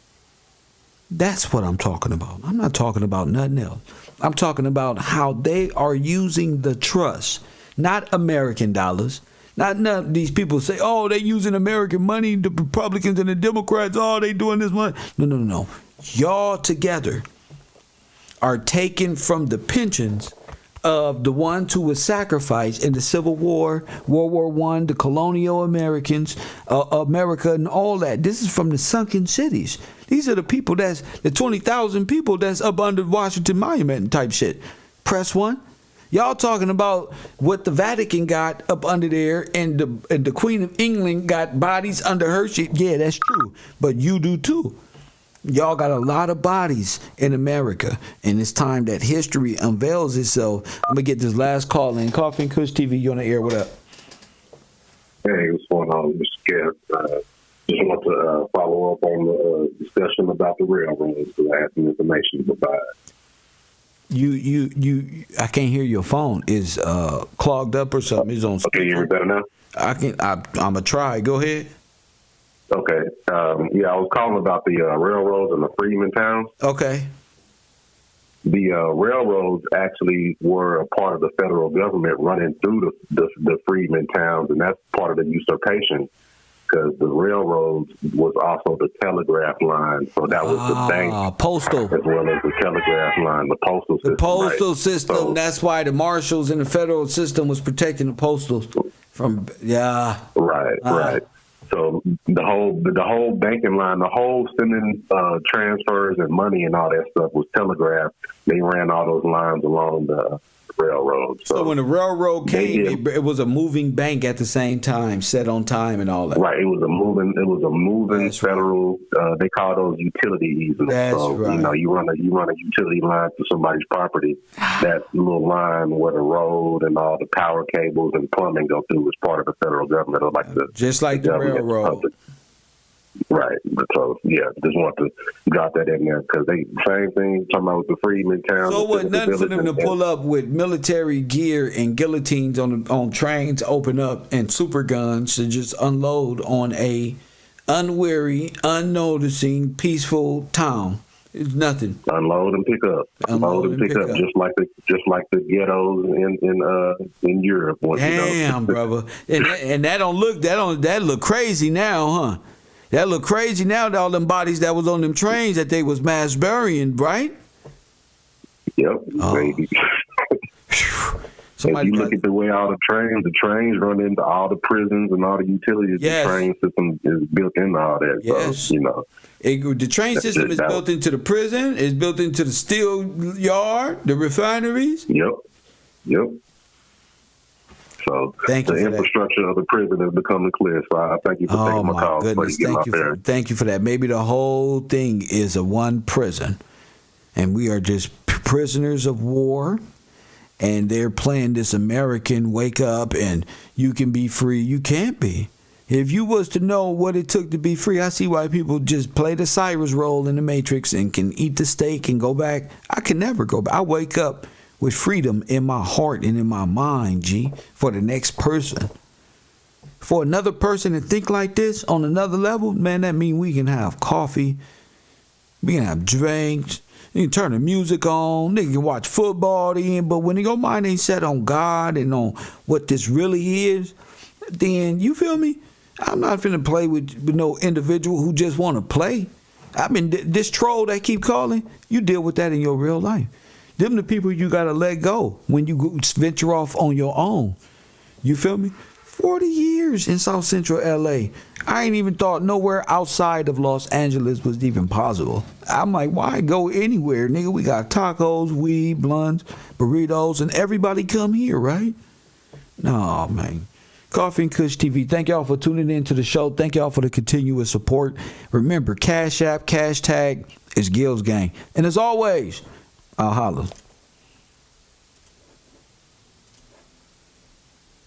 That's what I'm talking about. I'm not talking about nothing else. I'm talking about how they are using the trust, not American dollars. Not none of these people say, oh, they're using American money, the Republicans and the Democrats, oh, they doing this money. No. Y'all together are taken from the pensions of the ones who were sacrificed in the Civil War, World War I, the colonial Americans, America, and all that. This is from the sunken cities. These are the people the 20,000 people that's up under Washington Monument type shit. Press one. Y'all talking about what the Vatican got up under there, and the Queen of England got bodies under her shit. Yeah, that's true. But you do too. Y'all got a lot of bodies in America, and it's time that history unveils itself. I'm gonna get this last call in. Coffee and Kush TV, you on the air? What up? Hey, what's going on, Mr. Kev? Just want to follow up on the discussion about the railroads, because I have some information to provide. You I can't hear your phone. Is clogged up or something? It's on speaker. Okay, you hear me better now? I'm gonna try. Go ahead. Okay. Yeah, I was calling about the railroads and the freedmen towns. Okay. The railroads actually were a part of the federal government running through the freedmen towns, and that's part of the usurpation, because the railroads was also the telegraph line. So that was the bank. Postal. As well as the telegraph line, the postal system. The postal system. So, that's why the marshals in the federal system was protecting the postals from, yeah. Right. So the whole banking line, the whole sending transfers and money and all that stuff was telegraphed. They ran all those lines along the railroad. So when the railroad came, it was a moving bank at the same time, set on time and all that. Right. It was a moving federal. They call those utility easements. That's so right. You run a utility line to somebody's property. That little line where the road and all the power cables and plumbing go through is part of the federal government, or just like the railroad. Right. So, yeah, just want to drop that in there, because they same thing talking about with the freedmen town. So what? Nothing for them to pull up with military gear and guillotines on trains, open up, and super guns to just unload on a unwary, unnoticing, peaceful town. It's nothing. Unload and pick up. Unload and pick up. Just like the ghettos in Europe. Damn, brother. And that look crazy now, huh? That look crazy now, all them bodies that was on them trains that they was mass burying, right? Yep. Baby. If you look at the way all the trains run into all the prisons and all the utilities, yes. The train system is built into all that. Yes. So, the train system is built into the prison, it's built into the steel yard, the refineries. Yep. So the infrastructure of the prison is becoming clear. So I thank you for taking my call. Goodness. Thank you for that. Maybe the whole thing is a one prison, and we are just prisoners of war, and they're playing this American wake up and you can be free. You can't be. If you was to know what it took to be free, I see why people just play the Cyrus role in the Matrix and can eat the steak and go back. I can never go back. I wake up with freedom in my heart and in my mind, G, for the next person. For another person to think like this on another level, man, that means we can have coffee, we can have drinks, you can turn the music on, nigga can watch football then, but when your mind ain't set on God and on what this really is, then, you feel me? I'm not finna play with no individual who just want to play. I mean, this troll that keep calling, you deal with that in your real life. Them the people you got to let go when you venture off on your own. You feel me? 40 years in South Central LA. I ain't even thought nowhere outside of Los Angeles was even possible. I'm like, why go anywhere, nigga? We got tacos, weed, blunts, burritos, and everybody come here, right? No, man. Coffee and Kush TV, thank y'all for tuning in to the show. Thank y'all for the continuous support. Remember, Cash App, Cash Tag is Gil's Gang. And as always, I'll holla.